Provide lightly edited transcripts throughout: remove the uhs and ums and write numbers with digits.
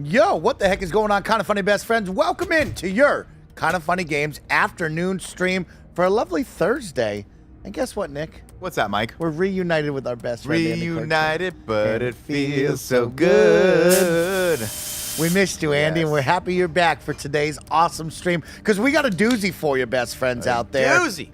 Yo, what the heck is going on, Kind of Funny best friends? Welcome in to your Kind of Funny Games afternoon stream for a lovely Thursday. And guess what, Nick? What's that, Mike? We're reunited with our best friend, Andy. Reunited, but it feels so good. We missed you, Andy, and we're happy you're back for today's awesome stream because we got a doozy for you, best friends out there. Doozy.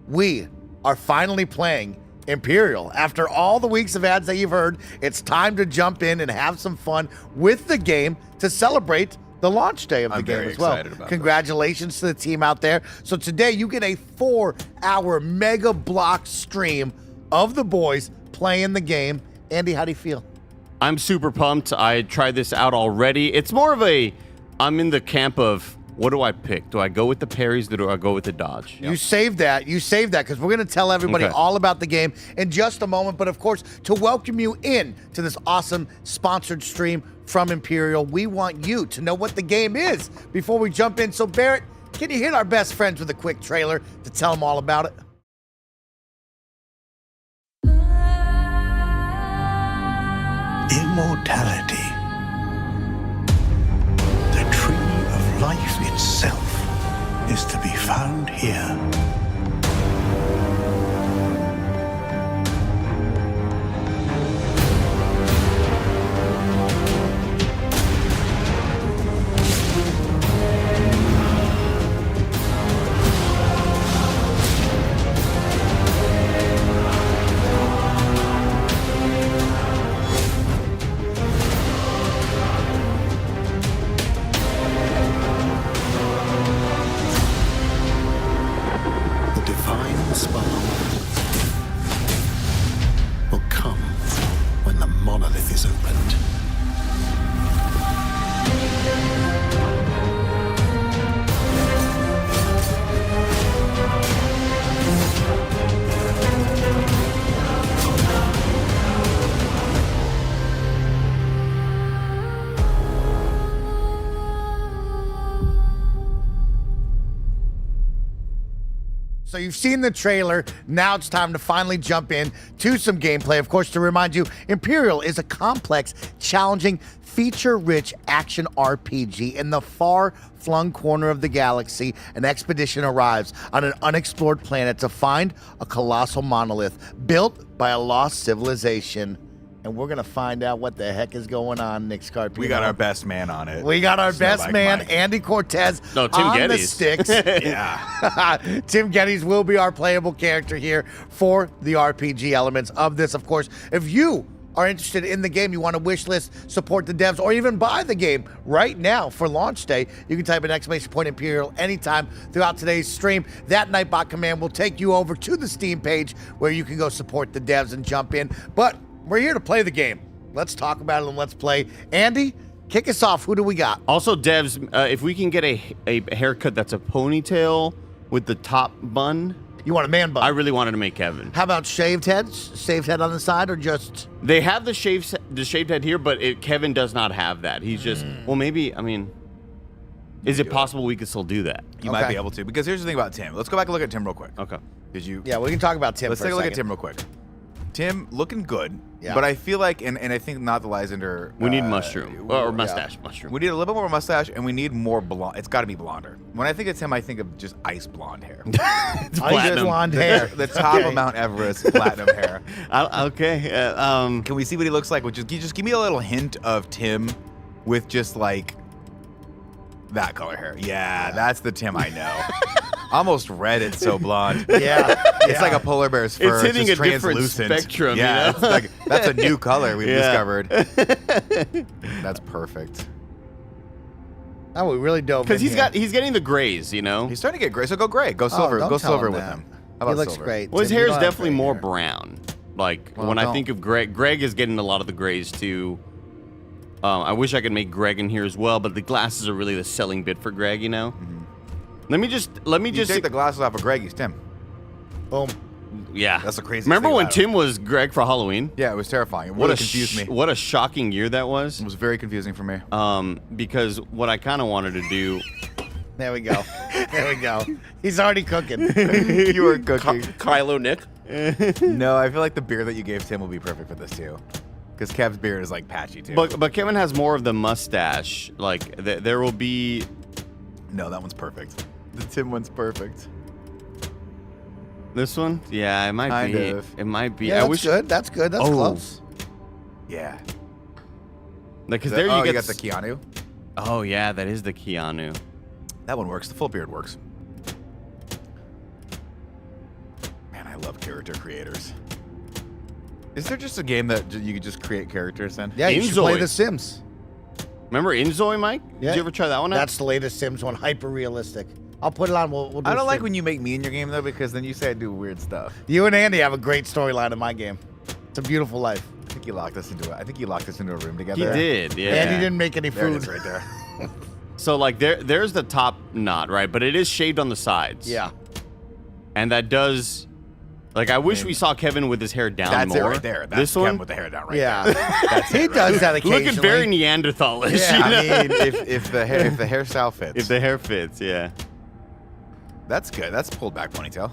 We are finally playing Imperial. After all the weeks of ads that you've heard, it's time to jump in and have some fun with the game to celebrate the launch day of the game as well. Congratulations to the team out there. So today you get a 4-hour mega block stream of the boys playing the game. Andy, how do you feel? I'm super pumped. I tried this out already. It's more of a, I'm in the camp of, what do I pick? Do I go with the parries or do I go with the dodge? You saved that. You saved that because we're going to tell everybody all about the game in just a moment. But of course, to welcome you in to this awesome sponsored stream from Imperial, we want you to know what the game is before we jump in. So Barrett, can you hit our best friends with a quick trailer to tell them all about it? Immortality. The tree of life itself is to be found here. So you've seen the trailer. Now it's time to finally jump in to some gameplay. Of course, to remind you, Imperial is a complex, challenging, feature-rich action RPG. In the far-flung corner of the galaxy, an expedition arrives on an unexplored planet to find a colossal monolith built by a lost civilization. And we're going to find out what the heck is going on, Nick Scarpino. We got our best man on it. We got our best man, Mike. Andy Cortez, Tim on Geddes. the sticks. Yeah. Tim Geddes will be our playable character here for the RPG elements of this, of course. If you are interested in the game, you want to wish list, support the devs, or even buy the game right now for launch day, you can type in !Imperial anytime throughout today's stream. That Nightbot command will take you over to the Steam page where you can go support the devs and jump in. But we're here to play the game. Let's talk about it and let's play. Andy, kick us off. Who do we got? Also, devs, if we can get a haircut that's a ponytail with the top bun. You want a man bun? I really wanted to make Kevin. How about shaved heads? Shaved head on the side or just... They have the shaved head here, but Kevin does not have that. He's just, well, maybe, I mean, is it possible we could still do that? You might be able to, because here's the thing about Tim. Let's go back and look at Tim real quick. Okay. Yeah, we can talk about Tim. Let's take a look at Tim real quick. Tim looking good, but I feel like, and I think not the Lysander. We need mushroom or mustache. Mushroom. We need a little bit more mustache, and we need more blonde. It's got to be blonder. When I think of Tim, I think of just ice blonde hair. It's ice blonde hair. The top of Mount Everest platinum hair. Okay. Can we see what he looks like? Just give me a little hint of Tim with just like that color hair. Yeah, that's the Tim I know. Almost red, it's so blonde. Yeah. It's like a polar bear's fur. It's hitting just a different translucent spectrum. Yeah, you know? that's a new color we've discovered. That's perfect. Oh, we really dove in Because he's getting the grays, you know? He's starting to get gray, so go gray. Go silver. don't Go tell silver him with that. him. How about He looks silver? great. Well, his Tim, hair you is don't have definitely gray more hair. brown. Like, Well, when I don't. think of Greg is getting a lot of the grays too. I wish I could make Greg in here as well, but the glasses are really the selling bit for Greg, you know? Let me just You take the glasses off of Greg, he's Tim. Boom. Yeah. That's the craziest Remember thing when about it. Tim was Greg for Halloween? Yeah, it was terrifying. It What really a confused me. what a shocking year that was. It was very confusing for me. Because what I kind of wanted to do. There we go. There we go. He's already cooking. You were cooking. Kylo Nick. No, I feel like the beer that you gave Tim will be perfect for this too. Because Kev's beard is like patchy too. But Kevin has more of the mustache. Like there will be. No, that one's perfect. The Tim one's perfect. This one? Yeah, it might Kind be. of. It might be. Yeah, I that's wish. good. That's good. That's Oh. close. Yeah. Because there you you get got the Keanu. Oh yeah, that is the Keanu. That one works. The full beard works. Man, I love character creators. Is there just a game that you could just create characters in? Yeah, you should play Inzoid. The Sims. Remember Inzoy, Mike? Yeah. Did you ever try that one out? That's the latest Sims one, hyper realistic. I'll put it on. We'll do I a don't like stream. when you make me in your game though, because then you say I do weird stuff. You and Andy have a great storyline in my game. It's a beautiful life. I think you locked us into it. I think you locked us into a room together. He did, yeah. Andy didn't make any There it food. is, right there. So like there's the top knot, right? But it is shaved on the sides. Yeah. And that does. Like I wish we saw Kevin with his hair down That's more. it right there. That's This Kevin one. with the hair down right Yeah. there. That's He it right does there. that occasionally. Looking very Neanderthalish. Yeah. you know? I mean, if the hairstyle fits. If the hair fits, yeah. That's good. That's pulled back ponytail.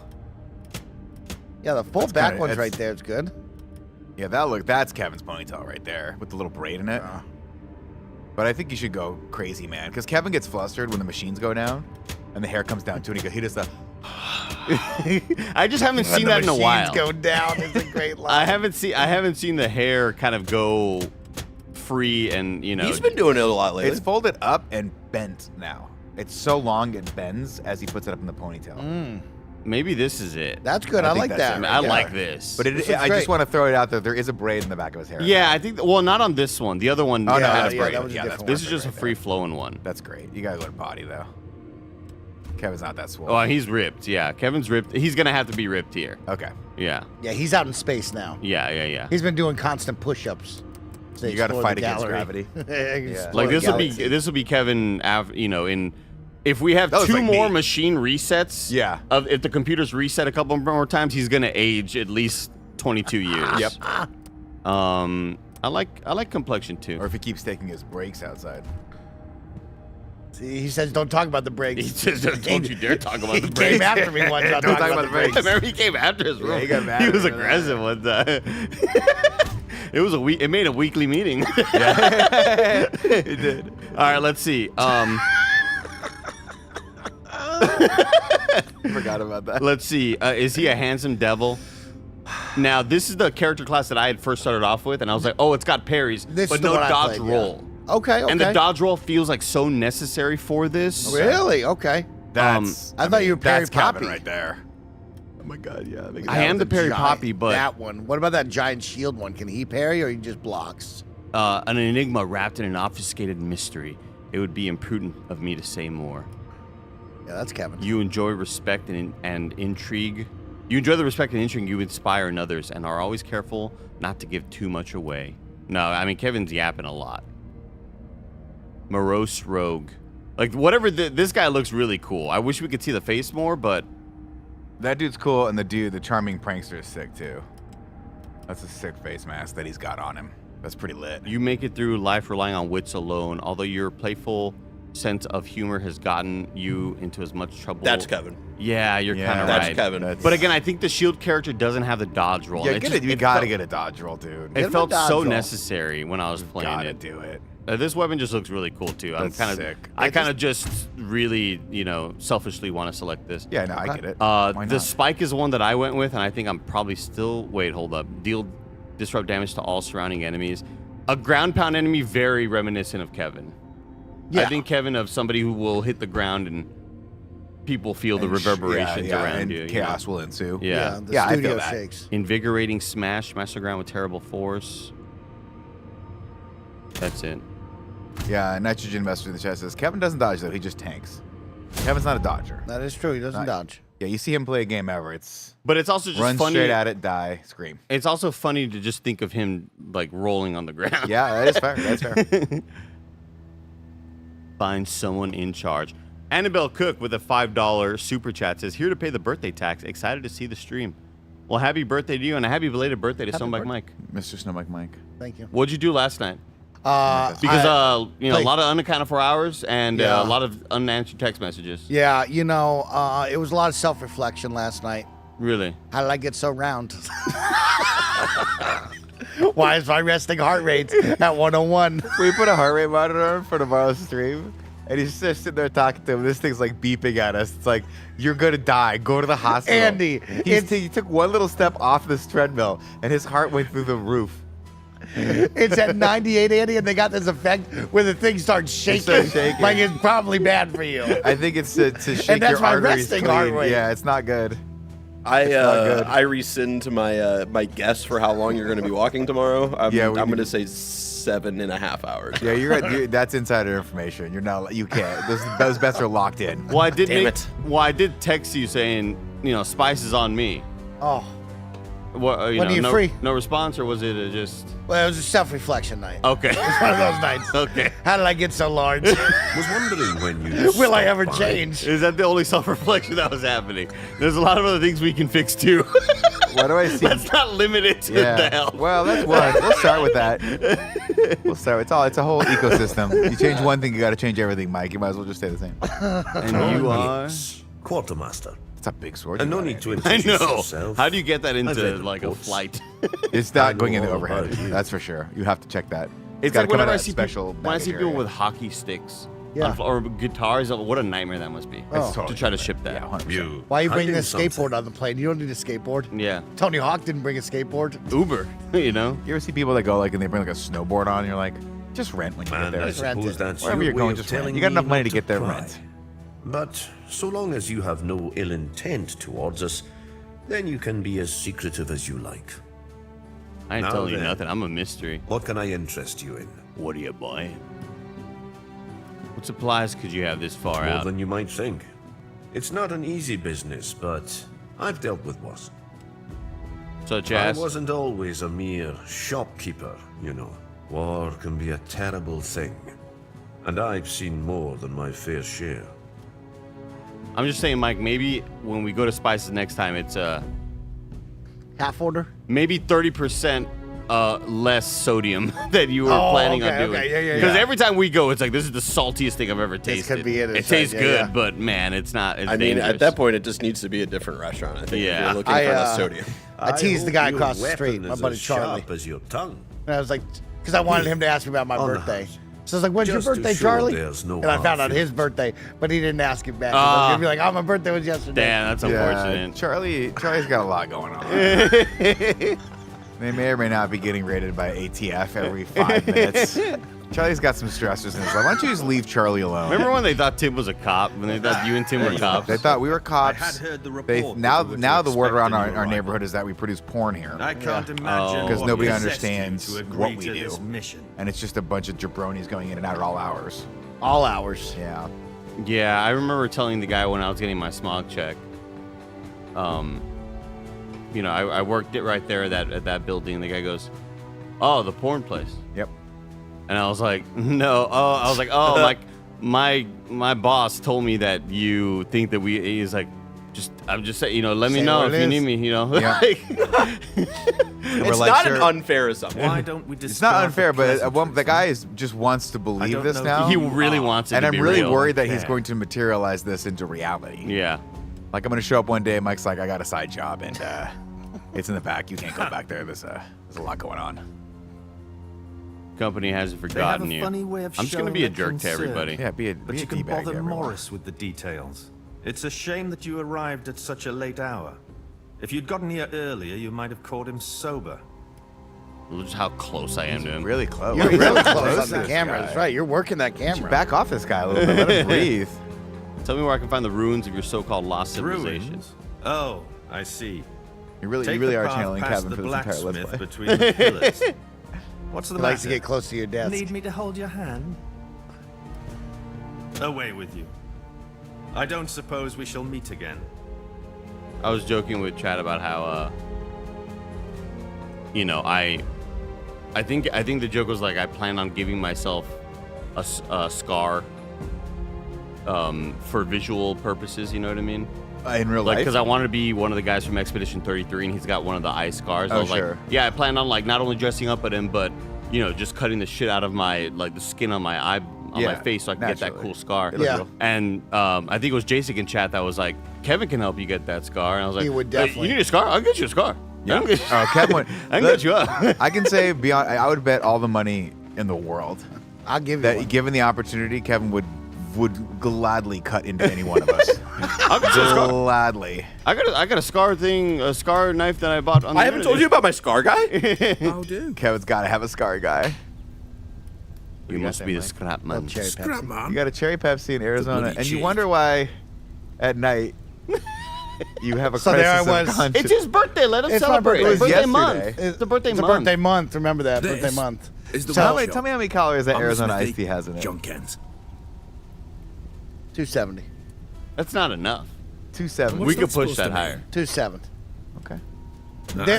Yeah, the full That's back kinda- one's it's- right there. It's good. Yeah, that's Kevin's ponytail right there with the little braid in it. But I think you should go crazy, man, because Kevin gets flustered when the machines go down and the hair comes down too, and he does the. I just haven't When seen the that in a machines while. go down is a great line. I haven't seen the hair kind of go free and He's been doing it a lot lately. It's folded up and bent now. It's so long it bends as he puts it up in the ponytail. maybe this is it. That's good. I I, think like that's that. it I right like there. this. But This looks I great. just want to throw it out there. There is a braid in the back of his hair. yeah, I think. Well, not on this one. The other one. Oh, no, Yeah, that's yeah, great. that was a Yeah, different This is one. just a free flowing one. That's great. You gotta go to potty though. Kevin's not that swole. Oh, he's ripped. Yeah, Kevin's ripped. He's gonna have to be ripped here. Okay. Yeah, Yeah, he's out in space now. yeah. He's been doing constant push-ups. to You gotta explore fight the against gallery. gravity. Explore Like the this will be Kevin. In if we have That was two like more me. machine resets. Yeah. If the computers reset a couple more times, he's gonna age at least 22 years. Yep. I like complexion too. Or if he keeps taking his breaks outside. He says, "Don't talk about the breaks." He says, "Don't you dare talk about He the breaks." came after me once. Don't talk about the breaks. Remember, he came after his room. he got mad He at was me for aggressive one time. It was It made a weekly meeting. It did. All right, let's see. Forgot about that. Let's see. Is he a handsome devil? Now, this is the character class that I had first started off with, and I was like, oh, it's got parries, This but is the no one I dodge played, yeah. roll. Okay. And the dodge roll feels like so necessary for this. Really? Okay. That's. I thought you were Perry That's Kevin Poppy. right there. Oh my God! Yeah. I am the Perry giant- Poppy, but that one. What about that giant shield one? Can he parry or he just blocks? an enigma wrapped in an obfuscated mystery. It would be imprudent of me to say more. Yeah, that's Kevin. You enjoy respect and intrigue. You enjoy the respect and intrigue you inspire in others and are always careful not to give too much away. No, I mean, Kevin's yapping a lot. Morose rogue. Like, whatever, this guy looks really cool. I wish we could see the face more, but... That dude's cool, and the charming prankster is sick too. That's a sick face mask that he's got on him. That's pretty lit. You make it through life relying on wits alone, although your playful sense of humor has gotten you into as much trouble. That's Kevin. Yeah, you're Yeah, kind of That's right. Kevin. But again, I think the shield character doesn't have the dodge roll. Yeah, It get just- it. You it gotta felt- get a dodge roll, dude. Get It him felt a dodge so roll. necessary when I was playing Gotta it. do it. This weapon just looks really cool too. I'm That's kind of sick. I kind of just really, selfishly want to select this. Yeah, no, I get it. Why The not? spike is one that I went with, and I think I'm probably still. Wait, hold up. Disrupt damage to all surrounding enemies. A ground pound enemy, very reminiscent of Kevin. Yeah. I think Kevin of somebody who will hit the ground and people feel the And reverberations around and you. you know? chaos will ensue. Yeah. The Yeah, I feel studio that. shakes. Invigorating smash the ground with terrible force. That's it. Yeah, Nitrogen Master in the chat says Kevin doesn't dodge though. He just tanks. Kevin's not a dodger. That is true. He doesn't dodge. Yeah, you see him play a game ever. It's But it's also just run funny. straight at it, die, scream. It's also funny to just think of him like rolling on the ground. Yeah, that is fair. That's fair. Find someone in charge. Annabelle Cook with a $5 super chat says, here to pay the birthday tax. Excited to see the stream. Well, happy birthday to you and a happy belated birthday to Snowbike Mike. Mr. Snowbike Mike. Thank you. What'd you do last night? Because I- a played- lot of unaccounted for hours and Yeah. a lot of unanswered text messages. Yeah, it was a lot of self-reflection last night. Really? How did I get so round? Why is my resting heart rate at 101? We put a heart rate monitor on for tomorrow's stream, and he's just sitting there talking to him. This thing's like beeping at us. It's like, you're gonna die. Go to the hospital. Andy, he took one little step off this treadmill, and his heart went through the roof. It's at 98, Andy, and they got this effect where the thing starts shaking. starts shaking. Like it's probably bad for you. I think it's to shake And that's your my arteries resting clean. heart rate. Yeah, it's not good. I rescind my my guess for how long you're going to be walking tomorrow. I'm going to say 7.5 hours. Yeah, that's insider information. You're not. You can't. Those bets are locked in. Well, I did Damn it. Well, I did text you saying, Spice is on me. Oh, What? When are you free? No response, or was it just? well, it was a self-reflection night. Okay. It's one of those nights. Okay. How did I get so large? Was wondering when you Will I ever by. change? Is that the only self-reflection that was happening? There's a lot of other things we can fix too. What do I see? That's not limited to the health. Well, that's one. We'll start with that. We'll start. It's a whole ecosystem. You change one thing, you got to change everything, Mike. You might as well just stay the same. And you are. Yes, Quartermaster. It's a big sword. And you no got need here. to I introduce know. yourself. How do you get that I've into read like a reports. flight? It's not I going in know the all overhead. about you. That's for sure. You have to check that. It's gotta like come whenever out I of see special people, when I see baggage people area. with hockey sticks, Yeah. or guitars. What a nightmare that must be. Oh. To try to ship that. Yeah, 100%. You Why are you bringing hiding a skateboard something. on the plane? You don't need a skateboard. Yeah. Tony Hawk didn't bring a skateboard. Uber. You ever see people that go like and they bring like a snowboard on? And you're like, just rent when you get And there. I rent suppose it. that's Wherever your you're going, way of just rent. telling You got me enough money not to get there, pry. rent. But so long as you have no ill intent towards us, then you can be as secretive as you like. I ain't Now telling you then. nothing. I'm a mystery. What can I interest you in? What are you buying? What supplies could you have this far More out? than you might think. It's not an easy business, but I've dealt with worse. Such I as? wasn't always a mere shopkeeper, you know. War can be a terrible thing. And I've seen more than my fair share. I'm just saying, Mike, maybe when we go to Spices next time, it's Half order? maybe 30% less sodium that you were Oh, planning okay, on doing. okay, yeah. Because every time we go, it's like, this is the saltiest thing I've ever tasted. could be it, It it's tastes right, good, yeah. but man, it's not. It's I mean, dangerous. at that point, it just needs to be a different restaurant. I think. If Yeah. you're looking I, for the sodium. I teased the hope guy your across the weapon street, my is buddy as Charlie. sharp as your tongue. And I was like, because I wanted him to ask me about my On the birthday. house. So I was like, when's your Just to birthday, show Charlie? there's no And I hard found out his feelings. birthday, but he didn't ask it back. I was going to be like, oh, my birthday was yesterday. Damn, that's unfortunate. Charlie's got a lot going on. They may or may not be getting raided by ATF every 5 minutes. Charlie's got some stressors in his life. Why don't you just leave Charlie alone? Remember when they thought Tim was a cop? When they thought you and Tim were cops? They thought we were cops. I had heard the They, report now that we were now to the word around expect our, a new our arrival. neighborhood is that we produce porn here. I can't imagine Because what nobody possessed understands you to agree what we to do. this mission. And it's just a bunch of jabronis going in and out at all hours. All hours. Yeah. Yeah, I remember telling the guy when I was getting my smog check. I worked it right there at that building. And the guy goes, "Oh, the porn place." Yep. And I was like, "No." Oh, I was like, "Oh, like my boss told me that you think that we." He's like, I'm just saying, let me Say know what if it you is. need me, Yeah. Like, It's like, not sure. an unfair assumption. Why don't we It's not unfair, but the guy just wants to believe don't this know now. he really wants it and to I'm be really real. worried that he's Yeah. going to materialize this into reality. Yeah. Like, I'm going to show up one day, Mike's like, I got a side job, and it's in the back. You can't go back there. There's a lot going on. Company hasn't They have forgotten a you. funny way of I'm just gonna showing be a their jerk to concern. everybody. Yeah, be a But be you a can teabag to bother everyone. Morris with the details. It's a shame that you arrived at such a late hour. If you'd gotten here earlier, you might have caught him sober. Look just how close I am to him. Really close. You're really close on to the this camera. guy. That's right. You're working that camera. Back off this guy a little bit. Let him breathe. Tell me where I can find the ruins of your so-called lost civilization. Ruins? Oh, I see. You really Take are the path channeling past Kevin the for this entire Let's blacksmith Play. between the pillars. What's the He matter? likes to get close to your desk. Need me to hold your hand? Away with you. I don't suppose we shall meet again. I was joking with Chad about how, I think the joke was like I plan on giving myself a scar, for visual purposes. You know what I mean? In real Like, life? because I wanted to be one of the guys from Expedition 33, and he's got one of the eye scars. I Oh, was sure. like, yeah, I planned on like not only dressing up at him, but just cutting the shit out of my the skin on my eye on my Yeah, face so I can get that naturally. cool scar. Yeah. And I think it was Jason in chat that was like, Kevin can help you get that scar, and I was like, He would "Hey, definitely. you need a scar? I'll get you a scar. Yeah. Oh, Kevin would. I can get you up. I can say beyond. I would bet all the money in the world I'll give you that, one. given the opportunity, Kevin would gladly cut into any one of us. Gladly. I got a scar knife that I bought on the I haven't told you about my scar guy. How do? Kevin's got to have a scar guy. You must be the scrap man. Cherry Scrap Pepsi. man. You got a cherry Pepsi in Arizona, bloody and you cheek. wonder why at night you have a So there I crisis of was. conscience. It's his birthday. Let him It's my celebrate. birthday. It's birthday Yesterday. month. It's the birthday It's a month. birthday month. Remember that. This birthday month. is the So- Tell workshop. me how many calories that On the Arizona smithy, iced tea has in it. John Kent. 270. That's not enough. 270. We that could push supposed that to higher. 270. Okay.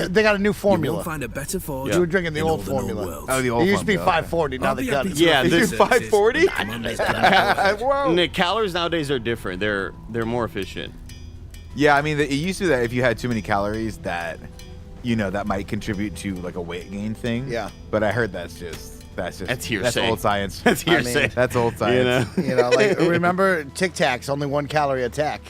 They got a new You formula. won't find a better forge. You were drinking the in old all the known formula. worlds. Oh, the It old used to be formula. 540. Now I'll they be cut happy it. to Yeah, have this- these 540? services. Commander's plan. Whoa. And the calories nowadays are different. They're more efficient. Yeah, I mean, it used to be that if you had too many calories, that that might contribute to like a weight gain thing. Yeah. But I heard that's hearsay. That's hearsay. old science. That's hearsay. That's old science. You know? Like remember Tic Tacs, only 1 calorie attack.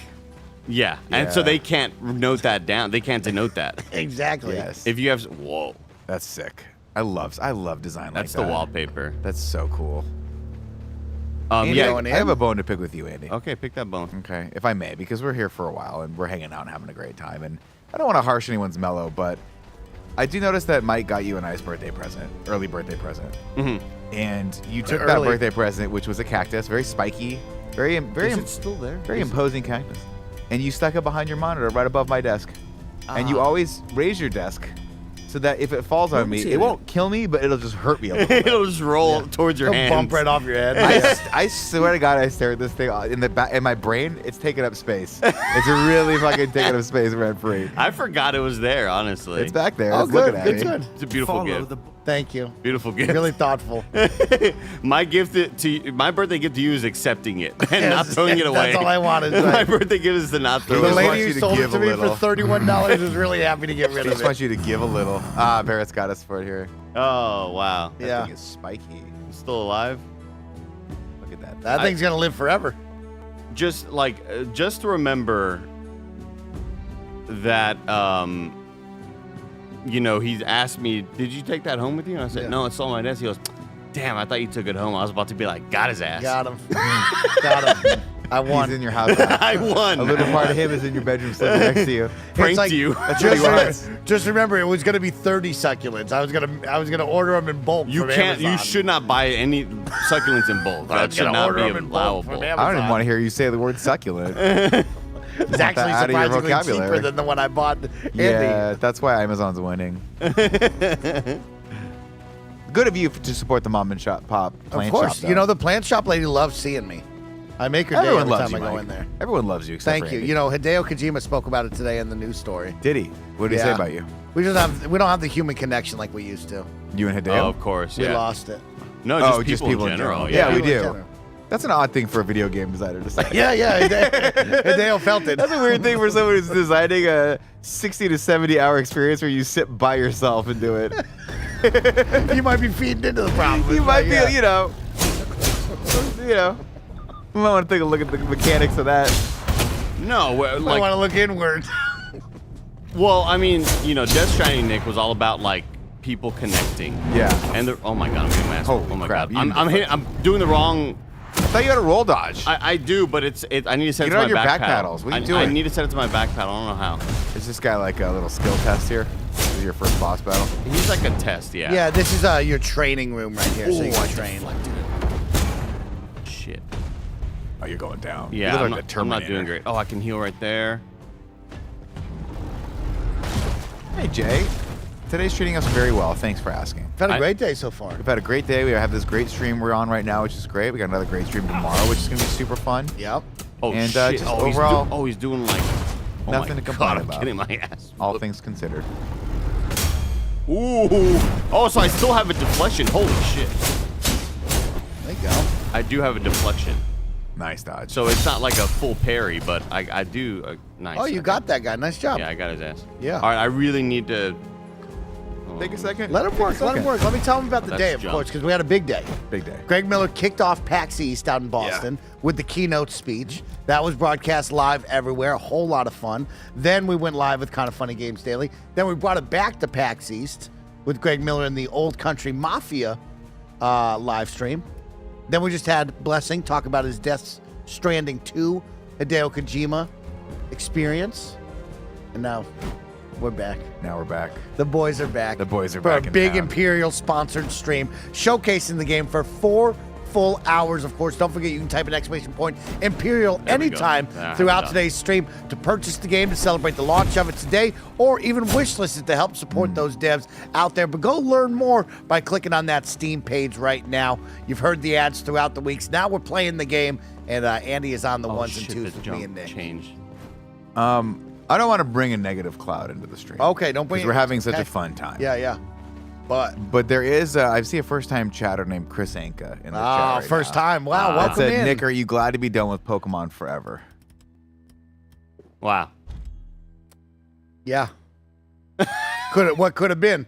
Yeah. And so Yeah. they can't note that down. They can't denote that. Exactly. Yes. If you have, whoa, That's sick. I love design like that. that's the wallpaper. That's so cool. Andy, Yeah. going I in? have a bone to pick with you, Andy. Okay, pick that bone. Okay, if I may, because we're here for a while and we're hanging out and having a great time, and I don't want to harsh anyone's mellow, but I do notice that Mike got you a nice birthday present, early birthday present, and you took that Early. birthday present, which was a cactus, very spiky, very Is it still there? very imposing cactus, and you stuck it behind your monitor right above my desk, and you always raise your desk so that if it falls on me, it won't kill me, but it'll just hurt me a little bit. It'll just roll towards your It'll hands. bump right off your head. I swear to God, I stare at this thing in the back in my brain. It's taking up space. It's really fucking taking up space rent free. I forgot it was there, honestly. It's back there. Oh, It's good. looking at Good, me. good. It's a beautiful Follow gift. the Thank you. Beautiful gift. Really thoughtful. My gift to you, my birthday gift to you is accepting it and not throwing it away. That's all I wanted. My birthday gift is to not throw The it just away. wants lady you who to sold it give to a me little. for $31 is really happy to get rid I of just it. want you to give a little. Barrett's got us for it here. Oh wow, That Yeah. thing is spiky. still alive. Look at that. That thing's gonna live forever. Just just remember that he's asked me, did you take that home with you? And I said, Yeah. no, it's still on my desk. He goes, damn, I thought you took it home. I was about to be like, got his ass. Got him. Got him. I won. He's in your house. Now. I won. A little part of him is in your bedroom, sleeping next to you. Pranked like- you. That's what he wants. Just remember, it was gonna be 30 succulents. I was gonna order them in bulk. You from can't. You Amazon. should not buy any succulents in bulk. I That was should gonna not order be them in bulk from allowable. Amazon. I don't even want to hear you say the word succulent. It's actually out of your surprisingly vocabulary. cheaper than the one I bought. Yeah, that's why Amazon's winning. Good of you to support the mom and pop Of plant course. shop. You know, though. the plant shop lady loves seeing me. I make her day everyone every loves time you, I go Mike. in there. Everyone loves you. Except Thank for you. Andy. You know, Hideo Kojima spoke about it today in the news story. Did he? What did he say Yeah. about you? We don't have the human connection like we used to. You and Hideo? Oh, of course. We Yeah. lost it. No, Oh, just people in general. Yeah, we People in do. general. That's an odd thing for a video game designer to say. Yeah, Hideo felt it. That's a weird thing for someone who's designing a 60 to 70 hour experience where you sit by yourself and do it. You might be feeding into the problem. You might be, Yeah. you might want to take a look at the mechanics of that. No, I want to look inward. well, I mean, Death Stranding, Nick, was all about like people connecting. Yeah. And oh my god, I'm getting my ass. Holy Oh my crap, god, you I'm doing the wrong. I thought you had a roll dodge. I do, but I need to set Get it to on my your back back paddle. paddles. What are you I doing? need to set it to my back paddle. I don't know how. Is this guy like a little skill test here? This is your first boss battle? He's like a test, yeah. Yeah, this is your training room right here, so you can train. Shit. Oh, you're going down. Yeah, you I'm look like not, a I'm not Terminator. doing great. Oh, I can heal right there. Hey, Jay. Today's treating us very well. Thanks for asking. I've had a great day so far. We've had a great day. We have this great stream we're on right now, which is great. We got another great stream tomorrow, which is going to be super fun. Yep. Oh And, shit. just oh, overall, he's doing like. Oh nothing my to complain God, about. I'm getting my ass. All things considered. Ooh. Oh, so I still have a deflection. Holy shit. There you go. I do have a deflection. Nice dodge. So it's not like a full parry, but I do. Nice. Oh, you got that guy. Nice job. Yeah, I got his ass. Yeah. All right, I really need to. take a second? Let him work. Let him work. Let me tell him about the Let's day, of jump. course, because we had a big day. Big day. Greg Miller kicked off PAX East out in Boston with the keynote speech. That was broadcast live everywhere. A whole lot of fun. Then we went live with Kind of Funny Games Daily. Then we brought it back to PAX East with Greg Miller and the Old Country Mafia live stream. Then we just had Blessing talk about his Death Stranding 2 Hideo Kojima experience. And now we're back. Now we're back. The boys are back. The boys are for back a in big town. Imperial sponsored stream showcasing the game for 4 full hours. Of course, don't forget you can type an exclamation point Imperial There we go. anytime Ah, throughout done. today's stream to purchase the game, to celebrate the launch of it today, or even wishlist it to help support those devs out there. But go learn more by clicking on that Steam page right now. You've heard the ads throughout the weeks. Now we're playing the game, and Andy is on the ones and twos the with me and jump Nick. changed. I don't want to bring a negative cloud into the stream. Okay, don't bring Because it. we're having such Okay. a fun time. Yeah. But But there is, I see a first-time chatter named Chris Anka in the chat right first now. time. Wow, It welcome said, in. Nick, are you glad to be done with Pokemon forever? Wow. Yeah. What could have been?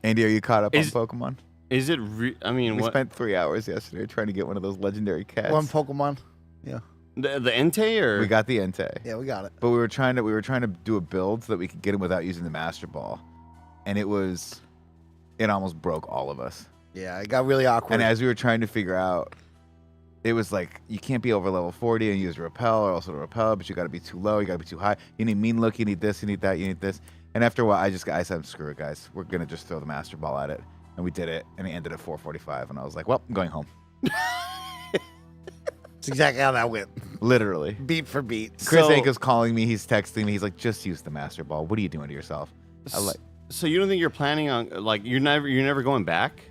Andy, are you caught up Is- on Pokemon? Is it? I mean, We what? spent 3 hours yesterday trying to get one of those legendary cats. One Pokemon. Yeah. The Entei or? We got the Entei. Yeah, we got it. But we were trying to do a build so that we could get him without using the Master Ball. And it almost broke all of us. Yeah, it got really awkward. And as we were trying to figure out, it was like, you can't be over level 40 and use repel, or else it'll repel, but you got to be too low, you got to be too high. You need mean look, you need this, you need that, you need this. And after a while, I said, screw it, guys. We're going to just throw the Master Ball at it. And we did it, and it ended at 445. And I was like, well, I'm going home. That's exactly how that went. Literally. Beat for beat. Chris So- Anka's calling me. He's texting me. He's like, just use the Master Ball. What are you doing to yourself? I like So you don't think you're planning on like you're never going back?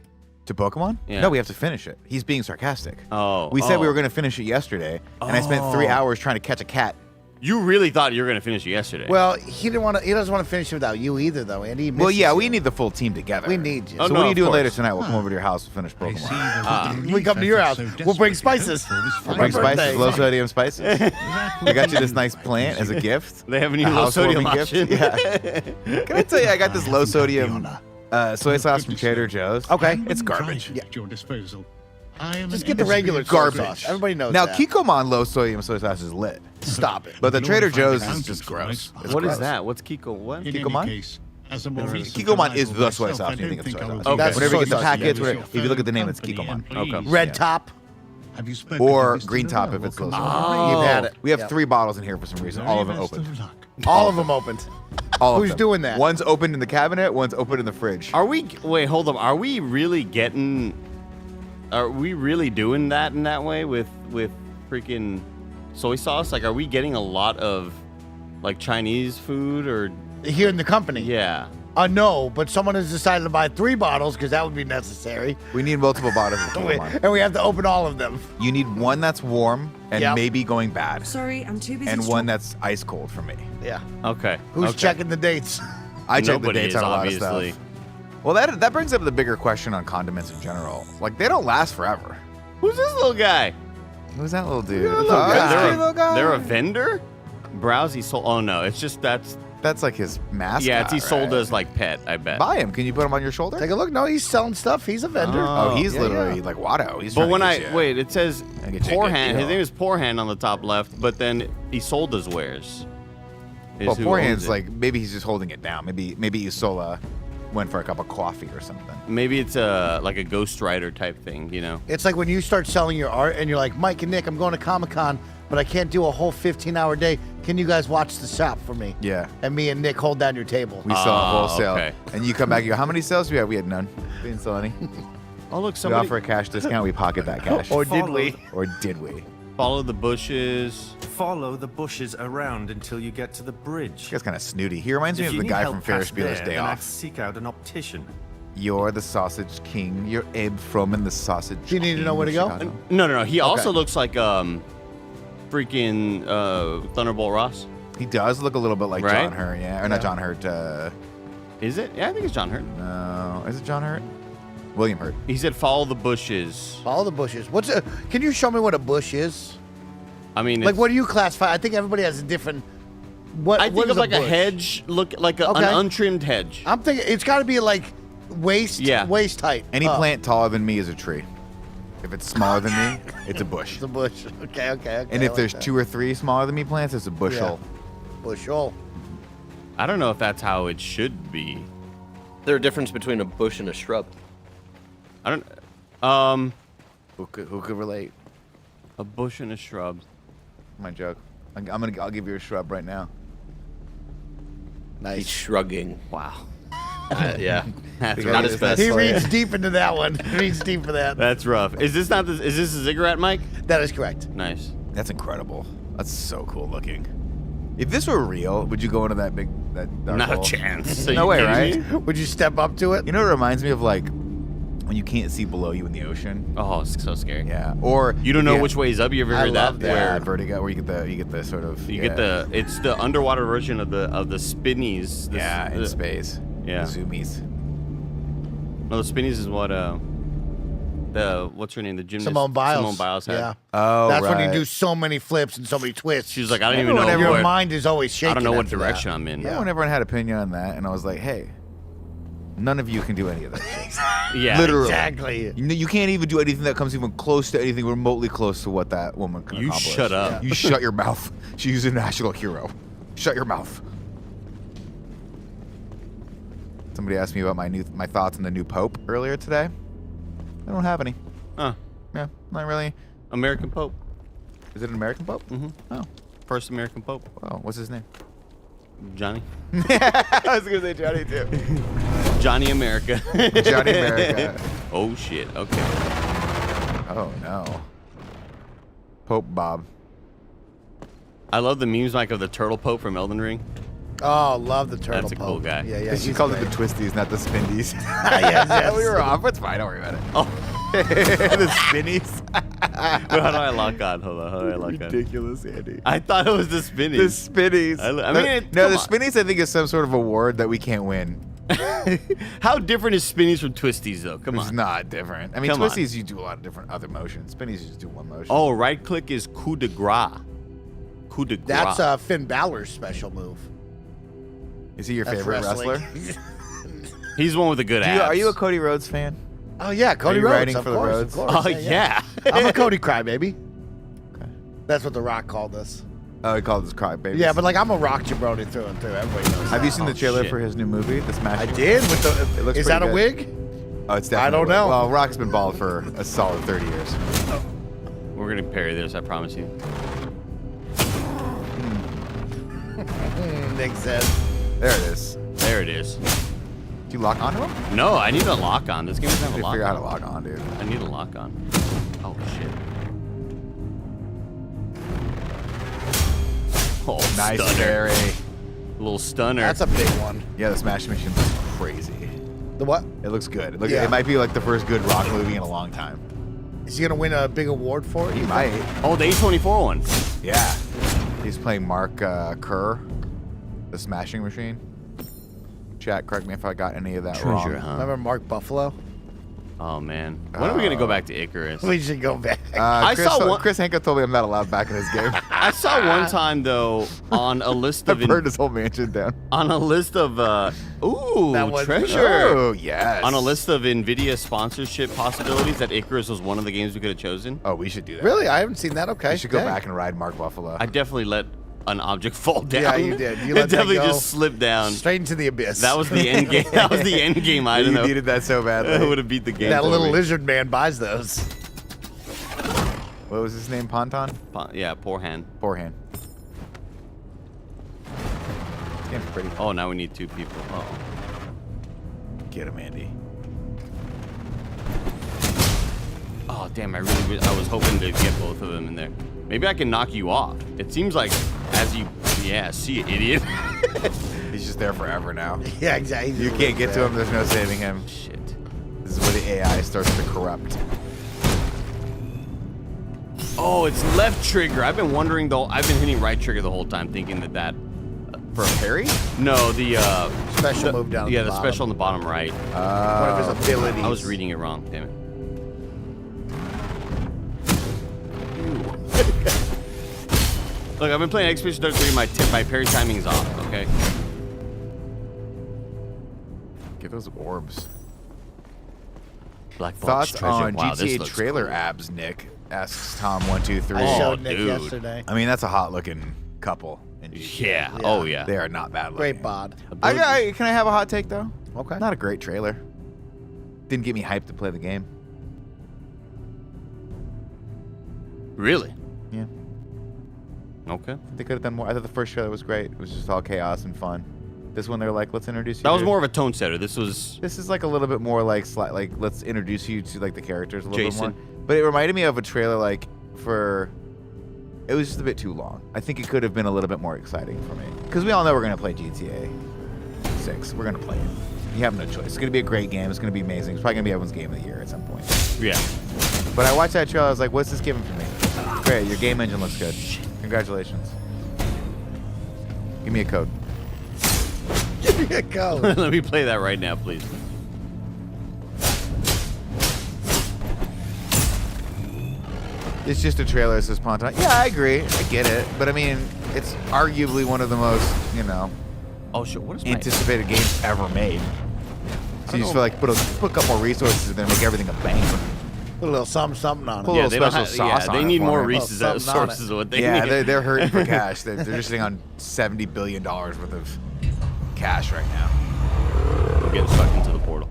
to Pokemon? Yeah. No, we have to finish it. He's being sarcastic. Oh, We said we oh. were going to finish it yesterday, and I spent 3 hours trying to catch a cat. You really thought you were gonna finish it yesterday? Well, he doesn't want to finish it without you either, though, Andy. He Well, misses yeah, you. we need the full team together. We need you. Oh, So no, what are you of doing later course. tonight? We'll come over to your house and finish I see Pokemon. that with We come to your house. relief We'll bring efforts spices. so this For my Bring spices, birthday. low sodium spices. I got you this nice plant as a gift. they have a new A low sodium housewarming gift. option. Yeah. Can I tell you, I got this low sodium soy sauce from Trader Joe's. Okay. It's garbage. At your disposal. I am Just an get the regular soy Garbage. sauce. Everybody knows Now, that. Kikoman low sodium soy sauce is lit. Stop it. But the Trader Joe's Glorify is the just countenance gross. for It's What is gross. that? What's Kiko? What? In Kikoman? any case, as a more recent Kikoman is arrival the soy myself, sauce I when you think don't of think soy I sauce. would Okay. be That's Whenever you get the soy sauce, packets, yeah. if you look at the name, it's Company Kikoman. employees. Okay. Red Yeah. top. Have you spoken Or to Mr. green top Noel if it's or low come sodium. on? You've had it. We have Yep. 3 bottles in here for some reason. All of them Very best open. of luck. All of them opened. All of Who's them. doing that? One's opened in the cabinet, one's open in the fridge. Are we? Wait, hold up. Are we really getting? Are we really doing that in that way with freaking soy sauce? Like, are we getting a lot of like Chinese food or? Here in the company. Yeah. No, but someone has decided to buy 3 bottles because that would be necessary. We need multiple bottles of Kikoman. And we have to open all of them. You need one that's warm and Yep. maybe going bad, Sorry, I'm too busy. and one that's ice cold for me. Yeah. Okay. Who's okay. checking the dates? I check the Nobody dates is, on a lot obviously. of stuff. Well, that brings up the bigger question on condiments in general. Like, they don't last forever. Who's this little guy? Who's that little dude? little Oh, guy. that's They're the little guy. They're a vendor. Browsy sold. Oh no, it's just that's That's like his mascot. yeah. It's he sold right? as like pet. I bet. Buy him. Can you put him on your shoulder? Take a look. No, he's selling stuff. He's a vendor. Oh, he's Yeah, literally yeah. like Watto. He's But trying when to I get you. wait, it says I get you a good Poorhand. His deal. name is Poorhand on the top left, but then he sold his wares. Is Well, who poor owns hand's it. like maybe he's just holding it down. Maybe Isola went for a cup of coffee or something. Maybe it's a like a ghostwriter type thing, you know. It's like when you start selling your art and you're like, Mike and Nick, I'm going to Comic-Con, but I can't do a whole 15-hour day. Can you guys watch the shop for me? Yeah. And me and Nick hold down your table. We sell it Oh, wholesale, okay. and you come back. You go, how many sales do we have? We had none. We didn't sell any. Oh look, We somebody offer a cash discount. We pocket that cash. Or did we? Or did we? follow the bushes. Follow the bushes around until you get to the bridge. This guy's kind of snooty. He reminds me If of you the need guy help from Ferris past Bueller's there, Day then I'd Off. seek out an optician. You're the sausage king. You're Abe Froman, the sausage. Do you need to king know where to of go? Chicago. No. He also looks like freaking Thunderbolt Ross. He does look a little bit like Right? John Hurt, yeah. Or not John Hurt. Is it? Yeah, I think it's John Hurt. No, is it John Hurt? William Hurt. He said follow the bushes. Follow the bushes. Can you show me what a bush is? I mean, Like, it's- what do you classify? I think everybody has a different I think is of like a bush? hedge, look like an Okay. untrimmed hedge. I'm thinking it's got to be like waist height. Any plant taller than me is a tree. If it's smaller than me, it's a bush. It's a bush. Okay. And if there's 2 or 3 smaller than me plants, it's a bushel. Bushel. I don't know if that's how it should be. There's a difference between a bush and a shrub. I don't. Who could relate? A bush and a shrub. My joke. I'll give you a shrub right now. He's shrugging. Wow. Yeah. That's Not rough. his best. He reads deep into that one. He reads deep for that. That's rough. Is this not? Is this a ziggurat, Mike? That is correct. Nice. That's incredible. That's so cool looking. If this were real, would you go into that dark Not hole? a chance. Are No you way, kidding right? me? Would you step up to it? You know what it reminds me of, like when you can't see below you in the ocean? Oh, it's so scary. Yeah. Or You don't know which way is up. You ever I heard love that? that. where vertigo, where you get the sort of It's the underwater version of the spinnies. in space. Yeah. The zoomies. No, the spinnies is what what's her name? The gymnast Simone Biles. Simone Biles had. Yeah. Oh, That's when right. you do so many flips and so many twists. She was like, I don't even know Your what, mind is always shaking. I don't know what after direction that. I'm in. Remember when everyone had opinion on that, and I was like, hey, none of you can do any of that shit. Yeah. Literally. Exactly. You can't even do anything that comes even close to anything remotely close to what that woman can You accomplish. shut up. You shut your mouth. She's a national hero. Shut your mouth. Somebody asked me about my thoughts on the new Pope earlier today. I don't have any. Huh. Yeah, not really. American Pope. Is it an American Pope? Mm-hmm. Oh, First American Pope. wow. What's his name? Johnny. I was gonna say Johnny too. Johnny America. Johnny America. Oh shit. Okay. Oh no. Pope Bob. I love the memes, Mike, of the turtle Pope from Elden Ring. Oh, love the turtle. That's a cool Pope. guy. Yeah, She he's called it great. the Twisties, not the Spindies. yes. We were off. It's fine. Don't worry about it. Oh. The Spinnies. Wait, how do I lock on? Hold on. How do I lock on? Ridiculous, Andy. I thought it was the The spinnies. Spinnies. I mean, no, come the on. Spinnies I think is some sort of award that we can't win. How different is spinnies from twisties, though? Come It's on. not different. I mean, Come on. Twisties, you do a lot of different other motions. Spinnies, you just do one motion. Oh, right click is coup de grace. Coup de grace. That's Finn Balor's special move. Is he your That's favorite wrestling. wrestler? He's the one with the good abs. Are you a Cody Rhodes fan? Oh yeah, Cody you Rhodes. riding Of for the course, Rhodes? of course. Oh yeah. I'm a Cody crybaby. Okay. That's what The Rock called us. Oh, he called this Cry Baby. Yeah, but like I'm a Rock jabroni through and through. Everybody knows. Have you seen Oh, the trailer shit. for his new movie, The Smash? I did with the. It looks Is that a pretty wig? Oh, it's definitely. I don't know. Well, Rock's been bald for a solid 30 years. We're gonna parry this, I promise you. Nick says. There it is. There it is. Did you lock onto him? No, I need a lock on. This game doesn't have a I lock figure out on. how to lock on, dude. I need a lock on. Oh shit. Oh, Nice stunner. parry. Little stunner. That's a big one. Yeah, the Smash Machine looks crazy. The what? It looks good. Yeah. It might be like the first good Rock movie in a long time. Is he gonna win a big award for it? He you might. think? Oh, the A24 one. Yeah. He's playing Mark Kerr, the Smashing Machine. Chat, correct me if I got any of that Treasure wrong. hunt. Remember Mark Buffalo? Oh man. When are we gonna go back to Icarus? We should go back. I saw one- Chris Hanko told me I'm not allowed back in his game. I saw one time though on a list I of burned his whole mansion down. on a list of ooh That was- treasure. Oh, yes. On a list of Nvidia sponsorship possibilities, that Icarus was one of the games we could have chosen. Oh, we should do that. Really? I haven't seen that. Okay. We should go Dang. back and ride Mark Buffalo. I definitely let an object fall down. Yeah, you did. You it let that definitely go. just slipped down. Straight into the abyss. That was the end game. That was the end game item. you that needed that so badly. would have beat the game. that for little me. lizard man buys those. What was his name? Ponton? Yeah, poor hand. Forehand. This game's pretty. Oh, now we need two people. Oh. Get him, Andy. Oh, damn! I was hoping to get both of them in there. Maybe I can knock you off. It seems like as you, yeah, see you, idiot. He's just there forever now. Yeah, exactly. You can't get to him. There's no saving him. Shit. This is where the AI starts to corrupt. Oh, it's left trigger. I've been wondering though. I've been hitting right trigger the whole time, thinking that. For a parry? No, the Special move down. yeah, at the the special on the bottom right. One of his abilities. I was reading it wrong. Damn it. Look, I've been playing Expedition 33. My parry timing's off. Okay. Get those orbs. Black Box Thoughts treasure. on Wow, this GTA looks trailer cool. abs, Nick? Asks Tom123. I showed Nick dude. yesterday. I mean, that's a hot looking couple. In GTA. Yeah. Oh yeah. They are not bad looking. Great bod. Can I have a hot take though? Okay. Not a great trailer. Didn't get me hyped to play the game. Really? Yeah. Okay. They could have done more. I thought the first trailer was great. It was just all chaos and fun. This one, they're like, let's introduce you. That was to- more of a tone setter. This was This is like a little bit more like let's introduce you to like the characters a little Jason. bit more. But it reminded me of a trailer like for. It was just a bit too long. I think it could have been a little bit more exciting for me because we all know we're gonna play GTA 6. We're gonna play it. You have no choice. It's gonna be a great game. It's gonna be amazing. It's probably gonna be everyone's game of the year at some point. yeah. But I watched that trailer. I was like, what's this giving for me? Great. Your game engine looks good. Congratulations. Give me a code. Give me a code. Let me play that right now, please. It's just a trailer that says Ponton. Yeah, I agree. I get it. But I mean, it's arguably one of the most, Oh shit! What is my? anticipated games ever made. So you just feel like put a couple more resources in there and make everything a bang. Put a little something on Put a it. Yeah, little they don't special have, sauce yeah, on they it need for more me. resources something on sources of what they Yeah, need. they're hurting for cash. They're just sitting on $70 billion worth of cash right now. We're getting stuck into the portal.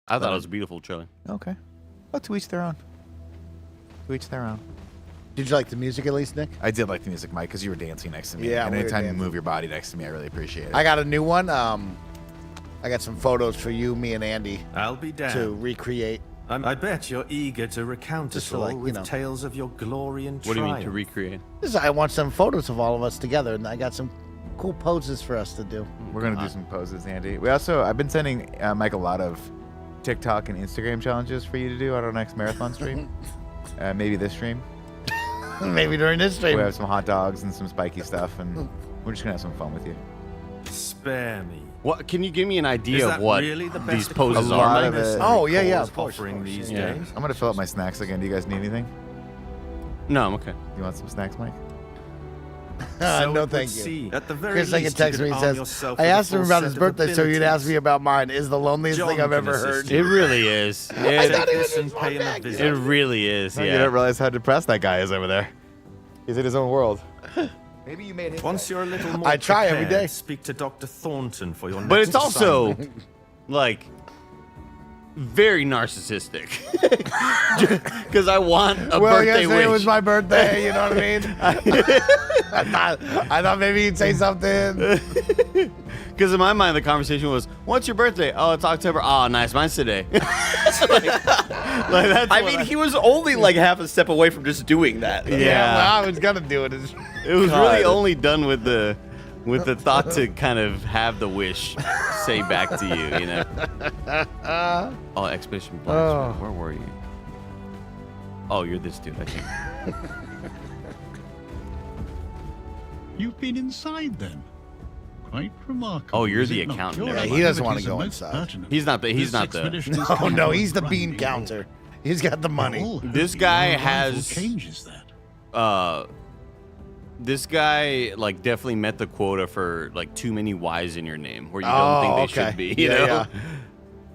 I thought it was a beautiful trailer. Okay. Well, to each their own. To each their own. Did you like the music at least, Nick? I did like the music, Mike, because you were dancing next to me. Yeah, and we were anytime you dancing. move your body next to me, I really appreciate it. I got a new one. I got some photos for you, me, and Andy I'll be damned. to recreate. I bet you're eager to recount Just us for, all like, you with know. tales of your glory and What do you mean triumph. to recreate? I want some photos of all of us together, and I got some cool poses for us to do. We're going to do some poses, Andy. I've been sending Mike a lot of TikTok and Instagram challenges for you to do on our next marathon stream. Maybe this stream. Maybe during this We stream. have some hot dogs and some spiky stuff, and we're just going to have some fun with you. Spare me. What? Can you give me an Is idea that of what really the these best poses A are? lot Mike? of it. Oh, yeah, yeah, Cause of course, offering these yeah. days. I'm going to fill up my snacks again. Do you guys need anything? No, I'm okay. You want some snacks, Mike? So No, it would thank you. seem. At the very Chris like least, text you me could and arm says, yourself I with a asked him full about set his of birthday, so he'd ask abilities. me about mine. Is the loneliest John thing I've can ever heard. assist It really is. thought It, he was This and his pay him a back. it visit. really is. You Yeah. don't realize how depressed that guy is over there. He's in his own world. Maybe you made him. Once you're a little more I try every prepared, day. Speak to Dr. Thornton for your next But it's also assignment. like very narcissistic. Because I want a Well, birthday yesterday wish. it was my birthday, you know what I mean? I thought maybe he'd say something. Because in my mind, the conversation was, "What's your birthday? Oh, it's October. Oh, nice. Mine's today." that's I what mean, he was only like half a step away from just doing that. Yeah. Well, I was gonna do it. It was God. really only done with the thought to kind of have the wish say back to you, you know. Oh, Expedition Blacksmith. Where were you? Oh, you're this dude, I think. You've been inside then. Quite remarkable. Oh, you're is the it not? accountant Your there. Yeah, he doesn't wanna activities go are most inside. pertinent. He's not the. He's This not the. expedition is Oh coming no, on he's the brand bean new counter. He's got the money. All This hoping guy your arrival has- changes that. This guy like definitely met the quota for like too many Y's in your name, where you don't think they should be. You know. Yeah.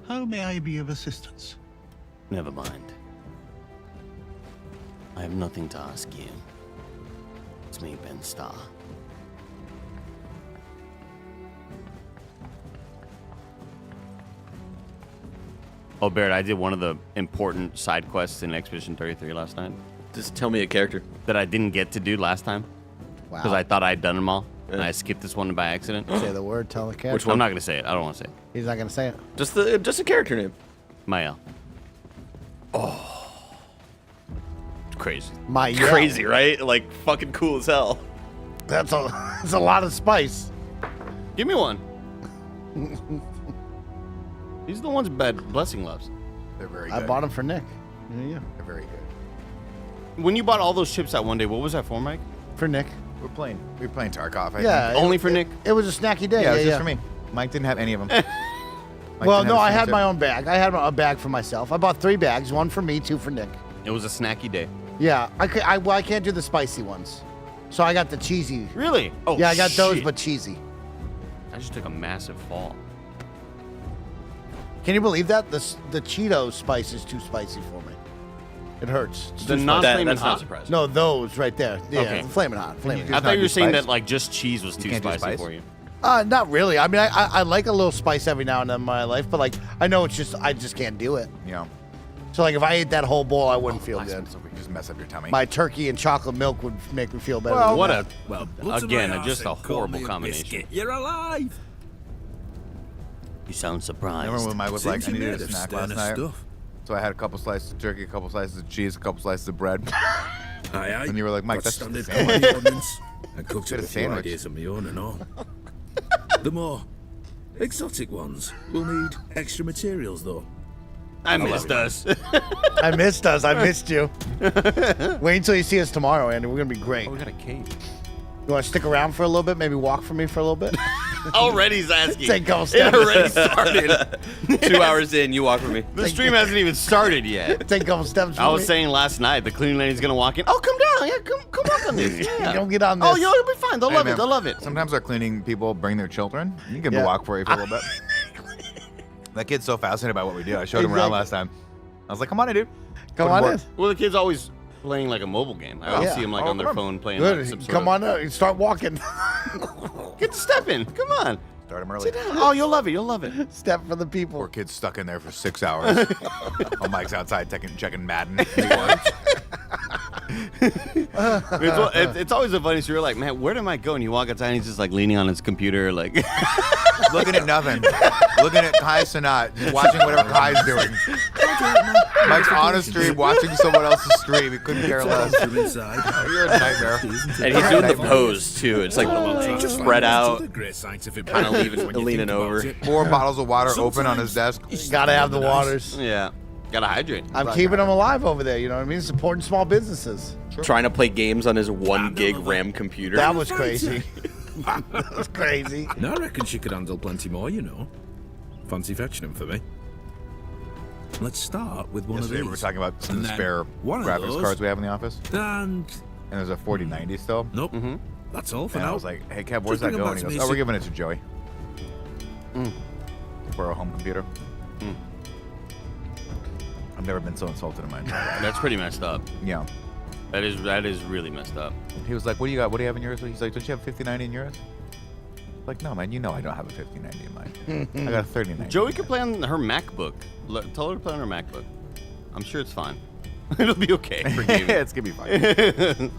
How may I be of assistance? Never mind. I have nothing to ask you. It's me, Ben Starr. Oh, Barrett, I did one of the important side quests in Expedition 33 last night Just tell me a character. that I didn't get to do last time Wow. because I thought I'd done them all, and I skipped this one by accident. Say the word, tell the cat. Which I'm one? not gonna say it. I don't want to say it. He's not gonna say it. Just a character name. Mael. Oh. Crazy. My yell. Crazy, right? Like fucking cool as hell. That's a lot of spice. Give me one. These are the ones bad Blessing loves. They're very I good. bought him for Nick. Yeah. They're very good. When you bought all those chips that one day, what was that for, Mike? For Nick. We were playing Tarkov. I Yeah. think. Only for Nick? It was a snacky day. Yeah, it was yeah. just for me. Mike didn't have any of them. Well, no, I had my own bag. I had a bag for myself. I bought 3 bags, 1 for me, 2 for Nick. It was a snacky day. Yeah, I can't do the spicy ones, so I got the cheesy. Really? Oh, yeah, I got those, shit. but cheesy. I just took a massive fall. Can you believe that? The Cheetos spice is too spicy for me. It hurts. It's The too non-flaming that's not hot. surprising. No, those right there. Yeah, Okay. flaming hot. Flaming Just hot. I thought not you were do saying spice? that like just cheese was too can't do spicy spice? for you. Not really. I mean, I like a little spice every now and then in my life, but like I know I just can't do it. Yeah. So like if I ate that whole bowl, I wouldn't feel good. You just mess up your tummy. My turkey and chocolate milk would make me feel better. Well, than What that. a Well, butter again, my arse just a and call horrible me combination. biscuit. You're alive. You sound surprised. Remember when Mike was like, I Seems you needed made a of snack sterner last night? stuff. So I had a couple slices of turkey, a couple slices of cheese, a couple slices of bread. Aye, aye. And you were like, Mike, Got that's just a standard sandwich. quality ordnance. And cooked Get up a a few sandwich. ideas of my own and all. The more exotic ones will need extra materials, though. I missed us. I missed us. I missed you. Wait until you see us tomorrow, Andy. We're gonna be great. Oh, we got a cage. You want to stick around for a little bit? Maybe walk for me for a little bit? Already he's asking. Take a couple It steps. already started. 2 hours in, you walk with me. The stream hasn't even started yet. Take a couple steps. For I was me. saying last night, the cleaning lady's gonna walk in. Oh, come down. Yeah, come walk on this. Yeah. Don't get on this. Oh, you'll be fine. They'll Hey, love man, it. They'll love it. Sometimes our cleaning people bring their children. You can Yeah. walk for you for a little bit. That kid's so fascinated by what we do. I showed him around Exactly. last time. I was like, come on in, dude. Come Go to on work. in. Well, the kid's always playing like a mobile game. I always Yeah. see them like Oh, on their come on. phone playing like some Good. sort Come of... on up. Start walking. Get the step in. Come on. Start him early. Sit down. Oh, you'll love it. You'll love it. Step for the people. Poor kid's stuck in there for 6 hours. While Mike's outside checking Madden. It's always a funny story. You're like, man, where did Mike go? And you walk outside and he's just like leaning on his computer, like... Looking at nothing. Looking at Kai Sanat. Just watching whatever Kai's doing. Mike's on a stream watching someone else's stream. He couldn't care less. From inside. You're a nightmare. And he's doing the pose, too. It's like spread out, kind of leaning over. 4 bottles of water open on his desk. Gotta have the waters. yeah. Gotta hydrate. I'm keeping them alive over there. You know what I mean? Supporting small businesses. Trying to play games on his 1 gig RAM computer. That was crazy. That was crazy. No, I reckon she could handle plenty more, you know. Fancy fetching them for me. Let's start with one Yesterday of we were these. talking about some And then spare one of graphics those. cards we have in the office. And And there's a 4090 still. nope, that's all for And now. I was like, hey, Kev, where's Just that bring 'em going? back He to goes, me, oh, we're see- giving it to Joey. For a home computer. I've never been so insulted in my entire life. That's pretty messed up. Yeah. That is really messed up. He was like, what do you got? What do you have in yours? He's like, don't you have 5090 in yours? Like, no, man, you know I don't have a 5090 in mine. I got a 3090. Joey could play on her MacBook. Tell her to play on her MacBook. I'm sure it's fine. It'll be okay for gaming. It's going to be fine.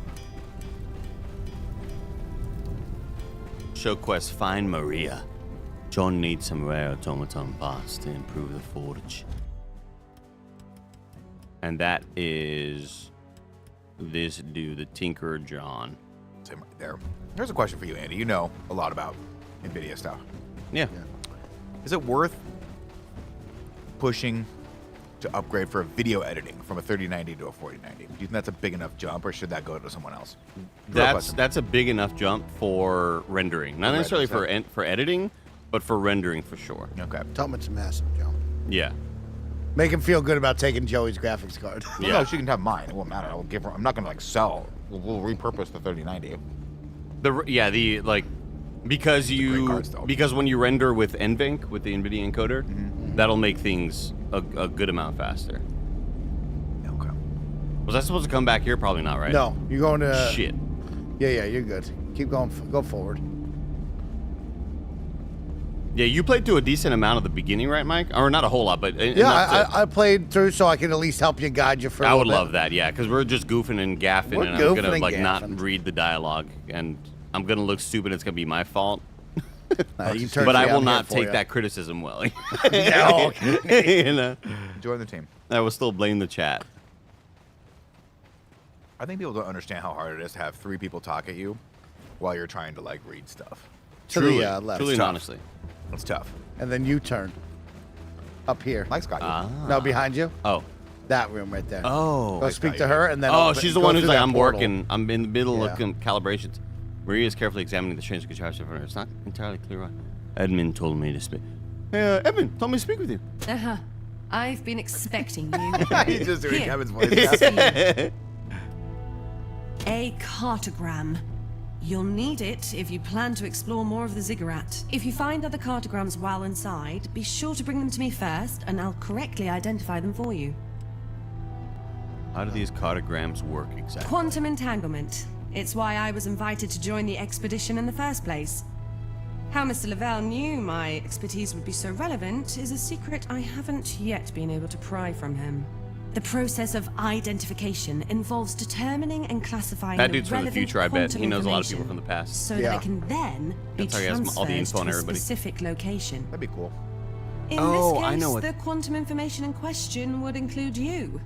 Show quest, find Maria. John needs some rare automaton parts to improve the forge. And that is this dude, the Tinkerer John. It's him right there. Here's a question for you, Andy. You know a lot about NVIDIA stuff. Yeah. Is it worth pushing to upgrade for video editing from a 3090 to a 4090? Do you think that's a big enough jump, or should that go to someone else? That's a big enough jump for rendering. Not necessarily for editing, but for rendering for sure. Okay. Tell him it's a massive jump. Yeah. Make him feel good about taking Joey's graphics card. Well, no, she can have mine. It won't matter. I'll give her. I'm not gonna like sell. We'll repurpose the 3090. Because when you render with NVENC with the NVIDIA encoder, that'll make things a good amount faster. Okay. Was I supposed to come back here? Probably not, right? No, you're going to. Shit. Yeah, you're good. Keep going. Go forward. Yeah, you played to a decent amount at the beginning, right, Mike? Or not a whole lot, but Yeah, I played through so I can at least help you, guide you for. I would love that, yeah, because we're just goofing and gaffing, We're and I'm goofing gonna and like gaffing. not read the dialogue, and I'm gonna look stupid. It's gonna be my fault, You turn but I me, will I'm not here for take ya. that criticism well. No. You know, Join the team. I will still blame the chat. I think people don't understand how hard it is to have 3 people talk at you while you're trying to like read stuff. To the left. Truly and tough. honestly. It's tough. And then you turn. Up here. Mike's got you. No, behind you. Oh. That room right there. Oh. Go speak to her, and then. Oh, she's the go one who's through like, that I'm portal. working. I'm in the middle Yeah. of calibrations. Maria is carefully examining the strange contraption for her. It's not entirely clear why. Edmund told me to speak. Hey, Edmund, told me to speak with you. Uh-huh. I've been expecting you. He's just doing Here. Kevin's voice. A cartogram. You'll need it if you plan to explore more of the ziggurat. If you find other cartograms while inside, be sure to bring them to me first, and I'll correctly identify them for you. How do these cartograms work exactly? Quantum entanglement. It's why I was invited to join the expedition in the first place. How Mr. Lavelle knew my expertise would be so relevant is a secret I haven't yet been able to pry from him. The process of identification involves determining and classifying That dude's from the relevant future, I bet. quantum He knows a lot of people information from the past. so Yeah. that it can then be That's how he has all the transferred info on to a everybody. specific location. That'd be cool. In Oh, this I case, know what- the quantum information in question would include you.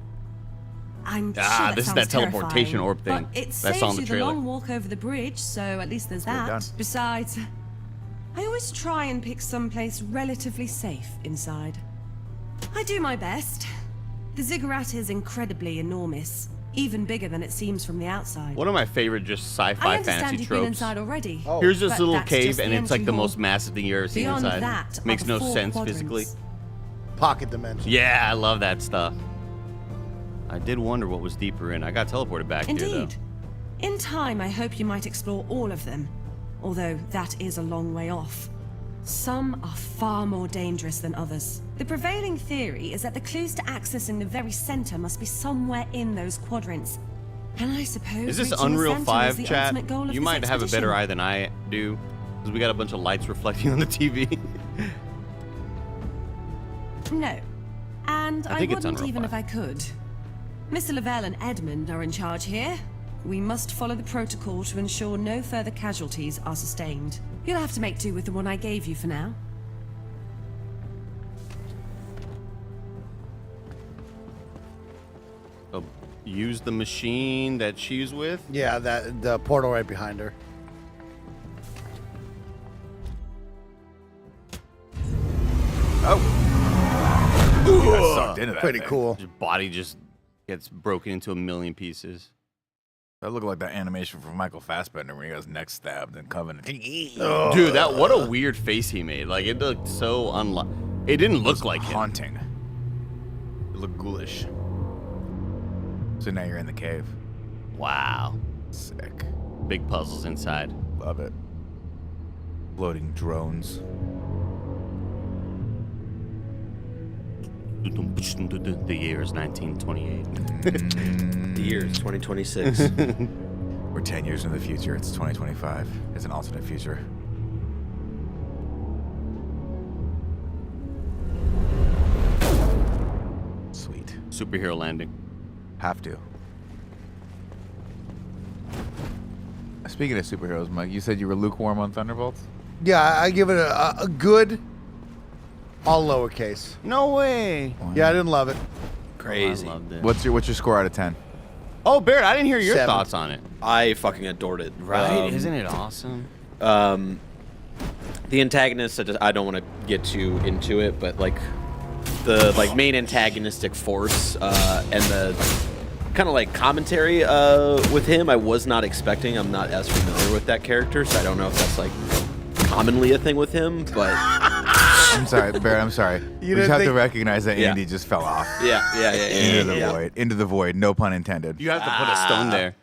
I'm sure Ah, that this is sounds that teleportation terrifying, orb thing but it that I saves saw in the you trailer. the long walk over the bridge, so at least there's Well that. done. Besides, I always try and pick someplace relatively safe inside. I do my best. The ziggurat is incredibly enormous, even bigger than it seems from the outside. One of my favorite just I sci-fi understand fantasy you've been tropes. inside already. Oh. Here's this but little that's cave, just and the it's like the entry hall. most massive thing you've ever seen Beyond inside. that are Makes the no 4 sense quadrants. physically. Pocket dimension. Yeah, I love that stuff. I did wonder what was deeper in. I got teleported back here, though. Indeed. In time, I hope you might explore all of them, although that is a long way off. Some are far more dangerous than others. The prevailing theory is that the clues to accessing the very center must be somewhere in those quadrants. And I suppose Is this reaching the Unreal center 5 is the chat? ultimate goal of You this might have a better expedition. eye than I do, because we got a bunch of lights reflecting on the TV. No. And I I think it's wouldn't Unreal even 5. if I could. Mr. Lavelle and Edmund are in charge here. We must follow the protocol to ensure no further casualties are sustained. You'll have to make do with the one I gave you for now. So, use the machine that she's with. Yeah, the portal right behind her. Got sucked into that Pretty thing. cool. His body just gets broken into a million pieces. That looked like that animation from Michael Fassbender when he got his neck stabbed in Covenant. Dude, what a weird face he made. Like, it looked so it didn't look like him. Haunting. It looked ghoulish. So now you're in the cave. Wow. Sick. Big puzzles inside. Love it. Floating drones. The year is 1928. The year is 2026. We're 10 years in the future. It's 2025. It's an alternate future. Sweet. Superhero landing. Have to. Speaking of superheroes, Mike, you said you were lukewarm on Thunderbolts? Yeah, I give it a good, all lowercase. No way. Yeah, I didn't love it. Crazy. I loved it. What's your score out of 10? Oh, Barrett, I didn't hear your 7. thoughts on it. I fucking adored it. Right? Isn't it awesome? The antagonist, I don't want to get too into it, but like the main antagonistic force and the kind of like commentary with him, I was not expecting. I'm not as familiar with that character, so I don't know if that's like commonly a thing with him, but I'm sorry, Barrett, I'm sorry. We didn't just have to think- recognize that Yeah. Andy just fell off. yeah. Into the void, no pun intended. You have to put a stone there.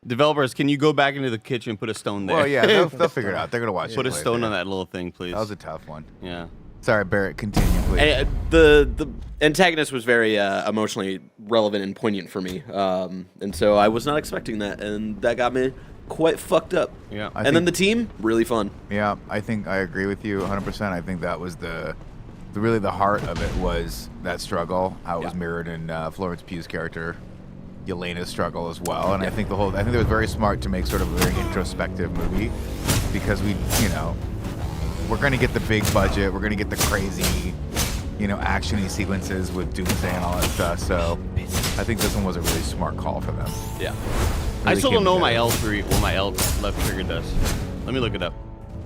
Developers, can you go back into the kitchen and put a stone there? Well, yeah, they'll figure it out. They're going to watch Put it a later. stone on that little thing, please. That was a tough one. Yeah. Sorry, Barrett, continue, please. And, the antagonist was very emotionally relevant and poignant for me, and so I was not expecting that, and that got me quite fucked up. Yeah. And then the team, really fun. Yeah, I think I agree with you 100%. I think that was really the heart of it was that struggle, how it was mirrored in Florence Pugh's character, Yelena's struggle as well. And I think it was very smart to make sort of a very introspective movie because we're going to get the big budget, we're going to get the crazy, action-y sequences with Doomsday and all that stuff. So I think this one was a really smart call for them. Yeah. I Really still came don't know together. what my L left trigger does. Let me look it up.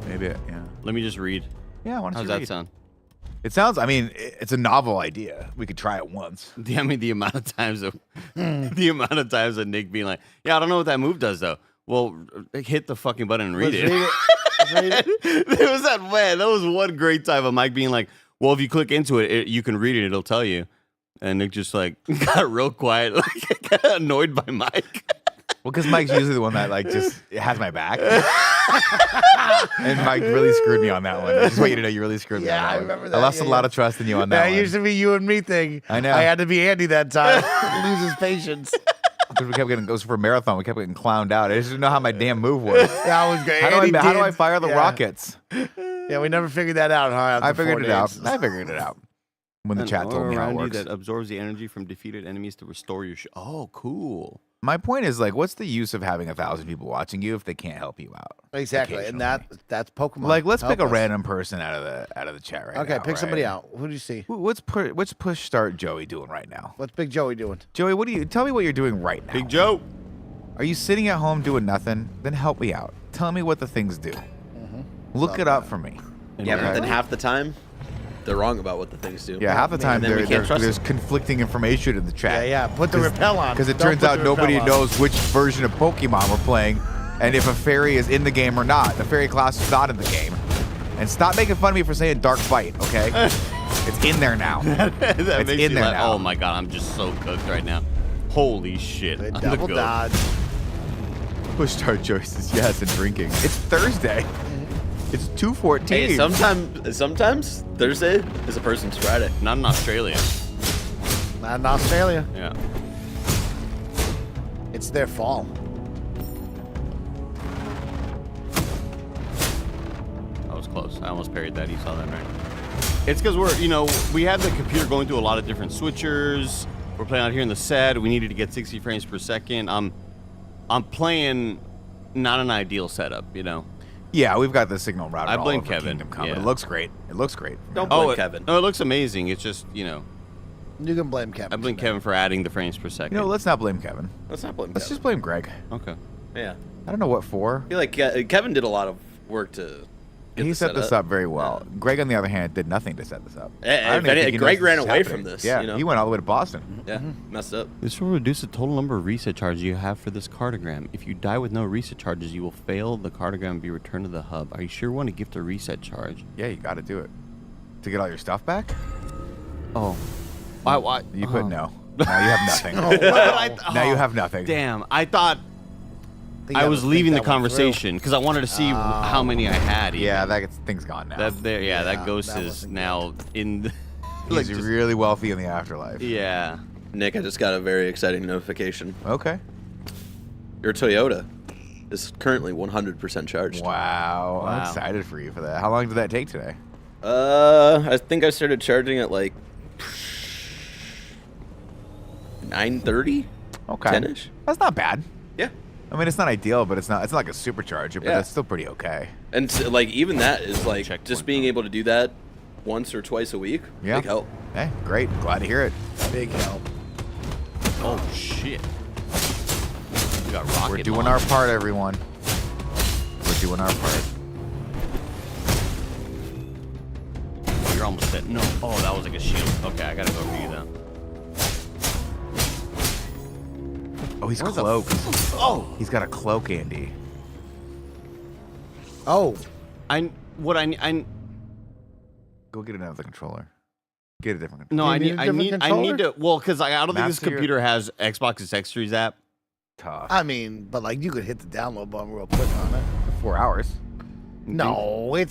Maybe, yeah. Let me just read. Yeah, why don't How's you that read? sound? It sounds, it's a novel idea. We could try it once. The amount of times of Nick being like, yeah, I don't know what that move does though. Well, hit the fucking button and read it. Let's read it. There was that was one great time of Mike being like, Well, if you click into it, you can read it. It'll tell you. And Nick just like got real quiet, like got annoyed by Mike. Well, because Mike's usually the one that like just has my back. And Mike really screwed me on that one. I just want you to know you really screwed me on that I one. remember that. I lost a lot of trust in you on that That one. used to be you and me thing. I know. I had to be Andy that time. Lose his patience. Because we kept getting goes for a marathon. We kept getting clowned out. I just didn't know how my damn move was. That was great. How Andy do I did- fire the yeah. rockets? Yeah, we never figured that out, huh? I after 4 figured it out. days. I figured it out. When the chat told me how it around you works. that absorbs the energy from defeated enemies to restore your. Oh, cool. My point is, like, what's the use of having 1,000 people watching you if they can't help you out? Exactly, and that's Pokemon. Like, let's Help pick a us. random person out of the chat right now. Okay, pick somebody right? out. Who do you see? What's push start Joey doing right now? What's Big Joey doing? Joey, tell me what you're doing right now. Big Joe. Are you sitting at home doing nothing? Then help me out. Tell me what the things do. Look it up for me. Yeah, but Okay? then half the time, they're wrong about what the things do. Yeah, half the time And then we can't trust there's them. conflicting information in the chat. Yeah, put the repel on. Because it Don't turns put out the nobody repel on. knows which version of Pokemon we're playing and if a fairy is in the game or not. The fairy class is not in the game. And stop making fun of me for saying Dark Fight, okay? It's in there now. That It's makes in you there laugh. now. Oh my god, I'm just so cooked right now. Holy shit. Good I'm the double goat. dodge. Push start choices, yes, and drinking. It's Thursday. It's 2:14. Hey, sometimes Thursday is a person's Friday. Not in Australia. Not in Australia. Yeah. It's their fall. That was close. I almost parried that. You saw that, right? It's because we have the computer going through a lot of different switchers. We're playing out here in the set. We needed to get 60 frames per second. I'm playing not an ideal setup, Yeah, we've got the signal routed I all blame over Kevin, Kingdom Come. yeah. It looks great. It looks great. Don't blame it, Kevin. No, it looks amazing. It's just, You can blame Kevin. I blame Kevin for adding the frames per second. Let's not blame Kevin. Let's not blame Let's Kevin. just blame Greg. Okay. Yeah. I don't know what for. I feel like Kevin did a lot of work to get He this set this up very well. Greg, on the other hand, did nothing to set this up. Eh, I don't if even any- think he Greg knows ran is away happening. from this, Yeah, he went all the way to Boston. Yeah, messed up. This will reduce the total number of reset charges you have for this cartogram. If you die with no reset charges, you will fail the cartogram and be returned to the hub. Are you sure you want to gift a reset charge? Yeah, you got to do it. To get all your stuff back? Oh. Why? You put no. Now you have nothing. Now you have nothing. Damn. I thought You I gotta was think leaving the that one through. conversation because I wanted to see how many I had. even. Yeah, thing's gone now. That ghost that is wasn't now in the. He's really wealthy in the afterlife. Yeah. Nick, I just got a very exciting notification. Okay. Your Toyota is currently 100% charged. Wow. I'm Wow. excited for you for that. How long did that take today? I think I started charging at like 9:30. Okay. 10-ish. That's not bad. Yeah. I mean, it's not ideal, but it's not like a supercharger, but Yeah. it's still pretty okay. And like even that is like Checkpoint just being able to do that once or twice a week. Yeah. Big help. Hey, great. Glad to hear it. Big help. Oh shit. We got rocket. We're doing launch. our part, everyone. We're doing our part. Oh, you're almost dead. No. Oh, that was like a shield. Okay, I gotta go for you then. Oh, he's cloaked. Oh, he's got a cloak, Andy. Oh, I Go get another controller. Get a different no. controller. I Do you need. need a different I need to. Well, because I don't think this Master your- computer has Xbox's X3's app. Tough. I mean, but like you could hit the download button real quick on it. 4 hours. No, it's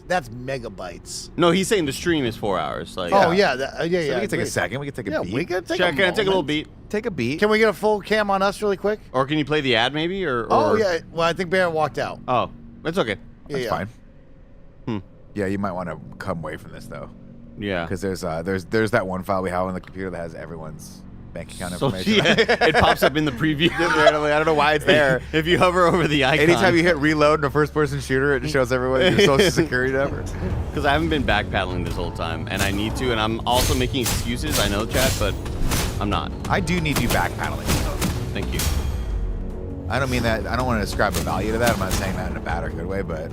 that's megabytes. No, he's saying the stream is 4 hours. Like. Oh yeah, yeah, So yeah. we can take a agreed. second. We can take a Yeah, beat. we could take Check, a can I take a little moment. beat? Take a beat. Can we get a full cam on us really quick? Or can you play the ad maybe? Or Oh yeah. Well, I think Barrett walked out. Oh, it's okay. Yeah, That's yeah. fine. Hmm. Yeah, you might want to come away from this though, Yeah. because there's that one file we have on the computer that has everyone's bank account So, information. yeah, it pops up in the preview. Randomly. I don't know why it's there. If you hover over the icon. Anytime you hit reload in a first-person shooter, it shows everyone your social security number. Because I haven't been backpedaling this whole time, and I need to, and I'm also making excuses. I know, chat, but I'm not. I do need you backpedaling. Thank you. I don't mean that. I don't want to ascribe a value to that. I'm not saying that in a bad or good way, but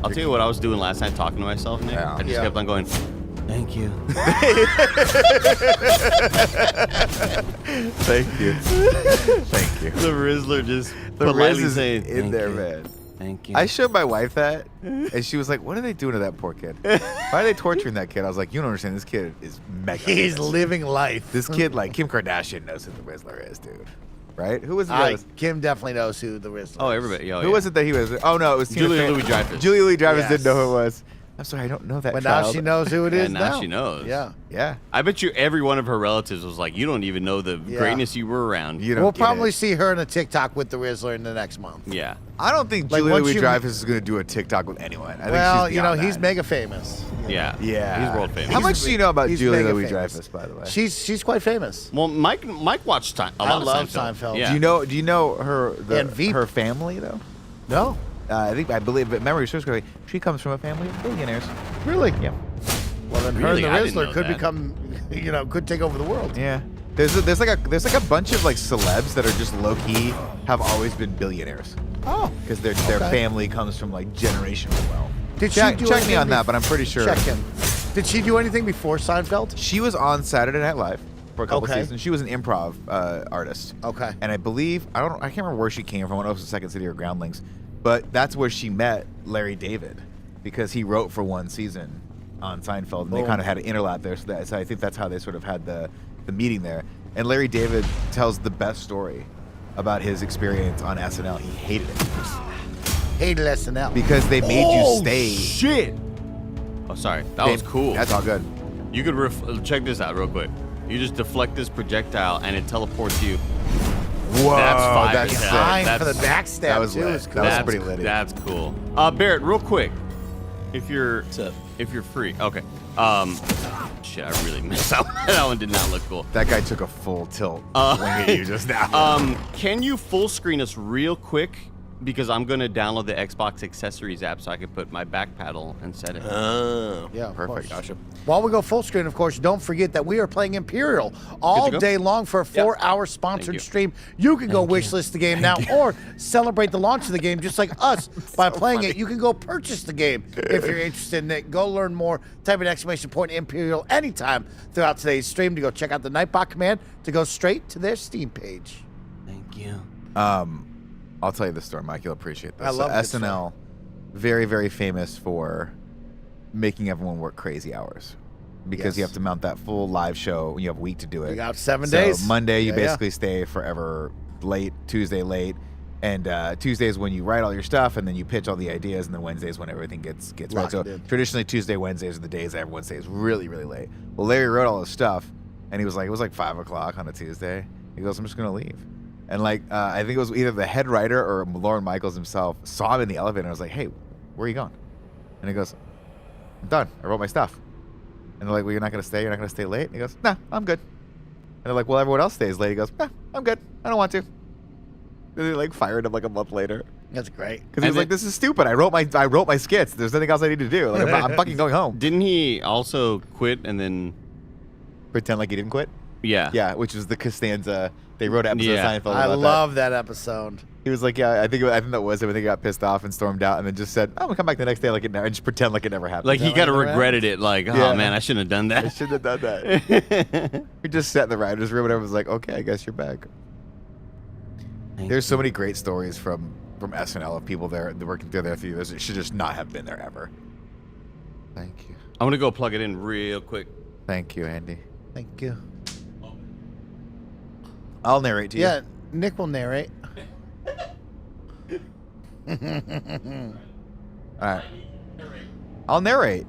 I'll tell you what I was doing last night, talking to myself, Nick. Yeah. I just Yeah. kept on going. Thank you. thank you, thank you. The Rizzler just The politely Riz is saying, in "Thank there, you. man. Thank you. I showed my wife that, and she was like, "What are they doing to that poor kid? Why are they torturing that kid?" I was like, "You don't understand. This kid is mega. He's famous. living life. This kid, like Kim Kardashian, knows who the Riddler is, dude. Right? Who was the other? Kim definitely knows who the Riddler Oh, is. everybody. Oh, Who yeah. was it that he was? Oh no, it was Tina Julia Fey. Louis-Dreyfus. Julia Louis-Dreyfus Yes. didn't know who it was. I'm sorry, I don't know that. But now child. she knows who it is And now she knows. Yeah. Yeah. I bet you every one of her relatives was like, you don't even know the Yeah. greatness you were around. You don't We'll get probably it. see her in a TikTok with the Riddler in the next month. Yeah. I don't think Like, Julia once you- Louis-Dreyfus is going to do a TikTok with anyone. I Well, think she's you know, beyond he's that. mega famous. Yeah. Yeah. He's world famous. How much do you know about He's Julia mega Louis-Dreyfus, famous. by the way? She's quite famous. Well, Mike watched a lot I of love Seinfeld. Seinfeld. Yeah. Do you know her And Veep. her family though? No, I believe, if memory serves correctly, she comes from a family of billionaires. really. Yeah. Well, then her Really? and I the didn't Riddler know could that. become, could take over the world. Yeah. There's like a bunch of like celebs that are just low key have always been billionaires Oh, because their Okay. family comes from like generational wealth. did Check, she do check anything me on that, but I'm pretty sure Check him. Did she do anything before Seinfeld? she was on Saturday Night Live for a couple Okay. seasons. She was an improv artist. Okay. And I believe I can't remember where she came from. I don't know if it was Second City or Groundlings, but that's where she met Larry David because he wrote for one season on Seinfeld, and they Boom. kind of had an interlap there. So I think that's how they sort of had the meeting there. And Larry David tells the best story about his experience on SNL. He hated it Hated SNL. because they made you stay. Shit. Oh, sorry. That was cool. That's all good. You could check this out real quick. You just deflect this projectile and it teleports you. Whoa, That's fire that's as sick. hell. Time That's- for the backstab. that was too. lit. Is cool. That was That's pretty litty. That's cool. Barrett, real quick, if you're free, okay. Shit, I really missed that one. That one did not look cool. That guy took a full tilt swing at you just now. Can you full screen us real quick? Because I'm gonna download the Xbox accessories app so I can put my back paddle and set it. Oh. Yeah, of Perfect. course. Gotcha. While we go full screen, of course, don't forget that we are playing Imperial all go? day long for a 4-hour sponsored you. stream. You can go wishlist the game now or celebrate the launch of the game just like us by playing it. You can go purchase the game if you're interested in it. Go learn more. Type an exclamation point Imperial anytime throughout today's stream to go check out the Nightbot command to go straight to their Steam page. Thank you. I'll tell you the story, Mike. You'll appreciate this. I love so good SNL, very, very famous for making everyone work crazy hours because you Yes. have to mount that full live show when you have a week to do it. You got 7 So days. Monday, you Yeah, yeah. basically stay forever late. Tuesday, late. And Tuesday is when you write all your stuff, and then you pitch all the ideas, and then Wednesday is when everything gets right. Locked So in. traditionally, Tuesday, Wednesdays are the days that everyone stays really, really late. Well, Larry wrote all his stuff, and he was like, it was like 5 o'clock on a Tuesday. He goes, I'm just going to leave. And like, I think it was either the head writer or Lauren Michaels himself saw him in the elevator and was like, hey, where are you going? And he goes, I'm done. I wrote my stuff. And they're like, well, you're not going to stay? You're not going to stay late? And he goes, nah, I'm good. And they're like, well, everyone else stays late. He goes, nah, I'm good. I don't want to. And they like fired him like a month later. That's great. Because he was like, this is stupid. I wrote my skits. There's nothing else I need to do. Like, I'm fucking going home. Didn't he also quit and then? Pretend like he didn't quit? Yeah. Yeah, which was the Costanza. They wrote an episode Yeah. of Seinfeld I about that. love that episode. He was like, yeah, I think that was it. I think he got pissed off and stormed out, and then just said, "I'm gonna come back the next day like it never," and just pretend like it never happened. Like he that kind of what it regretted it. Like, Yeah. oh man, I shouldn't have done I that. shouldn't have done that. We just sat in the writers' room, and everyone was like, "Okay, I guess you're back." There's so many great stories from SNL of people there working through there for years. It should just not have been there ever. Thank you, I'm gonna go plug it in real quick. thank you, Andy. Thank you. I'll narrate to you. Yeah, Nick will narrate. All right. I'll narrate.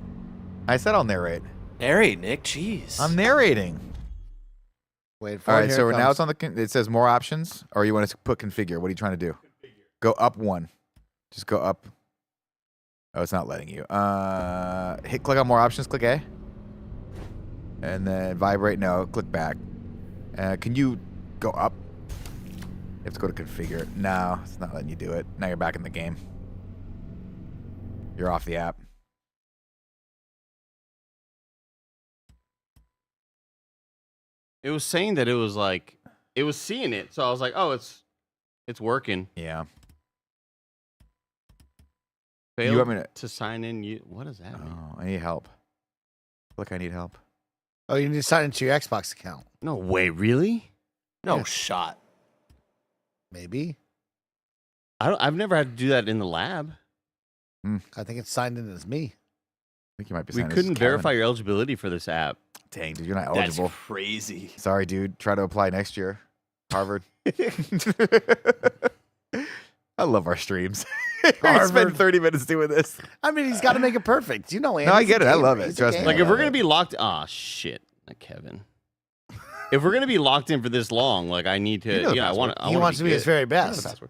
I said I'll narrate. Narrate, Nick. Jeez. I'm narrating. Wait for All it. right, Here so it now comes. it's on the. It says more options, or you want to put configure. What are you trying to do? Go up one. Just go up. Oh, it's not letting you. Click on more options. Click A. And then vibrate. No. Click back. Can you go up? You have to go to configure. No, it's not letting you do it. Now you're back in the game. You're off the app. It was saying that it was like it was seeing it, so I was like, oh, it's working. Yeah. Failed want me to sign in. What does that mean? Oh, I need help. Look, I need help. Oh, you need to sign into your Xbox account. No way, really? no Yeah. shot. Maybe. I've never had to do that in the lab. I think it's signed in as me. I think you might be. We saying this couldn't is Kevin. verify your eligibility for this app. Dang, dude, you're not That's eligible. crazy. Sorry, dude. Try to apply next year. Harvard. I love our streams. We spend Harvard. 30 minutes doing this. I mean, he's got to make it perfect. You know, No, I get it. I love it. He's a Trust me. gamer. Like if we're gonna be locked, shit, not Kevin. If we're gonna be locked in for this long, like I need You know to, the I want. password. He wants to be his very You know the best. password.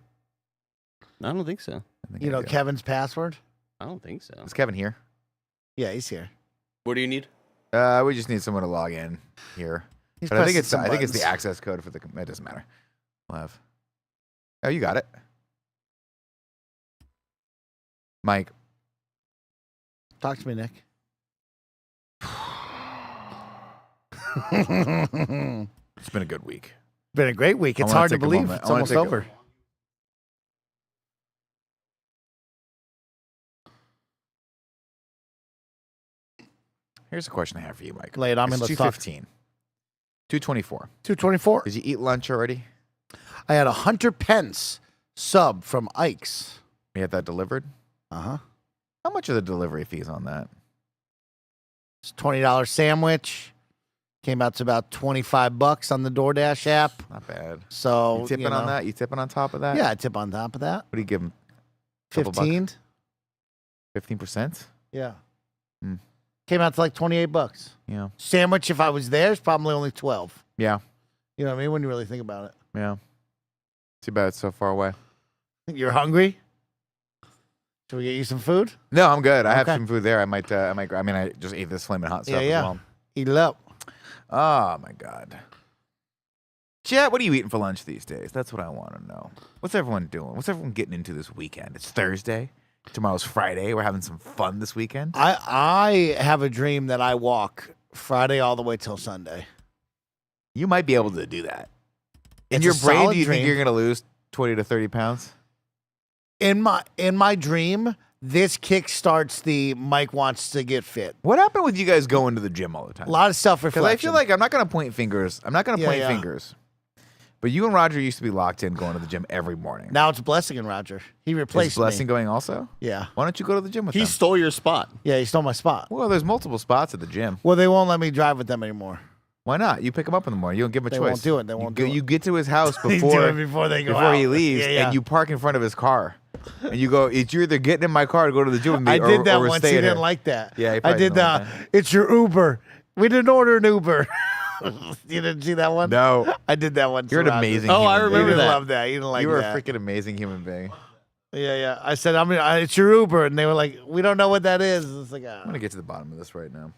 I don't think so. I think You I know do. Kevin's password? I don't think so. Is Kevin here? Yeah, he's here. What do you need? We just need someone to log in here. He's But I think pressing it's some the buttons. access code for the. It doesn't matter. We'll have. Oh, you got it, Mike. Talk to me, Nick. It's been a good week. Been a great week. I It's wanna hard to take a believe. moment. It's I wanna almost take a- over. Here's a question I have for you, Mike. Lay it on me. It's Let's talk. 2:15. 2:24. 224. Did you eat lunch already? I had a Hunter Pence sub from Ike's. You had that delivered? Uh-huh. How much are the delivery fees on that? It's a $20 sandwich. Came out to about $25 on the DoorDash app. Not bad. So You tipping on that? You tipping on top of that? Yeah, I tip on top of that. What do you give them? Couple bucks? 15. 15%? Yeah. Hmm. Came out to like $28. Yeah. Sandwich, if I was there, is probably only 12. Yeah. You know what I mean? When you really think about it. Yeah. Too bad it's so far away. You're hungry? Should we get you some food? No, I'm good. I have Okay. some food there. I might. I just ate this flaming hot stuff Yeah. as well. Eat it up. Oh my god. Chet, what are you eating for lunch these days? That's what I want to know. What's everyone doing? What's everyone getting into this weekend? It's Thursday. Tomorrow's Friday. We're having some fun this weekend. I have a dream that I walk Friday all the way till Sunday. You might be able to do that. In It's your a brain, solid do you think dream. you're going to lose 20 to 30 pounds? In my dream, this kick starts the Mike wants to get fit. What happened with you guys going to the gym all the time? A lot of Because self-reflection. I feel like I'm not going to point fingers. I'm not going to Yeah, point yeah. fingers. But you and Roger used to be locked in going to the gym every morning. now it's Blessing and Roger. He replaced Is Blessing me. going also? Yeah. Why don't you go to the gym with He them? stole your spot. Yeah, he stole my spot. Well, there's multiple spots at the gym. Well, they won't let me drive with them anymore. Why not? You pick him up in the morning. You don't give him a They choice. won't do it. They won't do it. You get to his house They do before it before they go before he out. leaves, Yeah, yeah. and you park in front of his car, and you go. It's you're either getting in my car to go to the gym with me, I did that or we're once. He staying didn't here. like that. Yeah, he I probably did didn't like It's your Uber. We didn't order an Uber. You didn't see that one? No, I did that one. you're an to Roger. amazing. Oh, human I being. You remember didn't that. love that. You didn't like You were that. a freaking amazing human being. Yeah, yeah. I said, it's your Uber, and they were like, we don't know what that is. It's like, I'm gonna get to the bottom of this right now.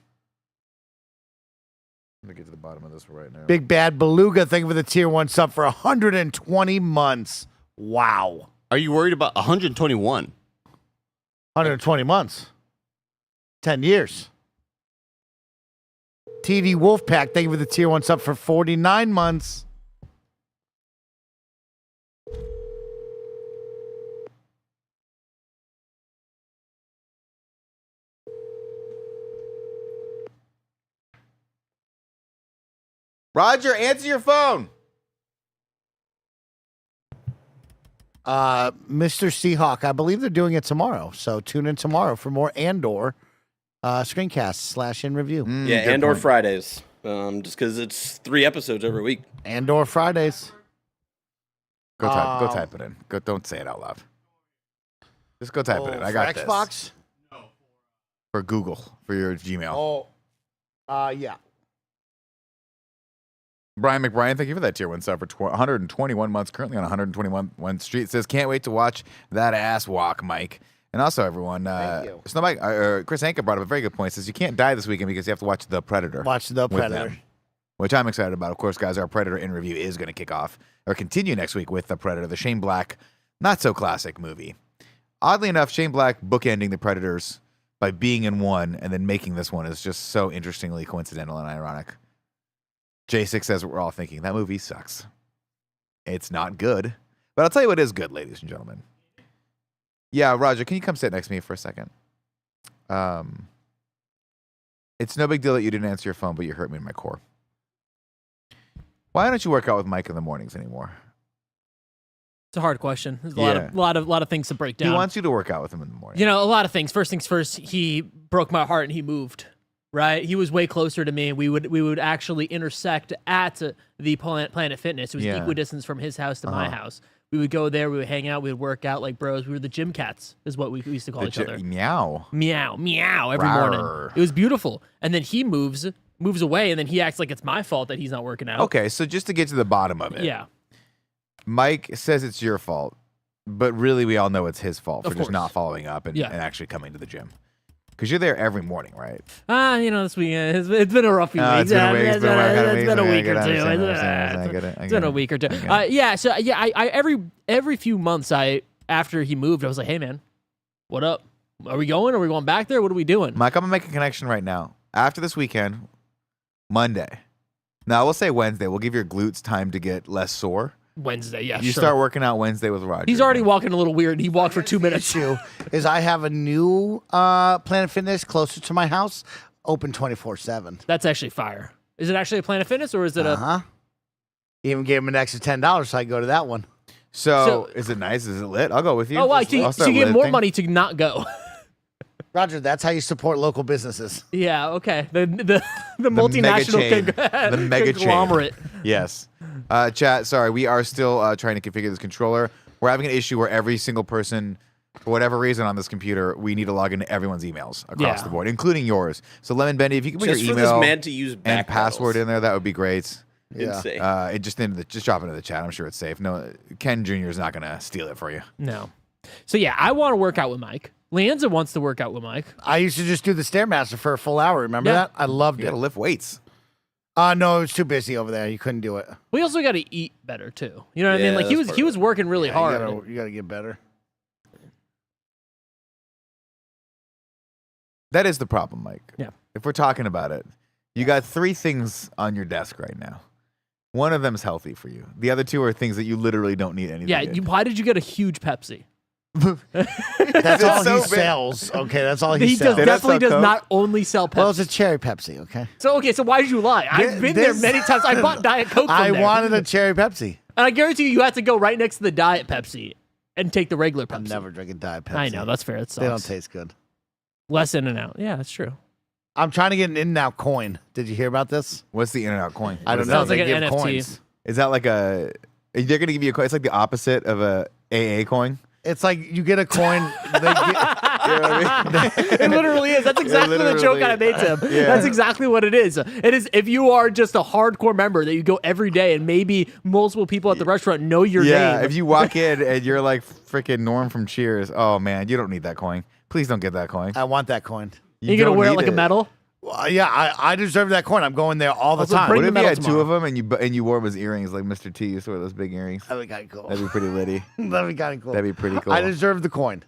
I'm gonna get to the bottom of this right now. Big Bad Beluga. Thank you for the tier 1 sub for 120 months. Wow. Are you worried about 121? 120 months. 10 years. TD Wolfpack, thank you for the tier 1 sub for 49 months. Roger, answer your phone. Mr. Seahawk, I believe they're doing it tomorrow. So tune in tomorrow for more Andor screencasts / in review. Yeah, good and/or point. Fridays. Just because it's 3 episodes every week. Andor Fridays. Go type it in. Go. Don't say it out loud. Just go type it in. I got for this. Xbox? For Google, for your Gmail. Yeah. Brian McBrien, thank you for that tier 1 sub for 121 months, currently on 121 Street. Says, can't wait to watch that ass walk, Mike. And also, everyone, Thank you. Chris Anka brought up a very good point. Says, you can't die this weekend because you have to watch The Predator. Watch The with Predator. them, which I'm excited about. Of course, guys, our Predator in review is going to kick off or continue next week with The Predator, the Shane Black, not so classic movie. Oddly enough, Shane Black bookending The Predators by being in one and then making this one is just so interestingly coincidental and ironic. J6 says what we're all thinking. That movie sucks. It's not good. But I'll tell you what is good, ladies and gentlemen. Yeah, Roger, can you come sit next to me for a second? It's no big deal that you didn't answer your phone, but you hurt me in my core. Why don't you work out with Mike in the mornings anymore? It's a hard question. There's a Yeah. lot of things to break down. He wants you to work out with him in the morning. You know, a lot of things. First things first, he broke my heart and he moved. Right? He was way closer to me. We would actually intersect at the Planet Fitness. It was equidistance from his house to my house. We would go there. We would hang out. We would work out like bros. We were the gym cats, is what we used to call each other. Meow. Meow, meow every Rawr. morning. It was beautiful. And then he moves away, and then he acts like it's my fault that he's not working out. Okay, so just to get to the bottom of it. Yeah. Mike says it's your fault, but really we all know it's his fault for Of just course. not following up and actually coming to the gym. Because you're there every morning, right? You know, this weekend, it's been a rough few weeks. It's been a week. It's been a week or two. I get it. It's been a week or two. I every few months, after he moved, I was like, hey, man, what up? Are we going? Are we going back there? What are we doing? Mike, I'm going to make a connection right now. After this weekend, Monday. Now, we'll say Wednesday. We'll give your glutes time to get less sore. Wednesday, yeah, You sure. start working out Wednesday with Roger. He's already walking a little weird. He walked for 2 minutes. Issue is I have a new Planet Fitness closer to my house, open 24/7. That's actually fire. Is it actually a Planet Fitness or is it a? Even gave him an extra $10 so I go to that one. So, is it nice? Is it lit? I'll go with you. Oh, wow. I'll So start you get more lifting. money to not go. Roger, that's how you support local businesses. Yeah, okay. The multinational the mega conglomerate. chain. Yes. Chat, sorry, we are still trying to configure this controller. We're having an issue where every single person, for whatever reason on this computer, we need to log into everyone's emails across the board, including yours. So Lemon Bendy, if you can put Just your for this email man to use and back password pedals. in there, that would be great. Insane. It just drop it into the chat. I'm sure it's safe. No, Ken Jr. is not gonna steal it for you. No. So yeah, I want to work out with Mike. Leanza wants to work out with Mike. I used to just do the Stairmaster for a full hour. Remember Yeah. that? I loved You it. gotta lift weights. No, it was too busy over there. You couldn't do it. We also got to eat better too. You know what I mean? Yeah, Like he that's was part of working really hard. You gotta get better. That is the problem, Mike. Yeah. If we're talking about it, you got 3 things on your desk right now. One of them is healthy for you. The other 2 are things that you literally don't need anything. Yeah. in. Why did you get a huge Pepsi? That's all so he big. sells. Okay, that's all he He sells. They don't definitely sell does Coke? not only sell Pepsi. Well, it's a cherry Pepsi. Okay. So why did you lie? I've been there this- many times. I bought Diet Coke from I there. wanted a cherry Pepsi. And I guarantee you had to go right next to the Diet Pepsi and take the regular Pepsi. I'm never drinking Diet Pepsi. I know, that's fair. It sucks. They don't taste good. Less in and out. Yeah, that's true. I'm trying to get an In-N-Out coin. Did you hear about this? What's the In-N-Out coin? I What don't is know. that? Sounds like They an give NFT. coins. Is that like a? They're gonna give you a coin. It's like the opposite of a AA coin. It's like you get a coin. You know what I mean? It literally is. That's exactly the joke I made to him. Yeah. That's exactly what it is. It is if you are just a hardcore member that you go every day and maybe multiple people at the restaurant know your Yeah. name. If you walk in and you're like freaking Norm from Cheers, oh man, you don't need that coin. Please don't get that coin. I want that coin. You're going to don't wear it need like a medal? Well, yeah, I deserve that coin. I'm going there all the Also, time. bring What the if you medal had 2 of tomorrow. them and you wore them as earrings like Mr. T? You used to wear those big earrings. That'd be kind of cool. That'd be pretty litty. That'd be kind of cool. That'd be pretty cool. I deserve the coin.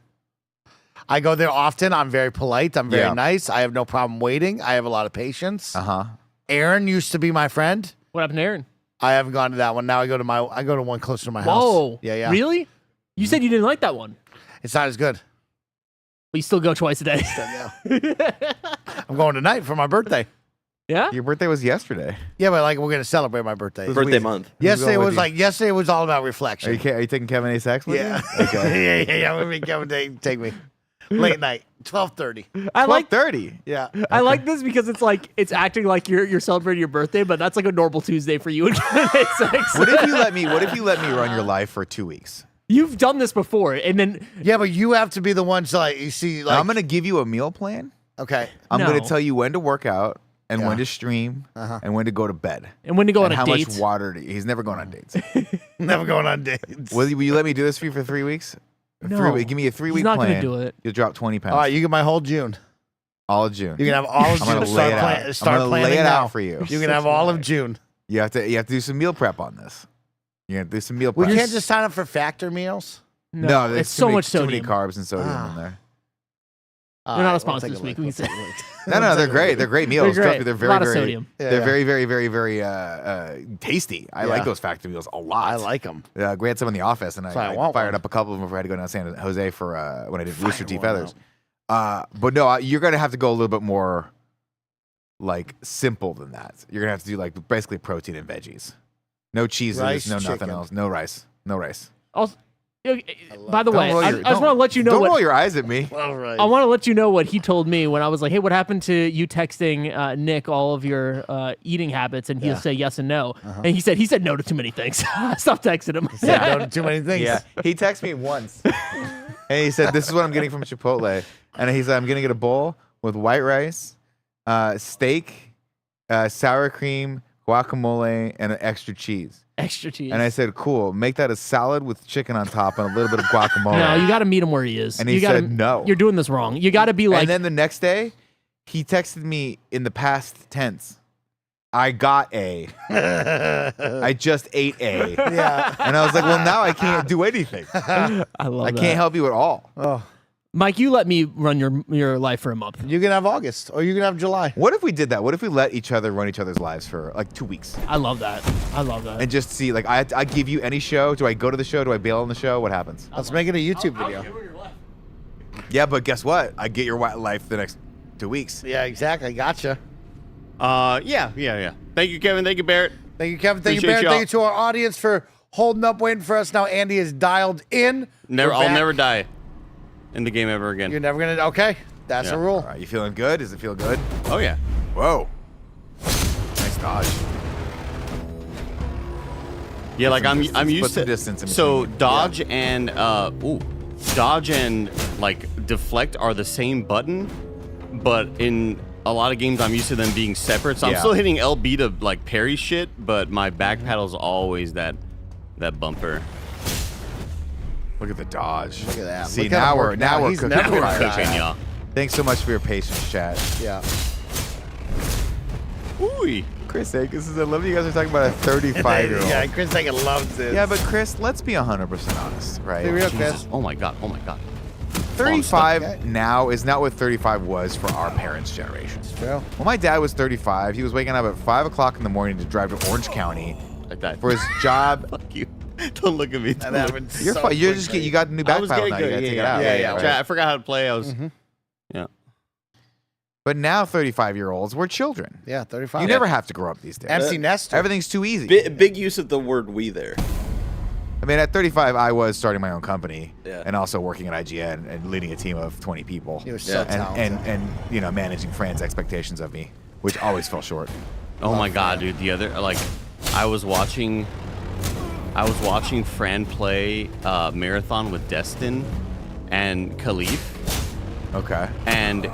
I go there often. I'm very polite. I'm very Yeah. nice. I have no problem waiting. I have a lot of patience. Uh-huh. Aaron used to be my friend. What happened to Aaron? I haven't gone to that one. Now I go to one closer to my house. Whoa. Yeah. Really? You said you didn't like that one, It's not as good. but you still go twice a day. I'm going tonight for my birthday. Yeah? Your birthday was yesterday. Yeah, but like we're gonna celebrate my birthday. Birthday month. Yesterday going was with you? yesterday was all about Are reflection. you taking Kevin A. Sex with Yeah. you? Okay. yeah. I'm gonna make Kevin take me late night, 12:30. I like 30. Yeah. I like this because it's acting like you're celebrating your birthday, but that's like a normal Tuesday for you. What if you let me run your life for 2 weeks? You've done this before, and then Yeah, but you have to be the one to like you see like I'm gonna give you a meal plan. okay. I'm No. gonna tell you when to work out and Yeah. when to stream and when to go to bed. and when to go on and a how date. much water to eat. He's never going on dates. Never going on dates. will you let me do this for you for 3 weeks? No. Give me a 3-week He's not plan. gonna do it. You'll drop 20 pounds. All right, you get my whole June. all of June. You can have all of I'm June. gonna lay it out. Start I'm gonna planning lay it now. out for you. You can have all of June. You have to do some meal prep on this. You're gonna do some meal We prep. can't just sign up for factor meals. No, there's it's too so many, much too many sodium. carbs and sodium Ah. in there. They're not a sponsor this week. We can say No, they're great. They're great meals. They're Trust great. me, they're A very, lot of very, sodium. Yeah, they're yeah. very, very, very, very tasty. I like Yeah. those factory meals a lot. I like them. We had some in the office, and why I I want fired one. up a couple of them before I had to go down to San Jose for when I did Rooster Teeth one Feathers. But no, you're gonna have to go a little bit more like simple than that. You're gonna have to do like basically protein and veggies. No cheeses, Rice, no nothing chicken. else. No rice. No rice. Also, By the way, I just want to let you know. Don't roll your eyes at me. All right. I want to let you know what he told me when I was like, "Hey, what happened to you texting Nick all of your eating habits?" And he'll say yes and no. And he said no to too many things. I stopped texting him. Yeah, no, too many things. Yeah, he texted me once, and he said, "This is what I'm getting from Chipotle," and he said, "I'm gonna get a bowl with white rice, steak, sour cream, guacamole, and an extra cheese." Extra cheese. And I said, "Cool. Make that a salad with chicken on top and a little bit of guacamole." No, you got to meet him where he is. And he you gotta, said no. You're doing this wrong. You got to be like. And then the next day, he texted me in the past tense. I got a. I just ate a. Yeah. And I was like, well, now I can't do anything. I love I that. can't help you at all. Oh, Mike, you let me run your life for a month. you can have August or you can have July. What if we did that? What if we let each other run each other's lives for like 2 weeks I love that. I love that. and just see, like, I give you any show. Do I go to the show? Do I bail on the show? What happens? Let's make it a YouTube video. Yeah, but guess what? I get your life the next 2 weeks. Yeah, exactly. Gotcha. Yeah. Thank you, Kevin. Thank you, Barrett. Thank you, Kevin. Thank you, Appreciate Barrett. y'all. Thank you to our audience for holding up, waiting for us. Now Andy is dialed in. Never, We're I'll back. never die in the game ever again. You're never gonna. Okay, that's Yeah. a rule. All right, you feeling good? Does it feel good? Oh yeah. Whoa. Nice dodge. Yeah, like I'm Put used some to distance in so between you. dodge and dodge and like deflect are the same button, but in a lot of games I'm used to them being separate. So I'm Yeah. still hitting LB to like parry shit, but my back paddle's always that bumper. Look at the dodge. Look at that. See, Look at now him we're work now now. we're He's cooking. never with gonna fire. die. Cooking, y'all. Thanks so much for your patience, chat. Yeah. Ooh. Chris Akins says, I love you guys are talking about a 35-year-old. Yeah, Chris Hagen loves this. Yeah, but Chris, let's be 100% honest, right? Be real, Jesus. Chris. Oh my god. 35 okay. now is not what 35 was for our parents' generation. True. When my dad was 35, he was waking up at 5 o'clock in the morning to drive to Orange County Like that. for his job. Fuck you. Don't look at me. That Don't look- happened You're so fine. You're quickly. you got a new I back was paddle getting now. You good. gotta take it Yeah, out. yeah. Right. Chat, I forgot how to play. I was. Yeah. But now 35-year-olds, we're children. Yeah, 35. You never have to grow up these days. Empty nester. Everything's too easy. Big use of the word "we" there. I mean, at 35, I was starting my own company Yeah. and also working at IGN and leading a team of 20 people. You were so talented. and you know, managing Fran's expectations of me, which always fell short. Oh my god, dude! The other like, I was watching Fran play Marathon with Destin and Khalif, Okay. and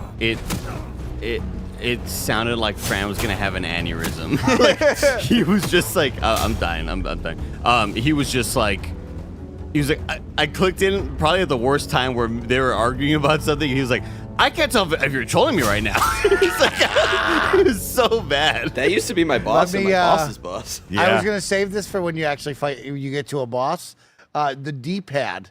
it sounded like Fran was gonna have an aneurysm. Like, he was just like, I'm dying. I'm dying. He was just like. He was like, I clicked in probably at the worst time where they were arguing about something. And he was like, I can't tell if you're trolling me right now. He's like, it was so bad. That used to be my boss and me, my boss's boss. I was gonna save this for when you actually fight. You get to a boss. The D-pad,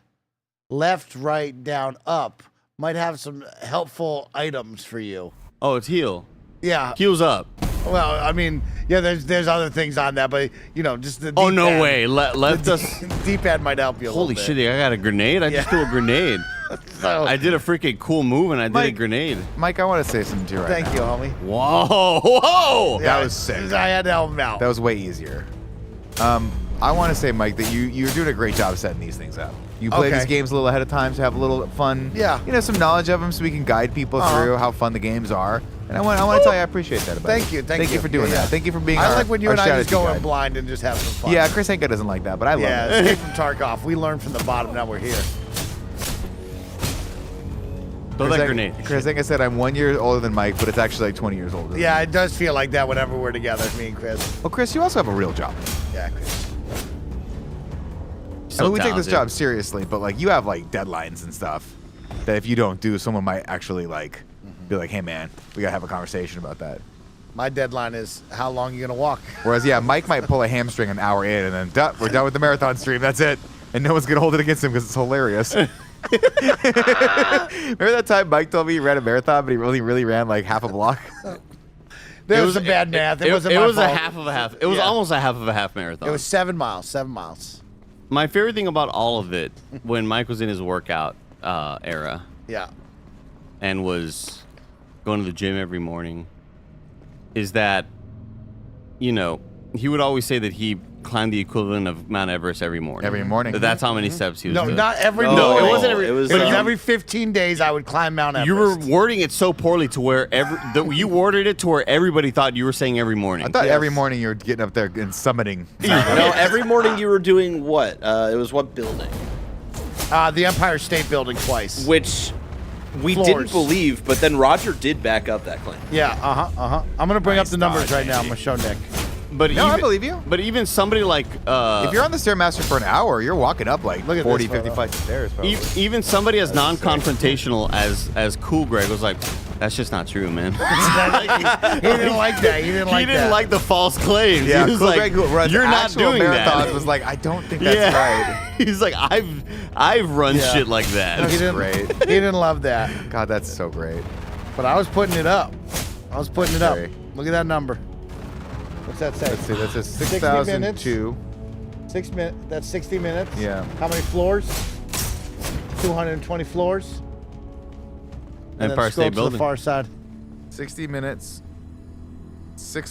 left, right, down, up, might have some helpful items for you. Oh, it's heal. Yeah. Heals up. Well, I mean, yeah. There's other things on that, but you know, just the. Oh, no D-pad. way. Left us. D-pad might help you. A Holy little shit, bit. I got a grenade? I just threw a grenade. So, I did a freaking cool move and I did a Mike, grenade. Mike, I want to say something to you right thank now. you, homie. Whoa! That was sick. I had to help him out. That was way easier. I want to say, Mike, that you're doing a great job setting these things up. You play Okay. these games a little ahead of time to have a little fun. Yeah. You know, some knowledge of them, so we can guide people through how fun the games are. And I want to tell you, I appreciate that about Thank you. Thank you. for doing Yeah, yeah. that. Thank you for being. I our, like when you our and I just strategy go in guide. blind and just have some fun. Yeah, Chris Anka doesn't like that, but I love Yeah, it. escape from Tarkov. We learned from the bottom. Now we're here. Throw that grenade. Chris Anka said, "I'm 1 year older than Mike, but it's actually like 20 years older." than Yeah, me." it does feel like that whenever we're together, me and Chris. Well, Chris, you also have a real job. Yeah, Chris. So I mean, we take this talented. job seriously, but like you have like deadlines and stuff that if you don't do, someone might actually like be like, "Hey, man, we gotta have a conversation about that." My deadline is how long you gonna walk. Whereas, yeah, Mike might pull a hamstring an hour in, and then we're done with the marathon stream. That's it, and no one's gonna hold it against him because it's hilarious. Remember that time Mike told me he ran a marathon, but he really ran like half a block? There was some bad math. It wasn't It my was a fault. half of a half. It was Yeah. almost a half of a half marathon. It was 7 miles. 7 miles. My favorite thing about all of it, when Mike was in his workout era Yeah. and was going to the gym every morning, is that, you know, he would always say that he climb the equivalent of Mount Everest every morning. Every morning. That's how many steps he was No, doing. not every No, morning. it wasn't every- It was, every 15 days I would climb Mount Everest. You were wording it so poorly to where you worded it to where everybody thought you were saying every morning. I thought every morning you were getting up there and summiting. No, every morning you were doing what? It was what building? The Empire State Building twice. Which we Floors. didn't believe, but then Roger did back up that claim. Yeah, I'm going to bring up Nice the numbers dodge, right now. I'm Andy. going to show Nick. But No, I even, believe you. But even somebody like If you're on the Stairmaster for an hour, you're walking up like Look at 40, this 50 photo. flights of stairs. Probably. even somebody as non-confrontational as Cool Greg was like, that's just not true, man. He didn't like that. He didn't like he didn't that. like the false claims. Yeah, he was Cool like, Greg, who runs you're not actual doing marathons, that. was like, I don't think that's right. He's like, I've run Yeah. shit like that. He didn't, great. He didn't love that. God, that's so great. But I was putting it up. Look Sorry. at that number. What's that say? Let's see, that's a 60 6,002. 6 minutes. That's 60 minutes. Yeah. How many floors? 220 floors. And Empire then scroll State to the Building. far side. 60 minutes,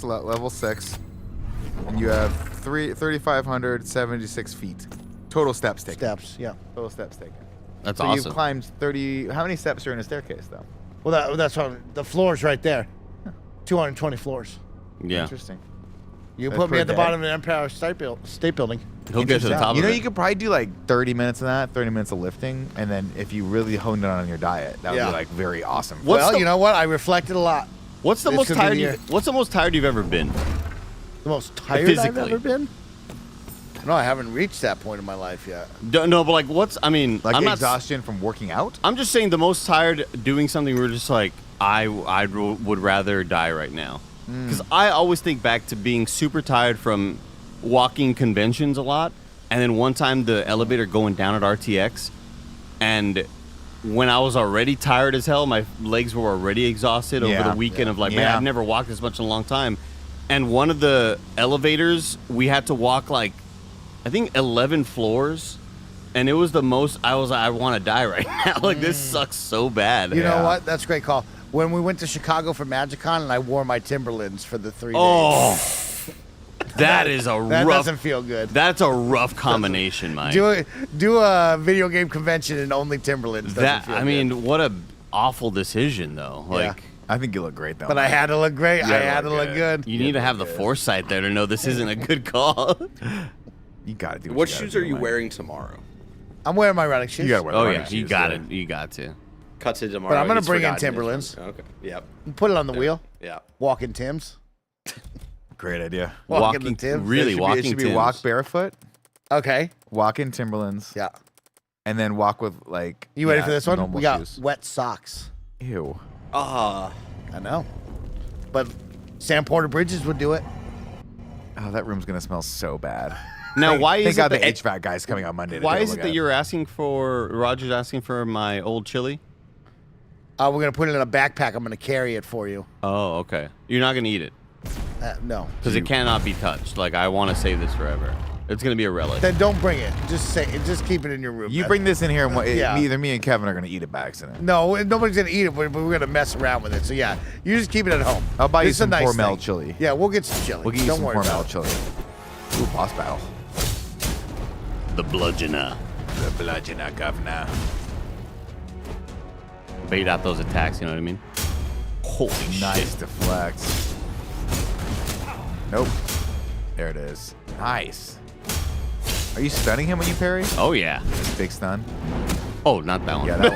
level 6, and you have 3,576 feet. Total steps taken. Steps. Yeah. Total steps taken. That's So awesome. you've climbed 30. How many steps are in a staircase, though? Well, that's what the floors right there. 220 floors. Yeah. Interesting. You That's put me per at the day. bottom of the Empire State Building. He'll get to the top You of know, it. you could probably do like 30 minutes of that, 30 minutes of lifting, and then if you really honed in on your diet, that would Yeah. be like very awesome. What's Well, the- you know what? I reflected a lot. What's the It's most gonna be tired? the year. What's the most tired you've ever been? The most tired I've Physically. ever been? No, I haven't reached that point in my life yet. No, but like, what's? I mean, Like I'm not. exhaustion from working out? I'm just saying the most tired doing something. We're just like, I would rather die right now. Because I always think back to being super tired from walking conventions a lot, and then one time the elevator going down at RTX, and when I was already tired as hell, my legs were already exhausted over Yeah. the weekend of like, man, Yeah. I've never walked this much in a long time. And one of the elevators, we had to walk like, I think 11 floors. And it was the most, I was like, I want to die right now. Like, this sucks so bad. You know what? That's a great call. When we went to Chicago for MagicCon and I wore my Timberlands for the 3 days. Oh, that is a That rough. doesn't feel good. That's a rough combination, Mike. Do a video game convention and only Timberlands. Doesn't That feel I good. mean, what a awful decision though. Yeah. Like, I think you look great, though. But I had to look great. You I gotta had to look look good. you need to have the foresight there to know this isn't a good call. You gotta do What you gotta shoes do, are you Mike. wearing tomorrow? I'm wearing my running shoes. You gotta wear Oh the yeah, running you shoes, got dude. it. You got to. Cut to tomorrow. But I'm gonna He's bring in forgotten his Timberlands. ones. Okay. Yep. Put it on the wheel. Yeah. Walking Tims. Great idea. Walking the Tims. really It walking. should be Tims. walk barefoot, Okay. walk in Timberlands, Yeah. and then walk with like. You ready yeah, for this one? normal We got shoes. wet socks. Ew. Ah. I know. But Sam Porter Bridges would do it. Oh, that room's gonna smell so bad. Now, why Thank is God it the that, HVAC guy's coming on Monday. To why take a is it look that at you're asking for Roger's asking for my old chili? We're gonna put it in a backpack. I'm gonna carry it for you. Oh, okay. You're not gonna eat it No. because it cannot be touched. Like, I want to save this forever. It's gonna be a relic. Then don't bring it. Just keep it in your room. You man. bring this in here, and Yeah. either me and Kevin are gonna eat it by accident. No, nobody's gonna eat it, but we're gonna mess around with it. So yeah, you just keep it at home. I'll buy you It's a some nice Hormel thing. chili. Yeah, we'll get some chili. We'll get you Don't some worry about Hormel it. chili. Ooh, boss battle. The bludgeoner. The bludgeoner governor. Bait out those attacks. You know what I mean? Holy Nice shit! deflect. Nope. There it is. Nice. Are you stunning him when you parry? Oh yeah. Big stun. Oh, not that one. Yeah, that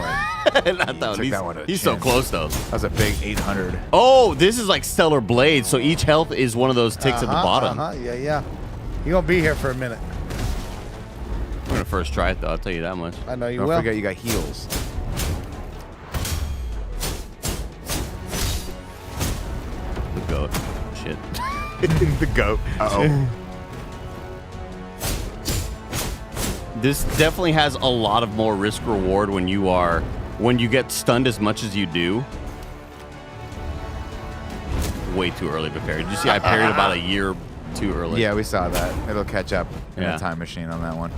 one. not that one. Took He's, that one to the he's so chin. close though. That was a big 800. Oh, this is like Stellar Blade. So each health is one of those ticks at the bottom. Yeah. You're gonna be here for a minute. I'm gonna first try it though. I'll tell you that much. I know you Don't will. forget you got heals. The goat. Shit. The goat. Uh-oh. This definitely has a lot of more risk reward when you get stunned as much as you do. Way too early to parry. Did you see I parried about a year too early? Yeah, we saw that. It'll catch up in Yeah. the time machine on that one.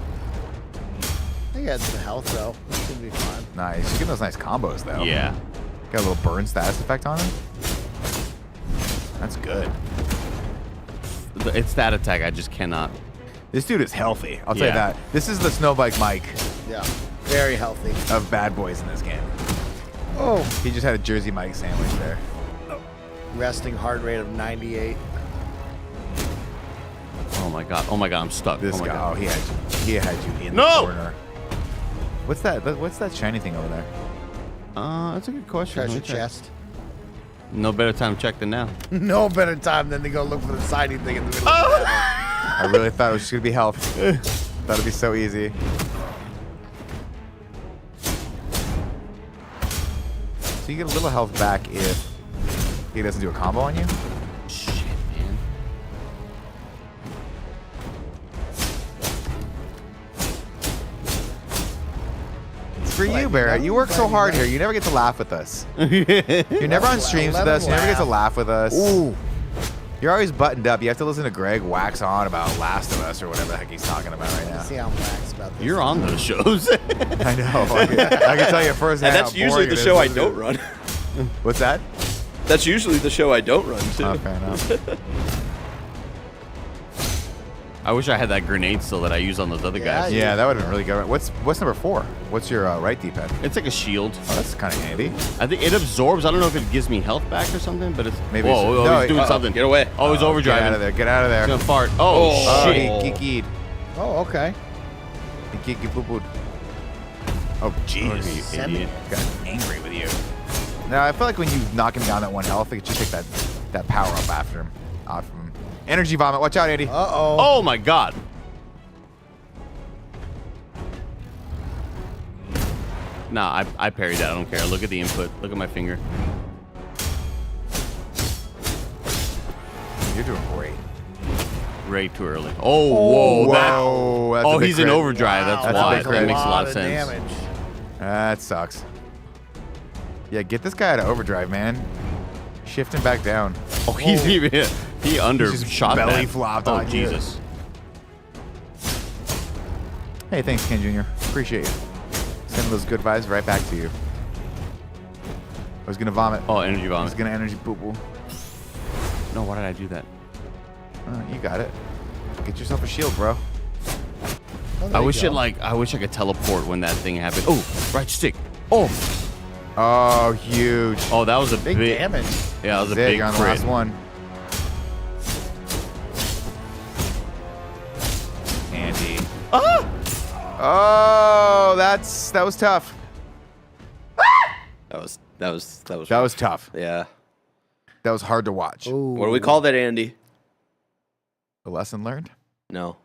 I got some health though. Should be fine. Nice. You're getting those nice combos, though. Yeah. Got a little burn status effect on him. That's good. It's that attack. I just cannot. This dude is healthy. I'll tell you Yeah. that. This is the Snowbike Mike Yeah, very healthy. of bad boys in this game. Oh, He just had a Jersey Mike sandwich there. resting heart rate of 98. Oh my god. I'm stuck. This oh my guy, god. oh, he had you in No! the corner. What's that? What's that shiny thing over there? That's a good question. Let Treasure me check. chest. No better time to check than now. No better time than to go look for the shiny thing in the middle of the battle. I really thought it was just gonna be health. Thought it'd be so easy. So you get a little health back if he doesn't do a combo on you. Shit, man. It's for you, Barrett. You work so hard here. You never get to laugh with us. You're never on streams with us. You never get to laugh with us. Ooh. You're always buttoned up. You have to listen to Greg wax on about Last of Us or whatever the heck he's talking about right now. See how I'm waxed about this. You're on those shows. I know. I can tell you firsthand. And that's how usually boring the it is show I listening don't to- run. What's that? That's usually the show I don't run too. Oh, fair enough. I wish I had that grenade still that I use on those other guys. Yeah, that would have been really good. What's number 4? What's your right D-pad? It's like a shield. Oh, that's kind of handy. I think it absorbs. I don't know if it gives me health back or something, but it's Maybe Whoa, it's- oh, no, he's doing something. Get away. Oh, he's overdriving. Get out of there. Get out of there. He's gonna fart. Oh, Oh, shit. he geekied. Oh, okay. He geeky poo-pooed. Oh, jeez. You Send idiot. Got angry with you. Now, I feel like when you knock him down at 1 health, it just take that power up after him. Off him. Energy vomit. Watch out, Andy. Uh-oh. Oh my god. Nah, I parried that. I don't care. Look at the input. Look at my finger. You're doing great. Way too early. Oh, whoa. Whoa, That, that's a oh, big he's in crit. overdrive. Wow, That's That's a why. big That crit. makes a lot of sense. damage. That sucks. Yeah, get this guy out of overdrive, man. Shift him back down. Oh, he's even he undershot belly that. flopped Oh, on you. Jesus. Hey, thanks, Ken Jr. Appreciate you. Sending those good vibes right back to you. I was gonna vomit. Oh, energy I was vomit. gonna energy poo poo. No, why did I do that? You got it. Get yourself a shield, bro. Oh, there I you wish go. I wish I could teleport when that thing happened. Oh, right stick. Oh, Oh, huge. oh, that was a Big damage. Yeah, that was a Zig, big you're on the crit. last one. Andy. Oh, that was tough. That was That was tough. yeah. That was hard to watch. What do we call that, Andy? A lesson learned. No.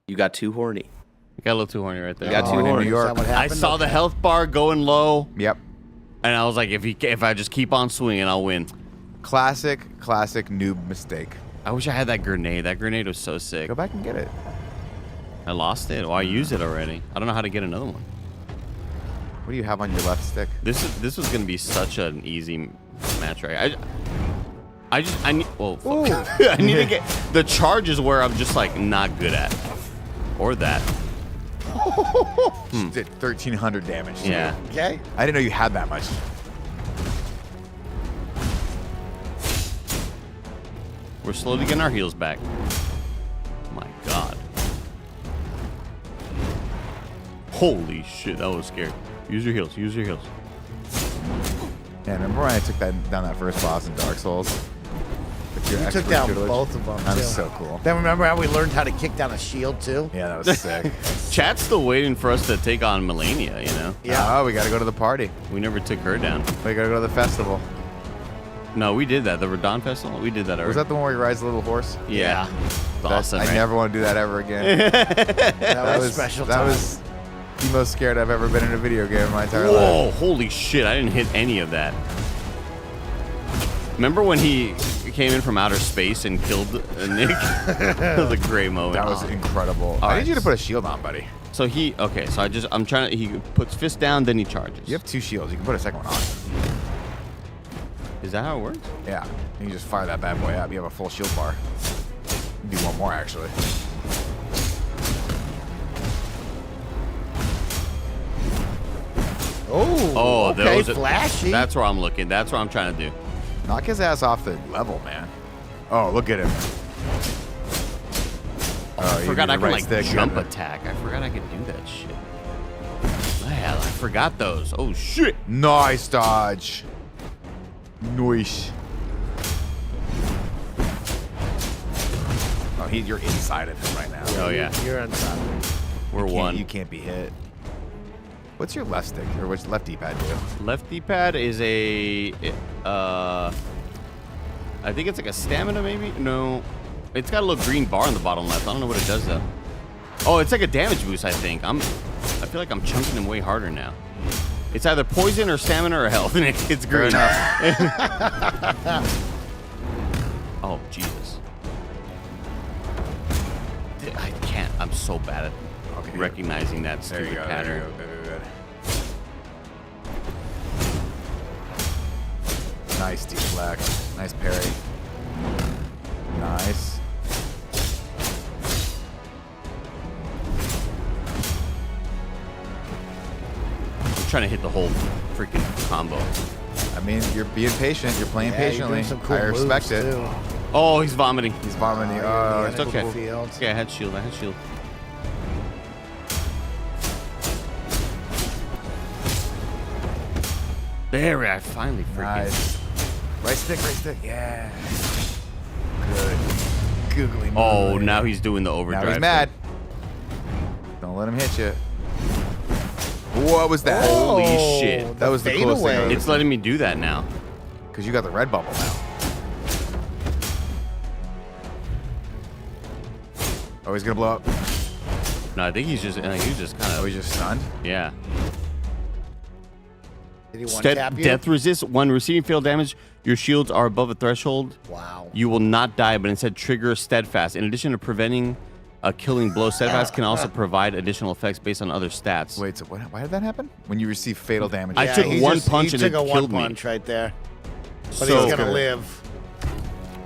You got too horny. You got a little too horny right there. You got too in horny. New York. Is that what I happened? saw the health bar going low, Yep. and I was like, if I just keep on swinging, I'll win. Classic noob mistake. I wish I had that grenade. That grenade was so sick. Go back and get it. I lost it. Well, I used it already. I don't know how to get another one. What do you have on your left stick? This was gonna be such an easy match, right? I need. Well, fuck. I need to get the charges where I'm just like not good at, or that. Just did 1,300 damage. to Yeah. you. Okay. I didn't know you had that much. We're slowly getting our heals back. My God. Holy shit, that was scary. Use your heals. Use your heals. Yeah, remember when I took down that first boss in Dark Souls? With your You took expert down tutelage? both of them, That too. was so cool. Then remember how we learned how to kick down a shield, too? Yeah, that was sick. Chat's still waiting for us to take on Melania, you know? Yeah. Oh, we gotta go to the party. We never took her down. We gotta go to the festival. No, we did that. The Radon Festival? We did that already. Was that the one where you ride the little horse? Yeah. It's awesome, I right? never want to do that ever again. That was special That time. was the most scared I've ever been in a video game in my entire Whoa, life. holy shit. I didn't hit any of that. Remember when he came in from outer space and killed Nick? That was a great moment. That was incredible. All I right. need you to put a shield on, buddy. So okay, so I'm trying to, he puts fist down, then he charges. You have 2 shields. You can put a second one on. Is that how it works? Yeah. You can just fire that bad boy up. You have a full shield bar. Do one more, actually. Oh, okay, those flashy. That's where I'm looking. That's what I'm trying to do. Knock his ass off the level, man. Oh, look at him. Oh, I forgot I can like stick, jump yeah. attack. I forgot I could do that shit. Man, I forgot those. Oh shit. Nice dodge. Nice. Oh, you're inside of him right now. Oh yeah. You're inside. We're one. You can't be hit. What's your left stick or what's left D-pad do? Left D-pad is a, I think it's like a stamina maybe? No, it's got a little green bar on the bottom left. I don't know what it does though. Oh, it's like a damage boost, I think. I feel like I'm chunking him way harder now. It's either poison or stamina or health, and it's green. Oh, Jesus. I can't, I'm so bad at recognizing that There you stupid go, pattern. there you go, good. Nice deflect. Nice parry. Nice. I'm trying to hit the whole freaking combo. I mean, you're being patient. You're playing Yeah, you're patiently. doing some cool I respect moves, it. too. Oh, he's vomiting. He's vomiting. you're Oh, in it's the okay. energy field. Okay, I had shield. I had shield. There, I finally freaking. Nice. Right stick. Yeah. Good. Googly moogly. Oh, now he's doing the overdrive. Now he's mad. Don't let him hit you. What was that? Holy Oh, shit. That was the coolest thing. It's letting me do that now. Because you got the red bubble now. Oh, he's gonna blow up. No, I think he's just kind Oh, of. he's just stunned. Yeah. Did he one-tap you? Death resist. When receiving failed damage, your shields are above a threshold. Wow. You will not die, but instead trigger steadfast. In addition to preventing a killing blow, steadfast can also provide additional effects based on other stats. Wait, so why did that happen? When you receive fatal damage? I took he one just- punch he and it took a killed me. one punch right there. But So- he's gonna live.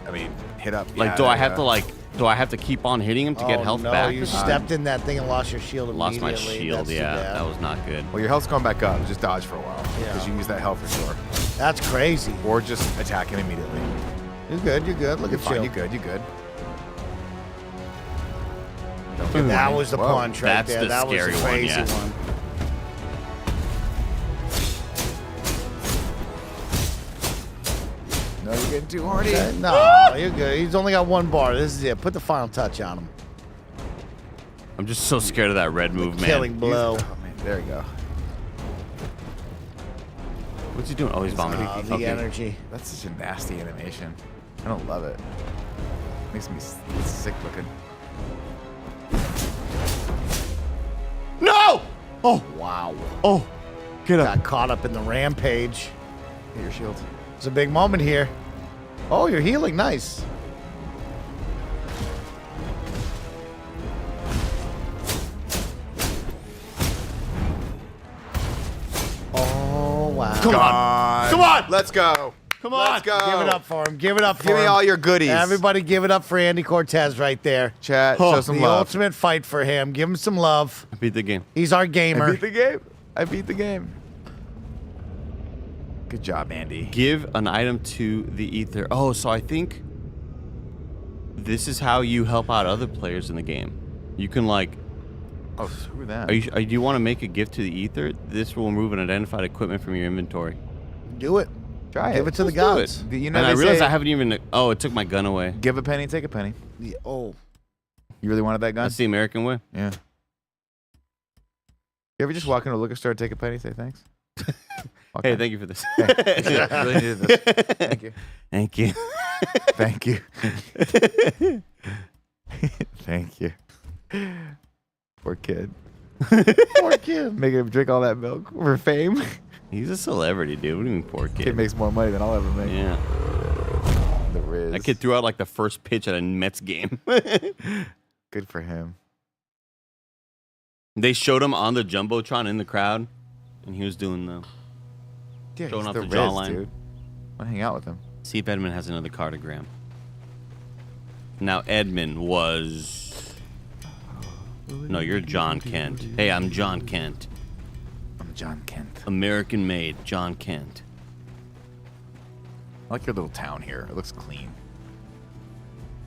I mean, hit up. Like, yeah, do I there have you to go. like? Do I have to keep on hitting him to get Oh, health no, back? you stepped in that thing and lost your shield Lost immediately. my shield. That's too Yeah, bad. that was not good. Well, your health's going back up. Just dodge for a while. Yeah. Because you can use that health for sure. That's crazy. Or just attack him immediately. You're good. You're good. Look You're at fine. you. You're good. You're good. That was the Whoa. punch right That's there. the That was scary the one, crazy yeah. one. No, you're getting too hardy. Okay, no, you're good. He's only got one bar. This is it. Put the final touch on him. I'm just so scared of that red move, man. Killing blow. Oh, man. There you go. What's he doing? Oh, he's vomiting. The Okay. energy. That's such a nasty animation. I don't love it. Makes me sick looking. No! Oh, Wow. oh, get up. Got caught up in the rampage. Hit your shield. It's a big moment here. Oh, you're healing. Nice. Oh, wow. Come on. God. Come on. Let's go. Come on. Let's go. Give it up for him. Give it up for him. Give me all your goodies. Everybody give it up for Andy Cortez right there. Chat, Oh, show some The love. ultimate fight for him. Give him some love. I beat the game. He's our I gamer. beat the game. I beat the game. Good job, Andy. Give an item to the ether. Oh, so I think this is how you help out other players in the game. You can like, Oh, screw that. do you want to make a gift to the ether? This will remove an identified equipment from your inventory. Do it. Try Give it. it to the Let's gods. Do you know And I they realized say, I haven't even. Oh, it took my gun away. give a penny, take a penny. Oh, You really wanted that gun? That's the American way. Yeah. You ever just walk into a liquor store, take a penny, say thanks? Hey, thank you for this. Really needed this. Thank you. Thank you. Thank you. Thank you. Poor kid. poor kid. Making him drink all that milk for fame. He's a celebrity, dude. What do you mean, poor kid? Kid makes more money than I'll ever make. Yeah. The Riz. That kid threw out like the first pitch at a Mets game. Good for him. They showed him on the jumbotron in the crowd, and he was doing the. Yeah, Showing he's off the the Riz, jawline. dude. I want to hang out with him. See if Edmund has another cartogram. Now Edmund was. No, you're John Kent. Hey, I'm John Kent. I'm John Kent. American made John Kent. I like your little town here. It looks clean.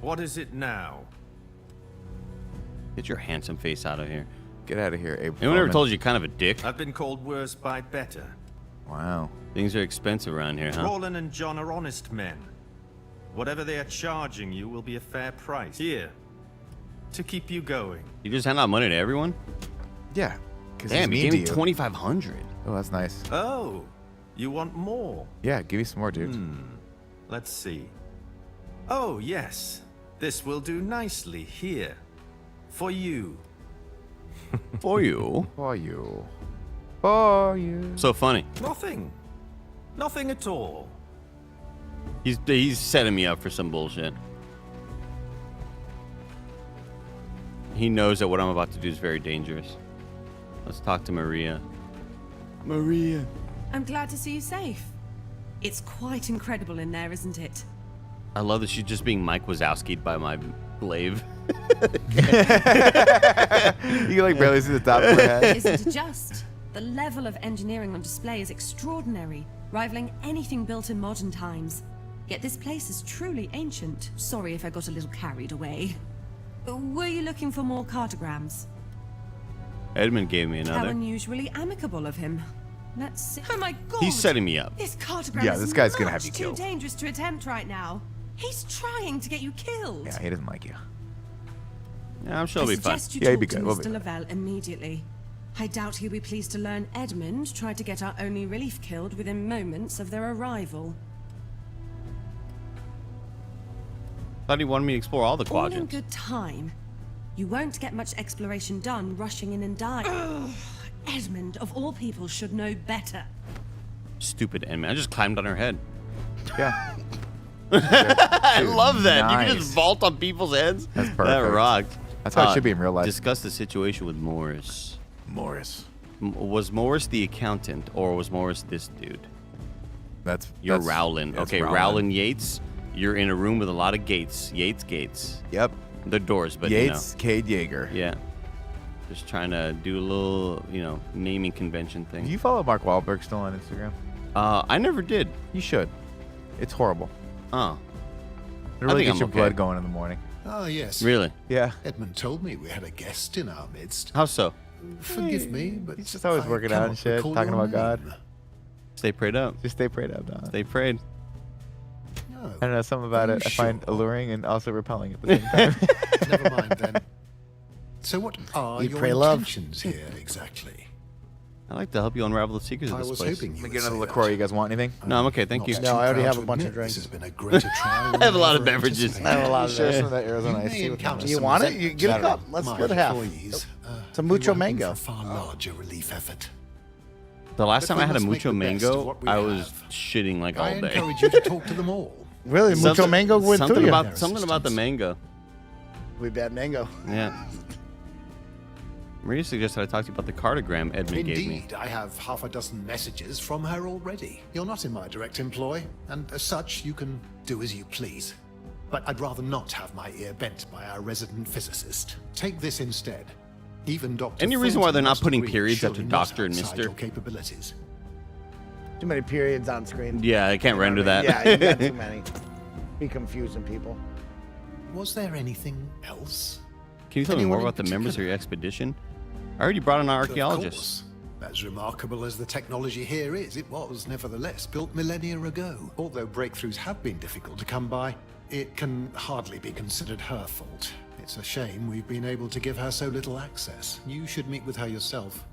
What is it now? Get your handsome face out of here. Get out of here, Abe. Anyone ever told you you're kind of a dick? I've been called worse by better. Wow. Things are expensive around here, huh? Roland and John are honest men. Whatever they are charging you will be a fair price. Here, to keep you going. You just hand out money to everyone? Yeah. 'Cause Damn, he's he mean gave me to you. 2,500. Oh, that's nice. Oh, you want more? Yeah, give me some more, dude. Let's see. Oh, yes. This will do nicely here. For you. For you. For you. For you. So funny. Nothing. Nothing at all. He's setting me up for some bullshit. He knows that what I'm about to do is very dangerous. Let's talk to Maria. Maria. I'm glad to see you safe. It's quite incredible in there, isn't it? I love that she's just being Mike Wazowski'd by my glaive. You can like barely see the top of her head. Isn't it just? The level of engineering on display is extraordinary, rivaling anything built in modern times. Yet this place is truly ancient. Sorry if I got a little carried away. Were you looking for more cartograms? Edmund gave me How another. unusually amicable of him. Let's see. Oh my god! He's setting me up. This cartogram Yeah, is this guy's gonna have much you too killed. dangerous to attempt right now. He's trying to get you killed. Yeah, he doesn't like you. Yeah, I'm sure I it'll be fine. suggest you Yeah, he'd talk be to good. We'll Mr. be- Lavelle immediately. I doubt he'll be pleased to learn Edmund tried to get our only relief killed within moments of their arrival. Thought he wanted me to explore all the All in quadrants. good time. You won't get much exploration done rushing in and dying. Ugh, Edmund, of all people, should know better. Stupid Edmund. I just climbed on her head. Yeah. I love that. You can nice. just vault on people's heads. That's That perfect. rocked. That's how it should be in real life. Discuss the situation with Morris. Morris. Was Morris the accountant, or was Morris this dude? You're that's- Rowland. that's Okay, Rowland Yates. You're in a room with a lot of gates. Yates gates. Yep. The doors, but Yates, Cade Yeager. Yeah. Just trying to do a little, naming convention thing. Do you follow Mark Wahlberg still on Instagram? I never did. You should. It's horrible. Oh. It really think gets I'm your okay. blood going in the morning. Ah, yes. Really? Yeah. Edmund told me we had a guest in our midst. How so? Forgive me, but He's just always I working out and cannot shit, recall talking your about God. name. Stay prayed up. Just stay prayed up, Don. Stay prayed. No. I don't know, something about Are it you I find sure? alluring and also repelling at the same time. Never mind then. So what are You your pray love. intentions here exactly? I'd like to help you unravel the secrets of I this was place. hoping you Let me would get another say LaCroix. that. You guys want anything? No, I'm okay, thank Not you. too No, I already proud have to a bunch of admit drinks. This has been a greater trial I have a lot of than ever beverages. anticipated. I have a lot of Share this. some of that Arizona You iced may tea with encounter me. You some want it? resentment You get a from cup. Let's my split half. employees, Some who mucho are looking mango. for a far larger relief effort. The last But time we I had a must make mucho the best of mango, what we I was have. shitting like I all day. encourage you to talk to them all. Really, mucho mango with something Tuya. about something about the mango. We bad mango. Yeah. Maria suggested I talk to you about the cartogram Edmund gave me. Indeed, I have half a dozen messages from her already. You're not in my direct employ, and as such, you can do as you please. But I'd rather not have my ear bent by our resident physicist. Take this instead. Even Dr. Any reason why they're not Fulton putting must agree periods surely after not Doctor and outside Mr.? your capabilities. Too many periods on screen. Yeah, I can't render that. Yeah, you got too many. Be confusing people. Was there anything else? Can you tell me more Anyone in about the members of particular? your expedition? I already brought an Of archaeologist. course. As remarkable as the technology here is, it was nevertheless built millennia ago. Although breakthroughs have been difficult to come by, it can hardly be considered her fault. It's a shame we've been able to give her so little access. You should meet with her yourself.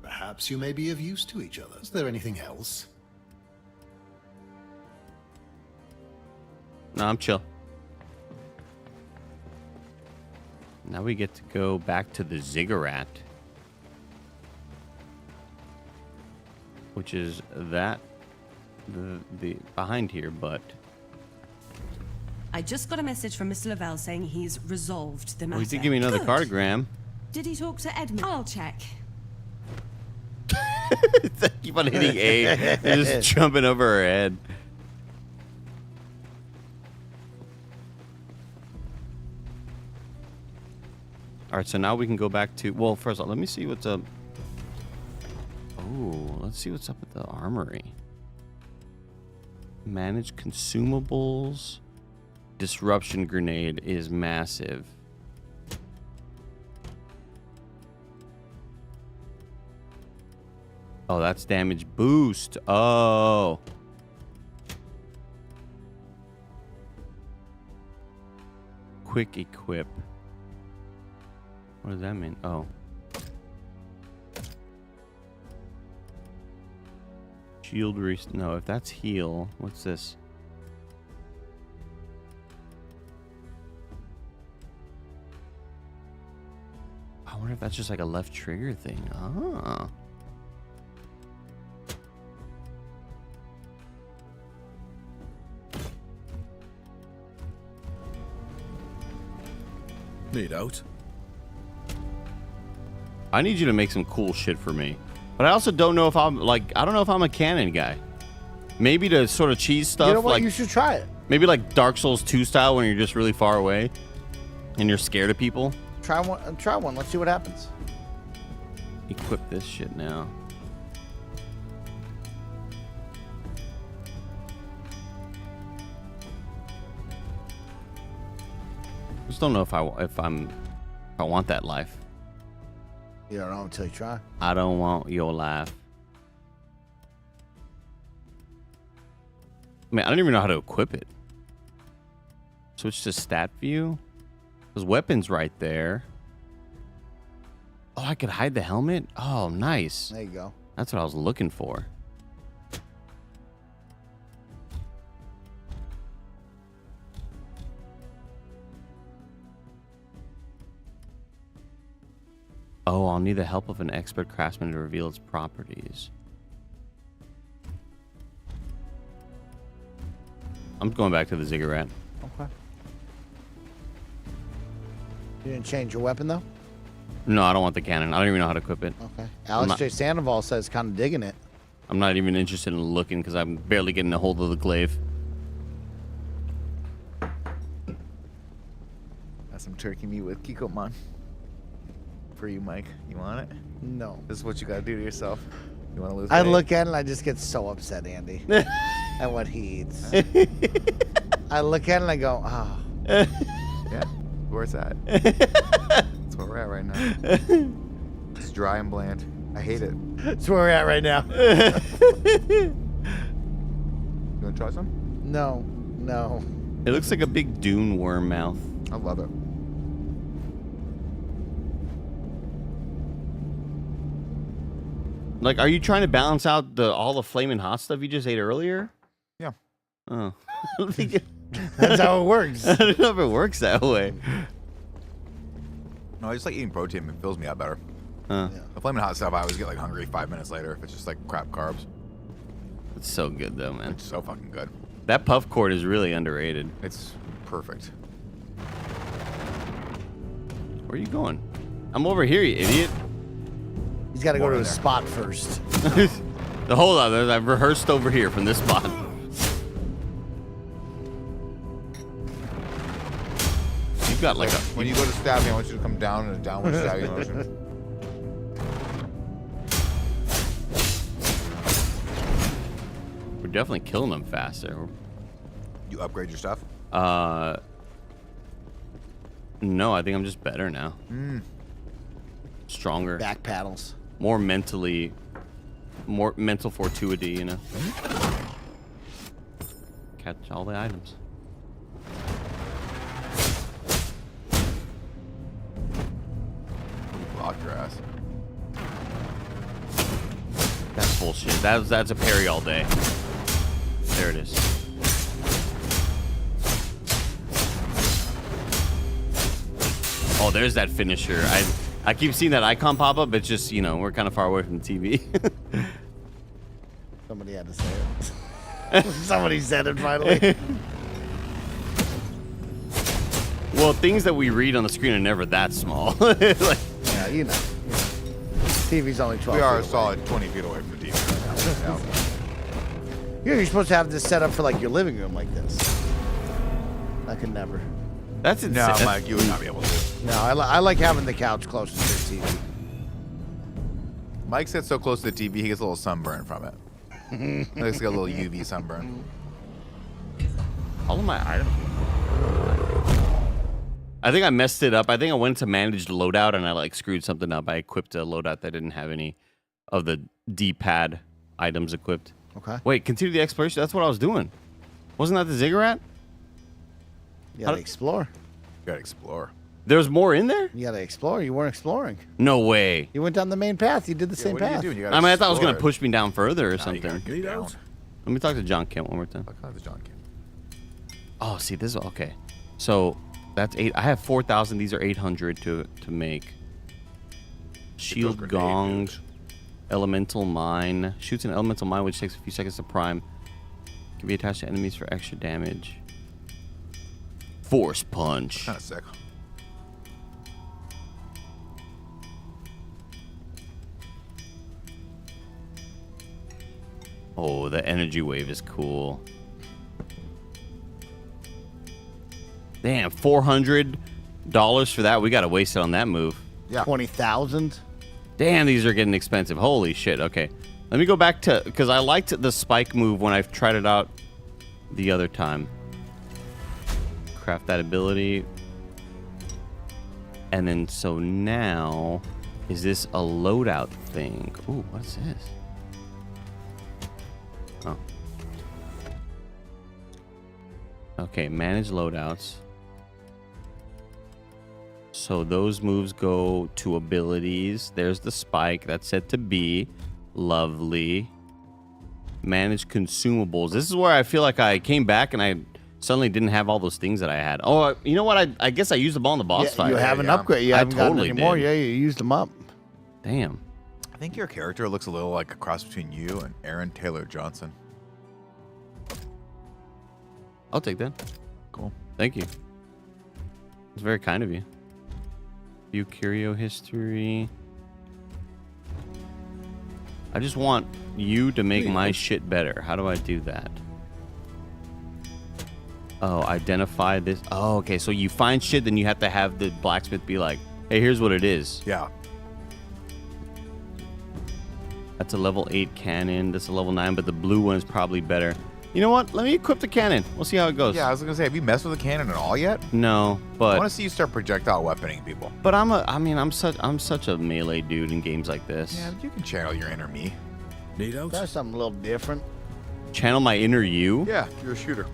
Perhaps you may be of use to each other. Is there anything else? No, I'm chill. Now we get to go back to the ziggurat, which is the behind here, but I just got a message from Mr. Lavelle saying he's resolved the matter. well, he did give me another Good. cartogram. Did he talk to Edmund? I'll check. Keep on hitting A, they're just jumping over her head. All right, so now we can go back to, well, first of all, let me see what's up. Oh, let's see what's up at the armory. Manage consumables. Disruption grenade is massive. Oh, that's damage boost. Oh. Quick equip. What does that mean? Oh. Shield no, if that's heal, what's this? I wonder if that's just like a left trigger thing. Ah. Need out. I need you to make some cool shit for me. But I also don't know if I'm like, I don't know if I'm a canon guy. Maybe to sort of cheese stuff. You know what? Like, You should try it. maybe like Dark Souls 2 style when you're just really far away and you're scared of people. Try one. Try one. Let's see what happens. Equip this shit now. Just don't know if I want that life. You don't know until you try. I don't want your life. I mean, I don't even know how to equip it. Switch to stat view. There's weapons right there. Oh, I could hide the helmet? Oh, nice. There you go. That's what I was looking for. Oh, I'll need the help of an expert craftsman to reveal its properties. I'm going back to the ziggurat. Okay. You didn't change your weapon though? No, I don't want the cannon. I don't even know how to equip it. Okay. Alex J. Sandoval says kind of digging it. I'm not even interested in looking because I'm barely getting a hold of the glaive. Got some turkey meat with Kikoman. For you, Mike. You want it? No. This is what you gotta do to yourself. You wanna lose I weight? look at it and I just get so upset, Andy, at what he eats. I look at it and I go, oh. Yeah. Where's that? That's where we're at right now. It's dry and bland. I hate it. That's where we're at right now. You wanna try some? No. No. It looks like a big dune worm mouth. I love it. Like, are you trying to balance out all the flaming hot stuff you just ate earlier? Yeah. Oh. That's how it works. I don't know if it works that way. No, I just like eating protein. It fills me out better. Huh. Yeah. The flaming hot stuff, I always get like hungry 5 minutes later if it's just like crap carbs. It's so good though, man. It's so fucking good. That puff cord is really underrated. It's perfect. Where are you going? I'm over here, you idiot. He's got to go More to in his there. spot first. Hold on, I've rehearsed over here from this spot. You've got like a... When you go to stab me, I want you to come down in a downward stabbing motion. We're definitely killing them faster. You upgrade your stuff? No, I think I'm just better now. Stronger. Back paddles. More mentally... More mental fortuity, you know? Catch all the items. Block your ass. That's bullshit. That's a parry all day. There it is. Oh, there's that finisher. I keep seeing that icon pop up. It's just, you know, we're kind of far away from the TV. Somebody had to say it. Somebody said it finally. Well, things that we read on the screen are never that small. Like, Yeah, you know. TV's only 12 We are a feet away. solid 20 feet away from the TV. Yeah. You're supposed to have this set up for like your living room like this. I could never. that's No, insane. Mike, you would not be able to. No, I like having the couch close to the TV. Mike sits so close to the TV, he gets a little sunburn from it. He looks like a little UV sunburn. All of my items. I think I messed it up. I think I went to manage loadout and I like screwed something up. I equipped a loadout that didn't have any of the D-pad items equipped. Okay. Wait, continue the exploration. That's what I was doing. Wasn't that the ziggurat? You gotta explore. You gotta explore. There's more in there? You gotta explore. You weren't exploring. No way. You went down the main path. You did the same what are you path. doing? You I gotta mean, I thought it was explore gonna push me down further or Nah, you gotta something. get down. Let me talk to John Kent one more time. Fuck out of John King. Oh, see, this is okay. So that's 8. I have 4,000. These are 800 to make. Shield grenade gong, dudes. elemental mine. Shoots an elemental mine which takes a few seconds to prime. Can be attached to enemies for extra damage. Force punch. Kind of sick. Oh, the energy wave is cool. Damn, $400 for that. We gotta waste it on that move. Yeah. 20,000. Damn, these are getting expensive. Holy shit. Okay. Let me go back to, because I liked the spike move when I've tried it out the other time. Craft that ability. And then, so now, is this a loadout thing? Ooh, what's this? Oh. Okay, manage loadouts. So those moves go to abilities. There's the spike. That's set to B. Lovely. Manage consumables. This is where I feel like I came back and I suddenly didn't have all those things that I had. Oh, you know what? I guess I used them all in the boss fight. You haven't yeah. upgraded. You I haven't totally gotten any more. did. Yeah, you used them up. Damn. I think your character looks a little like a cross between you and Aaron Taylor Johnson. I'll take that. Cool. Thank you. It's very kind of you. View curio history. I just want you to make my shit better. How do I do that? Oh, identify this. Oh, okay. So you find shit, then you have to have the blacksmith be like, hey, here's what it is. Yeah. That's a level 8 cannon. That's a level 9, but the blue one is probably better. You know what? Let me equip the cannon. We'll see how it goes. Yeah, I was gonna say, have you messed with the cannon at all yet? No, I but want to see you start projectile weaponing people. but I'm such a melee dude in games like this. Yeah, you can channel your inner me. Need out? That's something a little different. Channel my inner you. Yeah, you're a shooter.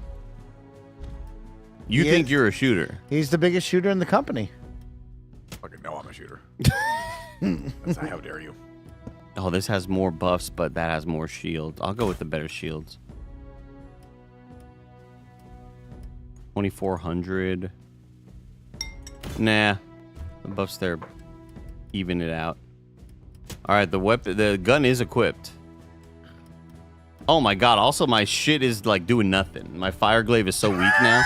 You He think is. you're a shooter? He's the biggest shooter in the company. Fucking no, I'm a shooter. That's how dare you. Oh, this has more buffs, but that has more shields. I'll go with the better shields. 2,400. Nah, the buffs there even it out. All right, the gun is equipped. Oh my god! Also, my shit is like doing nothing. My fire glaive is so weak now.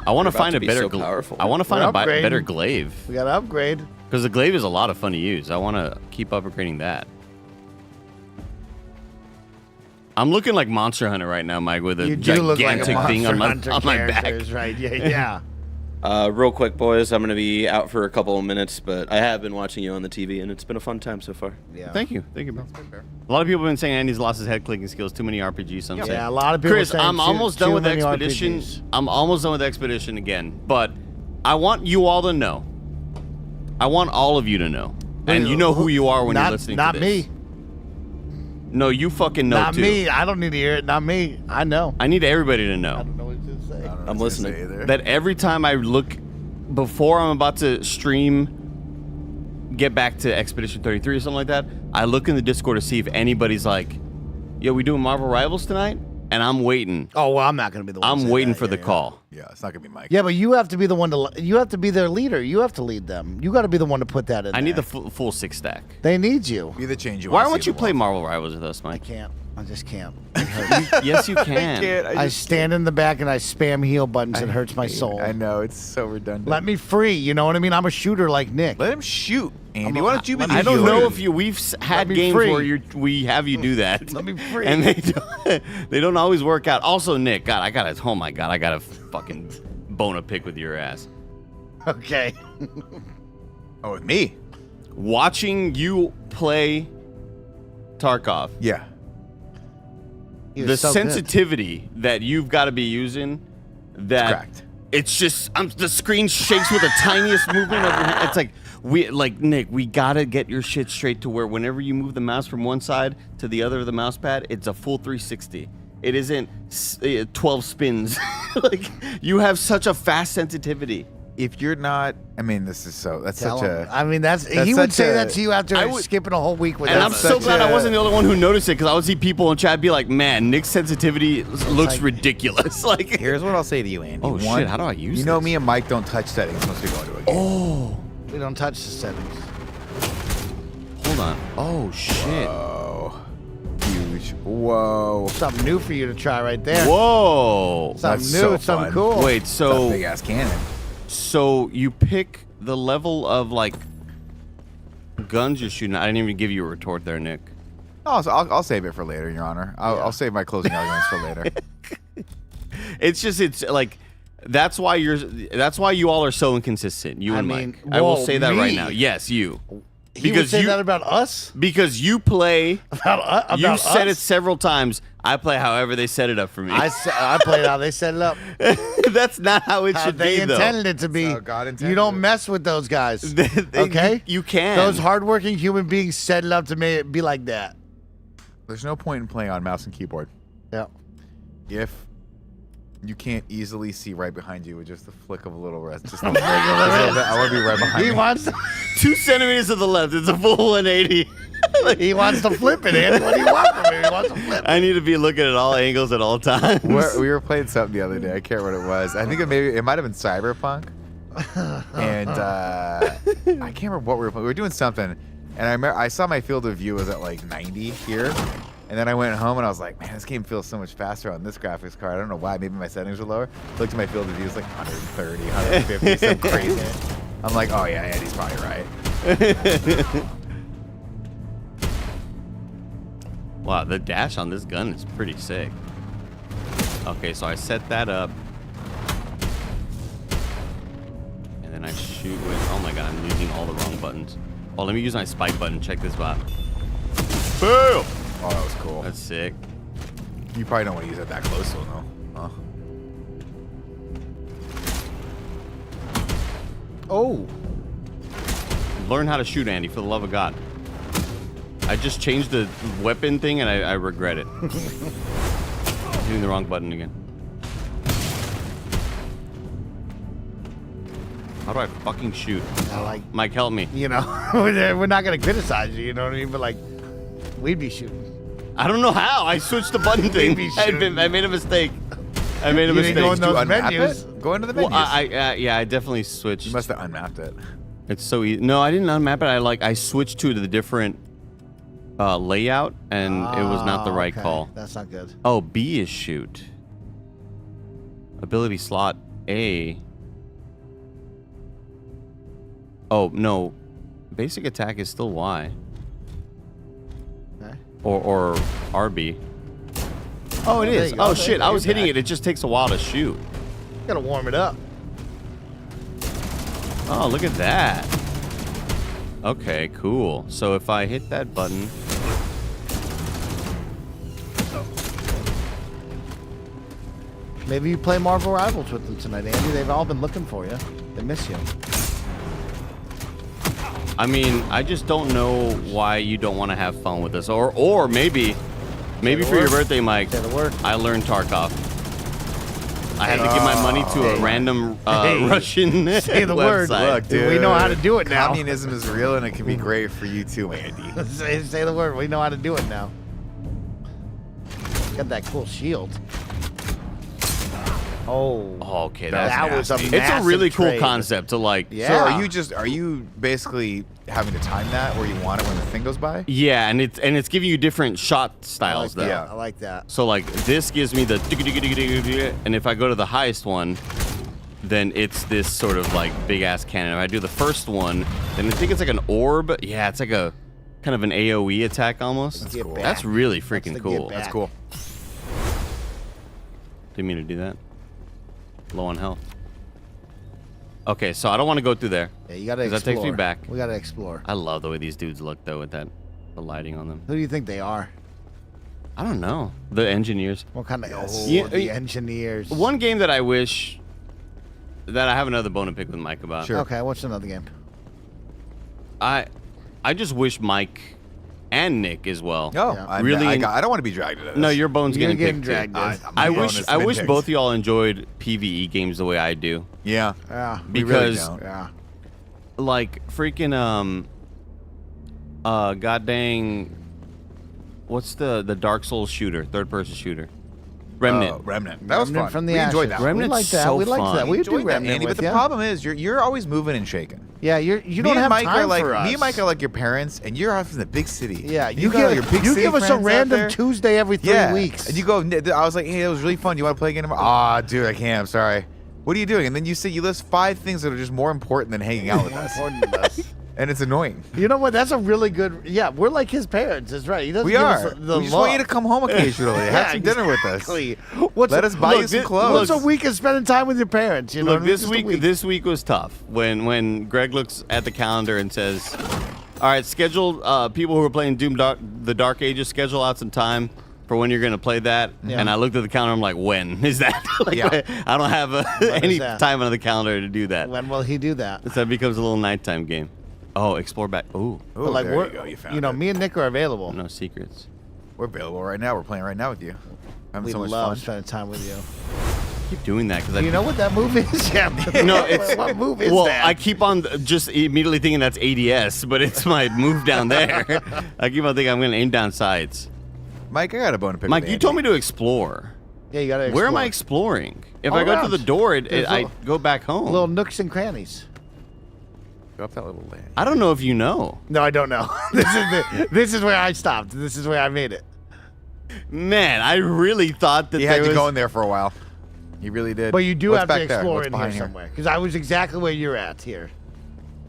I want to find a better. Powerful. I want to find We're a better upgrading. glaive We got to upgrade. because the glaive is a lot of fun to use. I want to keep upgrading that. I'm looking like Monster Hunter right now, Mike, with a You do look like a gigantic thing on Monster my Hunter back. character, right? Yeah, yeah. Real quick, boys, I'm going to be out for a couple of minutes, but I have been watching you on the TV, and it's been a fun time so far. Yeah. Thank you, bro. A lot of people have been saying Andy's lost his head clicking skills. Too many RPGs. Some say. Yeah, a lot of people Chris, saying I'm almost done with the many expedition. RPGs. I'm almost done with the expedition again, but I want you all to know. I want all of you to know, and you know who you are when you're listening not to this. me. No, you fucking know Not too. me. I don't need to hear it. Not me. I know. I need everybody to know. I don't know what to say. I'm listening. That every time I look before I'm about to stream, get back to Expedition 33 or something like that, I look in the Discord to see if anybody's like, yo, we doing Marvel Rivals tonight? And I'm waiting. Oh well, I'm not gonna be the one. to I'm say waiting that. for the call. Yeah, it's not gonna be Mike. Yeah, but you have to be the one to. You have to be their leader. You have to lead them. You got to be the one to put that in. I need there. the full 6 stack. They need you. Be the change you Why want to won't see you in the play world. Marvel Rivals with us, I Mike? can't. I just can't. Yes, you can. I stand in the back and I spam heal buttons. It hurts my soul. I know, it's so redundant. Let me free. You know what I mean? I'm a shooter like Nick. Let him shoot, Andy. Why don't you be the I don't healer? know if we've had me games free. where we have you do that. Let me free. And they don't always work out. Also, Nick, God, I gotta fucking bone a pick with your ass. Okay. Oh, with me? Watching you play Tarkov, Yeah. He the was so good. sensitivity that you've got to be using, that Correct. it's just the screen shakes with the tiniest movement of your hand. It's like, Nick, we gotta get your shit straight to where whenever you move the mouse from one side to the other of the mouse pad, it's a full 360. It isn't 12 spins. Like, you have such a fast sensitivity. If you're not, I mean, this is so. That's Tell such him. a. I mean, that's he would such say a- that to you after I would- skipping a whole week with And us. I'm so glad I wasn't the only one who noticed it, because I would see people in chat be like, "Man, Nick's sensitivity looks ridiculous." Like, Here's what I'll say to you, Andy. oh shit, how do I use You know this? me and Mike don't touch settings once we go into a game. Oh, We don't touch the settings. hold on. Oh shit. Whoa. Huge. Whoa. Something new for you to try right there. Whoa. Something That's new, so something fun. cool. Wait, so Big ass cannon. so you pick the level of like guns you're shooting. I didn't even give you a retort there, Nick. Oh, so I'll save it for later, Your Honor. I'll save my closing arguments for later. It's like that's why you all are so inconsistent. You I and mean, Mike. I will whoa, say that right me? now. Yes, you. He would say that about us? because you play. About You've said it us? several times. I play however they set it up for me. I played how they set it up. That's not how it How should they be, though. intended it to be. how God intended You don't it. mess with those guys. They- Okay? you can. Those hardworking human beings set it up to make it be like that. There's no point in playing on mouse and keyboard Yeah. if you can't easily see right behind you with just the flick of a little wrist. Just a little bit. I want to be right behind He me. wants 2 centimeters to the left. It's a full 180. he wants to flip it, Andy. What do you want from him? He wants to flip it. I need to be looking at all angles at all times. We were playing something the other day. I can't remember what it was. I think it might have been Cyberpunk, and I can't remember what we were playing. We were doing something, and I remember I saw my field of view was at like 90 here, and then I went home and I was like, man, this game feels so much faster on this graphics card. I don't know why. Maybe my settings were lower. Looked at my field of view, it's like 130, 150, something crazy. I'm like, oh yeah, Andy's probably right. Wow, the dash on this gun is pretty sick. Okay, so I set that up. And then I shoot with... Oh my god, I'm using all the wrong buttons. Oh, let me use my spike button. Check this out. Boom! Oh, that was cool. That's sick. You probably don't want to use it that close, so no. Huh? Oh. Learn how to shoot, Andy, for the love of God. I just changed the weapon thing and I regret it. Hitting the wrong button again. How do I fucking shoot? I like, Mike, help me. you know, we're not going to criticize you, you know what I mean? But like, we'd be shooting. I don't know how. I switched the button thing. Maybe I made a mistake. I made a You didn't mistake. go in Did you those unmap menus. it? Go into the Well, menus. yeah, I definitely switched. You must have unmapped it. It's so easy. No, I didn't unmap it. I switched to the different layout, and it was not the right okay. call. That's not good. Oh, B is shoot. Ability slot A. Oh no, basic attack is still Y. Okay. Or RB. Oh, Oh, it there is. you go. Oh Okay, shit, I was you're hitting back. it. It just takes a while to shoot. Gotta warm it up. Oh, look at that. Okay, cool. So if I hit that button... Maybe you play Marvel Rivals with them tonight, Andy. They've all been looking for you. They miss you. I mean, I just don't know why you don't want to have fun with us. Or maybe for your birthday, Mike, Say the word. I learned Tarkov. I had to give my money to a random Hey. Russian Say the word. website. Look, dude, we know how to do it now. Communism is real, and it can be great for you too, Andy. say the word. We know how to do it now. Got that cool shield. Oh. Oh, okay, That that's was a nasty. it's a massive really cool trade. concept to like. Yeah. So are you basically having to time that where you want it when the thing goes by? Yeah, and it's giving you different shot styles though. Yeah, I like that. So like this gives me the and if I go to the highest one, then it's this sort of like big ass cannon. If I do the first one, then I think it's like an orb. Yeah, it's like a kind of an AoE attack almost. That's cool. That's really That's freaking the cool. get back. That's cool. Didn't mean to do that. Low on health. Okay, so I don't want to go through there. Yeah, you gotta 'Cause that explore. takes me back. We gotta explore. I love the way these dudes look though with the lighting on them. Who do you think they are? I don't know. The engineers. What kind of Yeah, the engineers? One game that I wish that I have another bone to pick with Mike about. Sure. Okay, what's another game? I just wish Mike and Nick as well. No, Yeah. I don't want to be dragged into this. No, your bone's You're getting getting picked. dragged too. in. I My wish bone has I been wish picked. both of y'all enjoyed PvE games the way I do. Yeah. Yeah. We really Because don't. Yeah. like freaking god dang, what's the Dark Souls shooter, third person shooter? Remnant. Remnant. That was Remnant fun. from the we enjoyed Ashes. that. Remnant's we liked that. so we liked fun. that. We do enjoyed that, Remnant Andy, with but the ya. problem is you're always moving and shaking. Yeah, you Me don't and have Mike time are like for us. me and Mike are like your parents, and you're off in the big city. Yeah, you got your big you city give us a friends out random there. Tuesday every 3 weeks. And you go. I was like, hey, it was really fun. You want to play again tomorrow? Ah, dude, I can't. I'm sorry. What are you doing? And then you list 5 things that are just more important than hanging out with More us, important than us. and it's annoying. You know what? That's a really good. Yeah, we're like his parents. That's right. He doesn't We give are. us the We just want you to look. come home occasionally. Have some dinner with us. Exactly. What's Let us buy you some clothes. What's a week of spending time with your parents? You know, Look, this Just a week this week was tough. When Greg looks at the calendar and says, "All right, schedule people who are playing Doom the Dark Ages, schedule out some time for when you're going to play that." Yeah. And I looked at the calendar. I'm like, "When is that?" Like, Yeah. I don't have any is that? time on the calendar to do that. When will he do that? So it becomes a little nighttime game. Oh, explore back. Ooh, Ooh, Like there we're, you go. You found you know, it. me and Nick are available. no secrets. We're available right now. We're playing right now with you. Having We so much love fun. spending time with you. Keep doing that because Do you know what that move is? Yeah. No, it's what move is well, that? I keep on just immediately thinking that's ADS, but it's my move down there. I keep on thinking I'm going to aim down sides. Mike, I got a bone to pick. Mike, with you Andy. told me to explore. Yeah, you gotta. Where am I explore. exploring? If All I go around. to the door, There's I little- go back home. Little nooks and crannies. Go up that little lane. I don't know if you know. No, I don't know. This is where I stopped. This is where I made it. Man, I really thought that He there had you was... going there for a while. He really did. But you do What's have to back there? explore What's in here behind somewhere. Because I was exactly where you're at here.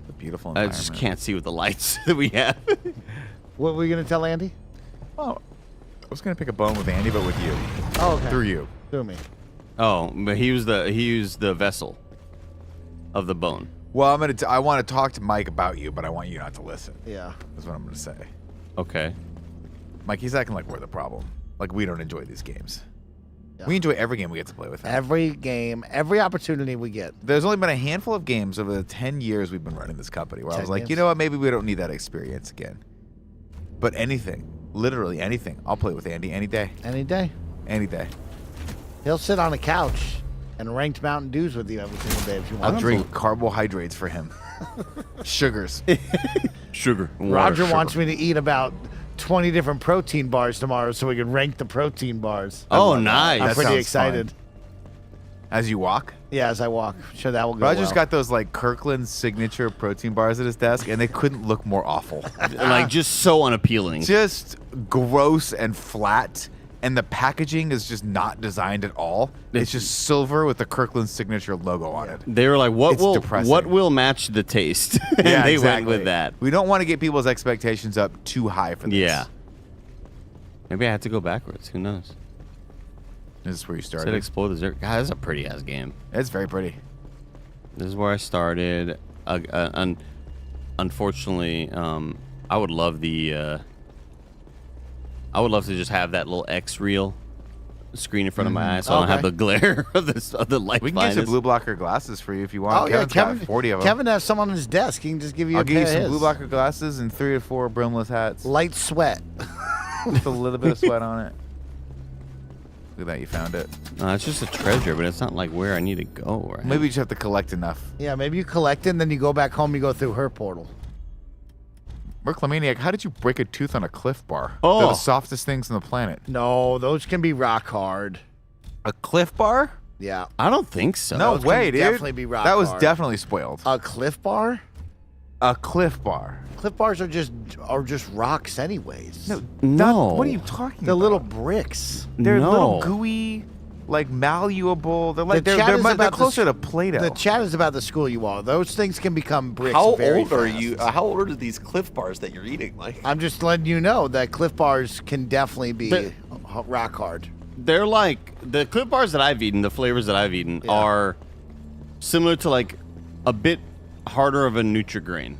The beautiful I environment. just can't see with the lights that we have. What were you gonna tell Andy? Oh, I was gonna pick a bone with Andy, but with you. Oh, okay. Through you. Through me. Oh, but he used the vessel of the bone. Well, I want to talk to Mike about you, but I want you not to listen. Yeah. That's what I'm gonna say. Okay. Mike, he's acting like we're the problem. Like we don't enjoy these games. Yeah. We enjoy every game we get to play with him. Every game, every opportunity we get. There's only been a handful of games over the 10 years we've been running this company where I 10 was like, games? you know what, maybe we don't need that experience again. But anything, literally anything, I'll play with Andy any day. Any day. Any day. He'll sit on a couch and ranked Mountain Dews with you every single day if you want. I'll drink carbohydrates for him. Sugars. Sugar. Roger wants me to eat about 20 different protein bars tomorrow so we can rank the protein bars. Oh, nice. I'm That pretty sounds excited. fun. As you walk. Yeah, as I walk. Sure, that will go Roger's well. got those like Kirkland signature protein bars at his desk, and they couldn't look more awful. Like just so unappealing. Just gross and flat, and the packaging is just not designed at all. It's just silver with the Kirkland signature logo on it. They were like, It's depressing. what will match the taste? And Yeah, they exactly. went with that. We don't want to get people's expectations up too high for this. Yeah. Maybe I had to go backwards. Who knows? This is where you Said started. explore the desert. God, that's a pretty ass game. It's very pretty. This is where I started. Unfortunately, I would love the. I would love to just have that little X reel screen in front of my eyes, so I don't have Okay. the glare of the light. We can get some blue blocker glasses for you if you want. Oh, yeah, Kevin's got Kevin, 40 of them. Kevin has some on his desk. He can just give you I'll a give you pair of some his. blue blocker glasses and 3 or 4 brimless hats Light sweat. with a little bit of sweat on it. Look at that, you found it. No, it's just a treasure, but it's not like where I need to go. Right? Maybe you just have to collect enough. Yeah, maybe you collect it and then you go back home, you go through her portal. Merclamaniac, how did you break a tooth on a Cliff Bar? Oh. They're the softest things on the planet. No, those can be rock hard. A Cliff Bar? Yeah. I don't think so. No Those can way, dude. definitely be rock that was hard. definitely spoiled. A Cliff Bar? A Cliff Bar. Cliff Bars are just rocks anyways. No. What are you talking They're about? little bricks. They're No. little gooey, like malleable. They're like The they're, chat they're, is mu- about they're the closer s- to Play-Doh. The chat is about the school you are. Those things can become bricks How very old are fast. you? How old are these Cliff Bars that you're eating? Like, I'm just letting you know that Cliff Bars can definitely be But- rock hard. They're like the Cliff Bars that I've eaten. The flavors that I've eaten Yeah. are similar to like a bit harder of a Nutri-Grain.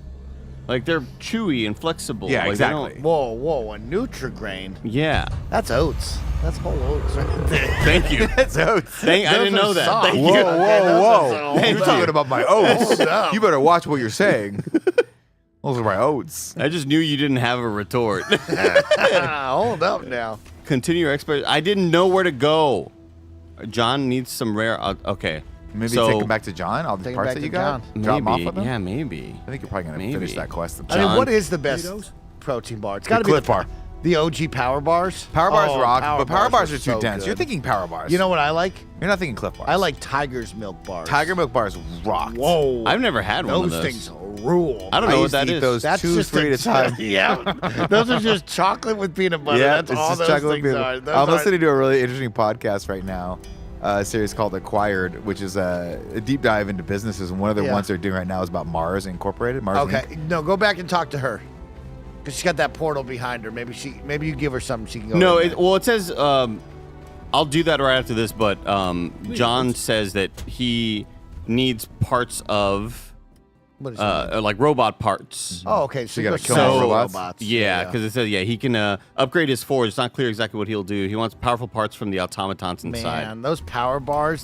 Like they're chewy and flexible. Yeah, Like, they exactly. don't- Whoa, a Nutri-Grain. Yeah. That's oats. That's whole oats right there. Thank you. That's oats. I Those didn't are know that. soft. Thank Whoa, you. whoa, whoa! Thank You're you. talking about my oats. Hold up. You better watch what you're saying. Those are my oats. I just knew you didn't have a retort. Hold up now. Continue your expert. I didn't know where to go. John needs some rare. Okay. Maybe So- take him back to John. All the Take him parts back that to you got. John. Drop him off Maybe. with him. Yeah, maybe. I think you're probably gonna finish Maybe. that quest. I mean, John. what is the best protein bar? It's got to be Cliff Bar. The OG power bars. Power bars Oh, rock, but power bars are too so dense. good. You're thinking power bars. You know what I like? You're not thinking Cliff bars. I like Tiger's Milk bars. Tiger Milk bars rock. Whoa. I've never had one of those those. things rule. I don't know what used to that eat is. those That's two, just 3 at a time. Yeah, those are just chocolate with peanut butter. Yeah, That's it's all just those chocolate things peanut are. butter. Those I'm aren't- listening to a really interesting podcast right now, a series called Acquired, which is a deep dive into businesses. And one of the Yeah. ones they're doing right now is about Mars Incorporated. Mars Okay, Inc. no, go back and talk to her. Because she's got that portal behind her. Maybe you give her something she can go. No, in there. well, it says I'll do that right after this, but John says that he needs parts of What is it? like robot parts. Oh, okay. So you you gotta go kill all smash robots? Yeah, because it says he can upgrade his forge. It's not clear exactly what he'll do. He wants powerful parts from the automatons inside. Man, those power bars,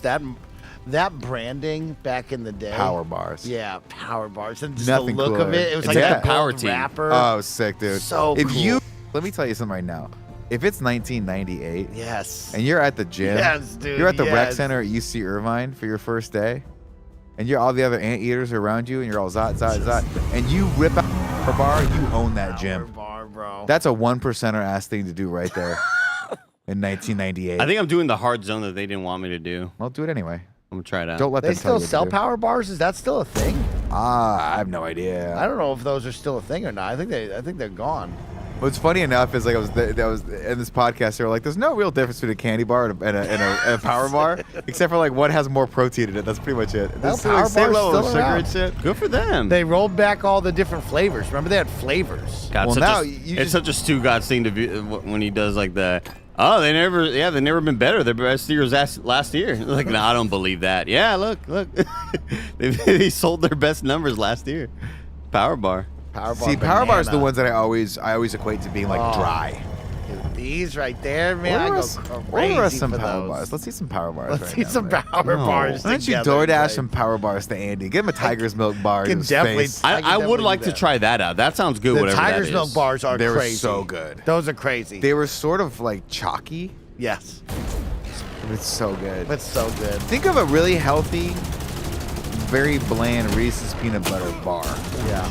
that branding back in the day. Power bars. Yeah, power bars. And just Nothing the look cooler. of it. It was It's like like a a power gold team. wrapper. Oh, sick, dude. So if cool. you, let me tell you something right now. If it's 1998 Yes. and you're at the gym, Yes, dude, you're at the rec yes. center at UC Irvine for your first day, and you're all the other anteaters are around you, and you're all zot, and you rip out a bar, you own that Power gym. bar, bro. That's a 1%er ass thing to do right there in 1998. I think I'm doing the hard zone that they didn't want me to do. I'll do it anyway. I'm gonna try it out. Don't let They them tell still you what to sell do. power bars? Is that still a thing? I have no idea. I don't know if those are still a thing or not. I think they're gone. What's funny enough is like I was in this podcast. They were like, "There's no real difference between a candy bar and a power bar, except for like one has more protein in it. That's pretty much it. Well, This is power like same bar's level of still sugar around. and shit. Good for them. They rolled back all the different flavors. Remember they had flavors. God, Well, such now a, you it's just- such a Stu God thing to be when he does like the. Oh, they've never been better. Their best year was last year. Like, no, I don't believe that. Yeah, look. they sold their best numbers last year. Power bar. Power bar. See, power bars are the banana. ones that I always equate to being like Oh. dry. Dude, these right there, man. I Order go us, crazy order us some for power those. bars. Let's see some power bars. Let's right see now, some man. power bars. Why don't you together, DoorDash right? some power bars to Andy? Give him a Tiger's Milk bar. can in his definitely- face. I can I would definitely like do to that. try that out. That sounds good. The whatever Tiger's that Milk is. bars are They were crazy. so good. Those are crazy. They were sort of like chalky. Yes. It's so good. That's so good. Think of a really healthy, very bland Reese's peanut butter bar. Yeah.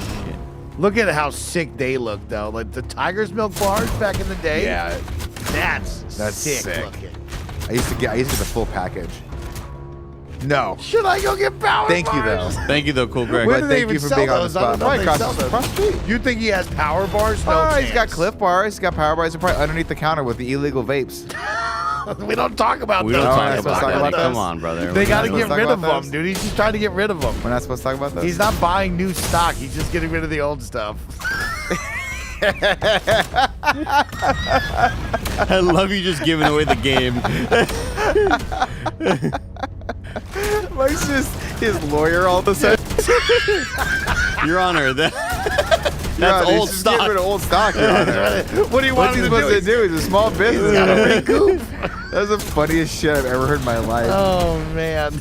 Look at how sick they look, though. Like the Tiger's Milk bars back in the day. Yeah, That's sick. looking. I used to get the full package. No, Should I go get power thank you though. bars? Thank you though, cool Greg. Where But do they thank you even for sell being on the those? I spot. don't know Probably if they across sell the those. street. You think he has power bars? No Oh, he's got chance. Cliff bars. He's got power bars. They're probably underneath the counter with the illegal vapes. We don't talk about We those. don't No, talk we're not supposed to about talk that. about Come those. on, brother. They We're got to not get talk rid about of those? them, dude. He's just trying to get rid of them. We're not supposed to talk about those. He's not buying new stock. He's just getting rid of the old stuff. I love you just giving away the game. Mike's just his lawyer all of a sudden. Your Honor, that's He's old just getting stock. rid of old stock, Your Honor. What do you What's want he him supposed to to do? do? He's a small business. Got to recoup. That's the funniest shit I've ever heard in my life. Oh, man.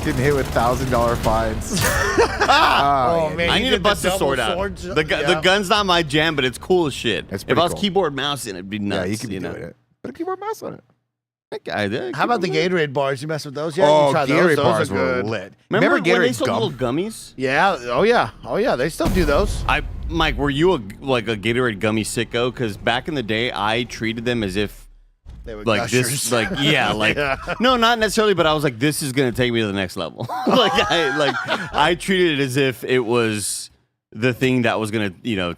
Getting hit with $1,000 fines. Oh, man. I he need did to bust the the sword double out. sword The yeah. gun's not my jam, but it's cool as shit. It's If pretty I was cool. keyboard mouse in it, it'd be nuts. Yeah, you could be know? doing it. Put a keyboard mouse on it. How about the Gatorade bars? You mess with those yet? Oh, you tried Gatorade those? bars Those are were good. lit. Remember when they Gatorade sold gum? little gummies? Yeah. Oh, yeah. Oh, yeah. They still do those. Mike, were you a Gatorade gummy sicko? Because back in the day, I treated them as if They were like gushers. this, like yeah, like Yeah. no, not necessarily, but I was like, this is gonna take me to the next level. I treated it as if it was the thing that was gonna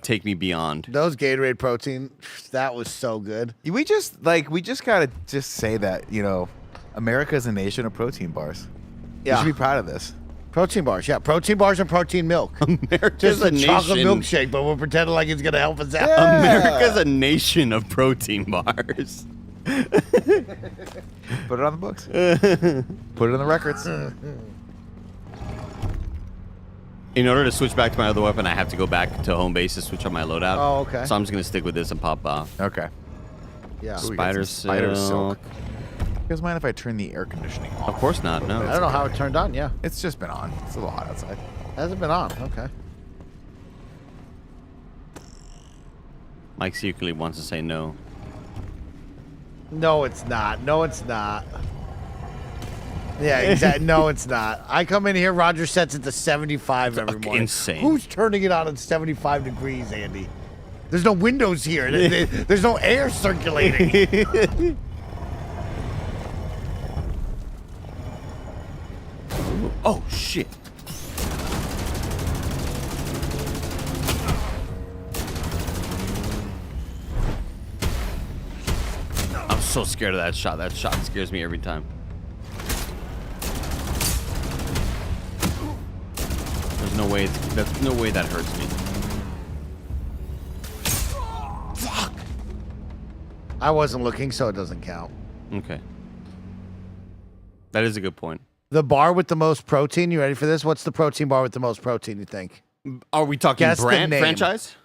take me beyond. Those Gatorade protein, that was so good. We just gotta just say that, America is a nation of protein bars. You Yeah. should be proud of this. Protein bars. Yeah. Protein bars and protein milk. America's Just a nation. chocolate milkshake, but we're pretending like it's going to help us out. America's a nation of protein bars. Put it on the books. Put it on the records. In order to switch back to my other weapon, I have to go back to home base to switch on my loadout. Oh, okay. So I'm just gonna stick with this and pop off. Okay. Yeah. Ooh, we got Spider some spider silk. You guys mind if I turn the air conditioning off? Of course not. No. I don't know how it turned on. Yeah. It's just been on. It's a little hot outside. Hasn't been on. Okay. Mike secretly wants to say no. No, it's not. No, it's not. Yeah, exactly. No, it's not. I come in here, Roger sets it to 75 every morning. Insane. Who's turning it on at 75 degrees, Andy? There's no windows here. There's no air circulating. Oh, shit. I'm so scared of that shot. That shot scares me every time. There's no way. There's no way that hurts me. Fuck. I wasn't looking, so it doesn't count. Okay. That is a good point. The bar with the most protein. You ready for this? What's the protein bar with the most protein, you think? Are we talking Guess the brand name. franchise?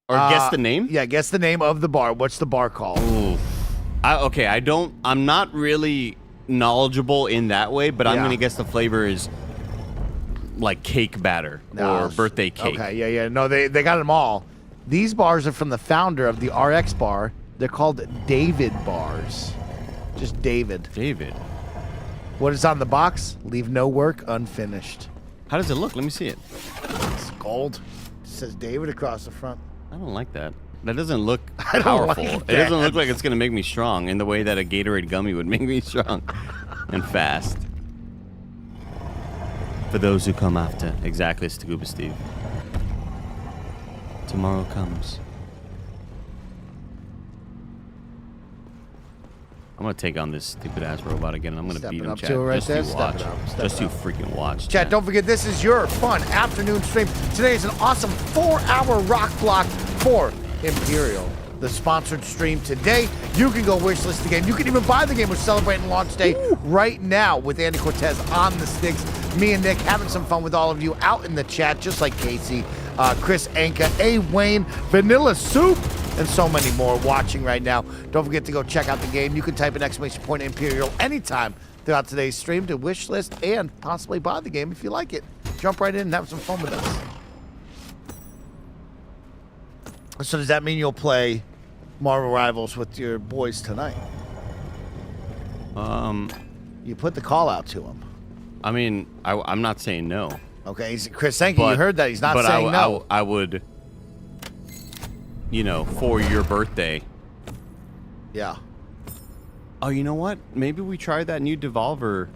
Or guess the name? Yeah, guess the name of the bar. What's the bar called? Ooh. Okay, I'm not really knowledgeable in that way, but I'm Yeah. gonna guess the flavor is like cake batter or birthday cake. Okay, yeah. No, they got them all. These bars are from the founder of the RX bar. They're called David bars. Just David. David. What is on the box? Leave no work unfinished. How does it look? Let me see it. It's gold. It says David across the front. I don't like that. That doesn't look I don't powerful. like It that. doesn't look like it's gonna make me strong in the way that a Gatorade gummy would make me strong and fast. For those who come after, exactly, Scuba Steve. Tomorrow comes. I'm gonna take on this stupid ass robot again. And I'm gonna Stepping beat him, up chat. to it right Just there. to Stepping watch. up, stepping Just to up. freaking watch. Chat, don't forget, this is your fun afternoon stream. Today is an awesome 4-hour rock block for Imperial. The sponsored stream today. You can go wishlist the game. You can even buy the game. We're celebrating launch day right now with Andy Cortez on the sticks. Me and Nick having some fun with all of you out in the chat, just like Casey, Chris Anka, A. Wayne, Vanilla Soup, and so many more watching right now. Don't forget to go check out the game. You can type an exclamation point Imperial anytime throughout today's stream to wish list and possibly buy the game if you like it. Jump right in and have some fun with us. So does that mean you'll play Marvel Rivals with your boys tonight? You put the call out to him. I mean, I'm not saying no. Okay, Chris, thank you. You heard that. He's not saying no. I would, you know, for your birthday. Yeah. Oh, you know what? Maybe we try that new Devolver.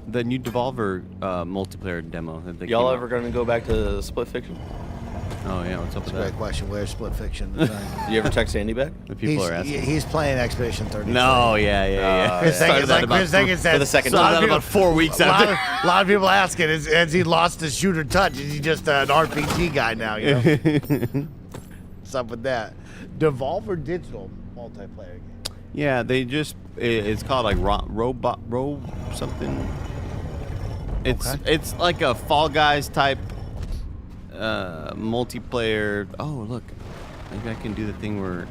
The new Devolver multiplayer demo. That they Y'all came ever out. gonna go back to Split Fiction? Oh yeah, what's up with Great that? question. Where's Split Fiction? You ever text Andy back? The people are asking. He's playing Expedition 33. No, yeah. Chris Started that about Chris Jenkins said for the second started time. that about 4 weeks A lot, after. of, a lot of people asking, has he lost his shooter touch? Is he just an RPG guy now? You know? What's up with that? Devolver Digital multiplayer game. Yeah, they just it's called like robot something. It's like a Fall Guys type multiplayer. Oh look, maybe I can do the thing where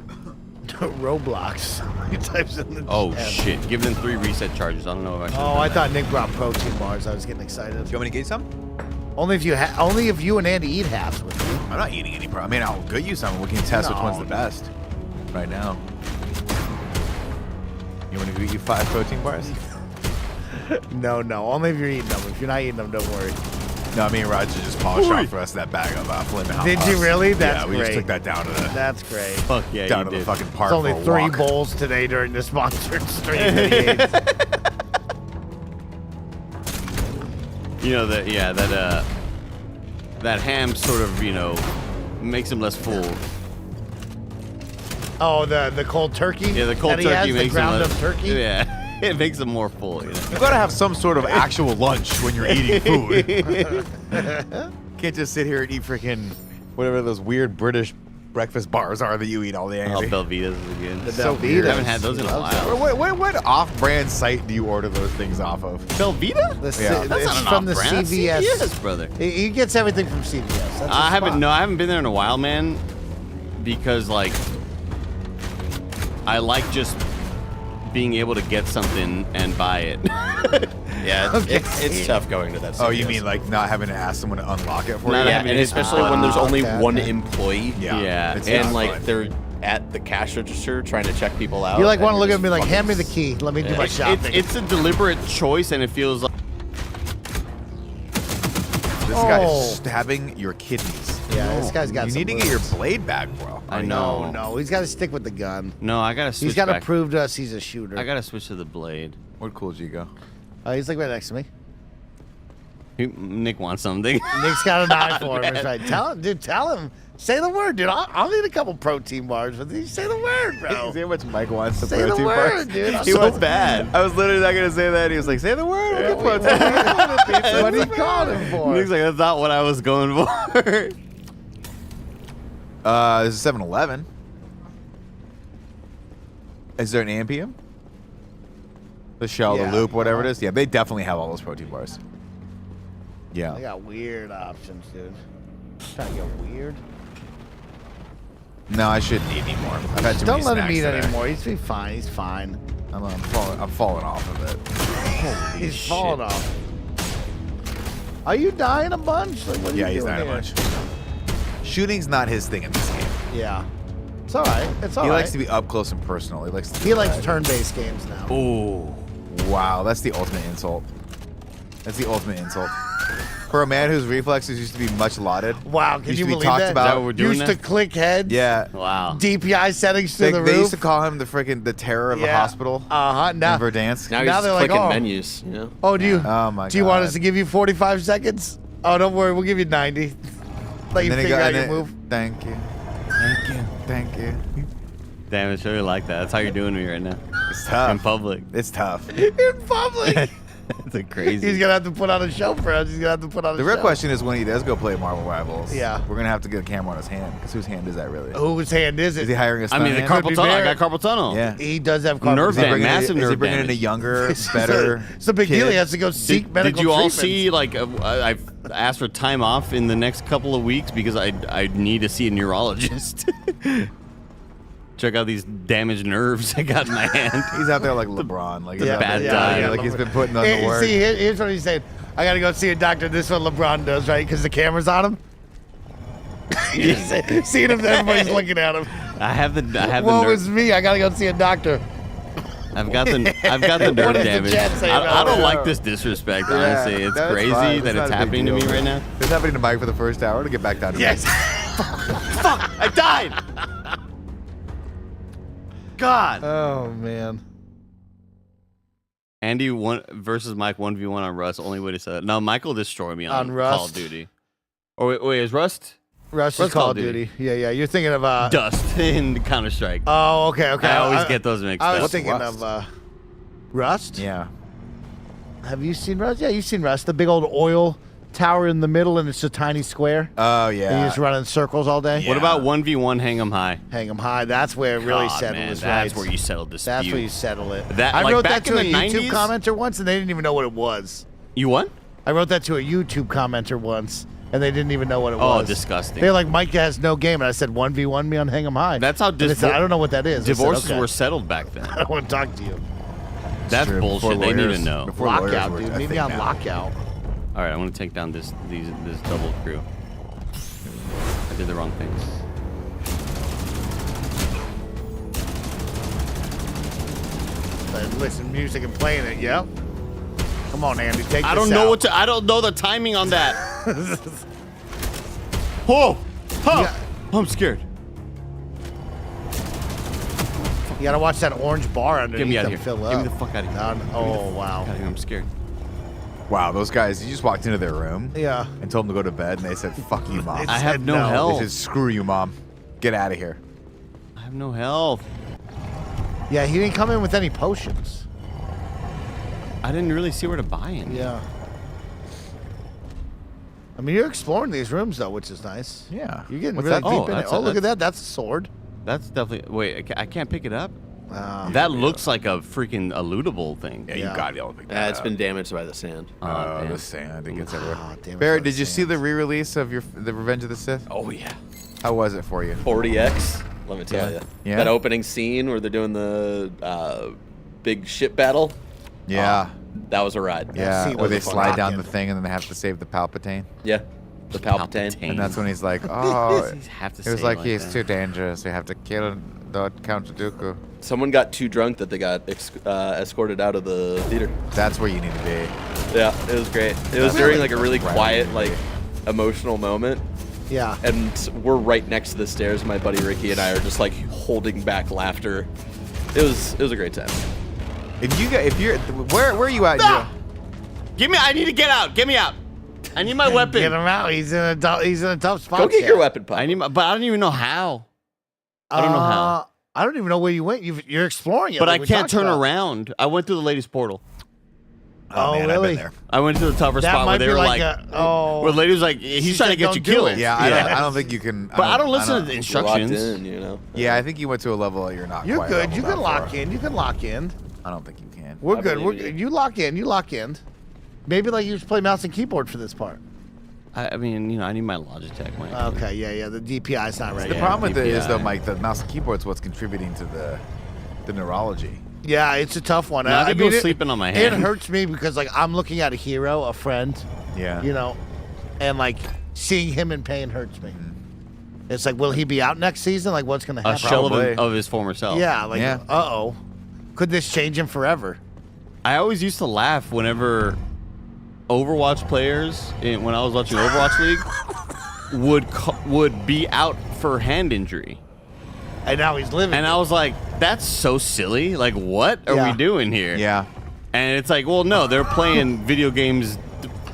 Roblox. He types in the oh chat. shit, give them 3 reset charges. I don't know if I should. Oh, I thought Nick brought protein bars. I was getting excited. Do you want me to get you some? Only if you and Andy eat halves with me. I'm not eating any, bro. I mean, I'll get you some. We can test which one's the best right now. You want to get you 5 protein bars? No. Only if you're eating them. If you're not eating them, don't worry. No, me and Roger just polished off the rest of that bag of Flamin' Hot Did you Puffs. really? That's yeah, we great. just took that down to the That's great. Fuck yeah, down you to did. the fucking park. It's only for a 3 walk. bowls today during the sponsored stream. that he ate. You know that that ham sort of makes him less full. Oh, the cold turkey. Yeah, the cold that he turkey has, makes the ground him up less, turkey. Yeah, it makes him more full. You know? You gotta have some sort of actual lunch when you're eating food. Can't just sit here and eat freaking whatever those weird British breakfast bars are that you eat all day. Oh, Belvitas is again. The So Belvitas. weird. I haven't had those in a while. What off-brand site do you order those things off of? Belvita? Yeah. That's It's not an from the off-brand. CVS. CVS, brother. He gets everything from CVS. That's his I haven't. spot. No, I haven't been there in a while, man. Because like, I like just being able to get something and buy it. Yeah, it's tough going to that. Oh, you CVS. mean like not having to ask someone to unlock it for Not you? Yeah, having and to- especially when there's only okay, one okay. employee. Yeah. It's And not like fun. they're at the cash register trying to check people out. You like and want to you're look at me just like, hand me the fucking key. Let me do my It's, shopping. it's a deliberate choice, and it feels like This Oh. guy's stabbing your kidneys. yeah, this guy's got You some need to get your moves. blade back, bro. I No, know. no, he's got to stick with the gun. No, I gotta switch. He's got to back. prove to us he's a shooter. I gotta switch to the blade. Where'd Cool G go? He's like right next to me. Nick wants something. Nick's got an eye for him. He's right. Tell him, dude. Tell him. Say the word, dude. I'll need a couple protein bars with you. Say the word, bro. See how much Mike wants to Say the protein word, bars? dude. I'm He so was bad. I was literally not gonna say that. He was like, "Say the word." I'll get What protein. are you calling him for? Nick's like, that's not what I was going for. This is 7-Eleven. Is there an Ampium? The shell, Yeah. the loop, whatever it is. Yeah, they definitely have all those protein bars. They Yeah. got weird options, dude. Trying to get weird. No, I shouldn't eat anymore. I've had too Don't many let him snacks eat today. anymore. He's be fine. He's fine. I'm falling off of it. He's falling off. Are you dying a bunch? Like, what are Yeah, you he's doing not a here? bunch. Shooting's not his thing in this game. Yeah. It's all right. It's all He right. likes to be up close and personal. He likes to. He likes turn-based games now. Ooh. Wow, that's the ultimate insult. That's the ultimate insult. For a man whose reflexes used to be much lauded. Wow, can used you to be believe talked that? about. Is that what we're doing Used now? to click heads. Yeah. Wow. DPI settings through the They roof. used to call him the terror of the hospital Uh-huh. in Now, Verdansk. Now he's Now just they're like, clicking oh. menus. You know. oh, do you? Oh my Do you want God. us to give you 45 seconds? Oh, don't worry. We'll give you 90. Let you And then he figure go- out and your then- move. Thank you. Thank you. Thank you. Damn, it's really like that. That's how you're doing me right now. It's tough. In public. It's tough. In public. It's a crazy. He's going to have to put on a show for us. He's going to have to put on a The show. real question is when he does go play Marvel Rivals. Yeah. We're gonna have to get a camera on his hand. Because whose hand is that really? Whose hand is it? Is he hiring a I stunt mean, the hand? carpal be tunnel. I Barrett. got carpal tunnel. Yeah. He does have Nerve carpal damage. tunnel. Massive is he nerve bringing in a damage. younger, better? It's a big deal. kid? He has to go seek medical Did you all treatment. see, like, I've asked for time off in the next couple of weeks because I need to see a neurologist. Check out these damaged nerves I got in my hand. He's out there like LeBron, like he's the out bad there, guy. like he's been putting on Hey, the work. see, here's what he's saying. I got to go see a doctor. This is what LeBron does, right? Because the camera's on him. Seeing if everybody's looking at him. I have the What nerve. was me? I got to go see a doctor. I've got the nerve does the damage. chat say I about don't it? like this disrespect. Yeah, Honestly, it's that's crazy fine. that It's it's not a big happening to me deal. right now. It's happening to Mike for the first hour to get back down to Yes. Fuck! I died. God. Oh, man. Andy versus Mike 1v1 on Rust. Only way to say it. No, Mike will destroy me on On Rust? Call of Duty. Or wait, is Rust Rush is Call of Duty. Yeah, yeah. You're thinking of... Dust in Counter Strike? Oh, okay, okay. I always get those mixed I up. was thinking Rust? of Rust. Yeah. Have you seen Rust? Yeah, you've seen Rust. The big old oil tower in the middle, and it's a tiny square. Oh And you yeah. just run in circles all day. Yeah. What about 1v1 Hang 'em High? Hang them high. That's where it really God, settled man, his that's rights. where you settle dispute. That's where you settle it. That- I like, wrote back that to a in the YouTube 90s? commenter once, and they didn't even know what it was. You won? I wrote that to a YouTube commenter once, and they didn't even know what it Oh, was. disgusting. They're like, Mike has no game, and I said 1v1 me on Hang 'em High. That's how And they said, I don't know what that is. I said, divorces okay. were settled back then. I don't want to talk to you. That's True. Before bullshit. They need to lawyers- know. before lawyers Lockout, were dude. a Meet me thing on now. lockout. All right, I want to take down this double crew. I did the wrong thing. Listen, music and playing it. Yep. Come on, Andy. Take I this don't know out. what to. I don't know the timing on that. Whoa! Huh! Yeah. I'm scared. You gotta watch that orange bar underneath Get me out of them here. fill Get up. me the fuck out of here. Oh, wow. God, I'm scared. Wow, those guys. You just walked into their room Yeah. and told them to go to bed, and they said, "Fuck you, mom." I have said no no. They health. said, "Screw you, mom. Get out of here." I have no health. Yeah, he didn't come in with any potions. I didn't really see where to buy any. Yeah. I mean, you're exploring these rooms, though, which is nice. Yeah. You're getting What's really that? deep Oh, in it. that's Oh, a- look at that. That's a sword. That's definitely. Wait, I can't pick it up. Wow. That looks like a freaking lootable thing. Yeah, Yeah. you got to be able to pick that It's up. been damaged by the sand. Oh, man. the sand. It gets everywhere. Ah, damn it, Barrett, the did you see sand. the re-release of the Revenge of the Sith? Oh yeah. How was it for you? 40x. Let me tell you. Yeah? That opening scene where they're doing the big ship battle. Yeah. That was a ride. Yeah, scene where was they a fun slide down rockin'. the thing and then they have to save the Palpatine. Yeah. The Palpatine. And that's when he's like, oh, have to he was say like, it he's that. too dangerous. We have to kill the Count Dooku. Someone got too drunk that they got escorted out of the theater. That's where you need to be. Yeah, it was great. It was during like a really quiet, like emotional moment. Yeah. And we're right next to the stairs. My buddy Ricky and I are just like holding back laughter. It was a great time. If you're, where are you at? Ah! Give me. I need to get out. Get me out. I need my weapon. Get him out. He's in a tough spot. Go get your weapon, Pop. I need but I don't even know how. I don't know how. I don't even know where you went. You're exploring it. But like I we can't talked turn about. around. I went through the ladies' portal. Oh, man, I've really? been there. I went to the tougher That spot where might they be were like like, oh. where the lady was like, She he's trying to said, get "Don't you do killed. it." Yeah, I don't think you can. But I don't listen to the Locked instructions. in, you know. Yeah, I think you went to a level that you're not. You're quite good. You leveled can up lock for. in. You can lock in. I don't think you can. We're I good. believe We're You lock in. You lock in. Maybe like you just play mouse and keyboard for this part. I mean, you know, I need my Logitech mic. Okay. Yeah. The DPI's not right. The yet. problem with it is though, DPI. Mike, the mouse and keyboard's what's contributing to the neurology. Yeah, it's a tough one. Now I could go it- sleeping on my It hand. hurts me because like I'm looking at a hero, a friend, Yeah. you know, and like seeing him in pain hurts me. It's like, will he be out next season? Like, what's gonna A happen? shell Probably. of his former self. Yeah. Like, Yeah. uh-oh, could this change him forever? I always used to laugh whenever Overwatch players, when I was watching Overwatch League, would be out for hand injury. And now he's living. And I was like, that's so silly. Like, what are Yeah. we doing here? Yeah. And it's like, well, no, they're playing video games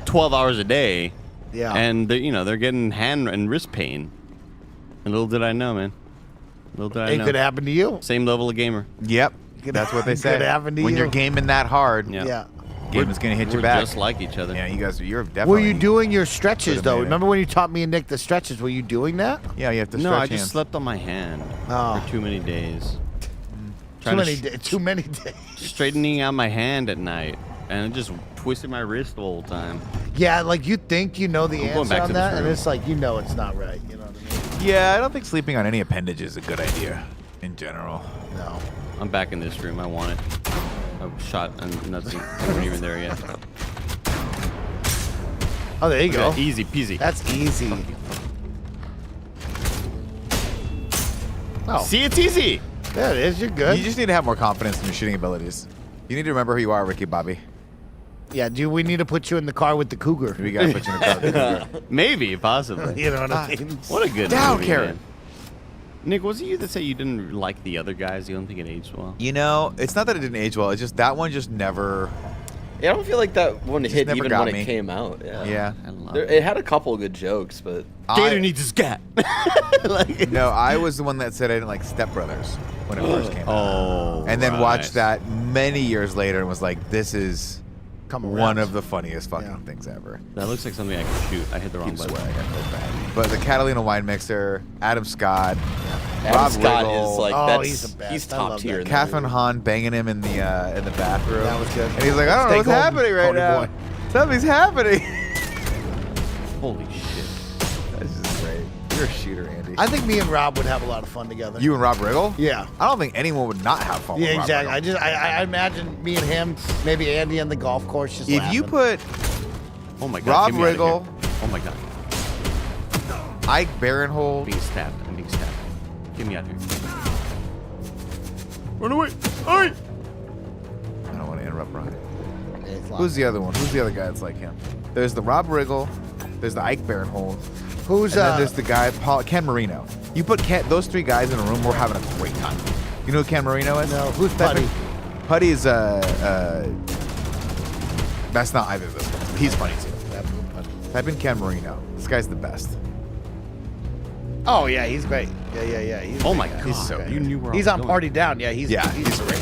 12 hours a day. Yeah. And, they're getting hand and wrist pain. And little did I know, man. Little did I It know. could happen to you. Same level of gamer. Yep. Could- That's what they could say. happen to When you. you're gaming that hard, Yeah. Yeah. game is gonna hit We're you back. just like each other. Yeah, you're definitely. Were you doing your stretches Could've though? made it. Remember when you taught me and Nick the stretches? Were you doing that? Yeah, you have to No, stretch I just hands. slept on my hand Oh. for too many days. Too many days. Straightening out my hand at night, and it just twisted my wrist the whole time. Yeah, like you think you know the I'm going answer back on to this that, and room. it's like you know it's not right. You know what I Yeah, I don't think sleeping on any appendage is a good idea in general. mean? No. I'm back in this room. I want it. I shot and nothing. We weren't even there yet. Oh, there you go. Okay, easy peasy. That's easy. Oh, See, it's easy. there it is. You're good. You just need to have more confidence in your shooting abilities. You need to remember who you are, Ricky Bobby. Yeah, do we need to put you in the car with the cougar? We gotta put you in the car. Maybe, possibly. You know what I mean? What a good Down, movie, Karen. man. Nick, was it you that said you didn't like the other guys? You don't think it aged well? You know, it's not that it didn't age well. It's just that one just never. Yeah, I don't feel like that one hit never even got when me. it came out. Yeah. Yeah. I love There, it. it had a couple of good jokes, but Gator needs his gat. Like, No, I was the one that said I didn't like Step Brothers when it first came out. oh. And then right. watched that many years later and was like, this is Come one around. of the funniest fucking Yeah. things ever. That looks like something I could shoot. I hit the wrong Keep button. swearing, I feel bad. But the Catalina wine mixer, Adam Scott, Adam Rob Scott Riggle, is like Oh, that's he's the best. he's I top love tier. that in that Catherine movie. Hahn banging him in the bathroom. That was good. And he's like, I don't know Stay what's golden, happening right Pony now. boy. Something's happening. Holy shit. That's just great. You're a shooter, Andy. I think me and Rob would have a lot of fun together. You and Rob Riggle? Yeah. I don't think anyone would not have fun Yeah, with exactly. Rob Riggle. I imagine me and him, maybe Andy on the golf course, just If laughing. you put Oh my god. Rob get me out of Riggle. here. Oh my god. Ike I'm Barinholtz, being stabbed. I'm being stabbed. Get me out of here. Run away. Hurry. I don't want to interrupt Ryan. It's loud. Who's the other one? Who's the other guy that's like him? There's the Rob Riggle. There's the Ike Barinholtz. Who's And then there's the guy, Ken Marino. You put those three guys in a room, we're having a great time. You know who Ken Marino is? No, who's Type Putty? in- Putty is that's not either of those guys. He's funny too. Type in Ken Marino. This guy's the best. Oh yeah, he's great. Yeah. He's Oh a my great god. guy. so You knew where He's I on was Party Down. Yeah, he's He's great.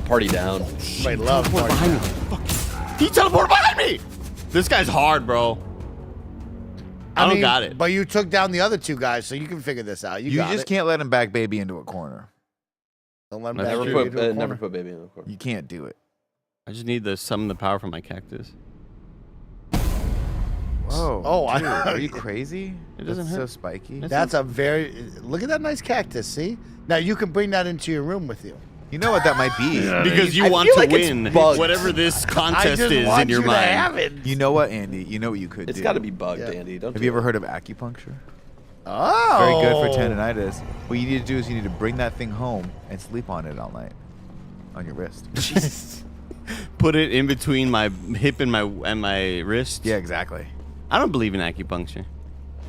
Party down. I love Party behind Down. me. Fuck. He teleported behind me. This guy's hard, bro. I don't got it. But you took down the other two guys, so you can figure this out. You You got just it. can't let him back baby into a corner. Don't let him That's back Never true. you put into a never corner. put baby in the corner. You can't do it. I just need to summon the power from my cactus. Whoa. Oh, dude, are you crazy? It doesn't That's so hurt. spiky. It's- That's a very look at that nice cactus. See, now you can bring that into your room with you. You know what that might be? Because you I want feel to like it's win bugged. whatever this I contest just is want in your you to mind. have it. You know what, Andy? You know what you could do? It's got to be bugged, Yeah. Andy. Don't Have do you it. ever heard of acupuncture? Oh. Very good for tendonitis. What you need to do is you need to bring that thing home and sleep on it all night. On your wrist. Put it in between my hip and my wrist. Yeah, exactly. I don't believe in acupuncture.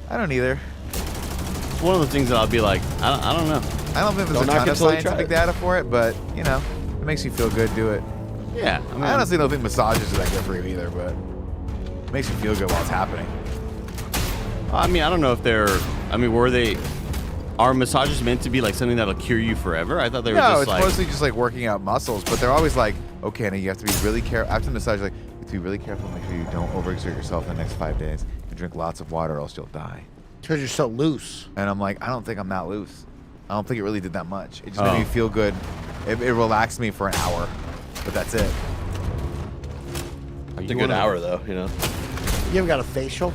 I don't either. It's one of the things that I'll be like, I don't know. I don't think there's Don't a knock ton it of till you try scientific it. data for it, but, you know, it makes you feel good, do it. Yeah. I mean, I honestly don't think massages are that good for you either, but it makes you feel good while it's happening. I mean, I don't know if are massages meant to be like something that'll cure you forever? I thought they were No, just it's like, mostly just like working out muscles, but they're always like, okay, now you have to be really careful. After the massage, like, you have to be really careful, make sure you don't overexert yourself in the next 5 days. And drink lots of water or else you'll die. Because you're so loose. And I'm like, I don't think I'm that loose. I don't think it really did that much. It just Oh. made me feel good. It relaxed me for an hour, but that's it. are It's you a good one of- hour, though, you know? You ever got a facial?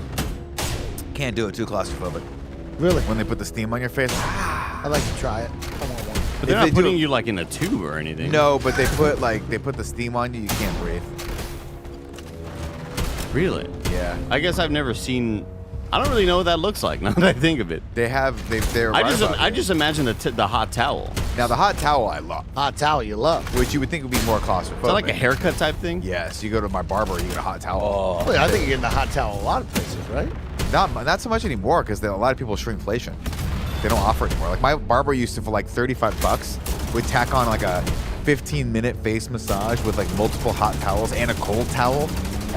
Can't do it, too claustrophobic. Really? When they put the steam on your face, I'd like to try it. I want one. But they're If not they do putting it- you like in a tube or anything. no, but they put the steam on you, you can't breathe. Really? Yeah. I guess I've never seen. I don't really know what that looks like now that I think of it. They're I right about it. just imagine the hot towel. Now the hot towel I love, Hot towel you love. which you would think would be more claustrophobic. Is that like a haircut type thing? Yes, you go to my barber, you get a hot towel. Well, I think you get in the hot towel a lot of places, right? Not so much anymore because a lot of people shrinkflation. They don't offer it anymore. Like my barber used to, for like $35, would tack on like a 15-minute face massage with like multiple hot towels and a cold towel.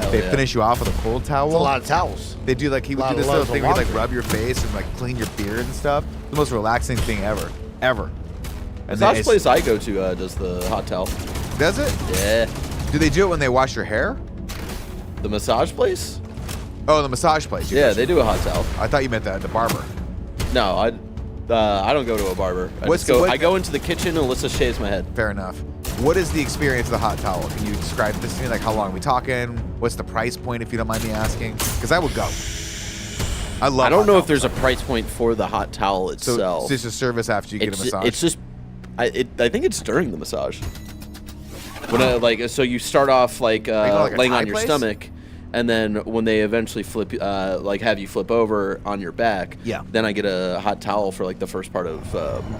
They yeah. finish you off with a cold towel. It's a lot of towels. They do like he would Lot do of this little loads of thing where he'd like laundry. rub your face and like clean your beard and stuff. The most relaxing thing ever. And then Massage it's- place I go to does the hot towel. Does it? Yeah. Do they do it when they wash your hair? The massage place? Oh, the massage place. you Yeah, mentioned. they do a hot towel. I thought you meant the barber. No, I don't go to a barber. I go into the kitchen and Alyssa shaves my head. Fair enough. What is the experience of the hot towel? Can you describe this to me? Like, how long are we talking? What's the price point, if you don't mind me asking? Because I would go. I love. I don't hot know if towels. there's a price point for the hot towel So itself. it's just a service after you get a massage. It's just, I think it's during the massage. When so you start off like like a laying Thai on your place? stomach, and then when they eventually flip, have you flip over on your back. Yeah. Then I get a hot towel for like the first part of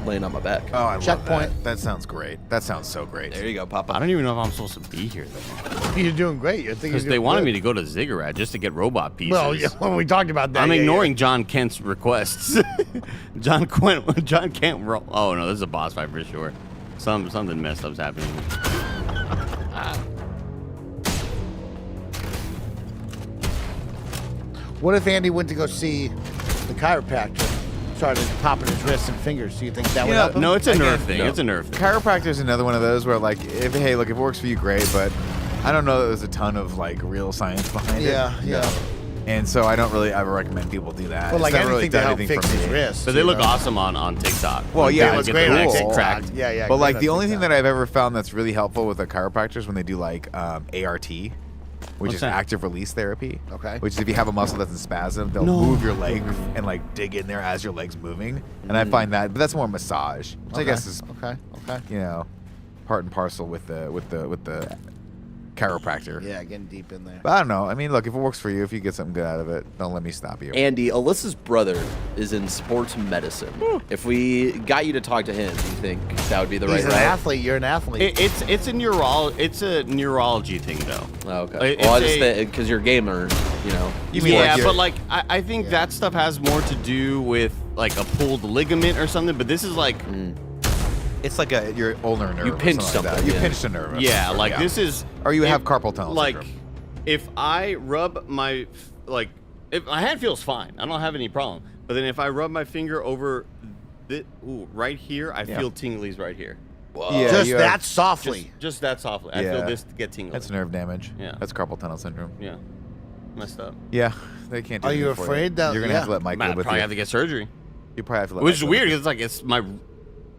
laying on my back. Oh, I love Checkpoint. that. That sounds great. That sounds so great. There you go, Papa. I don't even know if I'm supposed to be here though, You're doing great. You're thinking because they wanted me to go to Ziggurat just to get robot pieces. Well, yeah, when we talked about that, I'm yeah, ignoring John Kent's requests. John Kent. Oh no, this is a boss fight for sure. Something messed up's happening. Yeah. What if Andy went to go see the chiropractor, started popping his wrists and fingers? Do you think that would help him? No, it's a Again, nerve thing. no. It's a nerve thing. Chiropractor is another one of those where, like, if it works for you, great. But I don't know that there's a ton of like real science behind it. Yeah. And so I don't really ever recommend people do that. Well, like It's never anything really to done help anything fix for his me. wrists. But they you look know? awesome on TikTok. Well, When yeah, they it's get great the on legs TikTok. cracked. Yeah. But like great the on only thing TikTok. that I've ever found that's really helpful with a chiropractor is when they do like ART, which What's is that? active release therapy. Okay. Which is if you have a muscle that's in spasm, they'll move your leg and like dig in there as your leg's moving. And I find that, but that's more massage, which I guess is okay. part and parcel with the chiropractor. Yeah, getting deep in there. But I don't know. I mean, look, if it works for you, if you get something good out of it, don't let me stop you. Andy, Alyssa's brother is in sports medicine. If we got you to talk to him, do you think that would be the He's right an route? athlete. You're an athlete. It's a neurology thing though. Oh, okay. It's Well, I just a- think because you're a gamer, you know. You mean Yeah, like but like I think that stuff has more to do with like a pulled ligament or something. But this is like, it's like your ulnar nerve. You or pinched something like that. something, You yeah. pinched a nerve. or yeah, something, like this is. Or you if- have carpal tunnel Like, syndrome. if I rub my if my hand feels fine, I don't have any problem. But then if I rub my finger over, right here, I feel tinglies right here. Yeah, just you that have- softly. Just that softly. I Yeah. feel this get tingly. That's nerve damage. Yeah. That's carpal tunnel syndrome. Yeah, messed up. Yeah, they can't do Are you anything for afraid that- You're gonna have to yeah. let Mike I live with probably you. have to get surgery, You probably have to let which Mike is live weird with because like it's my,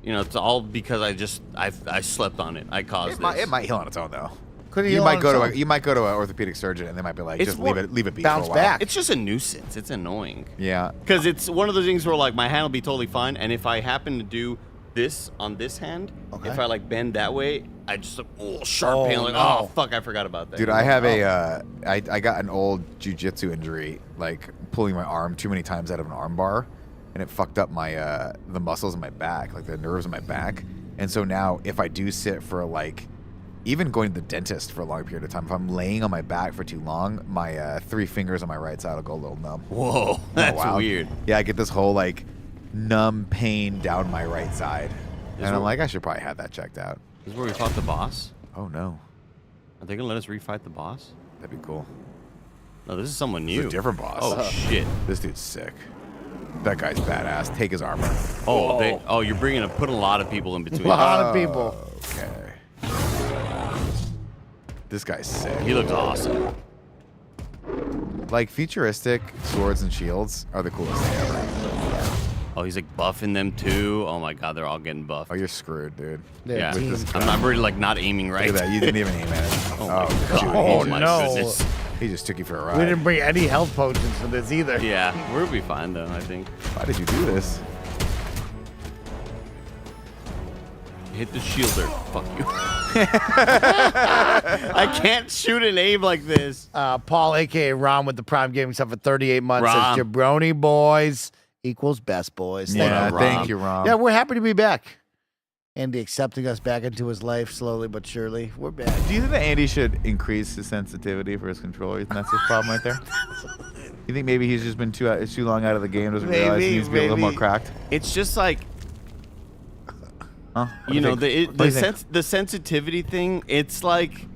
it's all because I slept on it. I caused you. this. It might heal on its own though. Could You might go to an orthopedic surgeon and they might be like, It's just more- leave it be bounce for a while. back. It's just a nuisance. It's annoying. Yeah. Because it's one of those things where like my hand will be totally fine, and if I happen to do this on this hand, Okay. if I like bend that way, I just sharp pain. Like, no. oh fuck, I forgot about that. Dude, I have a I got an old jujitsu injury, like pulling my arm too many times out of an arm bar, and it fucked up my the muscles in my back, like the nerves in my back. And so now, if I do sit for like, even going to the dentist for a long period of time, if I'm laying on my back for too long, my 3 fingers on my right side will go a little numb. Whoa, that's wild? weird. Yeah, I get this whole like numb pain down my right side, and I'm like, I should probably have that checked out. This is where we fought the boss. Oh no, Are they gonna let us refight the boss? that'd be cool. No, this is someone This new. is a different boss. Oh shit. This dude's sick. That guy's badass. Take his armor. Oh, you're putting a lot of people in A between. lot of people. Okay. This guy's sick. He looks awesome. Like futuristic swords and shields are the coolest thing ever. Oh, he's like buffing them too. Oh my god, they're all getting buffed. Oh, you're screwed, dude. Yeah, team. I'm really like not aiming right. Look at that. You didn't even aim at it. Oh my god. dude, Oh my no. goodness. he just took you for a ride. We didn't bring any health potions for this either. Yeah, we'll be fine though. I think. Why did you do this? Hit the shielder. Fuck you. I can't shoot and aim like this. Paul, a.k.a. Ron, with the Prime Gaming stuff for 38 months. Rom. Says Jabroni boys equals best boys. Yeah, Rom. thank you, Rom. Yeah, we're happy to be back. Andy accepting us back into his life slowly but surely. We're back. Do you think that Andy should increase his sensitivity for his controller? You think that's his problem right there? You think maybe he's just been too long out of the game, doesn't realize he needs to be a little more cracked? It's just like Huh? you know What do you think? the sensitivity thing. It's like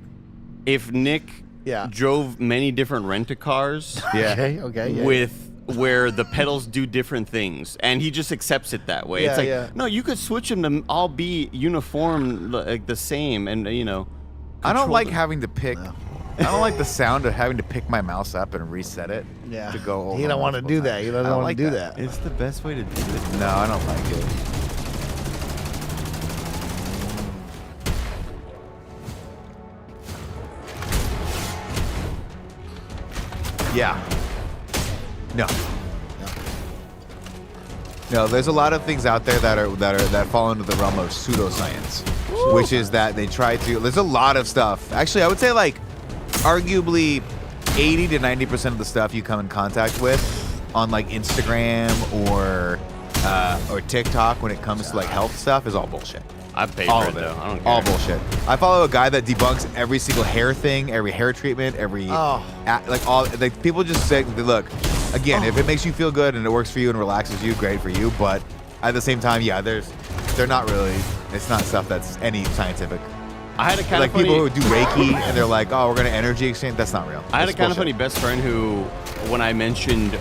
if Nick Yeah. drove many different rent-a-cars Yeah. Okay. Yeah. with where the pedals do different things, and he just accepts it that way. It's Yeah, like yeah. no, you could switch them to all be uniform, like the same, and I don't control like them. having to pick. I don't like the sound of having to pick my mouse up and reset it. Yeah. To go. over He don't want to multiple do that. times. He I doesn't don't want like to do that. It's the best way to do it. No, I don't like it. Yeah. No. No, there's a lot of things out there that fall into the realm of pseudoscience, which is that they try to. There's a lot of stuff. Actually, I would say like, arguably, 80 to 90% of the stuff you come in contact with on like Instagram or TikTok when it comes to like health stuff is all bullshit. I paid All for of it it. though. I don't care. All bullshit. I follow a guy that debunks every single hair thing, every hair treatment, every like people just say, look, again, if it makes you feel good and it works for you and relaxes you, great for you. But at the same time, yeah, they're not really. It's not stuff that's any scientific. I had a kind Like of funny, people who do Reiki and they're like, oh, we're gonna energy exchange. That's not real. I had a That's kind of bullshit. funny best friend who, when I mentioned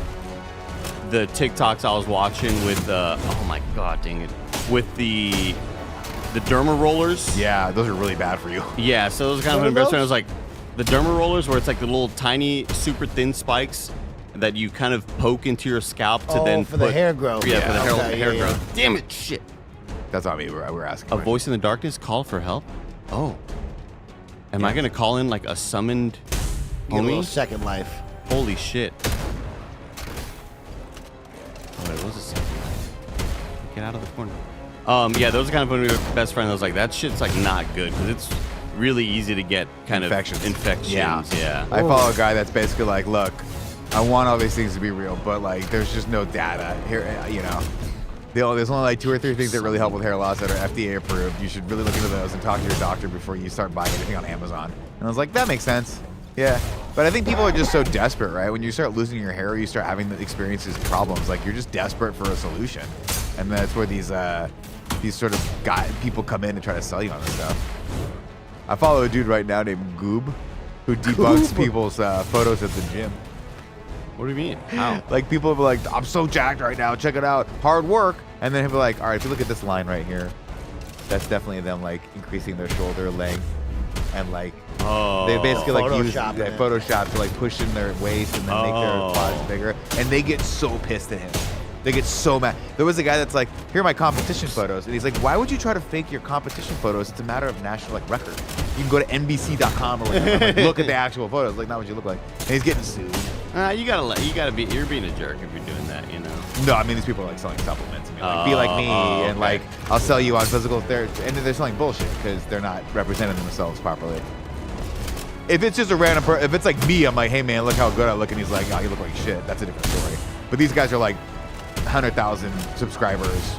the TikToks I was watching with oh my god, dang it, with the derma rollers. Yeah, those are really bad for you. Yeah, so those are kind of What are my best friend. I those? was like, the derma rollers, where it's like the little tiny, super thin spikes that you kind of poke into your scalp to then for the put- hair growth. Yeah, for the Okay, hair yeah, growth. Damn it, shit. That's not me. We're asking. A right? voice in the darkness call for help. Oh, am I gonna call in like a summoned Get a little homie? second life. Holy shit. Oh, it was a second. Get out of the corner. Yeah, those are kind of funny. Best friend. I was like, that shit's like not good because it's really easy to get kind Infections. of infections. Yeah. Yeah. I follow a guy that's basically like, look, I want all these things to be real, but like, there's just no data here. You know, there's only like 2 or 3 things that really help with hair loss that are FDA approved. You should really look into those and talk to your doctor before you start buying anything on Amazon. And I was like, that makes sense. Yeah. But I think people are just so desperate, right? When you start losing your hair, you start having the experiences, problems. Like, you're just desperate for a solution, and that's where these sort of people come in and try to sell you on this stuff. I follow a dude right now named Goob, who debunks people's photos at the gym. What do you mean? How? Like, people will be like, I'm so jacked right now, check it out, hard work. And then he'll be like, all right, if you look at this line right here, that's definitely them like increasing their shoulder length and like they basically like use Photoshop to like push in their waist and then make their quads bigger. And they get so pissed at him. They get so mad. There was a guy that's like, here are my competition photos. And he's like, why would you try to fake your competition photos? It's a matter of national like record. You can go to NBC.com or like look at the actual photos. Like, not what you look like. And he's getting sued. You're being a jerk if you're doing that, you know. No, I mean, these people are like selling supplements me, like, be like me, and like I'll sell you on physical therapy, and then they're selling bullshit because they're not representing themselves properly. If it's just a random if it's like me, I'm like, hey man, look how good I look, and he's like, oh, you look like shit. That's a different story. But these guys are like 100,000 subscribers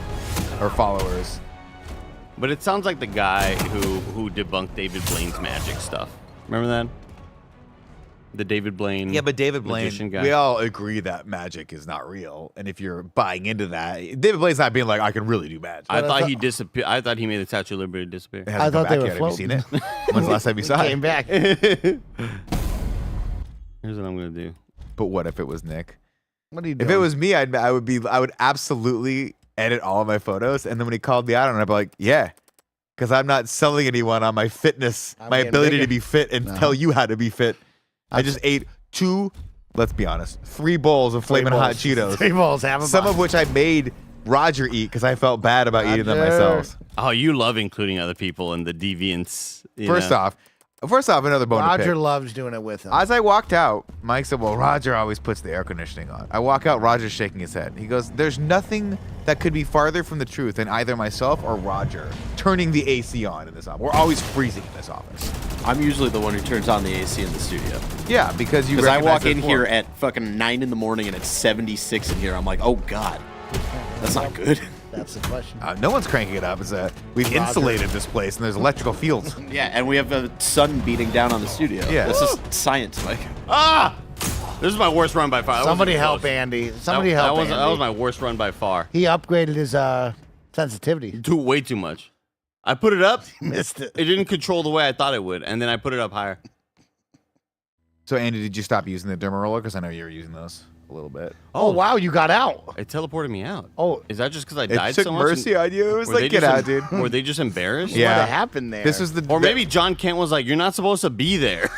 or followers. But it sounds like the guy who debunked David Blaine's magic stuff. Remember that? The David Blaine. Yeah, but David Blaine, magician guy. we all agree that magic is not real. And if you're buying into that, David Blaine's not being like, I can really do magic. I thought he disappeared. I thought he made the Statue of Liberty disappear. It hasn't I come thought they back were yet. Have you seen it? floating. When's the last time you saw Came it? back. Here's what I'm gonna do. But what if it was Nick? What are you doing? If it was me, I would absolutely edit all of my photos. And then when he called me out on it, I'd be like, yeah. Because I'm not selling anyone on my fitness, I'm my getting ability bigger. to be fit and tell you how to be fit. I just ate let's be honest, 3 bowls of Flamin' Hot Cheetos. 3 bowls, have a Some bite. of which I made Roger eat because I felt bad about eating them Roger. myself. Oh, you love including other people and the deviants. you First know? off, another bone to Roger pick. loves doing it with him. As I walked out, Mike said, well, Roger always puts the air conditioning on. I walk out, Roger's shaking his head. He goes, there's nothing that could be farther from the truth than either myself or Roger turning the AC on in this office. We're always freezing in this office. I'm usually the one who turns on the AC in the studio. Yeah, because you Because I recognize walk the in form. here at fucking 9 in the morning and it's 76 in here. I'm like, oh god, that's not good. That's the question. No one's cranking it up. We've Roger. insulated this place, and there's electrical fields. Yeah, and we have the sun beating down on the studio. Yeah. This is science, Mike. Ah! This is my worst run by far. That Somebody wasn't help close. Andy. Somebody that, help that was, Andy. That was my worst run by far. He upgraded his sensitivity. Way too much. I put it up. Missed it. It didn't control the way I thought it would, and then I put it up higher. So, Andy, did you stop using the derma roller? Because I know you were using those a little bit. Oh, wow, you got out. It teleported me out. Oh, Is that just because I It died took so much? mercy on you. It was Were like, they get just out, dude. Were they just embarrassed? Yeah. what happened there? This was the Or maybe John Kent was like, "You're not supposed to be there."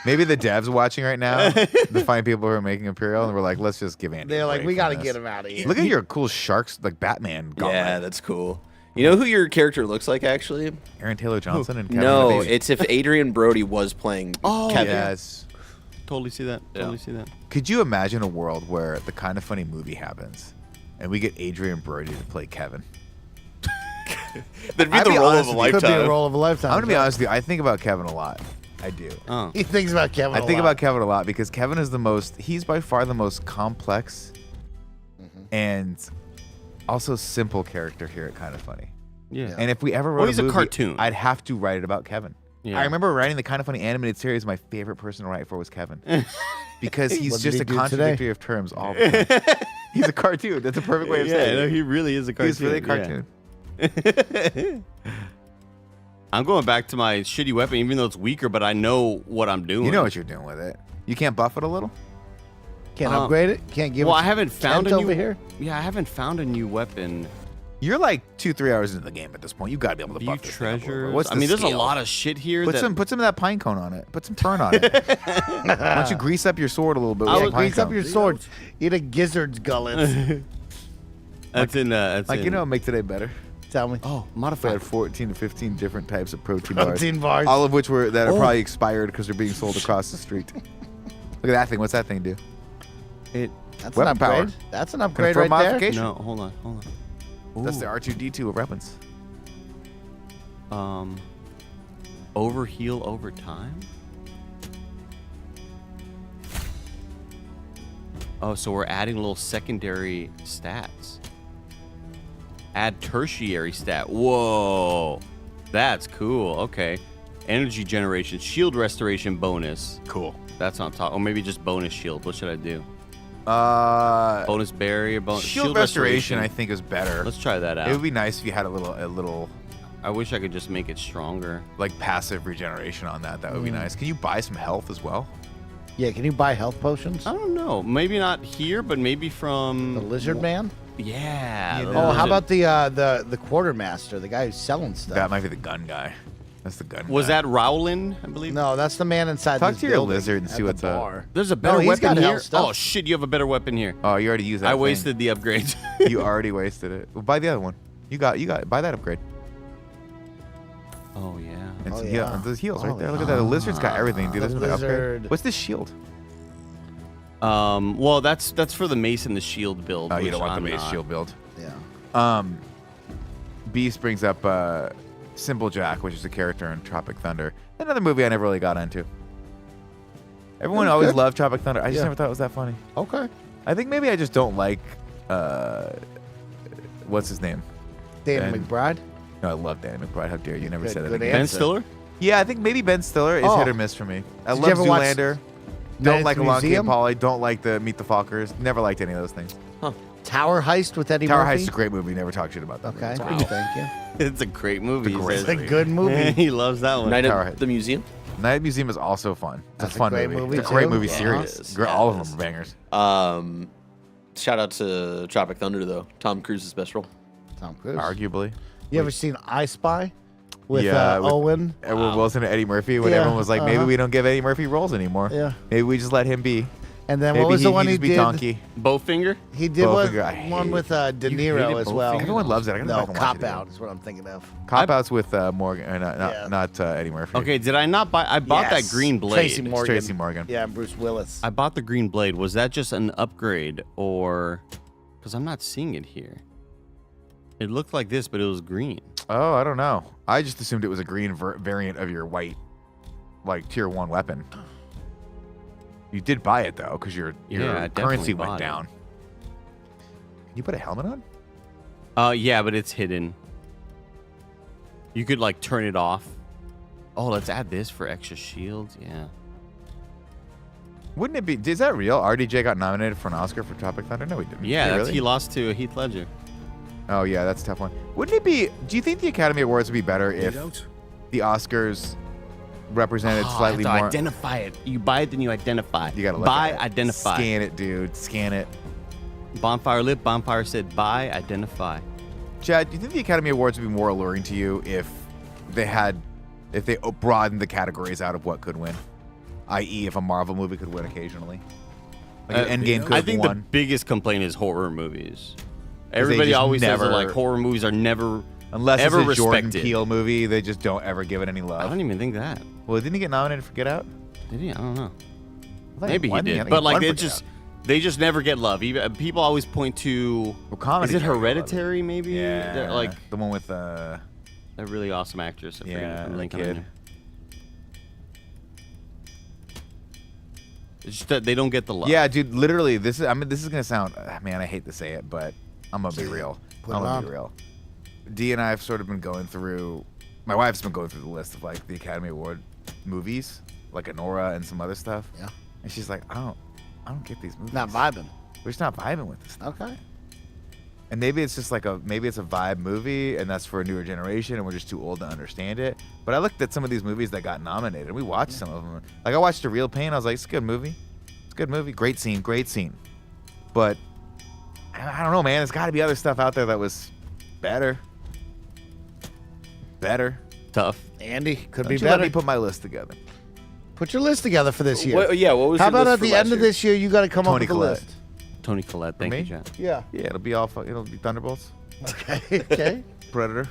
maybe the devs watching right now, the fine people who are making Imperial, and we're like, let's just give Andy. They're a like, break we from got to this. get him out of here. Look at your cool sharks, like Batman. Gauntlet. Yeah, that's cool. You know who your character looks like, actually? Aaron Taylor Johnson and Kevin No, the Baby. it's if Adrian Brody was playing Kevin. Yes. Totally see that. Totally see that. Could you imagine a world where the Kind of Funny movie happens, and we get Adrian Brody to play Kevin? That'd be I'd the be role honest of a with you. Could be a lifetime. role of a lifetime. I'm gonna be honest with you. I think about Kevin a lot. I do. Oh. He thinks about Kevin. I think about Kevin a lot because Kevin is he's by far the most complex and also simple character here at Kind of Funny. Yeah. And if we ever wrote Well, he's a movie, cartoon. I'd have to write it about Kevin. Yeah. I remember writing the Kind of Funny animated series. My favorite person to write for was Kevin because he's What did just he a do contradictory of terms all the time. He's a cartoon. That's a perfect way of saying no, it. he really is a cartoon. He's really a cartoon. I'm going back to my shitty weapon, even though it's weaker, but I know what I'm doing. You know what you're doing with it. You can't buff it a little? Can't upgrade it. Can't give. Well, it I haven't found a Kent new over here. Yeah, I haven't found a new weapon. You're like 2-3 hours into the game at this point. You got to be able to View buff this thing up a little bit. treasures. What's I the mean, there's a scale? lot of shit here. Put that, some of that pine cone on it. Put some fern on it. Why don't you grease up your sword a little bit with Yeah, some pine grease up cone? your sword. Eat a gizzard's gullet. That's in. That's Like, in, you know, make today better. Tell me. Oh, If I modified. had 14 to 15 different types of protein Protein bars. All of which are probably expired because they're being sold across the street. Look at that thing. What's that thing do? It. That's weapon an upgrade. power. That's an upgrade Confirm right there. modification. No, hold on. That's the Ooh. R2D2 of weapons. Overheal over time. Oh, so we're adding little secondary stats. Add tertiary stat. Whoa, that's cool. Okay, energy generation, shield restoration bonus. Cool. That's on top. Or maybe just bonus shield. What should I do? Uh, Bonus barrier. shield restoration, I think, is better. Let's try that out. It would be nice if you had a little I wish I could just make it stronger. like passive regeneration on that. That would be nice. Can you buy some health as well? Yeah, can you buy health potions? I don't know. Maybe not here, but maybe from The lizard man? Yeah. the Oh, how lizard. about the quartermaster, the guy who's selling stuff? That might be the gun guy. That's the gun. Was guy. that Rowland, I believe? No, that's the man inside Talk this to your building lizard and at see the what's up. bar. There's a better he's weapon got health here. stuff. Oh shit, you have a better weapon here. Oh, you already used that. I thing. wasted the upgrades. You already wasted it. Well, buy the other one. You got. Buy that upgrade. Oh yeah. It's Oh, heal, yeah. those heals right Oh, there. Look at that. The lizard's got everything, dude. The That's what I upgrade. lizard. What's this shield? Well, that's for the mace and the shield build. Oh, you which don't want the I'm base not. shield build. Yeah. Beast brings up Simple Jack, which is a character in Tropic Thunder. Another movie I never really got into. Everyone was always good. loved Tropic Thunder. I just never thought it was that funny. Okay. I think maybe I just don't like what's his name? Danny Ben- McBride. No, I love Danny McBride. How dare you? Never Good- said that good again. Ben answer. Stiller? Yeah, I think maybe Ben Stiller is Oh. hit or miss for me. I Did you love ever watch Zoolander. Night Don't at like the Along Came Museum? Polly. Don't like the Meet the Fockers. Never liked any of those things. Tower Heist with Eddie Tower Heist Murphy. is a great movie. Never talk shit about that. Okay. movie. Thank you. It's a great movie. It's a great he says. It's a good movie. He loves that one. Night Tower at Heist. the Museum. Night at Museum is also fun. It's That's a a fun great movie. movie, It's a great too. movie Yeah, series. it is. Great- Yeah, all it of them is. are bangers. Shout out to Tropic Thunder though. Tom Cruise's best role. Tom Cruise. Arguably. You ever seen I Spy with, with Owen? Edward Wilson and Eddie Murphy when Yeah, everyone was like, maybe uh-huh. we don't give Eddie Murphy roles anymore. Yeah. Maybe we just let him be. And then Maybe what was the one he he just be did? Donkey. Bowfinger? He did one, Bowfinger, I one hate- with De You Niro hated as well. Bowfinger? Everyone loves it. I gotta go No, back and watch Cop it again. Out is what I'm thinking of. Cop Out's with Morgan, Yeah. not Eddie Murphy. Okay, did I not buy? I bought Yes. that green blade. Tracy Morgan. Tracy Morgan. Yeah, and Bruce Willis. I bought the green blade. Was that just an upgrade or? Because I'm not seeing it here. It looked like this, but it was green. Oh, I don't know. I just assumed it was a green variant of your white, like tier 1 weapon. You did buy it though, because your Yeah, I definitely currency bought went it. down. Can you put a helmet on? Yeah, but it's hidden. You could like turn it off. Oh, let's add this for extra shields. Yeah. Wouldn't it be? Is that real? RDJ got nominated for an Oscar for Tropic Thunder? No, he didn't. Yeah, Did he that's, really? he lost to Heath Ledger. Oh yeah, that's a tough one. Wouldn't it be? Do you think the Academy Awards would be better if the Oscars represented slightly I have to more? identify it. You buy it, then you identify. You gotta look buy, at it. identify. Scan it, dude. Scan it. Bonfire lit. Bonfire said buy, identify. Chad, do you think the Academy Awards would be more alluring to you if they broadened the categories out of what could win? I.e., if a Marvel movie could win occasionally, like an Endgame could I have think the won. biggest complaint is horror movies. Everybody just always says that never- like horror movies are never Unless ever it's a Jordan respected. Peele movie, they just don't ever give it any I love. don't even think that. Well, didn't he get nominated for Get Out? Did he? I don't know. I thought Maybe he won. I did, think but he like won they for Get just Out. they just never get love. Even people always point to. Well, comedy Is it gotta get love. Hereditary? Maybe. Yeah, They're, like the one with a really awesome actress. I forget yeah, her the link on kid. there. It's just that they don't get the love. Yeah, dude. Literally, this is. I mean, this is gonna sound. Man, I hate to say it, but I'm gonna be real. Put I'm it gonna on. be real. D and I have sort of been going through. My wife's been going through the list of like the Academy Award movies, like Anora and some other stuff. Yeah. And she's like, I don't get these movies. Not vibing. We're just not vibing with this stuff. Okay. And maybe it's just like maybe it's a vibe movie, and that's for a newer generation, and we're just too old to understand it. But I looked at some of these movies that got nominated, and we watched some of them. Like I watched A Real Pain. I was like, it's a good movie. It's a good movie. Great scene. Great scene. But I don't know, man. There's got to be other stuff out there that was better. Better. Tough. Andy, could Don't be you let better. me put my list together. Put your list together for this year. What was How your about list at for the last end of year? this year, you got to come Toni up with a Collette. list? Tony Collette. Thank me? you, John. Yeah. Yeah, it'll be it'll be Thunderbolts, Okay. Okay. Predator,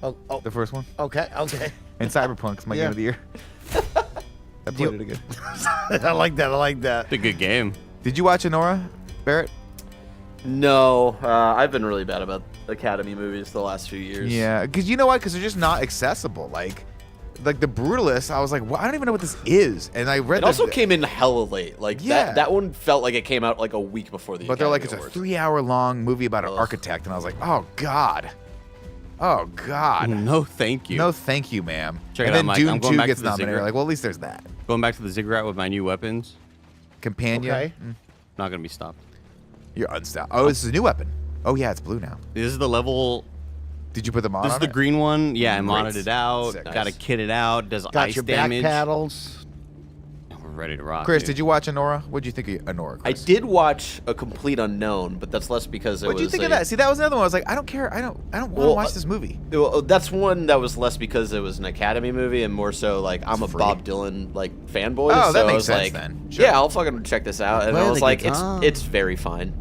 oh, the first one, okay. Okay. and Cyberpunk's my Yeah. game of the year. I played it again. I like that. I like that. It's a good game. Did you watch Anora, Barrett? No, I've been really bad about Academy movies the last few years. Yeah, because you know why? Because they're just not accessible. Like The Brutalist, I was like, well, I don't even know what this is. And I read It also came in hella late. Like Yeah. that one felt like it came out like a week before the. but they're like, it's Academy a Awards. 3-hour long movie about an architect. And I was like, oh, God. Oh, God. No, thank you. No, thank you, ma'am. Check and it out, then Mike. Dune I'm going 2 back gets to the nominated. ziggurat. Like, well, at least there's that. Going back to the ziggurat with my new weapons. Companion. Okay. Not gonna be stopped. You're unstopped. Oh, this is a new weapon. Oh, yeah, it's blue now. This is the level. Did you put the mod This is on the it? green one. Yeah, I modded Great. it out. Sick. Got to kit it out. Does Got ice your back damage. paddles. We're ready to rock. Chris, dude. did you watch Anora? What'd you think of Anora, I Chris? did watch A Complete Unknown, but that's less because it What'd you was think a- of that? See, that was another one. I was like, I don't care. I don't want to Well, watch this movie. Well, that's one that was less because it was an Academy movie and more so like I'm a free. Bob Dylan like fanboy. Oh, so that I makes was sense like, then. Sure. Yeah, I'll fucking check this out. And Play I the was like, guitar. it's very fine.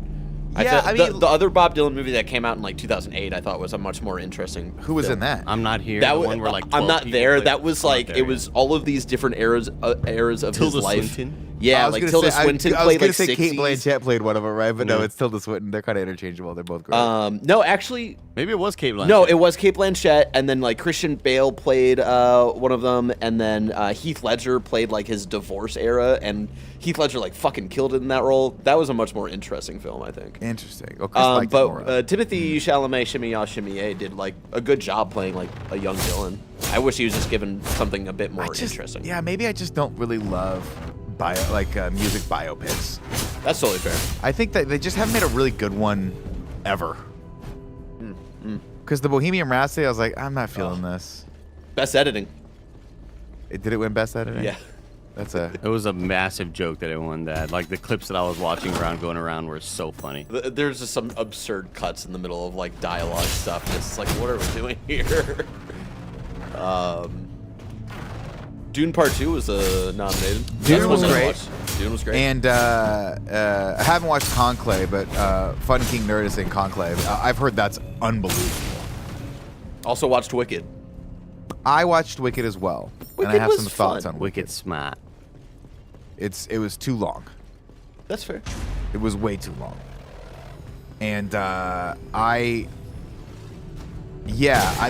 Yeah, I I mean, mean- the other Bob Dylan movie that came out in like 2008, I thought was a much more interesting. Who was film. in that? I'm not here. That the was, one where like I'm 12 not people there. play- That was I'm not like there it was all of these different eras of Tilda his life. Swinton? Yeah, like Tilda Swinton played like 60s. I was gonna say Kate Blanchett played one of them, right? But no, it's Tilda Swinton. They're kind of interchangeable. They're both great. No, actually, Maybe it was Kate Blanchett. no, it was Kate Blanchett, and then like Christian Bale played one of them, and then Heath Ledger played like his divorce era, and Heath Ledger like fucking killed it in that role. That was a much more interesting film, I think. Interesting. Oh, Chris liked it more. But Timothy Chalamet, Shimmy Ya Shimmy Ya, did like a good job playing like a young villain. I wish he was just given something a bit more interesting. Yeah, maybe I just don't really love music biopics. That's totally fair. I think that they just haven't made a really good one ever. Because the Bohemian Rhapsody, I was like, I'm not feeling this. Best editing. Did it win Best Editing? Yeah. It was a massive joke that it won that. Like the clips that I was watching going around were so funny. There's just some absurd cuts in the middle of like dialogue stuff. And it's like, what are we doing here? Dune Part 2 was nominated. Dune was great. Dune was great. And I haven't watched Conclave, but Fun King Nerd is in Conclave. I've heard that's unbelievable. Also watched Wicked. I watched Wicked as well. Wicked and I have was some thoughts fun. on Wicked smart. It was too long. That's fair. It was way too long. And there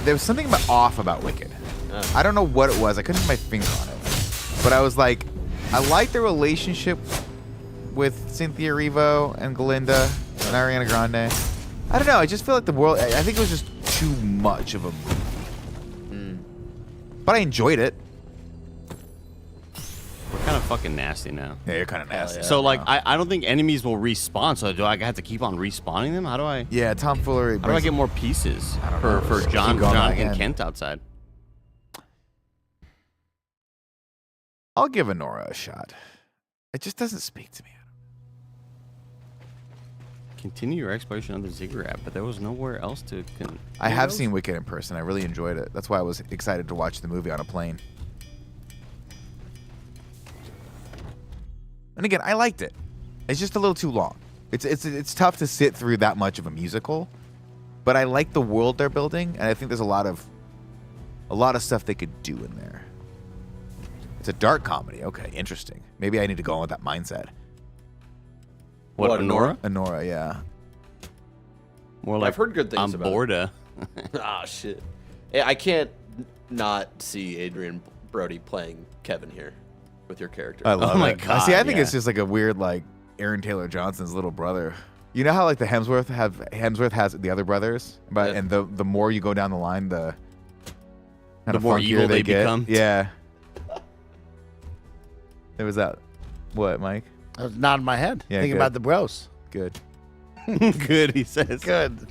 was something off about Wicked. I don't know what it was. I couldn't put my finger on it. But I was like, I like the relationship with Cynthia Erivo and Galinda and Ariana Grande. I don't know. I just feel like the world, I think it was just too much of a movie. But I enjoyed it. We're kind of fucking nasty now. Yeah, you're kind of nasty. So like, I don't think enemies will respawn. So do I have to keep on respawning them? How do I? Yeah, tomfoolery. How do I get more pieces for Keep John going and again. Kent outside? I'll give Honora a shot. It just doesn't speak to me. Continue your exploration of the ziggurat, but there was nowhere else to. I have seen Wicked in person. I really enjoyed it. That's why I was excited to watch the movie on a plane. And again, I liked it. It's just a little too long. It's tough to sit through that much of a musical, but I like the world they're building, and I think there's a lot of stuff they could do in there. It's a dark comedy. Okay, interesting. Maybe I need to go on with that mindset. What, Honora? Honora, yeah. More like I've heard good things about Borda. Ah, shit. I can't not see Adrian Brody playing Kevin here with your character. I love my it. God, See, I think yeah. it's just like a weird, like, Aaron Taylor Johnson's little brother. You know how like the Hemsworth has the other brothers, but Yeah. and the more you go down the line, the more funkier evil they get. become. Yeah. It was that. What, Mike? I was nodding my head, Yeah, thinking good. about the bros. Good. Good, he says. Good.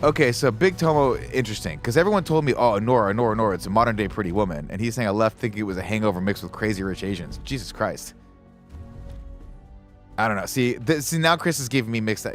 Okay, so Big Tomo, interesting, because everyone told me, oh, Nora, it's a modern day Pretty Woman, and he's saying I left thinking it was a Hangover mixed with Crazy Rich Asians. Jesus Christ. I don't know. See, now Chris is giving me mixed.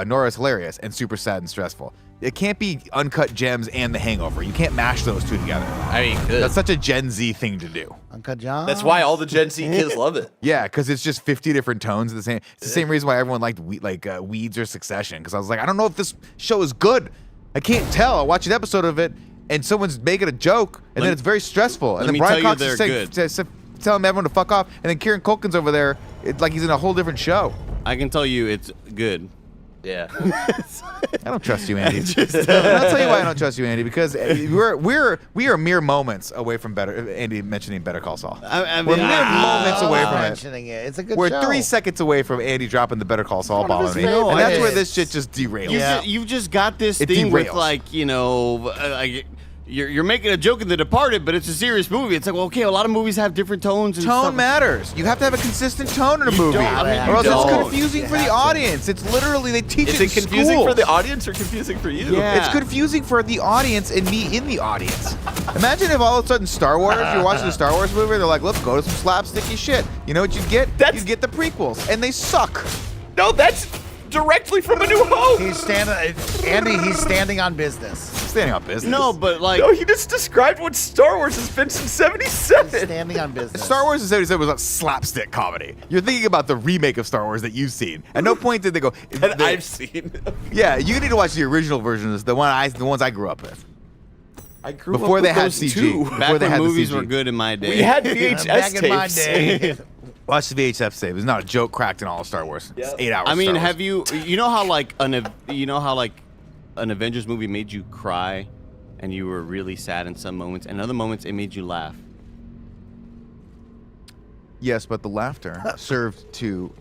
Nora's hilarious and super sad and stressful. It can't be Uncut Gems and The Hangover. You can't mash those two together. I mean, good. That's such a Gen Z thing to do. Uncle John. That's why all the Gen Z kids love it. Yeah, because it's just 50 different tones of the same. It's the same reason why everyone liked Weeds or Succession. Because I was like, I don't know if this show is good. I can't tell. I watch an episode of it, and someone's making a joke, and then it's very stressful. And let then me Brian tell you Cox is they're telling everyone to fuck off, and then Kieran Culkin's over there, like he's in a whole different show. I can tell you it's good. Yeah. I don't trust you, Andy. I'll tell you why I don't trust you, Andy. Because we are mere moments away from Andy mentioning Better Call Saul. I We're mean, mere moments away from it. mentioning it. It's a good We're show. 3 seconds away from Andy dropping the Better Call Saul One of bomb his on me, favorites. and that's where this shit just derails. You've just got this It thing with derails. like, you know, like you're making a joke in The Departed, but it's a serious movie. It's like, well, okay, a lot of movies have different tones. And Tone stuff. matters. You have to have a consistent tone in a movie, don't. I mean, or else you it's don't. confusing You for the have to. audience. It's literally they teach Is it it in confusing schools. for the audience or confusing for you? Yeah. It's confusing for the audience and me in the audience. Imagine if all of a sudden Star Wars, you're watching a Star Wars movie, they're like, let's go to some slapsticky shit. You know what you get? You get the prequels, and they suck. No, that's directly from A New Hope. He's standing on business. Standing on business. No, but like, No, he just described what Star Wars has been since '77. Standing on business. Star Wars in '77 was a slapstick comedy. You're thinking about the remake of Star Wars that you've seen. At no point did they go. And I've seen. Yeah, you need to watch the original versions, the ones I grew up with. I grew Before up they with had those CG. too. Before Back they when had the movies CG. were good in my day. We had VHS Back in my tapes. day. Watch the VHS tape. It's not a joke cracked in all of Star Wars. It's 8 hours. I mean, Star Wars. have you know how like an Avengers movie made you cry and you were really sad in some moments, and other moments it made you laugh? Yes, but the laughter served to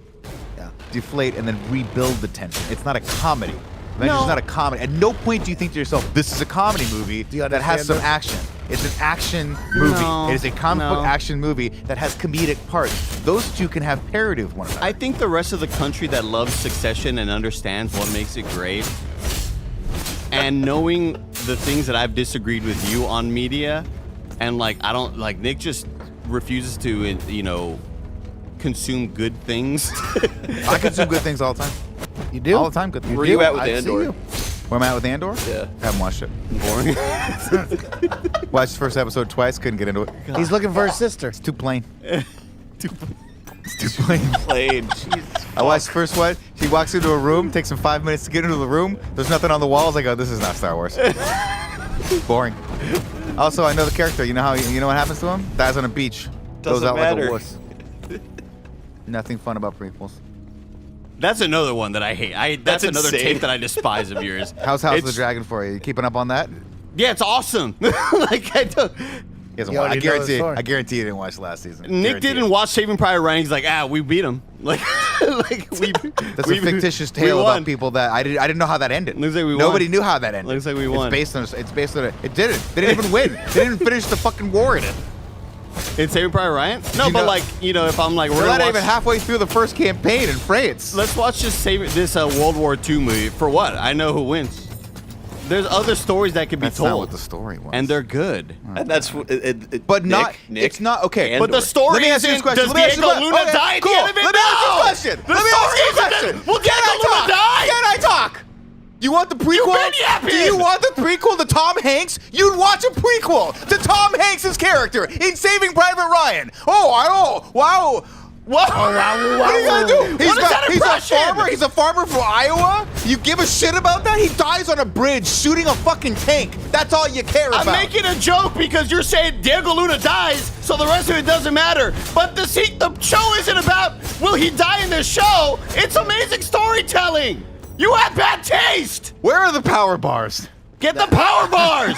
deflate and then rebuild the tension. It's not a comedy. Avengers is not a comedy. At no point do you think to yourself, this is a comedy movie that has some action. It's an action movie. No, It is a comic book no. action movie that has comedic parts. Those two can have parody with one another. I think the rest of the country that loves Succession and understands what makes it great, and knowing the things that I've disagreed with you on media, and like I don't like Nick just refuses to consume good things. I consume good things all the time. You do? All the time, good things. Where you at with I see Andor? you. Where am I at with Andor? Yeah. Haven't watched it. Boring. Watched the first episode twice, couldn't get into it. He's looking for his sister. It's too plain. It's too plain. Played. Jesus. I watched the first one. She walks into a room, takes him 5 minutes to get into the room. There's nothing on the walls. I go, this is not Star Wars. Boring. Also, I know the character. You know what happens to him? Dies on a beach. Goes Doesn't out like a matter. wuss. Nothing fun about prequels. That's another one that I hate. That's That's another insane. tape that I despise of yours. How's House of the It's- Dragon for you? You keeping up on that? Yeah, it's awesome. Like I don't. He hasn't You watched. already know the story. I guarantee he didn't watch last season. Nick Guarantee didn't it. watch Saving Private Ryan. He's like, we beat him. Like, we. That's we, a fictitious we tale won. about people that I didn't know how that ended. Looks like we won. Nobody knew how that ended. Looks like we won. It's based on it. It didn't. They didn't even win. They didn't finish the fucking war in it. In Saving Private Ryan? No, You but know- like, if I'm like, we're We're gonna not watch, even halfway through the first campaign in France. let's watch this World War II movie. For what? I know who wins. There's other stories that could be That's told. not what the story was. And they're good. And that's But Nick, it's not okay. Andor. But the story Let me ask you this isn't, question. does Let me ask you Diego this Luna question. die at Cool. the end of it? Let me ask you a No! question. The Let me ask you a story question. isn't, will Diego Luna die? Can I talk? You want the prequel? been yapping. Do you want the prequel to Tom Hanks? You'd watch a prequel to Tom Hanks' character in Saving Private Ryan. Wow. What? What are you gonna do? What is that He's a impression? farmer. He's a farmer from Iowa. You give a shit about that? He dies on a bridge shooting a fucking tank. That's all you care about. I'm making a joke because you're saying Diego Luna dies, so the rest of it doesn't matter. But the show isn't about will he die in the show. It's amazing storytelling. You have bad taste. Where are the power bars? Get the power bars.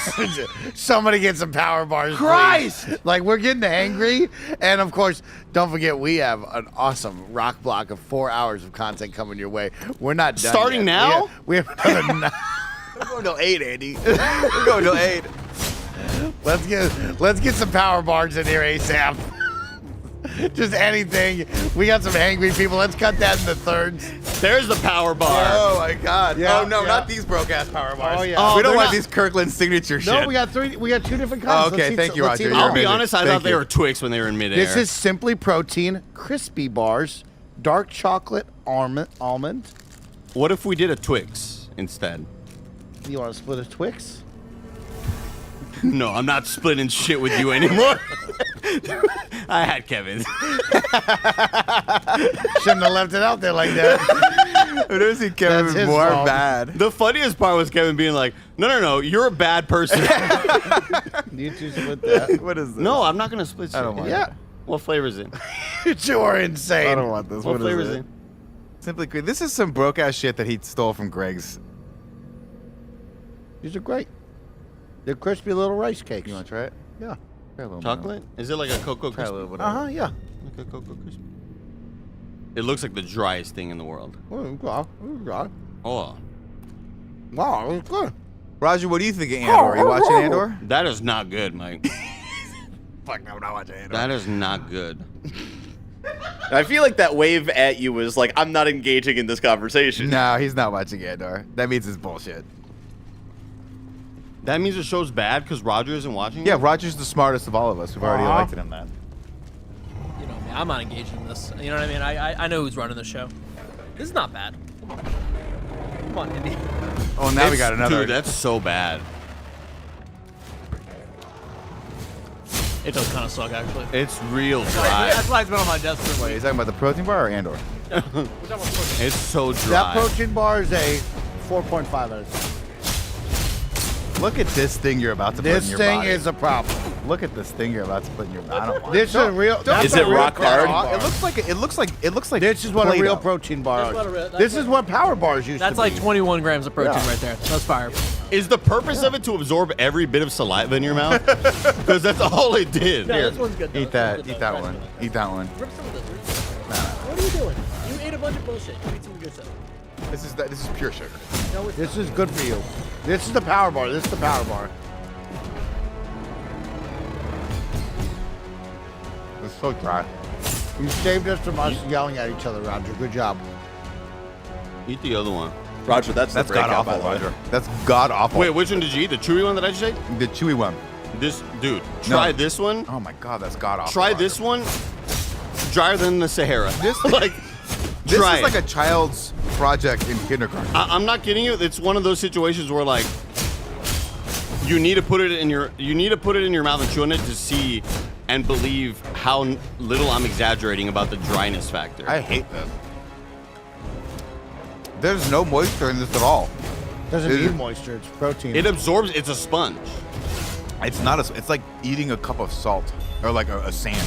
Somebody get some power bars, Christ! please. Like, we're getting angry. And, of course, don't forget, we have an awesome rock block of 4 hours of content coming your way. We're not done Starting yet. now? We have another We're going till 8, Andy. We're going till 8. Let's get some power bars in here ASAP. Just anything. We got some angry people. Let's cut that into thirds. There's the power bar. Oh my God! Yeah, oh no, yeah. not these broke ass power bars. Oh, yeah. Oh, we don't they're want not- these Kirkland signature shit. No, we got two different kinds. Oh, okay, Let's thank see- you, let's see Roger. the- I'll You're be amazing. honest, I Thank thought they you. were Twix when they were in midair. This is Simply Protein crispy bars, dark chocolate almond. What if we did a Twix instead? You want to split a Twix? No, I'm not splitting shit with you anymore. I had Kevin's. Shouldn't have left it out there like that. I've never seen Kevin That's his more fault. bad. The funniest part was Kevin being like, no, you're a bad person. You two split that. What is this? No, I'm not going to split shit. I don't want Yeah. What flavor is it? You two are insane. I don't want this. What What flavor is is it? it? Simply Green. This is some broke ass shit that he stole from Greg's. These are great. They're crispy little rice cakes. You want to try it? Yeah. Try a little Chocolate? Is it like a Cocoa More. Try a Crispy? little bit. Uh-huh, yeah. Like a Cocoa Crispy? It looks like the driest thing in the world. Wow, Oh, it's good. Roger, what do you think of Andor? Are you watching Andor? that is not good, Mike. Fuck no, I'm not watching Andor. That is not good. I feel like that wave at you was like, I'm not engaging in this conversation. No, he's not watching Andor. That means it's bullshit. That means the show's bad because Roger isn't watching Yeah, it? Roger's the smartest of all of us. We've already Aw. elected him that. You know me. I'm not engaged in this. You know what I mean? I know who's running the show. This is not bad. Come on, Indy. Oh, now we got another. Dude, that's so bad. It does kind of suck, actually. It's real dry. That's why it's been on my desk for Wait, is that about the protein bar or Andor? It's so That dry. protein bar is a 4.5 out of 10. Look at this thing you're about to put in This your thing body. is a problem. Look at this thing you're about to put in your body. I don't want This is a real. that's Is a it real rock hard? protein bar. It looks like This is what a real Play-Doh. protein bar That's what a is. real- that's This what- is what power bars used That's to like be. 21 grams of protein Yeah. right there. That's fire. Is the purpose of it to absorb every bit of saliva in your mouth? Because that's all it did. No, this one's good. Though. Eat This one's that. good, Eat though. that one. Eat that one. Rip some of this. Rip some of this. What are you doing? You ate a bunch of bullshit. You eat some good stuff. This is pure sugar. No, it's This is good for you. This is the power bar. This is the power bar. It's so dry. You saved us from us yelling at each other, Roger. Good job. Eat the other one. Roger, that's That's the god breakout, by awful, the way. Roger. That's god awful. Wait, which one did you eat? The chewy one that I just ate? the chewy one. This, dude, try No. this one. Oh my god, that's god awful. Try Roger. this one. Drier than the Sahara. This- like, This try is like it. a child's project in kindergarten. I'm not kidding you. It's one of those situations where like you need to put it in your mouth and chew on it to see and believe how little I'm exaggerating about the dryness factor. I hate this. There's no moisture in this at all. Doesn't It- need moisture. It's protein. It absorbs. It's a sponge. It's not a. It's like eating a cup of salt or like a sand.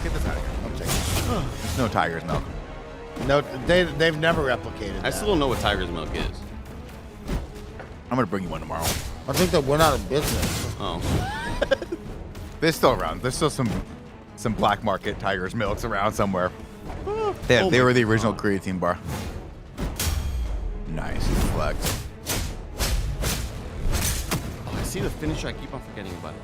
Get this out of here. I'll take it. There's no tiger's milk. No, they've never replicated I that. still don't know what tiger's milk is. I'm gonna bring you one tomorrow. I think that we're not in business. Oh, They're still around. There's still some black market tiger's milks around somewhere. They were the original creatine bar. Nice flex. oh, I see the finisher. I keep on forgetting about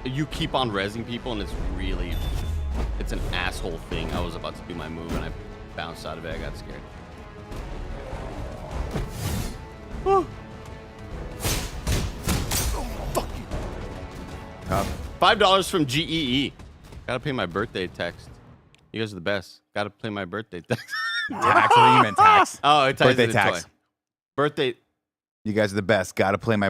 it. You keep on rezzing people, and it's an asshole thing. I was about to do my move, and I bounced out of it. I got scared. Tough. $5 from GEE. Gotta pay my birthday text. You guys are the best. Gotta play my birthday text. Tax. I think you meant tax. Oh, it ties Birthday it in tax. toy. Birthday. You guys are the best. Gotta pay my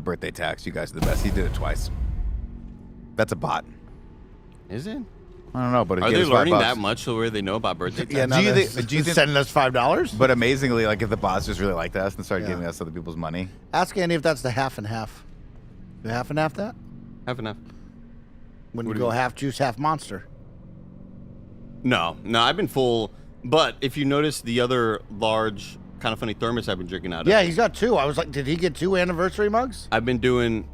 birthday tax. You guys are the best. He did it twice. That's a bot. Is it? I don't know, but it Are gave they us $5 learning that much so where they know about birthday tax? Yeah, Do you they're think- do you think- sending us $5? But amazingly, like if the bots just really liked us and started Yeah. giving us other people's money, Ask Andy if that's the half and half. You half and half that? Half enough. When What you do go you- half juice, half monster. No, I've been full. But if you notice the other large, kind of funny thermos I've been drinking out of. Yeah, he's got two. I was like, did he get 2 anniversary mugs? I've been doing.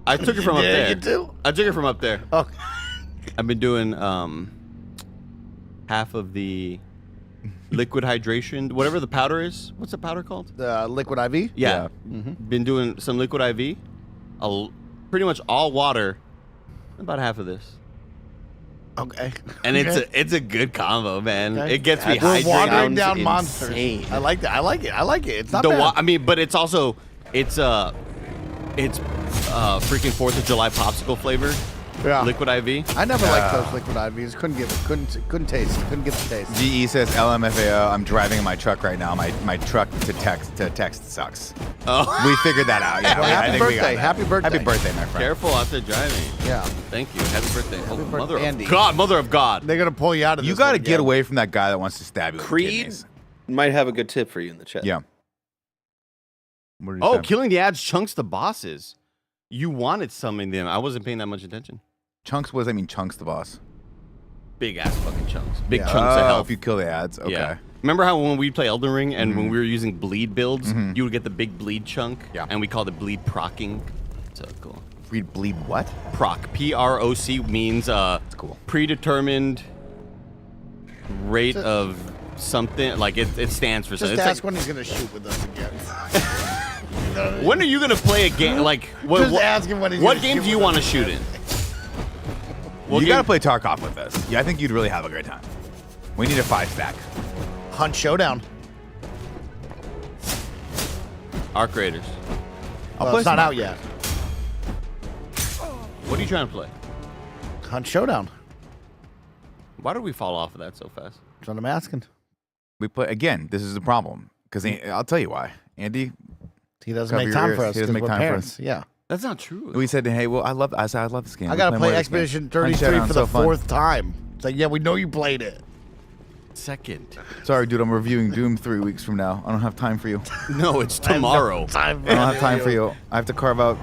I took it from up Did there. he get 2? I took it from up there. Oh, I've been doing half of the liquid hydration, whatever the powder is. What's the powder called? the liquid IV? Yeah. Been doing some liquid IV. Pretty much all water. About half of this. Okay. And Okay. it's a good combo, man. Okay. It gets me We're hydrated. watering down Sounds monsters. insane. I like that. I like it. I like it. It's not bad. I mean, but it's also it's freaking 4th of July popsicle flavor. Yeah. Liquid IV. I never liked those liquid IVs. Couldn't taste. Couldn't get the taste. GE says LMFAO. I'm driving in my truck right now. My truck to text sucks. Oh, We figured that out. Yeah. Well, I happy think we got birthday. that. Happy birthday. Happy birthday, my friend. careful after driving. Yeah. Thank you. Happy birthday. Oh, birthday, mother Andy. of God. Mother of God. They're gonna pull you out of this. You got to one get again. away from that guy that wants to stab you. with Creed kidneys. might have a good tip for you in the chat. Yeah. What did you Oh, say? killing the ads chunks the bosses. You wanted summoning them. I wasn't paying that much attention. Chunks. What does that mean? Chunks the boss. Big ass fucking chunks. Big Yeah. chunks of Oh, health. if you kill the ads. Okay. Yeah. Remember how when we play Elden Ring and when we were using bleed builds, you would get the big bleed chunk? Yeah. And we called it bleed procking. So cool. Read bleed what? Proc. PROC means cool. predetermined rate of something. Like it stands for Just something. It's ask when he's gonna shoot with us again. like, when are you gonna play a game? Like Just ask him when he's what gonna game shoot do you with want to us. shoot in? You got to play Tarkov with us. Yeah, I think you'd really have a great time. We need a 5-stack. Hunt Showdown. Arc Raiders. I'll Well, play it's not some out Arc yet. What are you trying to play? Hunt Showdown. Why did we fall off of that so fast? That's what I'm asking. We play again. This is the problem because I'll tell you why. Andy, He doesn't Cover make your time ears. for us He doesn't because make we're time for parents. us. Yeah. That's not true. we said, hey, well, I love this game. I gotta We're playing play more of this game. Expedition Hunt 33 Showdown's for the so fun. 4th time. It's like, yeah, we know you played it. 2nd. Sorry, dude. I'm reviewing Doom 3 weeks from now. I don't have time for you. No, it's tomorrow. I don't have time for you. I have to carve out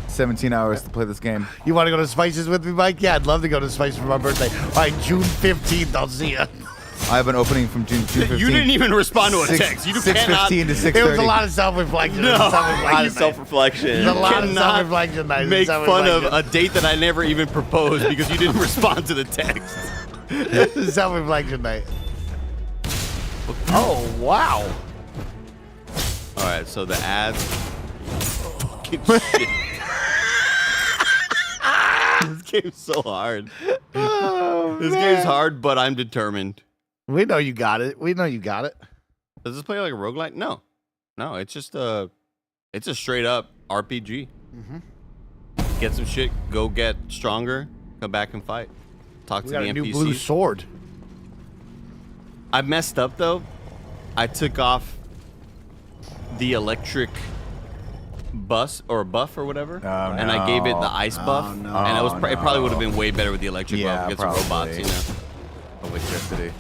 17 hours to play this game. You want to go to Spices with me, Mike? Yeah, I'd love to go to Spices for my birthday. All right, June 15th. I'll see you. I have an opening from June 15th. You didn't even respond to a text. You 6:15 to 6:30. It was a lot of self-reflection. No. It was a lot of Self-reflection. There's a lot of cannot self-reflection. Night. make fun of Self-reflection. a date that I never even proposed because you didn't respond to the text. Self-reflection night. Oh, wow. All right, so the ads. Fucking shit. This game's so hard. This game's hard, but I'm determined. We know you got it. We know you got it. Does this play like a roguelike? No. No, it's just a straight up RPG. Get some shit, go get stronger, come back and fight. Talk We to got the a new NPCs. blue sword. I messed up though. I took off the electric buff or whatever, and I gave it the ice buff, and it probably would have been way better with the electric buff against the robots, you know. Electricity.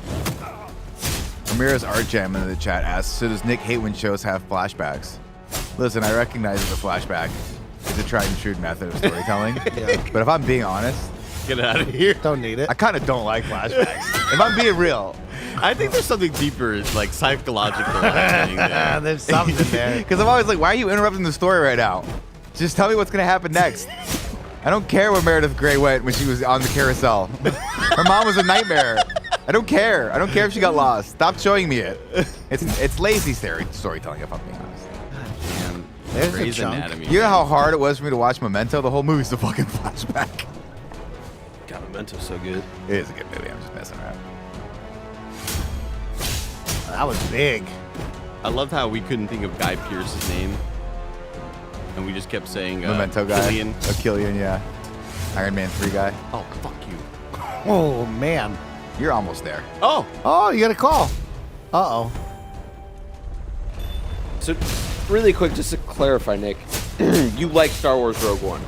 Ramirez Art Jam in the chat asks, so does Nick hate when shows have flashbacks? Listen, I recognize that the flashback is a tried and true method of storytelling, but if I'm being honest, Get it out of here. Don't need it. I kind of don't like flashbacks. If I'm being real. I think there's something deeper, like psychological happening there. There's something there. Because I'm always like, why are you interrupting the story right now? Just tell me what's going to happen next. I don't care where Meredith Grey went when she was on the carousel. Her mom was a nightmare. I don't care. I don't care if she got lost. Stop showing me it. It's lazy storytelling, if I'm being honest. Damn. There's a Grey's chunk. Anatomy. You know how hard it was for me to watch Memento? The whole movie's a fucking flashback. God, Memento's so good. It is a good movie. I'm just messing around. That was big. I loved how we couldn't think of Guy Pearce's name, and we just kept saying Memento guy. Killian. Killian, yeah. Iron Man 3 guy. Oh, fuck you. Oh, man. You're almost there. Oh, Oh, you got a call. Uh-oh. So, really quick, just to clarify, Nick, you like Star Wars Rogue One?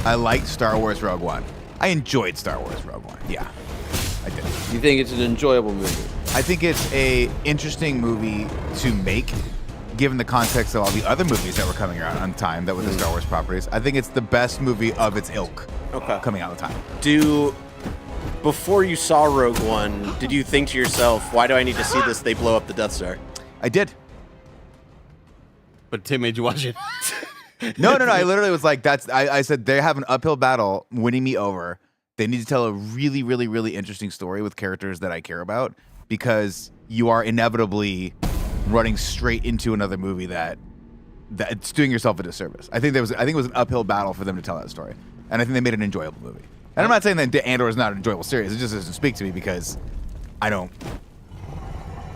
I liked Star Wars Rogue One. I enjoyed Star Wars Rogue One. Yeah, I did. You think it's an enjoyable movie? I think it's a interesting movie to make, given the context of all the other movies that were coming out on time that were the Star Wars properties. I think it's the best movie of its ilk coming out on time. Before you saw Rogue One, did you think to yourself, why do I need to see this? They blow up the Death Star. I did. but Tim made you watch it. No. I literally was like, I said they have an uphill battle winning me over. They need to tell a really, really, really interesting story with characters that I care about, because you are inevitably running straight into another movie that it's doing yourself a disservice. I think it was an uphill battle for them to tell that story, and I think they made an enjoyable movie. And I'm not saying that Andor is not an enjoyable series. It just doesn't speak to me because I don't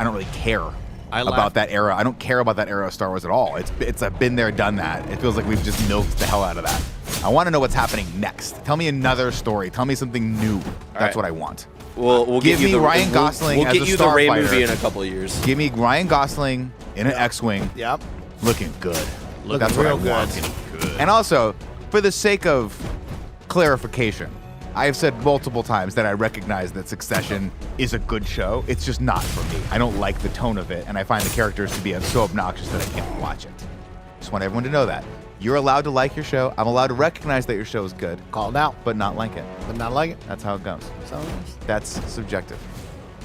really care about that era. I don't care about that era of Star Wars at all. It's I've been there, done that. It feels like we've just milked the hell out of that. I want to know what's happening next. Tell me another story. Tell me something new. That's what I want. We'll give me Ryan Gosling We'll as get a you the Rey starfighter. movie in a couple of years. Give me Ryan Gosling in an X-wing, Yep. looking good. Looking That's what I real good. want. And also, for the sake of clarification, I have said multiple times that I recognize that Succession is a good show. It's just not for me. I don't like the tone of it, and I find the characters to be so obnoxious that I can't watch it. Just want everyone to know that. You're allowed to like your show. I'm allowed to recognize that your show is good, Called out. but not like it. But not like it. That's how it goes. So, That's subjective.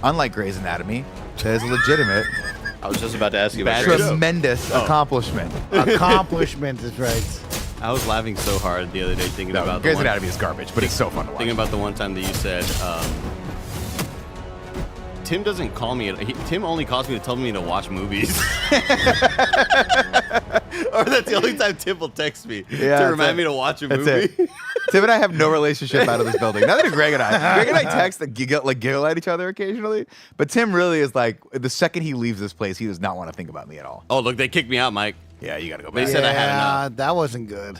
Unlike Grey's Anatomy, that is a legitimate, I was just about to ask you about Grey's. tremendous accomplishment. accomplishment is right. I was laughing so hard the other day thinking No, about Grey's the one, Anatomy is garbage, but it's so fun to watch. thinking about the one time that you said Tim doesn't call me. Tim only calls me to tell me to watch movies. Or that's the only time Tim will text me to that's remind it. me to watch a That's movie. it. Tim and I have no relationship out of this building. Neither do Greg and I. Greg and I text and giggle at each other occasionally. But Tim really is like, the second he leaves this place, he does not want to think about me at all. Oh, look, they kicked me out, Mike. Yeah, you got to go They back. said I had enough. that wasn't good.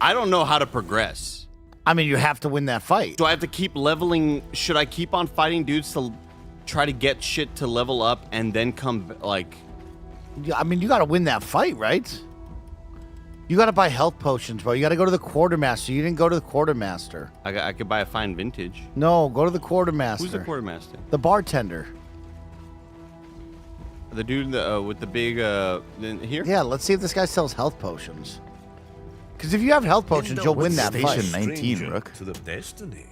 I don't know how to progress. I mean, you have to win that fight. Do I have to keep leveling? Should I keep on fighting dudes to try to get shit to level up and then come like? I mean, you got to win that fight, right? You got to buy health potions, bro. You got to go to the quartermaster. You didn't go to the quartermaster. I could buy a fine vintage. No, go to the quartermaster. Who's the quartermaster? The bartender. The dude with the big here? Yeah, let's see if this guy sells health potions. Because if you have health potions, you'll win that fight. Station 19, Stranger Rook. To the destiny.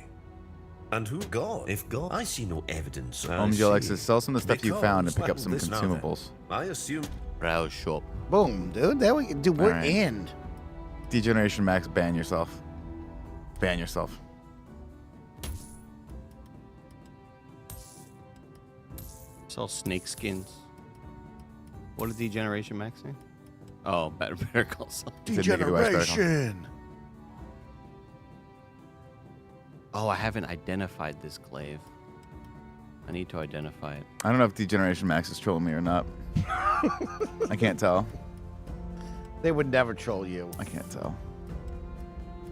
And who God? If God, I see no evidence. Omg Alexis, sell some of the stuff you found and pick up some consumables. I assume. Browse shop. Boom, dude. There we, dude, we're All right. in. Degeneration Max, ban yourself. Ban yourself. Sell snake skins. What did Degeneration Max say? Oh, better call some. Degeneration. Oh, I haven't identified this glaive. I need to identify it. I don't know if Degeneration Max is trolling me or not. I can't tell. They would never troll you. I can't tell.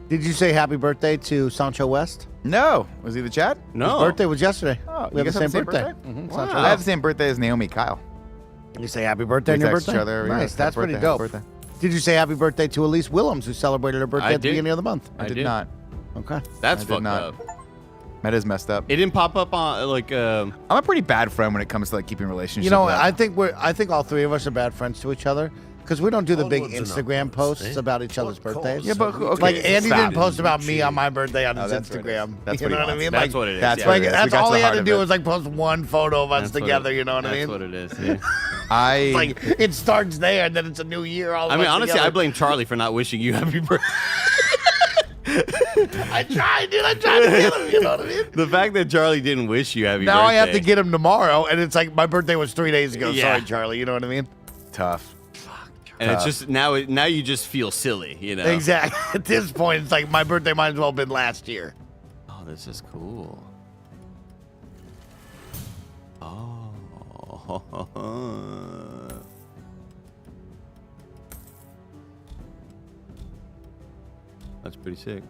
Did you say happy birthday to Sancho West? No. Was he the chat? No. His birthday was yesterday. Oh, we you have the guys same birthday. Mhm, Wow. Sancho I have West. the same birthday as Naomi Kyle. You say happy birthday We on your text birthday? each other, yeah, Nice. happy That's pretty birthday, dope. happy birthday. Did you say happy birthday to Elise Willems, who celebrated her birthday I at the did. beginning of the month? I I did did. not. Okay. That's I did fucked not. up. That is messed up. It didn't pop up on like. I'm a pretty bad friend when it comes to like keeping relationships. You know, up. I think all three of us are bad friends to each other because we don't do the big Onwards and Instagram upwards, posts eh? about each other's What birthdays. cause? Yeah, but okay, Like it's Andy not. didn't post about me on my birthday on Oh, his that's what it is. Instagram. That's you what know he what I wants. mean? That's Like, what it is. that's yeah. what like it is. We that's got to all the he had heart to of do it. was like post one photo of us That's what together. it- You know what I That's mean? what it is. Yeah. I Like it starts there, and then it's a new year. All I of mean, us honestly, together. I blame Charlie for not wishing you happy birthday. I tried, dude. I tried to get him. You know what I mean? The fact that Charlie didn't wish you happy Now birthday. I have to get him tomorrow, and it's like my birthday was 3 days ago. Yeah. Sorry, Charlie. You know what I mean? tough. And it's just now you just feel silly, you know. Exactly. At this point, it's like my birthday might as well have been last year. Oh, this is cool. Oh. That's pretty sick.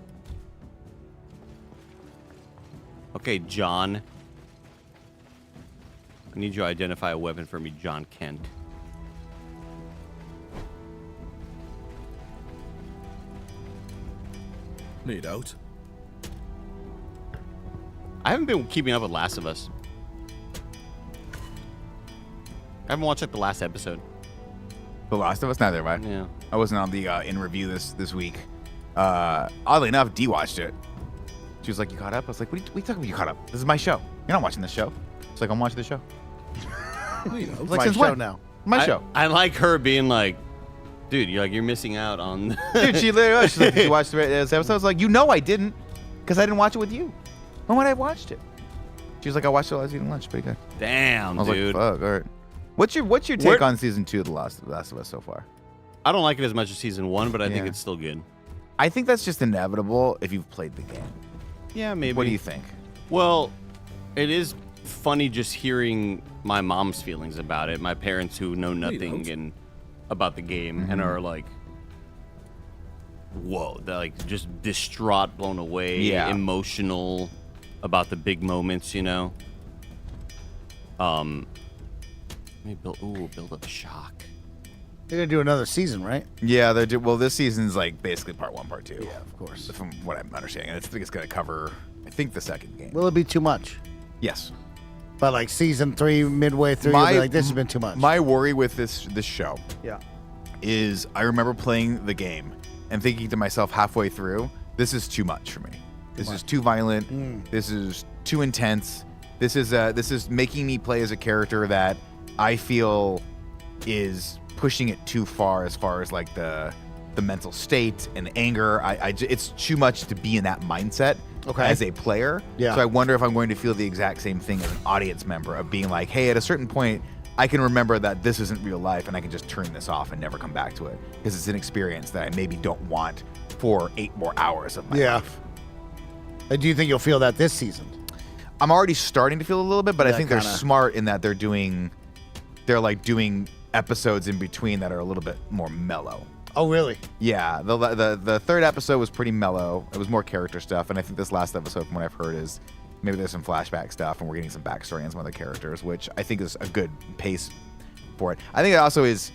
Okay, John. I need you to identify a weapon for me, John Kent. Need out. I haven't been keeping up with Last of Us. I haven't watched like the last episode. The Last of Us, neither have I. Yeah. I wasn't on the in review this week. Oddly enough, Dee watched it. She was like, "You caught up?" I was like, "What are you talking about? You caught up? This is my show. You're not watching this show." It's like, "I'm watching the show." Need out. It's like, my since show when? now. My I, show. I like her being like, dude, you're missing out on. Dude, she literally was. She's like, "Did you watch this episode?" I was like, "You know I didn't, because I didn't watch it with you. When would I have watched it?" She was like, "I watched it while I was eating lunch. Pretty good." Damn, I was dude. like, "Fuck, all right." What's your take Where- on season 2 of The Last of Us so far? I don't like it as much as season 1, but I think Yeah. it's still good. I think that's just inevitable if you've played the game. Yeah, maybe. What do you think? Well, it is funny just hearing my mom's feelings about it. My parents who know nothing out. and about the game and are like, whoa, they're like just distraught, blown away, Yeah. emotional about the big moments, you know. Maybe build up shock. They're gonna do another season, right? Yeah, well, this season's like basically part 1, part 2. Yeah, of course. From what I'm understanding, I think it's going to cover, I think, the second game. Will it be too much? Yes. But like season 3, midway through, you'll be like, this has been too much. My worry with this show yeah. is I remember playing the game and thinking to myself halfway through, this is too much for me. This is too violent. This is too intense. This is making me play as a character that I feel is pushing it too far as like the mental state and anger. It's too much to be in that mindset as a player. Yeah. So I wonder if I'm going to feel the exact same thing as an audience member of being like, hey, at a certain point, I can remember that this isn't real life and I can just turn this off and never come back to it because it's an experience that I maybe don't want for 8 more hours of my life. And do you think you'll feel that this season? I'm already starting to feel a little bit, but I That think they're kinda- smart in that they're doing episodes in between that are a little bit more mellow. Oh, really? Yeah, the third episode was pretty mellow. It was more character stuff, and I think this last episode, from what I've heard, is maybe there's some flashback stuff, and we're getting some backstory on some other characters, which I think is a good pace for it. I think it also is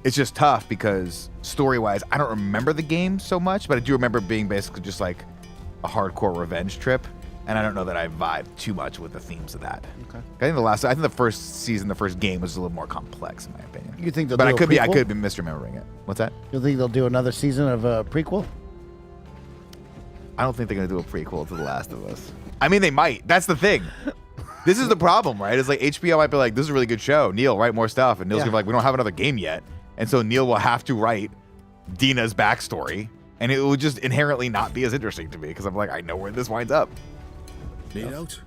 it's just tough because story-wise, I don't remember the game so much, but I do remember being basically just like a hardcore revenge trip, and I don't know that I vibe too much with the themes of that. Okay. I think the first season, the first game was a little more complex in my opinion. You think they'll But do I a could be prequel? misremembering it. What's that? You think they'll do another season of a prequel? I don't think they're gonna do a prequel to The Last of Us. I mean, they might. That's the thing. This is the problem, right? It's like HBO might be like, this is a really good show. Neil, write more stuff. And Neil's gonna be like, we don't have another game yet. And so Neil will have to write Dina's backstory. And it will just inherently not be as interesting to me because I'm like, I know where this winds up. Need out?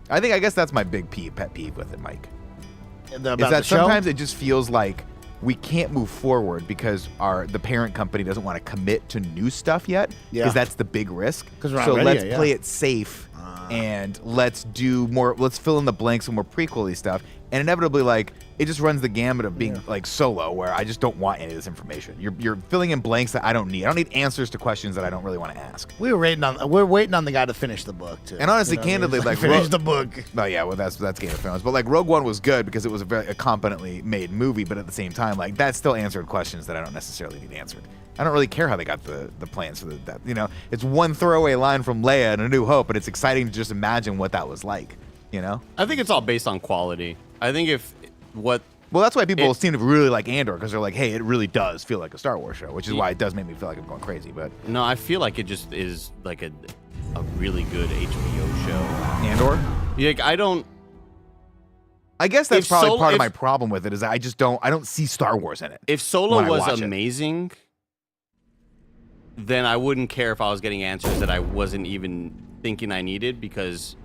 I guess that's my big pet peeve with it, Mike. About Is that the show? sometimes it just feels like we can't move forward because the parent company doesn't want to commit to new stuff yet. Yeah. Because that's the big risk. 'Cause we're not so ready let's yet, yeah. play it safe and let's fill in the blanks with more prequel-y stuff. And inevitably, like, it just runs the gamut of being like solo, where I just don't want any of this information. You're filling in blanks that I don't need. I don't need answers to questions that I don't really want to ask. We're waiting on the guy to finish the book too. And honestly, You know what I mean? candidly, He's like finish the book. Oh yeah, well that's Game of Thrones. But like Rogue One was good because it was a competently made movie, but at the same time, like that still answered questions that I don't necessarily need answered. I don't really care how they got the plans for that. You know, it's one throwaway line from Leia in A New Hope, but it's exciting to just imagine what that was like. You know? I think it's all based on quality. I think Well, that's why people seem to really like Andor, because they're like, hey, it really does feel like a Star Wars show, which is why it does make me feel like I'm going crazy. But no, I feel like it just is like a really good HBO show. Andor? Like, I guess that's If probably Solo- part of if- my problem with it is that I don't see Star Wars in it. If Solo when I was watch it. amazing, then I wouldn't care if I was getting answers that I wasn't even thinking I needed, because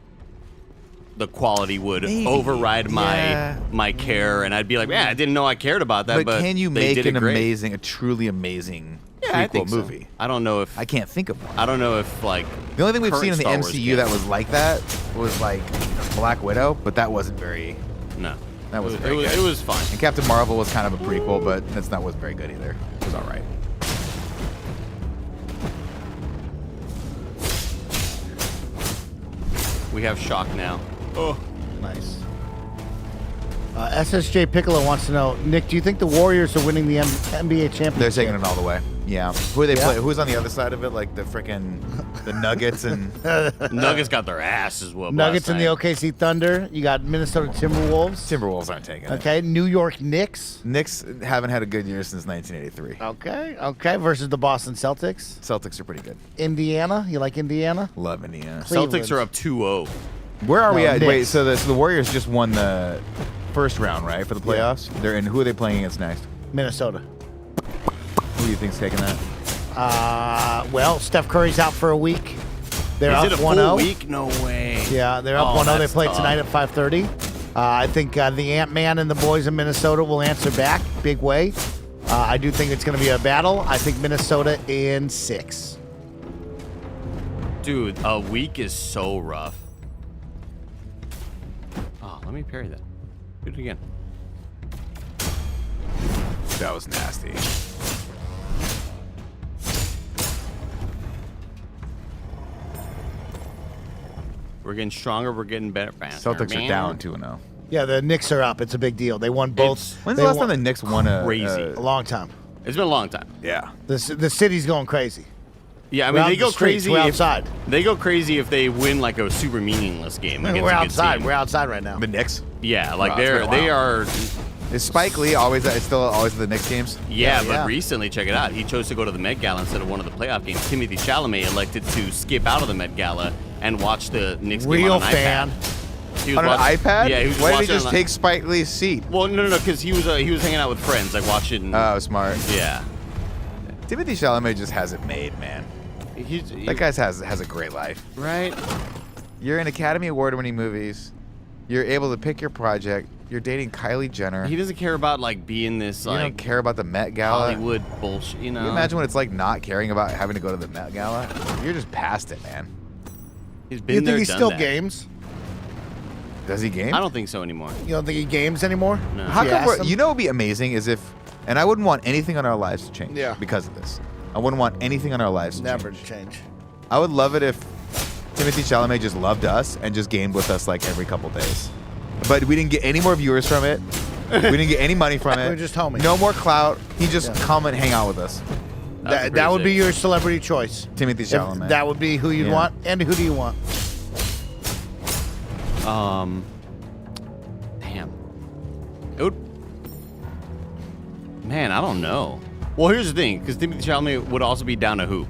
the quality would Maybe. override Yeah. my care, and I'd be like, yeah, I didn't know I cared about that. But can you they make did it great. a truly amazing Yeah, I prequel think so. movie? I don't know if I can't think of one. I don't know if like The only thing we've current seen in the Star Wars MCU that games- was like that was like Black Widow, but that wasn't very. No, That wasn't it very was, good. it was fine. And Captain Marvel was kind of a prequel, but wasn't very good either. It was all right. We have Shock now. Oh, Nice. SSJ Piccolo wants to know, Nick, do you think the Warriors are winning the NBA championship? They're taking it all the way. Yeah. Who are they Yeah. play? Who's on the other side of it? Like the freaking the Nuggets and Nuggets got their asses whooped. Nuggets last and the night. OKC Thunder. You got Minnesota Timberwolves. Timberwolves aren't taking it. Okay, New York Knicks. Knicks haven't had a good year since 1983. Okay, versus the Boston Celtics. Celtics are pretty good. Indiana, you like Indiana? Love Indiana. Cleveland. Celtics are up 2-0. Where are we No, at? Wait, Knicks. so the Warriors just won the first round, right, for the playoffs? They're in. Who are they playing against next? Minnesota. Who do you think's taking that? Well, Steph Curry's out for a week. They're Is up it a 1-0. full week? No way. Yeah, they're up Oh, 1-0. They that's play tough. tonight at 5:30. I think the Ant-Man and the boys in Minnesota will answer back big way. I do think it's going to be a battle. I think Minnesota in 6. Dude, a week is so rough. Oh, let me parry that. Do it again. That was nasty. We're getting stronger. We're getting better. Celtics are down 2-0. Yeah, the Knicks are up. It's a big deal. They won both. It's- When's they the last won- time the Knicks won a Crazy. A long time. It's been a long time. Yeah. The city's going crazy. Yeah, I We're mean, out they in go the streets. crazy. We're if- outside. They go crazy if they win like a super meaningless game. Against We're a good outside. team. We're outside right now. The Knicks? Yeah, like Wow, it's been a they while. are. Is Spike Lee it's still always at the Knicks games? Yeah, Yeah. but recently, check it out. He chose to go to the Met Gala instead of one of the playoff games. Timothy Chalamet elected to skip out of the Met Gala and watch the Knicks game Real on an fan. iPad. He was On an watching- iPad? Yeah, he was Why did he watching just on- take Spike Lee's seat? Well, no, because he was hanging out with friends, like watching. Oh, smart. Yeah, Timothy Chalamet just has it made, man. That guy has a great life. right. You're in Academy Award-winning movies. You're able to pick your project. You're dating Kylie Jenner. He doesn't care about like being this You don't like care about the Met Gala. Hollywood bullshit. You know. Can you imagine what it's like not caring about having to go to the Met Gala? You're just past it, man. He's been You there, think he done still that. games? Does he game? I don't think so anymore. You don't think he games anymore? No. How If you come ask we're, him? you know what would be amazing is if, and I wouldn't want anything on our lives to change Yeah. because of this. I wouldn't want anything on our lives to Never change. to change. I would love it if Timothy Chalamet just loved us and just gamed with us like every couple days. But we didn't get any more viewers from it. We didn't get any money from it. We're just homies. No more clout. He just come and hang out with us. That would be your celebrity choice. Timothy Chalamet. That would be who you'd want. And who do you want? Damn. It would. Man, I don't know. Well, here's the thing, because Timothy Chalamet would also be down to hoop,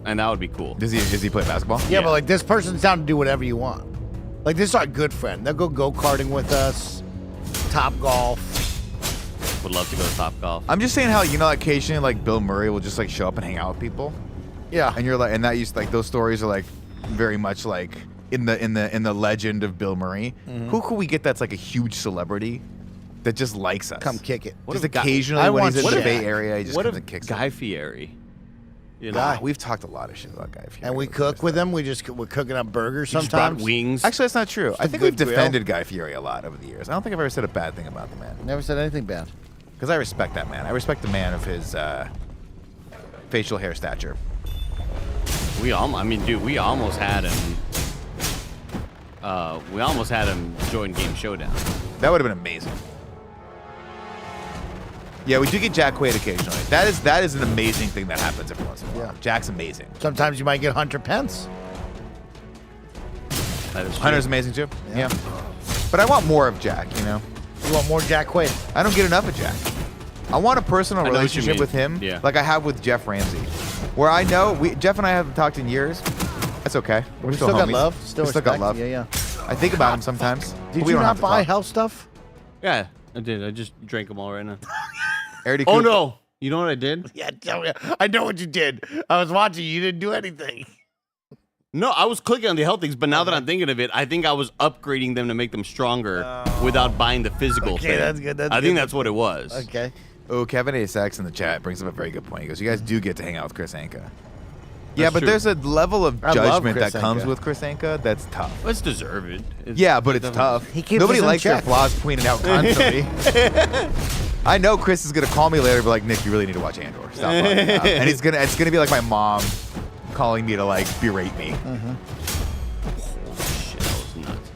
and that would be cool. Does he play basketball? Yeah, but like this person's down to do whatever you want. Like this is our good friend. They'll go karting with us, Top Golf. Would love to go to Top Golf. I'm just saying how occasionally like Bill Murray will just like show up and hang out with people. Yeah, And you're like, and that used like those stories are like very much like in the legend of Bill Murray. Who could we get that's like a huge celebrity that just likes us? come kick it. Just if Guy- occasionally I when want he's in the Shaq. Bay Area, he just What comes if and kicks Guy it. Fieri? You know, Guy. We've talked a lot of shit about Guy Fieri. And we cook with them. We're cooking up burgers he just brought sometimes. wings. Actually, that's not true. I a think we've good grill. defended Guy Fieri a lot over the years. I don't think I've ever said a bad thing about the man. Never said anything bad. Because I respect that man. I respect the man of his facial hair stature. We almost had him. We almost had him join Game Showdown. That would have been amazing. Yeah, we do get Jack Quaid occasionally. That is an amazing thing that happens every once in a while. Yeah. Jack's amazing. Sometimes you might get Hunter Pence. That is true. Hunter's amazing too. Yeah. But I want more of Jack, you know? You want more Jack Quaid? I don't get enough of Jack. I want a personal I know what you relationship mean. with him, Yeah. like I have with Jeff Ramsey, where I know Jeff and I haven't talked in years. That's okay. We're We still still got homies. love. We Still still got respect. love. Yeah. I think about him sometimes. Did We you don't have not to buy talk. health stuff? Yeah, I did. I just drank them all right now. Already Oh cool. no! You know what I did? Yeah, tell me. I know what you did. I was watching. You didn't do anything. No, I was clicking on the health things, but now that I'm thinking of it, I think I was upgrading them to make them stronger without buying the physical Okay, thing. that's good, that's I think good. that's what it was. Okay. Oh, Kevin A. in the chat brings up a very good point. He goes, "You guys do get to hang out with Chris Anka." Yeah, That's but true. there's a level of I love judgment Chris that comes Anka. with Chris Anka that's tough. It's deserved. Yeah, but it's tough. He keeps Nobody us in likes their check. flaws pointed out constantly. I know Chris is gonna call me later and be like, "Nick, you really need to watch Andor." Stop bugging out." And it's gonna be like my mom calling me to like berate me. Holy shit, that was nuts.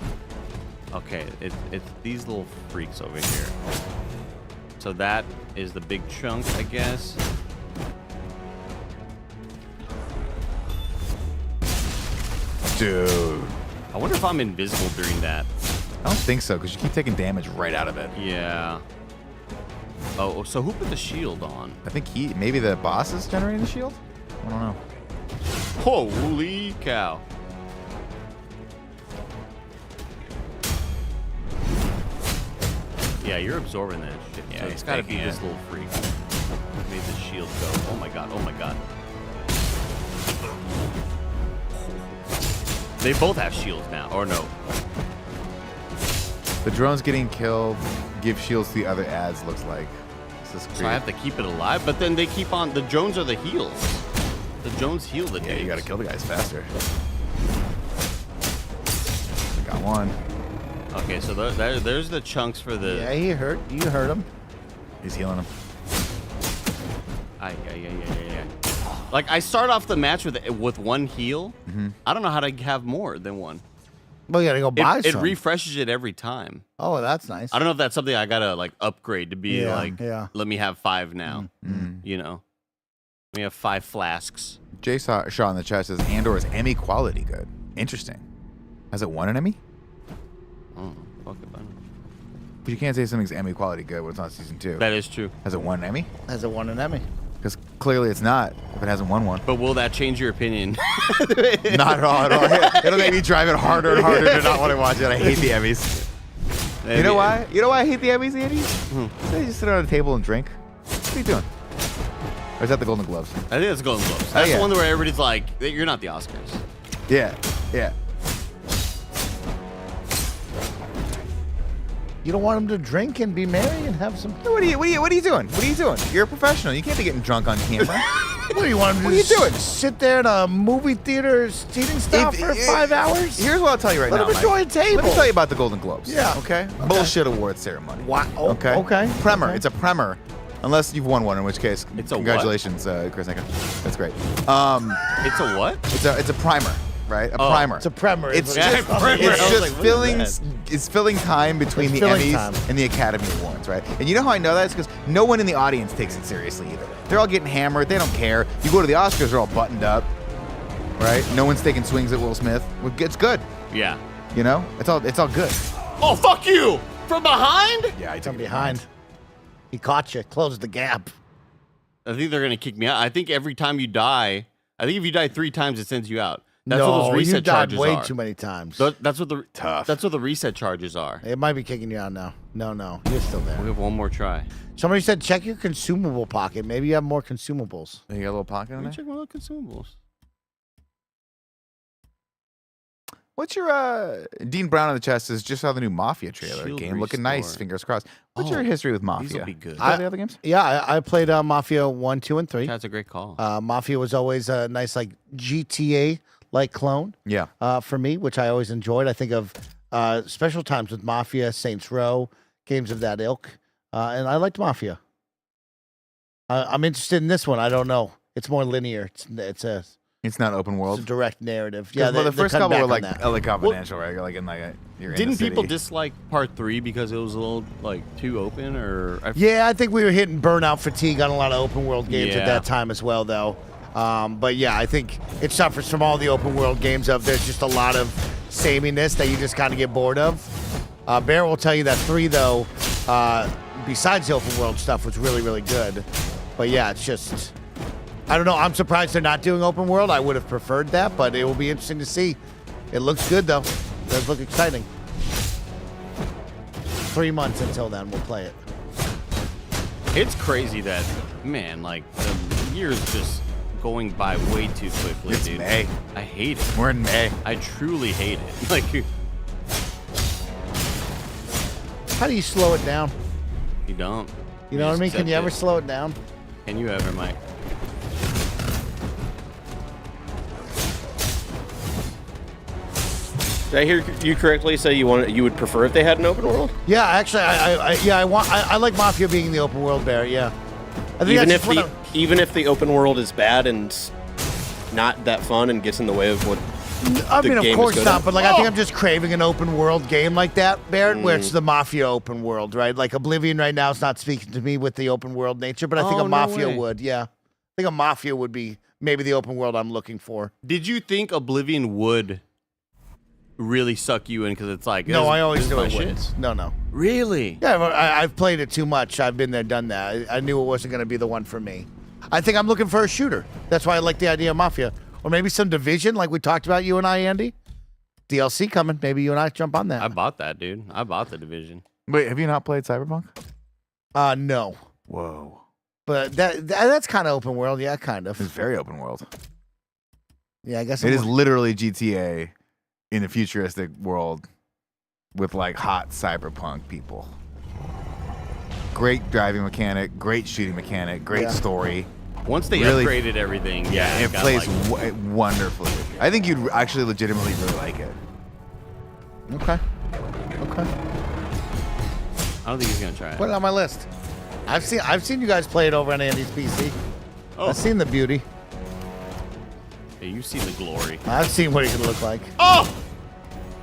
Okay, it's these little freaks over here. So that is the big chunk, I guess. Dude, I wonder if I'm invisible during that. I don't think so because you keep taking damage right out of it. Yeah. Oh, so who put the shield on? I think maybe the boss is generating the shield. I don't know. Holy cow. Yeah, you're absorbing that shit. Yeah, So he's it's gotta be taking this it. little freak. Made the shield go. Oh my god, oh my god. They both have shields now, or no? The drones getting killed give shields to the other ads. Looks like this is So I have to keep it alive, but then they keep on. The drones are the heals. The drones heal the Yeah, you gotta tanks. kill the guys faster. Got one. Okay, so there's the chunks for the. Yeah, he hurt. You hurt him. He's healing him. Yeah. Like I start off the match with one heal. I don't know how to have more than one. Well, you gotta go buy It some. refreshes it every time. Oh, that's nice. I don't know if that's something I gotta like upgrade to be Yeah, like. yeah. Let me have 5 now. You know, let me have 5 flasks. Jay Shaw in the chat says Andor is Emmy quality good. Interesting. Has it won an Emmy? Oh, fuck it, I don't know. But you can't say something's Emmy quality good when it's not season 2. That is true. Has it won an Emmy? Has it won an Emmy? Because clearly it's not if it hasn't won one. But will that change your opinion? Not at all. It'll make me drive it harder and harder to not want to watch it. I hate the Emmys. You know why? You know why I hate the Emmys, Andy? They just sit on a table and drink. What are you doing? Or is that the Golden Globes? I think it's Golden Globes. That's yeah. the one where everybody's like, "You're not the Oscars." Yeah. Yeah. You don't want him to drink and be merry and have some. What are you doing? What are you doing? You're a professional. You can't be getting drunk on camera. What do you want him to What are you just doing? Sit there in a movie theater seating style for 5 hours? Here's what I'll tell you right Let now. him enjoy Mike. a table. Let me tell you about the Golden Globes. Yeah. Okay? Bullshit award ceremony. Wow. Oh, Okay. Okay. Premier. Okay. It's a premier. Unless you've won one, in which case, It's a what? congratulations, Chris Anka. That's great. It's a what? It's a primer, right? A primer. It's a primer. It's It's just, primer. it's I was just like, what filling. is It's filling time between It's the filling Emmys time. and the Academy Awards, right? And you know how I know that? It's because no one in the audience takes it seriously either. They're all getting hammered. They don't care. You go to the Oscars, they're all buttoned up, right? No one's taking swings at Will Smith. It's good. Yeah. You know, it's all good. Oh, fuck you! From behind? Yeah, I From behind. He caught you. Closed the gap. I think they're gonna kick me out. I think every time you die, I think if you die 3 times, it sends you out. That's no, what those reset you died charges way are. too many times. That's what the Tough. That's what the reset charges are. It might be kicking you out now. No, you're still We there. have one more try. Somebody said check your consumable pocket. Maybe you have more consumables. You got a little pocket in Let me there? check my little consumables. What's your Dean Brown in the chest is just saw the new Mafia trailer. Shield Game looking nice. restore. Fingers crossed. What's Oh, your history with Mafia? These will be good. You play the other games? Yeah, I played Mafia 1, 2, and 3. That's a great call. Mafia was always a nice like GTA like clone Yeah. for me, which I always enjoyed. I think of special times with Mafia, Saints Row, games of that ilk, and I liked Mafia. I'm interested in this one. I don't know. It's more linear. It's not open It's a world. direct narrative. Yeah, Well, the they first cut couple back were on like that. confidential, right? Like in you're in Didn't the people city. dislike part 3 because it was a little like too open, or Yeah, I think we were hitting burnout fatigue on a lot of open world games at Yeah. that time as well, though. But yeah, I think it suffers from all the open world games of there's just a lot of sameness that you just kind of get bored of. Bear will tell you that 3, though, besides the open world stuff, was really, really good. But yeah, it's just, I don't know. I'm surprised they're not doing open world. I would have preferred that, but it will be interesting to see. It looks good, though. It does look exciting. 3 months until then, we'll play it. it's crazy that man, like the years just going by way too quickly, It's dude. May. I hate it. We're in May. I truly hate it. Like you How do you slow it down? don't. You know what I just mean? Can accept you ever it. slow it down? Can you ever, Mike? Did I hear you correctly say you would prefer if they had an open world? Yeah, actually, I like Mafia being in the open world, Bear. Yeah, I think Even that's if what the I'm- even if the open world is bad and not that fun and gets in the way of what I the mean, of game is course good not, at. but like I think I'm just craving an open world game like that, Barrett, where Mm. it's the Mafia open world, right? Like Oblivion right now is not speaking to me with the open world nature, but I think Oh, a no Mafia way. would. Yeah, I think a Mafia would be maybe the open world I'm looking for. Did you think Oblivion would really suck you in because it's like No, this- I always this knew is it my wouldn't. shit? No. Really? Yeah, but I've played it too much. I've been there, done that. I knew it wasn't going to be the one for me. I think I'm looking for a shooter. That's why I like the idea of Mafia. Or maybe some Division, like we talked about, you and I, Andy. DLC coming. Maybe you and I jump on I that. bought that, dude. I bought the Division. Wait, have you not played Cyberpunk? No. Whoa. But that's kind of open world. Yeah, kind of. It's very open world. Yeah, I guess It I'm is literally GTA in a futuristic world with like hot cyberpunk people. Great driving mechanic, great shooting mechanic, great Yeah. story. Once they Really- upgraded everything, Yeah, it got, plays like- wonderfully. I think you'd actually legitimately really like it. Okay. I don't think he's gonna try it. Put it on my list. I've seen you guys play it over on Andy's PC. Oh. I've seen the beauty. Hey, you see the glory. I've seen what it can look like. Oh!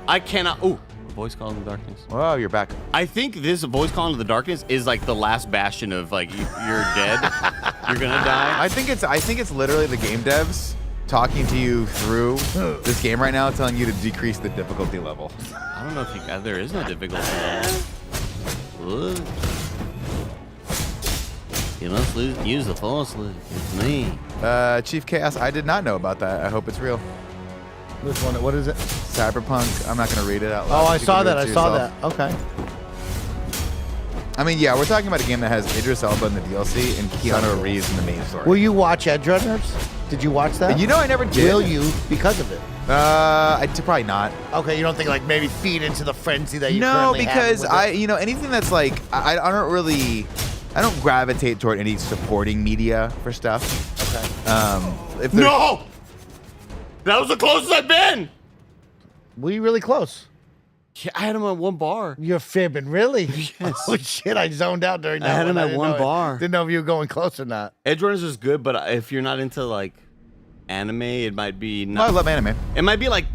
I cannot. Oh, voice call in the darkness. Whoa, you're back. I think this voice call in the darkness is like the last bastion of like you're dead. You're gonna die. I think it's literally the game devs talking to you through this game right now, telling you to decrease the difficulty level. I don't know if there is no difficulty level. Look. You must use the force, Luke. It's me. Chief Chaos, I did not know about that. I hope it's real. Which one? What is it? Cyberpunk. I'm not gonna read it out loud. Oh, I You saw can read that. it I to saw yourself. that. Okay. I mean, yeah, we're talking about a game that has Idris Elba in the DLC and Keanu Reeves in the main story. Will you watch Edge Runners? Did you watch that? You know, I never did. Will you because of it? Probably not. Okay, you don't think like maybe feed into the frenzy that you No, currently have because with it? anything that's like, I don't gravitate toward any supporting media for stuff. Okay. If there's- No! That was the closest I've been! Were you really close? Yeah, I had him on one bar. You're fibbing, really? Yes. Oh shit! I zoned out during that. I had him at didn't one know bar. Didn't know if you were going close or not. Edge Runners is good, but if you're not into like anime. It might be No, I not. love anime. It might be like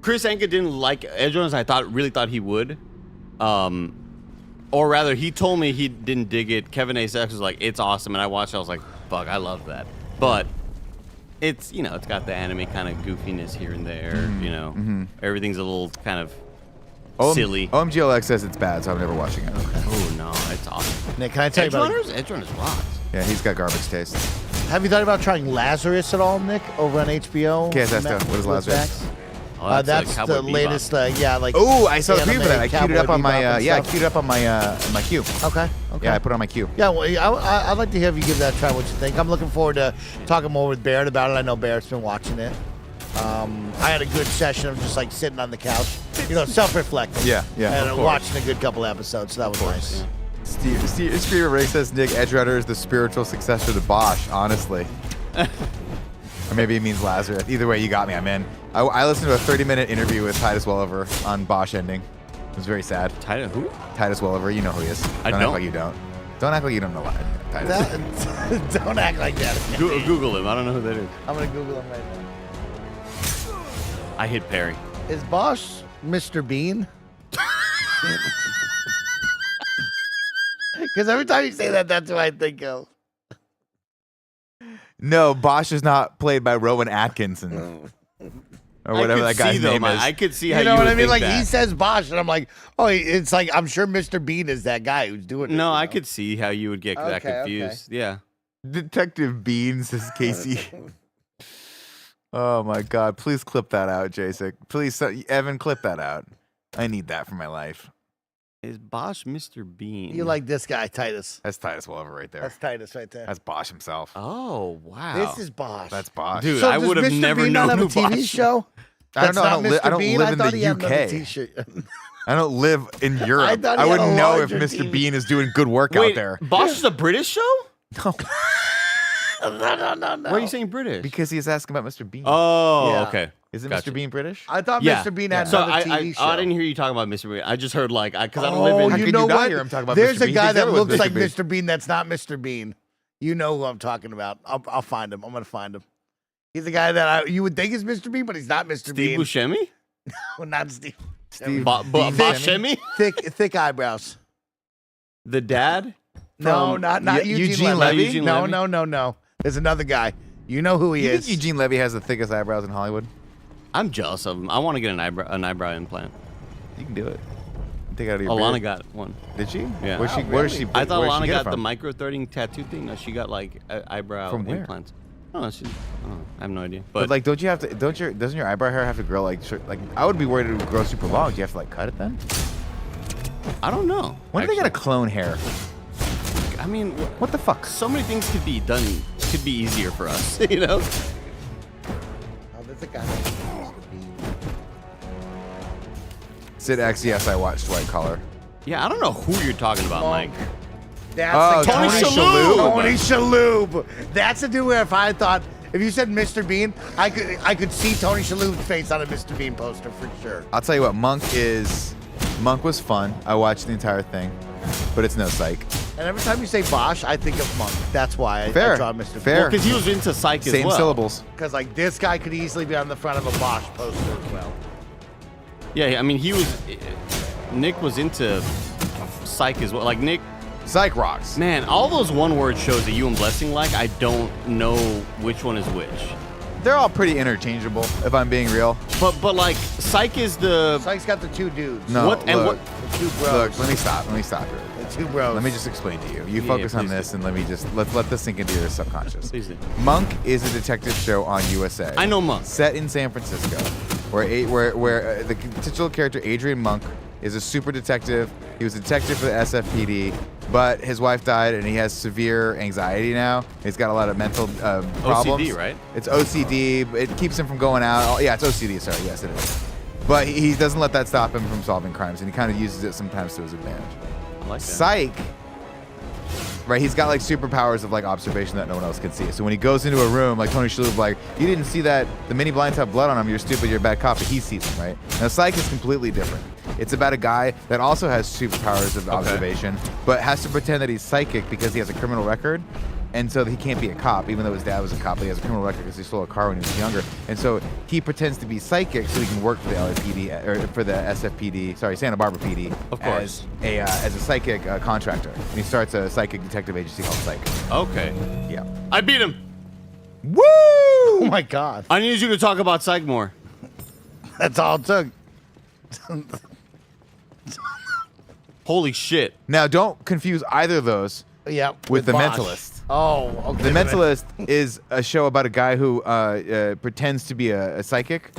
Chris Anka didn't like Edge Runners. I really thought he would. Or rather, he told me he didn't dig it. Kevin A. was like, it's awesome, and I watched it. I was like, fuck, I love that. But it's it's got the anime kind of goofiness here and there. Everything's a little kind of silly. OMGLX says it's bad, so I'm never watching it. Oh no, it's awesome. Nick, can I tell Edge you about? Runners? Edge Runners rocks. Yeah, he's got garbage taste. Have you thought about trying Lazarus at all, Nick, over on HBO? Okay, that's what is with Lazarus? Max? Oh, That's Cowboy the Bebop. latest, like. Oh, I saw the preview anime, for that. I queued it up Cowboy on my Bebop and I stuff. queued it up on my queue. Okay. Yeah, I put it on my queue. Yeah, well, I'd like to have you give that a try. What you think? I'm looking forward to talking more with Barrett about it. I know Barrett's been watching it. I had a good session of just like sitting on the couch, self-reflecting. Yeah, and of course. watching a good couple episodes. So that was nice. Steve Ray says Nick Edge Runner is the spiritual successor to Bosch. Honestly. Or maybe it means Lazarus. Either way, you got me. I'm in. I listened to a 30-minute interview with Titus Welliver on Bosch ending. It was very sad. Titus who? Titus Welliver. You know who he is. I Don't don't. act like you don't. Don't act like you don't know Titus. Don't act like that. Google him. I don't know who that is. I'm gonna Google him right now. I hit Perry. Is Bosch Mr. Bean? Because every time you say that, that's what I think of. No, Bosch is not played by Rowan Atkinson. Or whatever that guy's name is. I could see how You know what would I mean? think Like that. he says Bosch, and I'm like, oh, it's like I'm sure Mr. Bean is that guy who's doing it. No, you I know? could see how you would get that Okay, confused. Yeah. Detective Beans is Casey. Oh my God! Please clip that out, Jasek. Please, Evan, clip that out. I need that for my life. Is Bosch Mr. Bean? You like this guy, Titus? That's Titus Welliver right there. That's Titus right there. That's Bosch himself. Oh wow. This is Bosch. That's Bosch. Dude, So I does would have Mr. never Bean known not have who a TV Bosch. show? I don't know. That's not I don't Mr. Bean? live I in thought the he had another UK. T-shirt. I don't live in Europe. I thought he had wouldn't a know if larger Mr. TV. Bean is doing good work Wait, out there. Bosch is a British show? No, No. Why are you saying British? because he's asking about Mr. Bean. Oh, Yeah. okay. Isn't Gotcha. Mr. Bean British? I thought Yeah. Mr. Bean had So another TV I show. didn't hear you talking about Mr. Bean. I just heard because I don't Oh, live in. How you could know you not what? hear him talk about There's Mr. a Bean? guy He's that everyone's looks like Bean. Mr. Bean that's not Mr. Bean. You know who I'm talking about. I'll find him. I'm going to find him. He's the guy that you would think is Mr. Bean, but he's not Mr. Steve Bean. Buscemi? Well, not Steve. Steve Buscemi? Thick eyebrows. The dad? No, From not Eugene, Eugene Levy. Levy? Eugene No, Levy? no. There's another guy. You know who he You is. think Eugene Levy has the thickest eyebrows in Hollywood? I'm jealous of him. I want to get an eyebrow implant. You can do it. Take it out of your Alana beard. got one. Did she? Yeah. Where she? Wow, Where is really? she? I thought where did she Alana get it got the from? micro-threading tattoo thing. No, she got like eyebrow From where? implants. I don't know. I have no idea. But like, don't you have to? Doesn't your eyebrow hair have to grow like? I would be worried it would grow super long. Do you have to like cut it then? I don't know. When are they gonna clone hair? I mean, What the fuck? so many things could be done. Could be easier for us, you know. Oh, there's a guy named Mr. Bean. Sid X, yes, I watched White Collar. Yeah, I don't know who you're talking about, Mike. That's the Tony guy. Shalhoub. Tony Shalhoub. That's the dude where if I thought, if you said Mr. Bean, I could see Tony Shalhoub's face on a Mr. Bean poster for sure. I'll tell you what, Monk was fun. I watched the entire thing, but it's no Psych. And every time you say Bosch, I think of Monk. That's why I Fair. draw Mr. Fair. Well, because he was into Psych as Same well. syllables. Because like this guy could easily be on the front of a Bosch poster as well. Yeah, I mean, Nick was into Psych as well. Like Nick, Psych rocks. man, all those one-word shows that you and Blessing like, I don't know which one is which. They're all pretty interchangeable, if I'm being real. But like Psych is the Psych's got the two dudes. No, What- and look, The two bros. look, let me stop here. The two bros. Let me just explain to you. You Yeah, focus on please this, do. and let this sink into your subconscious. Please do. Monk is a detective show on USA. I know Monk. Set in San Francisco, where the titular character Adrian Monk is a super detective. He was a detective for the SFPD, but his wife died, and he has severe anxiety now. He's got a lot of mental problems. OCD, right? It's OCD. It keeps him from going out. Oh, yeah, it's OCD. Sorry, yes, it is. But he doesn't let that stop him from solving crimes, and he kind of uses it sometimes to his advantage. I like that. Psych, right? He's got like superpowers of like observation that no one else can see. So when he goes into a room, like Tony Shalhoub, like you didn't see that the mini blinds have blood on them. You're stupid. You're a bad cop. But he sees them, right? Now Psych is completely different. It's about a guy that also has superpowers of observation, but has to pretend that he's psychic because he has a criminal record. And so he can't be a cop, even though his dad was a cop. He has a criminal record because he stole a car when he was younger. And so he pretends to be psychic so he can work for the LAPD or for the SFPD, sorry, Santa Barbara PD, Of course. as a psychic contractor. And he starts a psychic detective agency called Psych. Okay. Yeah. I beat him. Woo! Oh my God. I need you to talk about Psych more. That's all it took. Holy shit. Now, don't confuse either of those Yeah. with The Bosch. Mentalist. Oh, okay. The Mentalist is a show about a guy who pretends to be a psychic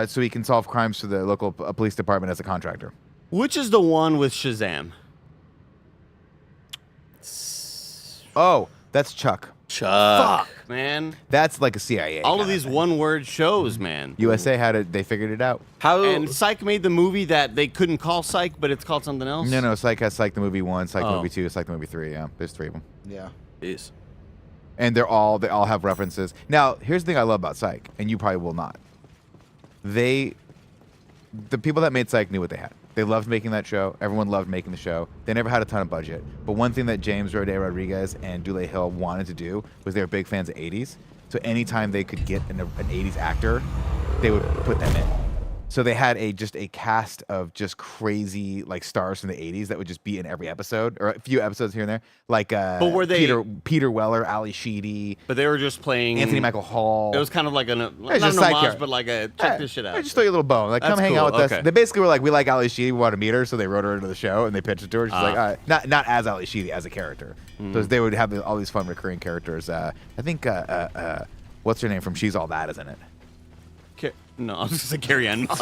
so he can solve crimes for the local police department as a contractor. Which is the one with Shazam? Oh, that's Chuck. Chuck. Fuck, man. That's like a CIA. All of kinda these thing. one-word shows, man. USA had it. They figured it out. How? And Psych made the movie that they couldn't call Psych, but it's called something else? No, Psych has Psych the movie 1, Psych the Oh. movie 2, Psych the movie 3. Yeah, there's 3 of them. Yeah. Jeez. And they all have references. Now, here's the thing I love about Psych, and you probably will not. The people that made Psych knew what they had. They loved making that show. Everyone loved making the show. They never had a ton of budget. But one thing that James Roday Rodriguez and Dule Hill wanted to do was they were big fans of 80s. So anytime they could get an 80s actor, they would put them in. So they had just a cast of just crazy like stars from the 80s that would just be in every episode or a few episodes here and there. Like But were they- Peter Weller, Ali Sheedy, But they were just playing... Anthony Michael Hall. It was kind of like not just an side homage, character. but like a check this shit out. I just throw you a little bone. Like, That's come hang out cool, with okay. us. They basically were like, we like Ali Sheedy, we want to meet her, so they wrote her into the show and they pitched it to her. She's like, all right. Not as Ali Sheedy, as a character. So they would have all these fun recurring characters. I think, what's her name from She's All That is in it. No, I was just say Carrie Ann Moss.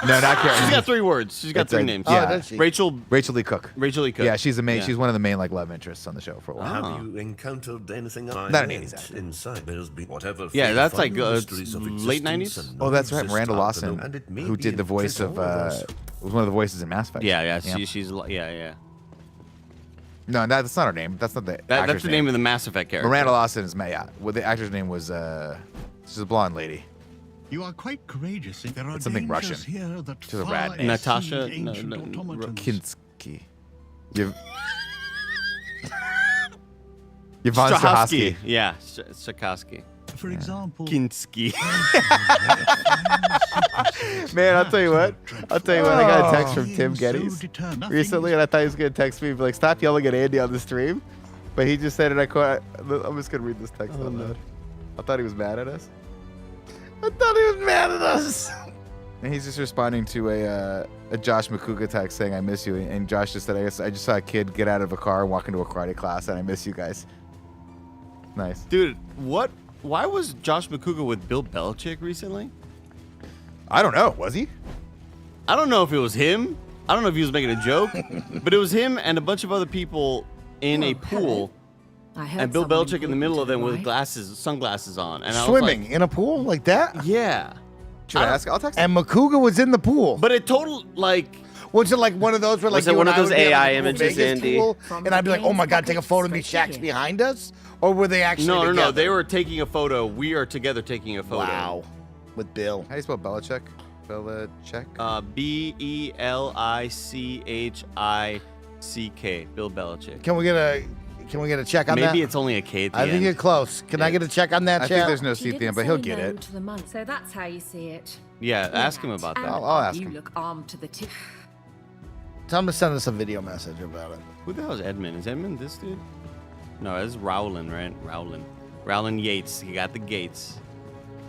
No, not Carrie. She's got 3 words. She's got It's 3 a- names. yeah. Oh, does she? Rachel Lee Cook. Rachel Lee Cook. Yeah, she's the main. Yeah. She's one of the main like love interests on the show for a while. Ah. Have you encountered anything Not an 80s actor. actor. Inside there's been whatever. Yeah, that's like, final uh, mysteries of late existence 90s? and Oh, that's right, non-exist Miranda out Lawson, there, and it may who be did the a voice treat of to all us. was one of the voices in Mass Effect. Yeah. Yeah. No, that's not her name. That's not the That's actor's the name of the Mass Effect character. Miranda Lawson is yeah. Well, the actor's name was she's a blonde lady. You are quite courageous. There are It's something dangers Russian. here that She's a far rad name. Natasha- exceed ancient no, automatons. Kinski. Yvonne Strahovski. Yeah, Strahovski. For example, Kinski. Man, I'll tell you what. I got a text from Tim being so Geddes determined, nothing recently, is- and I thought he was going to text me and be like, stop yelling at Andy on the stream. But he just said it. I'm just going to read this text out loud. I thought he was mad at us. And he's just responding to a Josh McCouga text saying, I miss you. And Josh just said, I just saw a kid get out of a car and walk into a karate class, and I miss you guys. Nice. Dude, what? Why was Josh McCouga with Bill Belichick recently? I don't know. Was he? I don't know if it was him. I don't know if he was making a joke, but it was him and a bunch of other people in a pool, and Bill Belichick in the middle of them with sunglasses on. And I was Swimming like, in a pool like that? yeah. Should I ask? I'll text And McCouga was in the pool. But it total, like, Was it like one of those where like Was it you one and of I those would be AI able to go images, Vegas Andy? pool, and I'd be like, oh my God, take a photo of me, Shaq's behind us? Or were they actually no, together? they were taking a photo. We are together taking a photo. Wow. With Bill. How do you spell Belichick? Belichick? Belichick. Bill Belichick. Can we get a check on that? Maybe it's only a K at the I think end. you're close. Can I get a check on that, I chat? think there's no C at the end, but he'll get it. So that's how you see it. Yeah, ask him about that. I'll ask You him. look armed to the teeth. Tell him to send us a video message about it. Who the hell is Edmund? Is Edmund this dude? No, this is Rowland, right? Rowland Yates. He got the gates.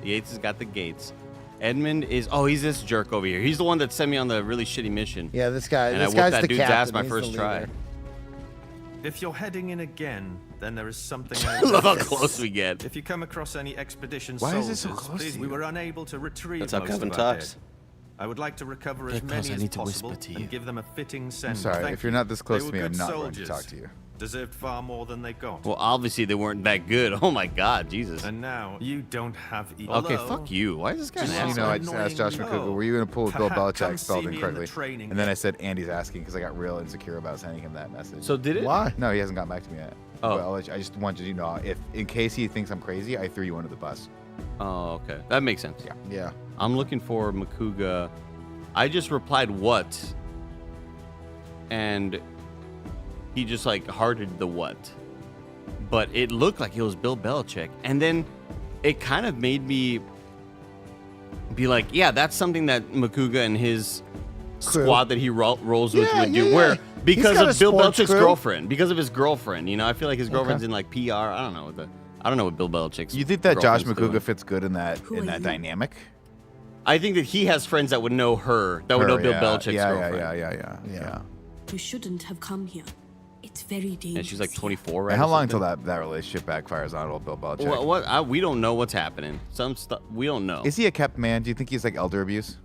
Yates has got the gates. Edmund is... Oh, he's this jerk over here. He's the one that sent me on the really shitty mission. Yeah, this guy. And this I whooped guy's that the dude's captain. ass my He's first the try. leader. If you're heading in again, then there is something I I love how close we get. If you come across any expedition Why is soldiers, it so close please, to we you? were unable to retrieve That's how most Kevin of our talks. dead. I would like to recover as Because many I as need to possible whisper to you. and give them a fitting send. I'm sorry. Thank If you're you. not this close They to me, were I'm good not going to soldiers. talk to you. Deserved far more than they got. Well, obviously they weren't that good. Oh my God, Jesus. And now you don't have either. Okay, Although, fuck you. Why is this guy an Just so you asshole? know, I just asked Josh McCouga, were you in a pool with Bill Perhaps come Belichick, see spelled me in the incorrectly? training And then I said, Andy's asking because I got real insecure about sending him that message. So did it? Why? No, he hasn't gotten back to me yet. Oh. But I'll let you, I just wanted you to know, if in case he thinks I'm crazy, I threw you under the bus. Oh, okay. That makes sense. Yeah. Yeah. I'm looking for Makuga. I just replied what, and he just like hearted the what. but it looked like it was Bill Belichick. And then it kind of made me be like, yeah, that's something that Makuga and his squad that he rolls with would do. Where because of Bill Belichick's girlfriend, because of his girlfriend, I feel like his girlfriend's in like PR. I don't know what Bill Belichick's. You think that Josh Makuga doing. fits good in that dynamic? I think that he has friends that would know her, that would know Bill Belichick's girlfriend. Yeah. You shouldn't have come here. It's very dangerous. And she's like 24, right? And how long until that relationship backfires on old Bill Belichick? We don't know what's happening. Some stuff we don't know. Is he a kept man? Do you think he's like elder abuse?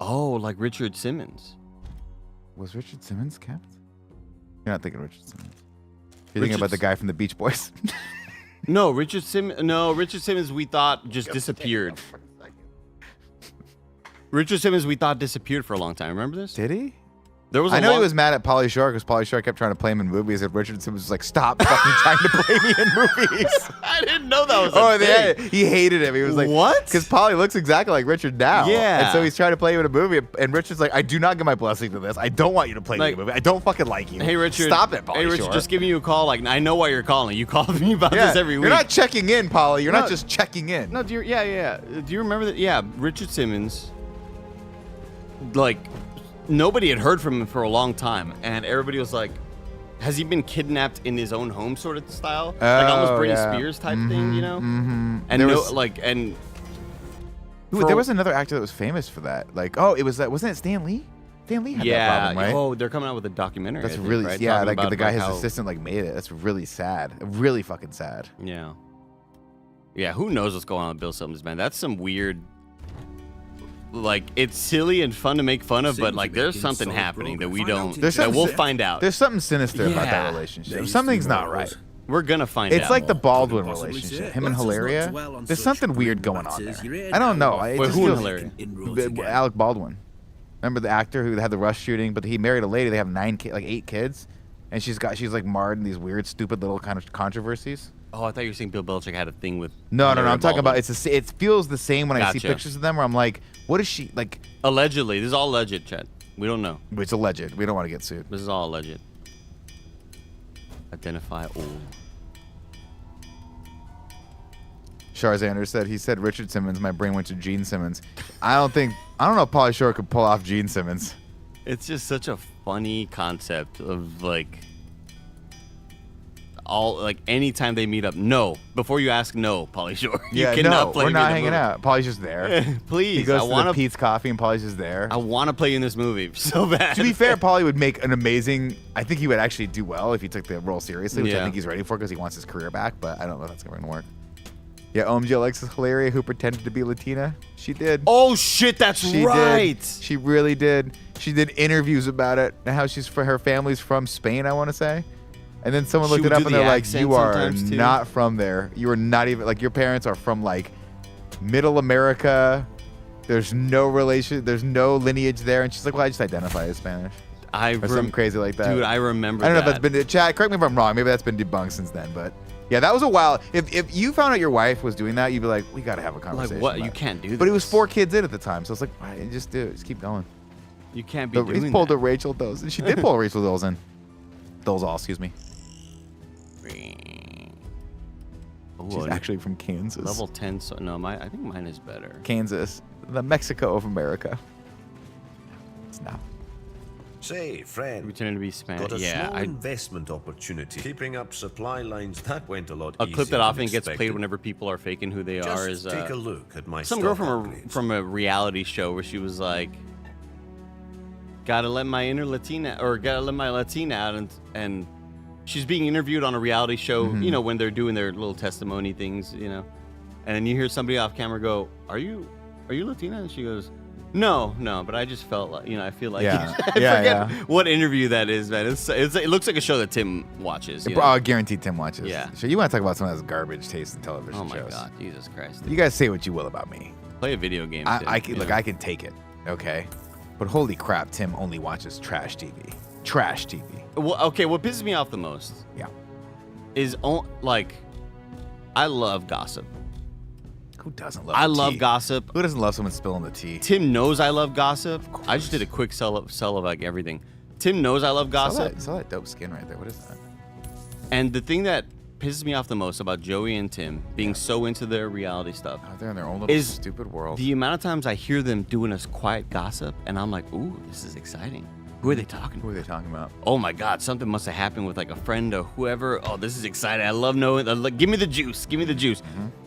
Oh, like Richard Simmons. Was Richard Simmons kept? You're not thinking Richard Simmons. You're thinking about the guy from the Beach Boys. No, Richard Simmons we thought just disappeared. Richard Simmons we thought disappeared for a long time. Remember this? Did he? I know he was mad at Pauly Shore because Pauly Shore kept trying to play him in movies, and Richard Simmons was like, "Stop fucking trying to play me in movies." I didn't know that was a thing. He hated him. He was like, "What?" Because Pauly looks exactly like Richard now. Yeah. And so he's trying to play him in a movie, and Richard's like, "I do not give my blessing to this. I don't want you to play me in a movie. I don't fucking like you. Hey Richard, stop it, Pauly Hey Richard, Shore." just giving you a call. Like I know why you're calling. You call me about this every week. You're not checking in, Pauly. You're not just checking in. No, do you remember that? Yeah, Richard Simmons. Like. Nobody had heard from him for a long time, and everybody was like, has he been kidnapped in his own home sort of style? Like almost Britney Spears type thing, Mm-hmm. And there was another actor that was famous for that. Like, it was wasn't it Stan Lee? Stan Lee had that problem, right? Oh, they're coming out with a documentary. That's I think, really right? like the guy, his assistant, like made it. That's really sad. Really fucking sad. Yeah. Yeah, who knows what's going on with Bill Simmons, man? That's some weird. Like it's silly and fun to make fun of, but like there's something happening that we don't. That we'll find out. There's something sinister about that relationship. Something's not right. We're gonna find out. It's like the Baldwin relationship. Him and Hilaria. There's something weird going on there. I don't know. Wait, who and Hilaria? Alec Baldwin. Remember the actor who had the Rush shooting? But he married a lady. They have 8 kids, and she's like marred in these weird, stupid little kind of controversies. Oh, I thought you were saying Bill Belichick had a thing with. No. I'm talking about it feels the same when I see pictures of them where I'm like, what is she like? Allegedly, this is all alleged, Chad. We don't know. It's alleged. We don't want to get sued. This is all alleged. Identify all. Charzander said Richard Simmons. My brain went to Gene Simmons. I don't know if Pauly Shore could pull off Gene Simmons. It's just such a funny concept of like. Anytime they meet up, no. Before you ask, no, Pauly Shore. You cannot play we're me not in the hanging movie. out. Pauly's just there. Please, he goes to the Pete's Coffee and Pauly's just there. I want to play you in this movie so bad. To be fair, Pauly would make an amazing. I think he would actually do well if he took the role seriously, which I think he's ready for because he wants his career back. But I don't know if that's going to work. Yeah, OMG Alexis Hilaria, who pretended to be Latina. She did. Oh shit, that's right. Did. She really did. She did interviews about it and how her family's from Spain, I want to say. And then someone looked it up and they're like, you are not from there. You are not even, like, your parents are from, like, middle America. There's no relation, there's no lineage there. And she's like, well, I just identify as Spanish. Or something crazy like that. Dude, I remember I don't know if that's been, Chad, correct me if I'm wrong. Maybe that's been debunked since then. But, yeah, that was a while. If you found out your wife was doing that, you'd be like, we got to have a conversation. Like, what? You can't do this. But it was 4 kids in at the time. So it's like, why didn't you just do it? Just keep going. You can't be doing that. He pulled a Rachel Dolezal. She did pull a Rachel Dolezal. Dolezal, excuse me. She's actually from Kansas. Level 10. So no, I think mine is better. Kansas, the Mexico of America. It's now. Say, friend. Pretending to be Spanish. Got a small investment opportunity. Keeping up supply lines, that went a lot A easier clip that than often gets expected. played whenever people are faking who they are is take a look at my some girl stock from a reality show where she was like, gotta let my inner Latina or gotta let my Latina out, and she's being interviewed on a reality show, you know, when they're doing their little testimony things, you know, and then you hear somebody off camera go, are you Latina? And she goes, no, but I just felt like, you know, I feel like I forget what interview that is, man. It looks like a show that Tim watches. I guarantee Tim watches. Yeah. So you want to talk about someone that's garbage taste in television Oh my shows. God, Jesus Christ. You guys say what you will about me. Play a video game. I can take it, okay? But holy crap, Tim only watches trash TV. Trash TV. Well, okay, what pisses me off the most is, like, I love gossip. Who doesn't love I the love tea? gossip. Who doesn't love someone spilling the tea? Tim knows I love gossip. I just did a quick sell of like everything. Tim knows I love gossip. Saw that dope skin right there. What is that? And the thing that pisses me off the most about Joey and Tim being so into their reality stuff They're in their own little is stupid world. the amount of times I hear them doing a quiet gossip, and I'm like, ooh, this is exciting. Who are they talking Who to? are they talking about? Oh my God, something must have happened with like a friend or whoever. Oh, this is exciting. I love knowing. Give me the juice. Give me the juice.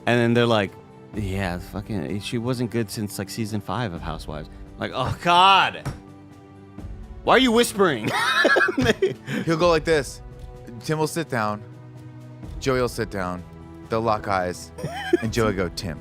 And then they're like, yeah, fucking, she wasn't good since like season 5 of Housewives. Like, oh God. Why are you whispering? He'll go like this. Tim will sit down. Joey will sit down. They'll lock eyes. And Joey will go, Tim,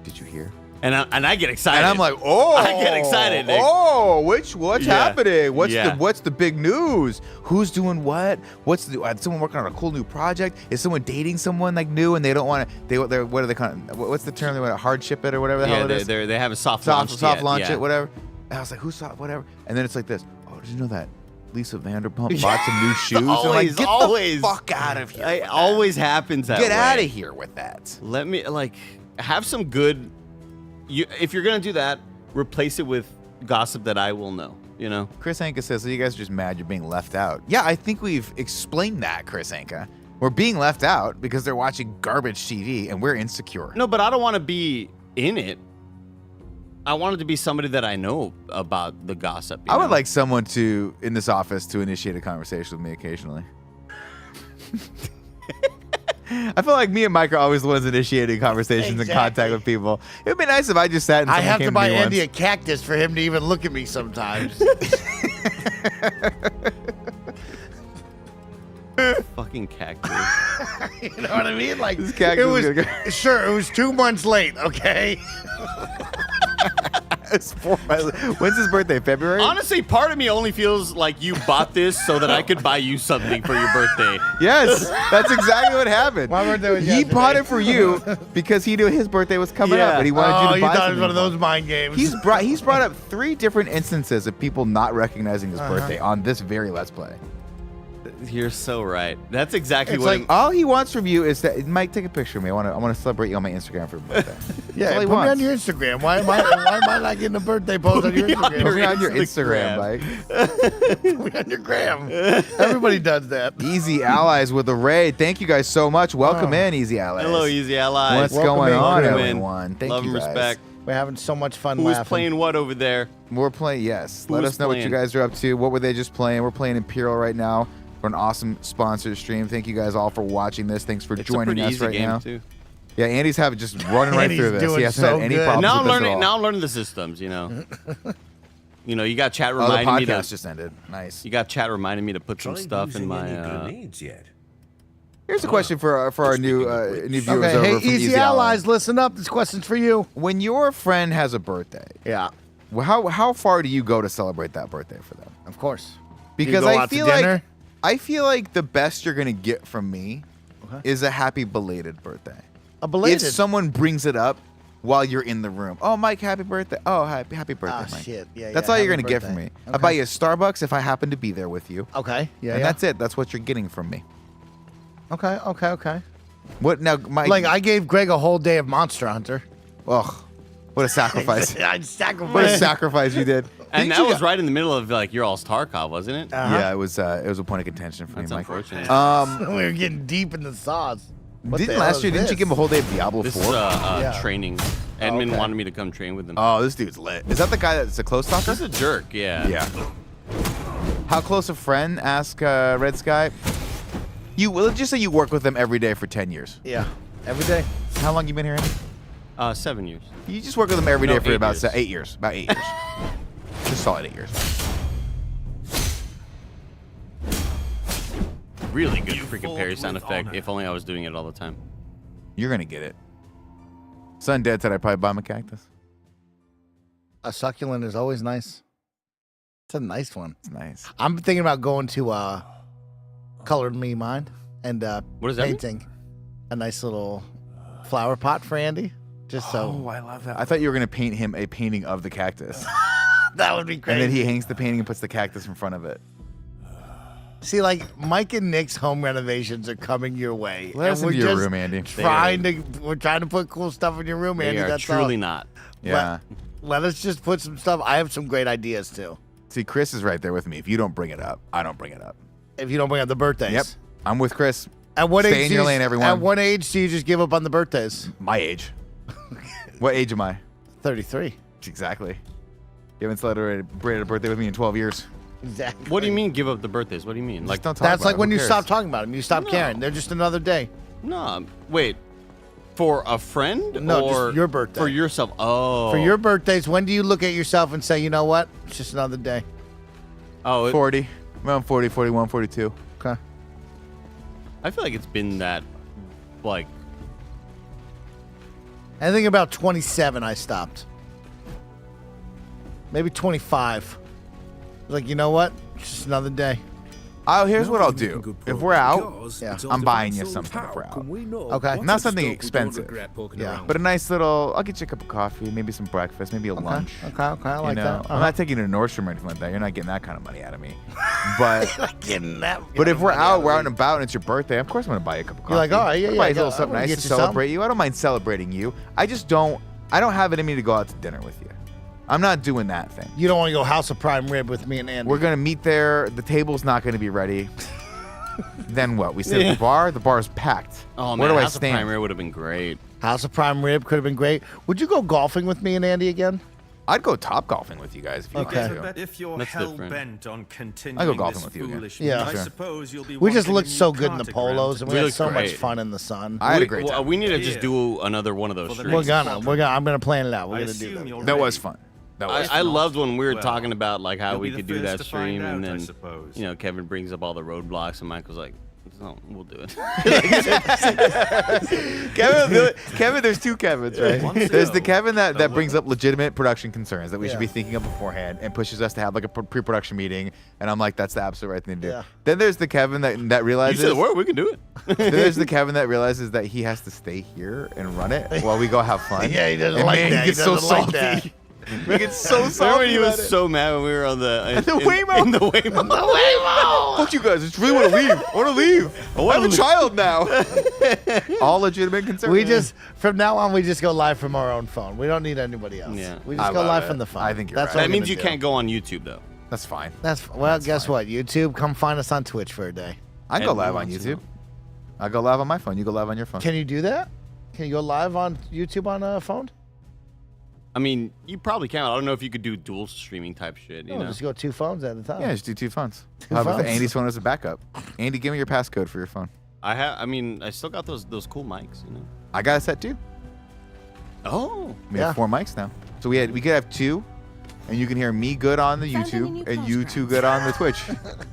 did you hear? And I get excited. And I'm like, oh, I get excited, Nick. Oh, what's Yeah. happening? What's Yeah. the big news? Who's doing what? What's someone working on a cool new project? Is someone dating someone like new and they don't want to? What are they calling? What's the term? They want to hardship it or whatever the hell it is. they have a soft launch. Soft launch yeah. it, whatever. And I was like, who's soft, whatever? And then it's like this. Oh, did you know that Lisa Vanderpump bought some new shoes? And I'm like, get the fuck out of here. It always happens that way. Get out of here with that. Let me have some good. If you're gonna do that, replace it with gossip that I will know. You know. Chris Anka says, so you guys are just mad you're being left out. Yeah, I think we've explained that, Chris Anka. We're being left out because they're watching garbage TV and we're insecure. No, but I don't want to be in it. I wanted to be somebody that I know about the gossip. I would like someone in this office to initiate a conversation with me occasionally. I feel like me and Mike are always the ones initiating conversations and contact with people. It would be nice if I just sat and I someone have came to buy me Andy once. a cactus for him to even look at me sometimes. Fucking cactus. You know what I mean? Like, This cactus it was is gonna sure it was 2 months late. Okay. It's 4 months. When's his birthday? February? Honestly, part of me only feels like you bought this so that I could buy you something for your birthday. Yes, that's exactly what happened. My birthday was He yesterday. bought it for you because he knew his birthday was coming up, Yeah. and he wanted you to buy thought it something was one of for him. those mind games. He's brought up 3 different instances of people not recognizing his birthday on this very Let's Play. You're so right. That's exactly It's what. like, All he wants from you is that Mike, take a picture of me. I want to celebrate you on my Instagram for your birthday. yeah, all he put me on wants. your Instagram. Why am I not getting a birthday post on your Instagram? Put me on your Instagram, Mike. Put me on your gram. Everybody does that. Easy Allies with a raid. Thank you guys so much. Welcome in, Easy Allies. Hello, Easy Allies. What's Welcome going in, on, welcome in. everyone? Thank Love you and guys. respect. We're having so much fun Who's laughing. playing what over there? We're playing, yes. Who Let was us know what you playing? guys are up to. What were they just playing? We're playing Imperial right now for an awesome sponsored stream. Thank you guys all for watching this. Thanks for It's a joining pretty us easy right game now. too. Yeah, Andy's just running right Andy's through this. doing He hasn't so had any good. problems Now with I'm this at learning. all. Now I'm learning the systems. You know. You got chat Oh, the reminding me to. podcast just ended. Nice. You got chat reminding me to put some Tried stuff in using my. any grenades yet? Here's a question for our new new viewers Okay, over hey, from Easy Allies, listen up. This question's for you. When your friend has a birthday, Yeah, how far do you go to celebrate that birthday for them? of course. Because go I out to feel dinner? like the best you're gonna get from me is a happy belated birthday. A belated. If someone brings it up while you're in the room, oh Mike, happy birthday! Oh, happy birthday, Ah, Mike. shit. Yeah, That's yeah, all you're happy gonna get from birthday. me. I'll buy you a Starbucks if I happen to be there with you, Okay. Yeah. and yeah. that's it. That's what you're getting from me. Okay. What now, Mike? Like I gave Greg a whole day of Monster Hunter. Ugh, what a sacrifice! I What a sacrificed. sacrifice you did. And Didn't that you was go- right in the middle of like your all's Tarkov, wasn't it? Yeah, it was a point of contention for That's me, Mike. unfortunate. we were getting deep in the sauce. What the Didn't hell last is year? Didn't you this? give him a whole day of Diablo This 4? is Yeah. training. Edmund okay. wanted me to come train with him. Oh, this dude's lit. Is that the guy that's a close talker? He's a jerk. Yeah. Yeah. How close a friend? Ask Red Sky. Let's just say you work with them every day for 10 years. Yeah. Every day. How long you been here, Andy? 7 years. You just work with them every day No, for 8 about years. 8 years. About 8 years. Just solid 8 years. Really good freaking fought parry sound with effect. honor. If only I was doing it all the time. You're gonna get it. Son Dead said I'd probably buy him a cactus. A succulent is always nice. It's a nice one. It's nice. I'm thinking about going to Colored Me Mine and What does that mean? painting a nice little flower pot for Andy. Just so Oh, I love that. I thought you were gonna paint him a painting of the cactus, that would be great. and then he hangs the painting and puts the cactus in front of it. See, like Mike and Nick's home renovations are coming your way. Let us and into we're your just room, Andy. We're trying to put cool stuff in your room, They Andy. are That's truly all. not. Yeah. Let us just put some stuff. I have some great ideas too. See, Chris is right there with me. If you don't bring it up, I don't bring it up. If you don't bring up the birthdays. Yep. I'm with Chris. At what Stay age? in your lane, everyone. At what age do you just give up on the birthdays? My age. What age am I? 33. Exactly. You haven't celebrated a birthday with me in 12 years. Exactly. What do you mean give up the birthdays? What do you mean? Like, don't talk That's about like it. when Who you cares? stop talking about them. You stop caring. They're just another day. No, wait. For a friend? No, or just your birthday. For yourself. Oh. For your birthdays, when do you look at yourself and say, you know what? It's just another day. Oh, 40. Around 40, 41, 42. Okay. I feel like it's been that, like, I think about 27 I stopped. Maybe 25. Like, you know what? It's just another day. Oh, here's what I'll do. If we're out, Yeah. I'm buying you something if we're out. Okay. Not something expensive. Yeah. But a nice little, I'll get you a cup of coffee, maybe some breakfast, maybe a lunch. Okay, I like you know? that. Uh-huh. I'm not taking you to Nordstrom or anything like that. You're not getting that kind of money out of me. But Getting that. but if we're out and about and it's your birthday, of course I'm gonna buy you a cup of coffee. You're like, all right, yeah, I'll yeah, buy you I a little got- something I'm gonna nice get to you some. celebrate you. I don't mind celebrating you. I don't have it in me to go out to dinner with you. I'm not doing that thing. You don't want to go House of Prime Rib with me and Andy. We're gonna meet there. The table's not gonna be ready. Then what? We sit at the bar. The bar's packed. oh, man. Where do I House of stand? Prime Rib would have been great. House of Prime Rib could have been great. Would you go golfing with me and Andy again? I'd go top golfing with you guys if you Okay. wanted to. If you're That's hell different. bent on I go continuing golfing this with you again. foolish Yeah. I Sure. suppose you'll be We just wanting a looked new so good in the cardigan polos, and we We had look so much great. fun in the sun. I had a great time. We need to just Yeah. do another one of those For the streams. next I'm gonna plan it out. We're I gonna do assume that. you're That ready. was fun. That was I fun. loved when we were Well, talking about like how you'll we be could the do that first to find stream, and out, I then suppose. you know Kevin brings up all the roadblocks, and Michael's like, "No, we'll do it." Kevin, there's two Kevins, right? Once There's the ago, Kevin that there brings up legitimate production concerns that we should Yeah. be thinking of beforehand and pushes us to have like a pre-production meeting, and I'm like, that's the absolute right thing to do. Yeah. Then there's the Kevin that you realizes. said the word, we can do it. Then there's the Kevin that realizes that he has to stay here and run it while we go have fun. Yeah, he doesn't And like man, that. He gets He so doesn't like salty. that. He gets so salty. Remember when he was about it. so mad when we were on the The Waymo. in the Waymo. Fuck you guys! I just really want to leave. I want to leave. I have a child now. All legitimate concerns. We just from now on we just go live from our own phone. We don't need anybody else. Yeah. We I just go love live it. from the phone. I think you're That's right. what That we're means gonna you do. can't go on YouTube though. That's fine. Well, guess what? YouTube, come find us on Twitch for a day. I go And live on once in a YouTube. I go live on my phone. You go live on your phone. Can you do that? Can you go live on YouTube on a phone? I mean, you probably can. I don't know if you could do dual streaming type shit. You No, know, just go 2 phones at a time. Yeah, just do 2 phones. Two How about phones. Andy's phone as a backup? Andy, give me your passcode for your phone. I mean, I still got those cool mics. You know. I got a set too. Oh. We Yeah. have 4 mics now. So we could have 2, and you can hear me good on the Found any YouTube, new and you 2 crossbows? good on the Twitch.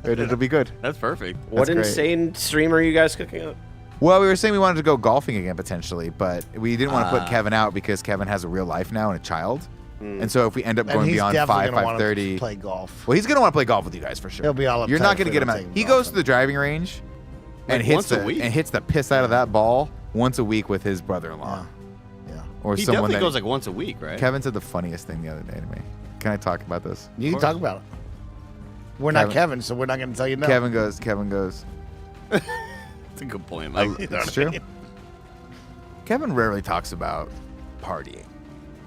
And it'll be good. That's perfect. What That's great. insane stream are you guys cooking up? Well, we were saying we wanted to go golfing again potentially, but we didn't want to put Ah. Kevin out because Kevin has a real life now and a child. And so if we end up And going he's beyond definitely 5, gonna wanna 5:30, play golf. well, he's gonna want to play golf with you guys for sure. He'll be all You're uptight not if gonna we get don't him out. take him He goes golfing. to the driving range and Like hits once a the week? and hits the piss out of that ball once a week with his brother-in-law Yeah. or He someone definitely that goes like once a week, right? Kevin said the funniest thing the other day to me. Can I talk about this? You can talk about it. We're not Kevin, so we're not going to tell you no. Kevin goes. That's a good point, Mike. It's true. Kevin rarely talks about partying.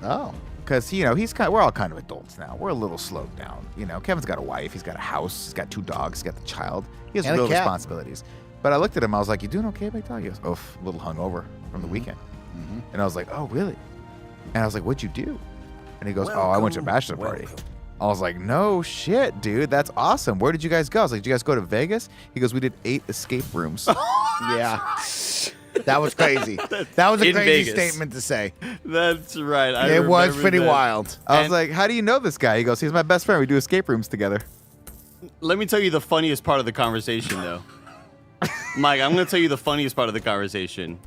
Oh. Because, we're all kind of adults now. We're a little slowed down. Kevin's got a wife. He's got a house. He's got 2 dogs. He's got the child. He has And a real cat. responsibilities. But I looked at him. I was like, you doing okay, big dog? He goes, oof, a little hungover from the weekend. And I was like, oh, really? And I was like, what'd you do? And he goes, oh, I went to a bachelor party. I was like, no shit, dude. That's awesome. Where did you guys go? I was like, did you guys go to Vegas? He goes, we did 8 escape rooms. Yeah. That was crazy. That was a In crazy Vegas. statement to say. That's right. It was pretty wild. I was like, how do you know this guy? He goes, he's my best friend. We do escape rooms together. Let me tell you the funniest part of the conversation, though. Mike, I'm going to tell you the funniest part of the conversation.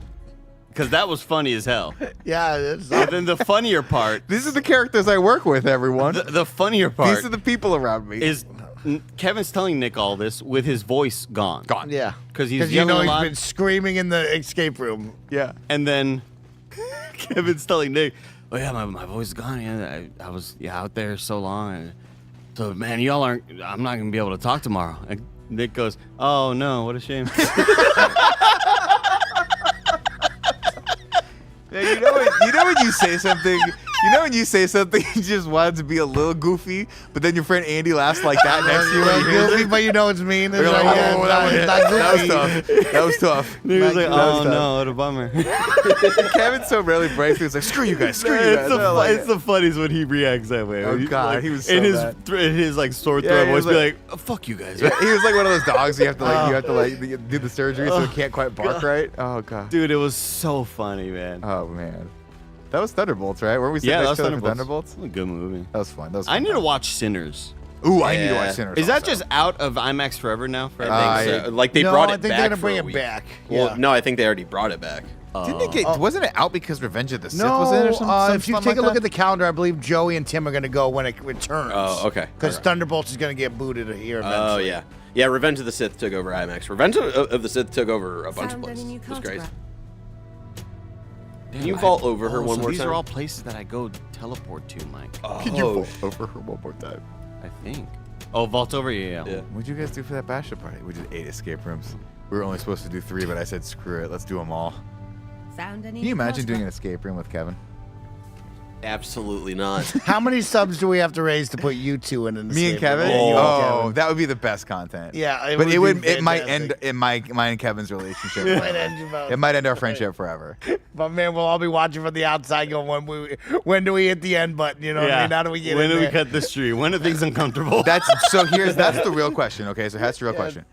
Because that was funny as hell. Yeah. It's, And then the funnier part, These are the characters I work with, everyone. the funnier part These are the people around me. is Kevin's telling Nick all this with his voice gone. yeah. Because he's you yelling know a he's lot. been screaming in the escape room. yeah. And then Kevin's telling Nick, oh, yeah, my voice is gone. Yeah, I was out there so long. And so, man, I'm not going to be able to talk tomorrow. And Nick goes, oh, no, what a shame. Now, you know when you say something, You know when you say something, you just wanted to be a little goofy, but then your friend Andy laughs like that next to you. When he hears Goofy, it. but you know it's mean. It's You're like, like, yeah, oh, it's not that was goofy. tough. That was tough. He was like, That was oh tough. no, what a bummer. Kevin so rarely breaks through. It's like, screw you guys, screw you guys. I don't like It's it. the funniest when he reacts that way. Oh, When he's God, like, he was so in his bad. in his like sore Yeah, throat he voice, was be like- like, oh, "Fuck you guys." He was like one of those dogs you have to like do the surgery so it can't quite bark right. Oh god. Dude, it was so funny, man. Oh man. That was Thunderbolts, right? Where we sitting Yeah, that next was to Thunderbolts. Thunderbolts? That was a good movie. That was fun. That was I fun need to time. watch Sinners. Ooh, I need to Yeah. watch Sinners. Is that also. just out of IMAX forever now? For I think so. Like they No, brought I it think back they're gonna for bring a it week. back. Well, Yeah. no, I think they already brought it back. Didn't it get? Wasn't it out because Revenge of the Sith No, was in it or something? if you take a look at the calendar, I believe Joey and Tim are going to go when it returns. Oh, okay. Because Okay. Thunderbolts is going to get booted here eventually. Oh yeah, yeah. Revenge of the Sith took over IMAX. Revenge of the Sith took over a bunch of Found any places. new It was great. cartograph? Can you vault over her one so more these time? are all places that I go teleport to, Mike. Could you vault over her one more time? I think. Oh, vault over? Yeah. Yeah. What'd you guys do for that bachelor party? We did 8 escape rooms. We were only supposed to do 3, but I said screw it. Let's do them all. Found any Can you new imagine doing an cartograph? escape room with Kevin? Absolutely not. How many subs do we have to raise to put you two in an Me and escape Kevin? room? Yeah, you and Oh, Kevin. that would be the best content. Yeah, but it would. be It might end fantastic. in mine and Kevin's relationship. It might forever. end you both. It might end our friendship forever. But man, we'll all be watching from the outside going, when do we hit the end button? You know what I mean? How do we get When in do we there? cut the stream? When are things uncomfortable? That's that's the real question. Okay, so that's the real question.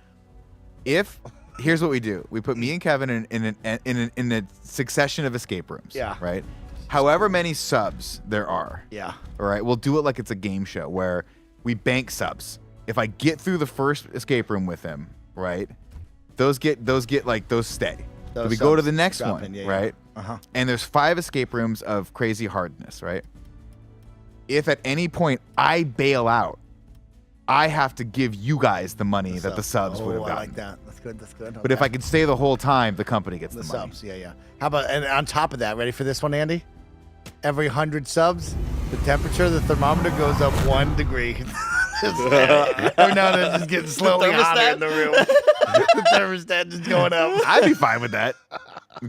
Here's what we do: we put me and Kevin in a succession of escape rooms. Yeah. Right. However many subs there are. Yeah. All right. We'll do it like it's a game show where we bank subs. If I get through the first escape room with him, right? Those stay. So Those we go to subs the next drop one, in, yeah, right? Uh-huh. And there's 5 escape rooms of crazy hardness, right? If at any point I bail out, I have to give you guys the money that the subs would have I gotten. like that. That's good. That's good. But if I could stay the whole time, the company gets the the money. subs, yeah. How about, and on top of that, ready for this one, Andy? Every 100 subs, the temperature of the thermometer goes up 1 degree. Or no, it's just getting slowly hotter in the room. The thermostat just going up. I'd be fine with that.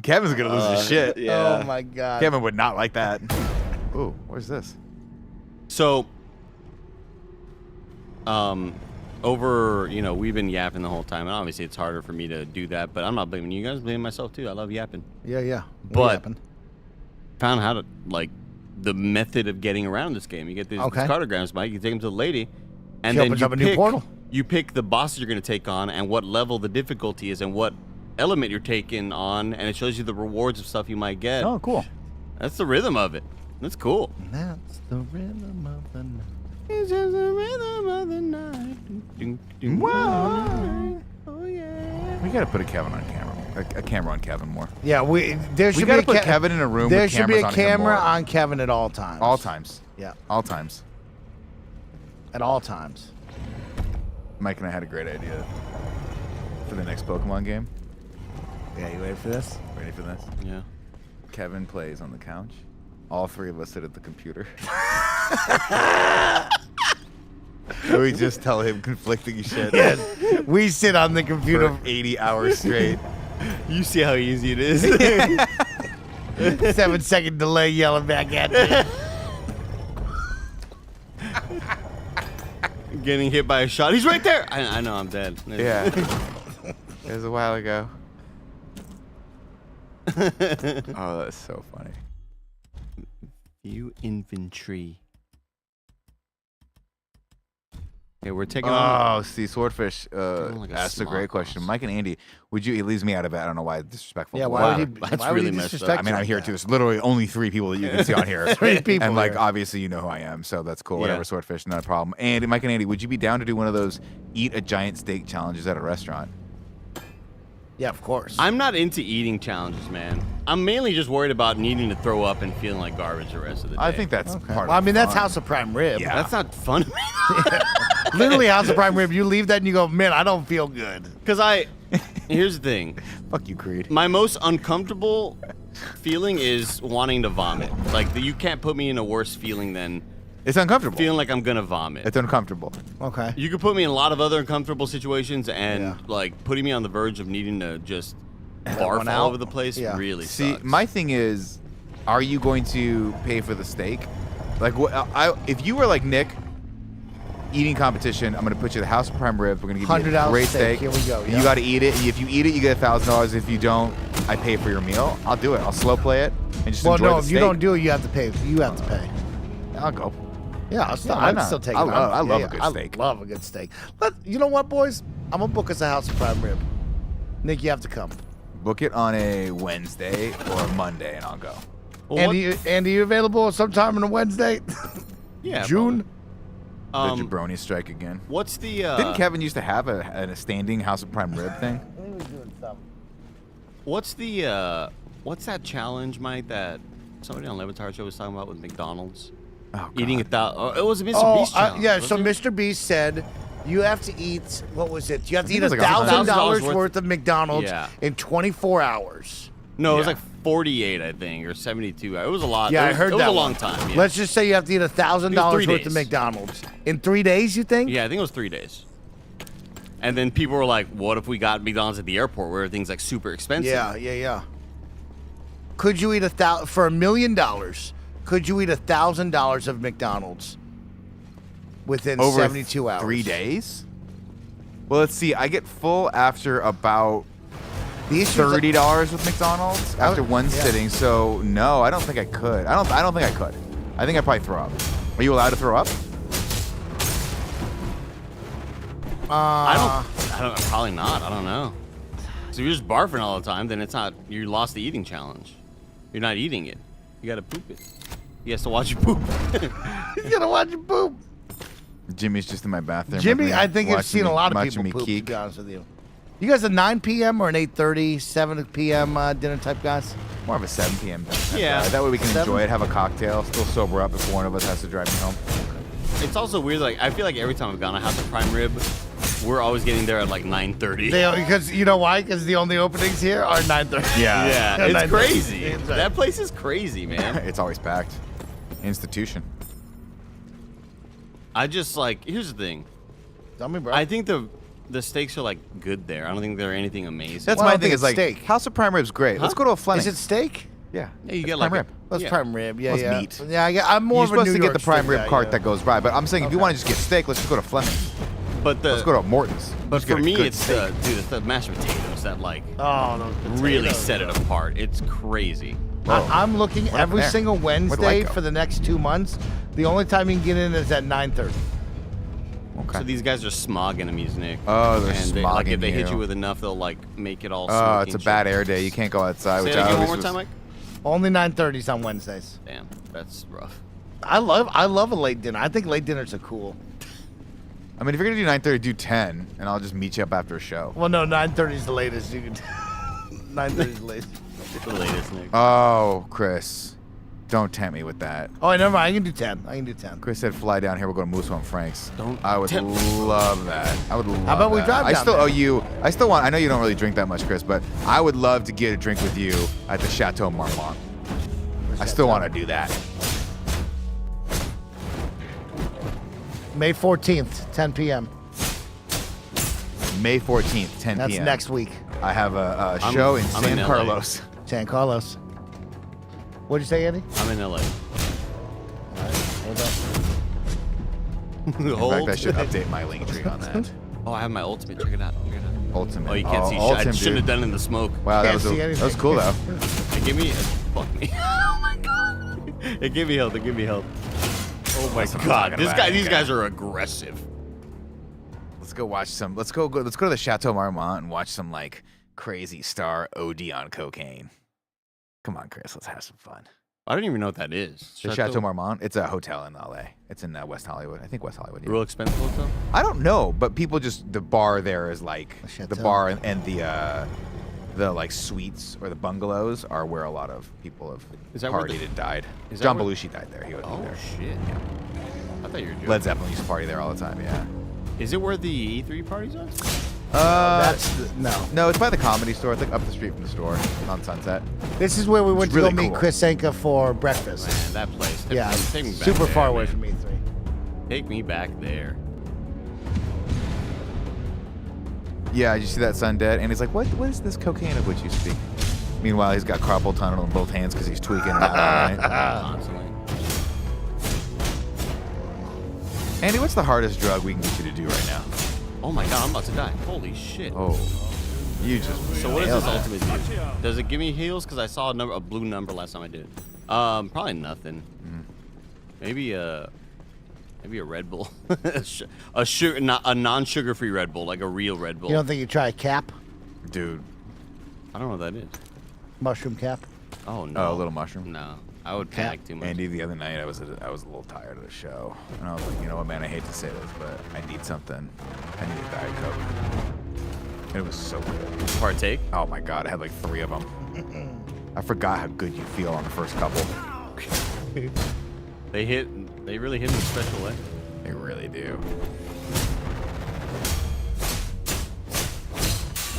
Kevin's gonna lose his shit. Yeah. Oh my god. Kevin would not like that. Ooh, where's this? So, over, we've been yapping the whole time, and obviously it's harder for me to do that, but I'm not blaming you guys, I'm blaming myself too. I love yapping. Yeah. But found how to, the method of getting around this game. You get these cartograms, Mike, you take them to the lady, and She then opens you up a new pick, portal. you pick the bosses you're going to take on and what level the difficulty is and what element you're taking on, and it shows you the rewards of stuff you might get. Oh, cool. That's the rhythm of it. That's cool. That's the rhythm of the night. It's just the rhythm of the night. Oh yeah. We gotta put a Kevin on camera. A camera on Kevin more. Yeah, there should gotta be put Kevin in a room There with should be a cameras on him camera more. on Kevin at all times. All times. Yeah, All times. at all times. Mike and I had a great idea for the next Pokemon game. Yeah, you ready for this? Ready for this? Yeah. Kevin plays on the couch. All 3 of us sit at the computer. We just tell him conflicting shit. Yes, we sit on the computer. For 80 hours straight. You see how easy it is. 7-second delay yelling back at you. Getting hit by a shot. He's right there. I know I'm dead. Yeah. It was a while ago. Oh, that's so funny. View inventory. Okay, we're taking on. Oh, see, Swordfish like a asked a great smart question. boss. Mike and Andy, would you? He leaves me out of it. I don't know why. Disrespectful. Yeah, but why would he? That's why would really he messed up. disrespect I mean, you I'm like here that? too. It's literally only 3 people that you can see on here. 3 people And like, here. obviously, you know who I am, so that's cool. Whatever, Yeah. Swordfish, not a problem. And Mike and Andy, would you be down to do one of those eat a giant steak challenges at a restaurant? Yeah, of course. I'm not into eating challenges, man. I'm mainly just worried about needing to throw up and feeling like garbage the rest of the day. I think that's part Well, of I mean, that's fun. House of Prime Rib. Yeah. That's not fun. Literally House of Prime Rib. You leave that and you go, man, I don't feel good. Because here's the thing. Fuck you, Creed. My most uncomfortable feeling is wanting to vomit. Like, you can't put me in a worse feeling than It's uncomfortable. feeling like I'm going to vomit. It's uncomfortable. Okay. You could put me in a lot of other uncomfortable situations, and Yeah. like putting me on the verge of needing to just one barf all out? over the place Yeah. really See, sucks. my thing is, are you going to pay for the steak? Like, if you were like Nick, eating competition, I'm going to put you the House of Prime Ribs. We're going to give you a great steak. Here we go. You got to eat it. If you eat it, you get $1,000. If you don't, I pay for your meal. I'll do it. I'll slow play it and just enjoy the steak. If you don't do it, you have to pay. You have to pay. I'll go. Yeah, I'm still taking it. I love a good steak. I love a good steak. You know what, boys? I'm going to book us a House of Prime Rib. Nick, you have to come. Book it on a Wednesday or a Monday, and I'll go. Well, Andy, you available sometime on a Wednesday? Yeah. June? The jabroni strike again. What's the... Didn't Kevin used to have a standing House of Prime Rib thing? What's the... what's that challenge, Mike, that somebody on Levitar Show was talking about with McDonald's? Oh, Eating it that... it was a Mr. Beast challenge. Yeah, so Mr. Beast said... You have to eat, what was it? You have to eat it was like $1,000 worth of McDonald's Yeah. in 24 hours. No, it was like 48, I think, or 72. It was a lot. Yeah, I heard that. It was a long time. Yeah. Let's just say you have to eat $1,000 worth of McDonald's. In 3 days, you think? Yeah, I think it was 3 days. And then people were like, what if we got McDonald's at the airport where everything's like super expensive? Yeah. Could you eat for $1 million, could you eat $1,000 of McDonald's within Over 72 hours? 3 days? Well, let's see. I get full after about $30 with McDonald's after one sitting. So no, I don't think I could. I don't think I could. I think I'd probably throw up. Are you allowed to throw up? I don't. Probably not. I don't know. So if you're just barfing all the time, then it's not. You lost the eating challenge. You're not eating it. You gotta poop it. He has to watch you poop. He's gonna watch you poop. Jimmy's just in my bathroom. Jimmy, I think I've seen a lot of watching people poop, Keek. to be honest with you. You guys a 9 p.m. or an 8:30, 7 p.m. Dinner type guys? More of a 7 p.m. Yeah. That way we can 7? enjoy it, have a cocktail, still sober up if one of us has to drive me home. It's also weird. Like I feel like every time I've gone to House of Prime Rib, we're always getting there at like 9:30. Because you know why? Because the only openings here are 9:30. Yeah, it's 9:30. crazy. That's right. That place is crazy, man. It's always packed. Institution. I just like. Here's the thing. Tell me, bro. I think the steaks are like good there. I don't think they're anything amazing. That's Well, I my don't thing. think Is like it's steak. House of Prime Rib's great. Let's go to a Fleming. Is it steak? Yeah. Yeah, you It's get prime like rib. Well, it's prime rib. Yeah, Well, it's yeah. meat. Yeah, I'm more You're of a supposed New to get York the prime steak rib guy, cart yeah. that goes by, but I'm saying if you want to just get steak, let's just go to Fleming's. But Let's go to Morton's. But Just get for a me, good it's steak. it's the mashed potatoes that like those really potatoes, set it though. apart. It's crazy. I'm looking What happened every there? single Where'd the light Wednesday go? for the next 2 months. The only time you can get in is at 9:30. Okay. So these guys are smogging them, Nick. Oh, they're and they, like if they smogging hit you. you with enough, they'll like make it all. Oh, smoky it's a and bad shit. air day. You can't go outside. Say Which it I again one always more was- time, Mike. Only 9:30s on Wednesdays. Damn, that's rough. I love a late dinner. I think late dinners are cool. I mean, if you're gonna do 9:30, do 10, and I'll just meet you up after a show. Well, no, 9:30 is the latest. You can 9:30 is the latest. The latest, Nick. Oh, Chris, don't tempt me with that. Oh, never mind. I can do 10. I can do 10. Chris said, "Fly down here. We'll go to Musso and Frank's." Don't I would tempt- love that. I would love. How about we that. drive I down still there? owe you. I still want. I know you don't really drink that much, Chris, but I would love to get a drink with you at the Chateau Marmont. I still want to do that. May 14th, 10 p.m. May 14th, 10 That's p.m. next week. I have a show in I'm San in LA. Carlos. San Carlos. What'd you say, Andy? I'm in LA. Hold up. In fact, I should update my link tree on that. Oh, I have my ultimate. Check it out. Check it out. Ultimate. Oh, you can't see shit. I Ultimate, shouldn't have dude. done it in the smoke. Wow, that Can't was, see that was anything. cool though. Hey, give me. Fuck me. Oh my god. Hey, give me health. Give me health. Oh my That's what I'm god. talking about, These okay. guys are aggressive. Let's go watch some. Let's go to the Chateau Marmont and watch some like crazy star OD on cocaine. Come on, Chris. Let's have some fun. I don't even know what that is. The Chateau Marmont. It's a hotel in LA. It's in West Hollywood. I think West Hollywood. Yeah. Real expensive hotel? I don't know, but people just the bar there is like the Chateau. bar and the like suites or the bungalows are where a lot of people have Is that where partied the- and died. is that John where- Belushi died there. He would Oh be there. shit. I thought you were joking. Led Zeppelin used to party there all the time. Yeah. Is it where the E3 parties are? No. It's by the Comedy Store. It's like up the street from the store on Sunset. This is where we went to really go meet cool. Chris Senka for breakfast. Man, that place. Yeah, Take me back super there, far away man. from E3. Take me back there. Yeah, did you see that Sun Dead? And he's like, what is this cocaine of which you speak? Meanwhile, he's got carpal tunnel in both hands because he's tweaking it out, right? Constantly. Andy, what's the hardest drug we can get you to do right now? Oh my god, I'm about to die. Holy shit. Oh, you just. So what nailed does this that. ultimate do? Does it give me heals? Because I saw a blue number last time I did it. Probably nothing. Maybe a Red Bull, a non-sugar-free Red Bull, like a real Red Bull. You don't think you try a cap? Dude. I don't know what that is. Mushroom cap? Oh no. Oh, a little mushroom. No, I would panic too much. Andy, the other night I was a little tired of the show, and I was like, you know what, man, I hate to say this, but I need something. I need a Diet Coke. And it was so good. Partake? Oh my god, I had like 3 of them. I forgot how good you feel on the first couple. They really hit in a special way. They really do.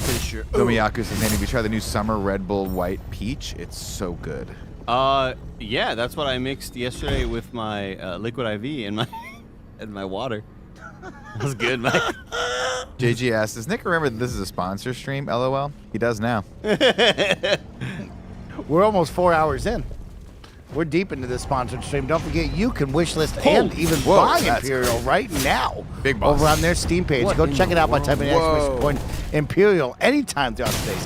Pretty sure. Gomiyaku says, Andy, we tried the new summer Red Bull White Peach. It's so good. Yeah, that's what I mixed yesterday with my liquid IV and my water. That was good, Mike. JG asks, does Nick remember that this is a sponsor stream? LOL. He does now. We're almost 4 hours in. We're deep into this sponsored stream. Don't forget, you can wishlist and even buy Imperial right now. Big boss. Over on their Steam page. Go check it out by typing in exclamation point Imperial anytime throughout the day.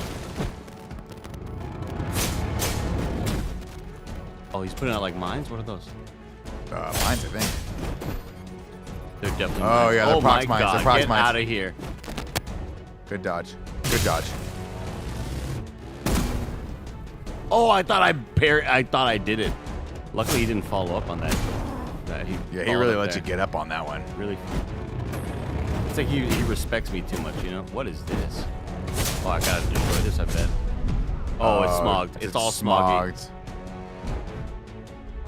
Oh, he's putting out like mines? What are those? Mines, I think. They're definitely Oh, mines. yeah, they're oh prox my mines. God, They're prox get mines. out of here. Good dodge. Good dodge. Oh, I thought I did it. Luckily, he didn't follow up on that. He followed really up let there. you get up on that one. Really. It's like he respects me too much, you know? What is this? Oh, I gotta destroy this, I bet. Oh, it's smogged. It's all smoggy.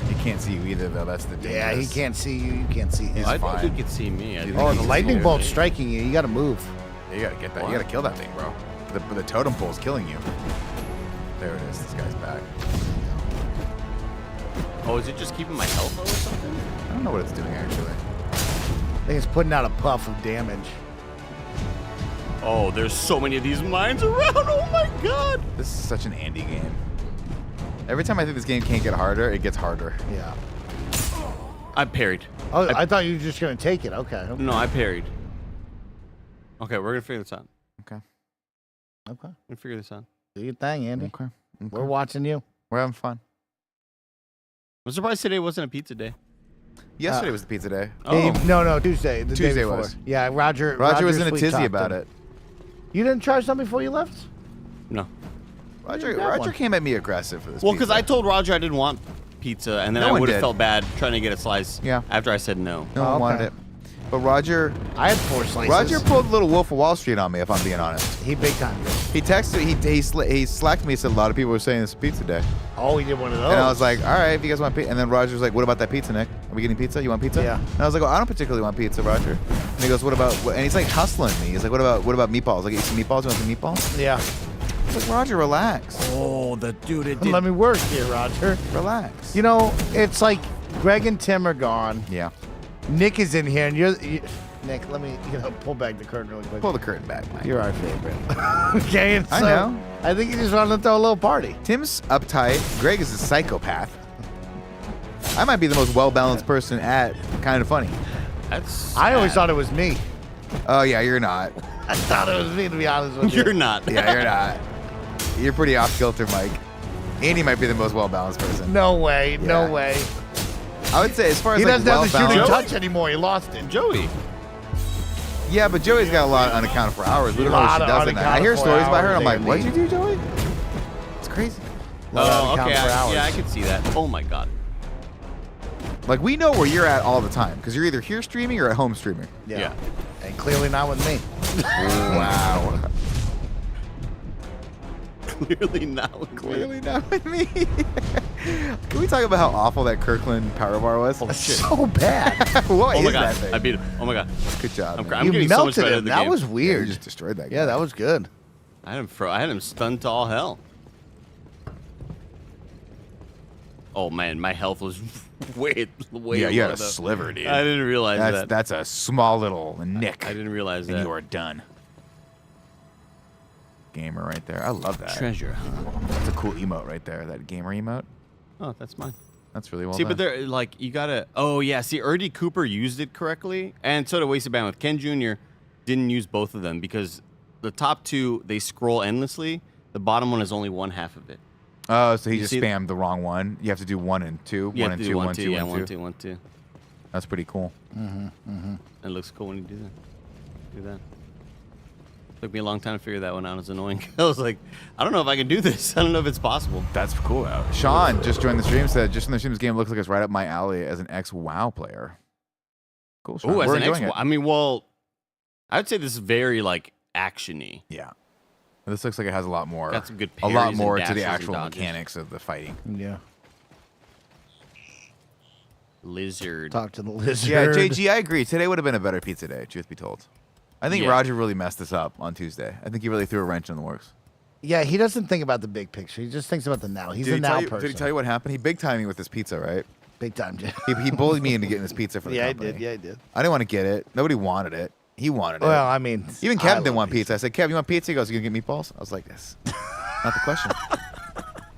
He can't see you either, though. That's the dangerous. Yeah, he can't see you. You can't see him. I think he can see me. Oh, the lightning bolt's striking you. You got to move. Yeah, you got to get that. You got to kill that thing, bro. The totem pole's killing you. There it is. This guy's back. Oh, is it just keeping my health low or something? I don't know what it's doing, actually. I think it's putting out a puff of damage. Oh, there's so many of these mines around. Oh, my God. This is such an Andy game. Every time I think this game can't get harder, it gets harder. Yeah. I parried. Oh, I thought you were just going to take it. Okay. No, I parried. Okay, we're going to figure this out. Okay. We're going to figure this out. Do your thing, Andy. Okay. We're watching you. We're having fun. I'm surprised today wasn't a pizza day. Yesterday was the pizza day. Oh. No, Tuesday. The day Tuesday before. was. Yeah, Roger was in a sweet tizzy talked about him. it. You didn't try something before you left? No. Roger came at me aggressive for this. Well, because pizza. I told Roger I didn't want pizza, and then No I one would have did. felt bad trying to get a slice. Yeah. After I said no. No one wanted it. But Roger, I had 4 slices. Roger pulled a little Wolf of Wall Street on me, if I'm being honest. He big time. He texted, he slacked me, said a lot of people were saying it's pizza day. Oh, he did one of those. And I was like, all right, if you guys want pizza. And then Roger was like, what about that pizza, Nick? Are we getting pizza? You want pizza? Yeah. And I was like, well, I don't particularly want pizza, Roger. And he goes, what about, and he's like hustling me. He's like, what about meatballs? Like, eat some meatballs? You want some meatballs? Yeah. I was like, Roger, relax. Oh, the dude it did. Let me work here, Roger. Relax. You know, it's like Greg and Tim are gone. Yeah. Nick is in here, and Nick, let me pull back the curtain really quick. Pull the curtain back, Mike. You're our favorite. Okay, and so I know. I think you just wanted to throw a little party. Tim's uptight. Greg is a psychopath. I might be the most well-balanced person at Kind of Funny. That's. I always thought it was me. Oh, yeah, you're not. I thought it was me, to be honest with you. You're not. Yeah, you're not. You're pretty off kilter, Mike. Andy might be the most well-balanced person. No way. Yeah. No way. I would say as far as He like doesn't have the shooting well-balanced. touch anymore. He lost it. Joey. Yeah, but Joey's got a lot of unaccounted for hours. We don't know what she does in that. I hear stories about her, and I'm like, what'd you do, Joey? It's crazy. Oh, okay. for hours. Yeah, I can see that. Oh my God. Like, we know where you're at all the time, because you're either here streaming or at home streaming. Yeah. And clearly not with me. Wow. Clearly not. Clearly not with me. Can we talk about how awful that Kirkland power bar was? Oh, shit. So bad. What Oh is my God. that thing? I beat him. Oh my God. Good job. I'm, man. I'm You getting so much melted better at him. the That game. was Yeah, weird. you just destroyed that guy. Yeah, that was good. I had him stunned to all hell. Oh man, my health was way Yeah, you had low, a though. sliver, dude. I didn't realize that. That's a small little nick. I didn't realize and that. you are done. gamer right there. I love that. Treasure hunt. That's a cool emote right there. That gamer emote. Oh, that's mine. That's really well See, done. but they're like, you gotta. Oh yeah, see, Erdy Cooper used it correctly, and so did Wasted Bandwidth. Ken Jr. didn't use both of them because the top two they scroll endlessly. The bottom one is only one half of it. Oh, so he You just see- spammed the wrong one. You have to do 1 and 2. You 1 have and to do 2, 1, 1, 2, 2, yeah, 1, 1, 2. 2, 1, 2. That's pretty cool. It looks cool when you do that. Do that. Took me a long time to figure that one out. It's annoying. I was like, I don't know if I can do this. I don't know if it's possible. That's cool. Sean just joined the stream. Said just in the stream, this game looks like it's right up my alley as an ex-WoW player. Cool. Sean. Oh, as We're an enjoying ex, it. I mean, well, I would say this is very like actiony. Yeah. This looks like it has a lot more. Got some good a lot parries and more to dashes the and actual dodges. mechanics of the fighting. Yeah. Lizard. Talk to the lizard. Yeah, JG, I agree. Today would have been a better pizza day, truth be told. I think Yeah. Roger really messed this up on Tuesday. I think he really threw a wrench in the works. Yeah, he doesn't think about the big picture. He just thinks about the now. He's a now person. Did he tell you what happened? He big timed me with this pizza, right? Big time, Jim. He bullied me into getting this pizza for the Yeah, I company. did. Yeah, I did. I didn't want to get it. Nobody wanted it. He wanted it. Well, I mean, Even I Kevin love didn't want pizza. I said, Kev, you want pizza? He goes, you gonna get meatballs? I was like, this. Not the question.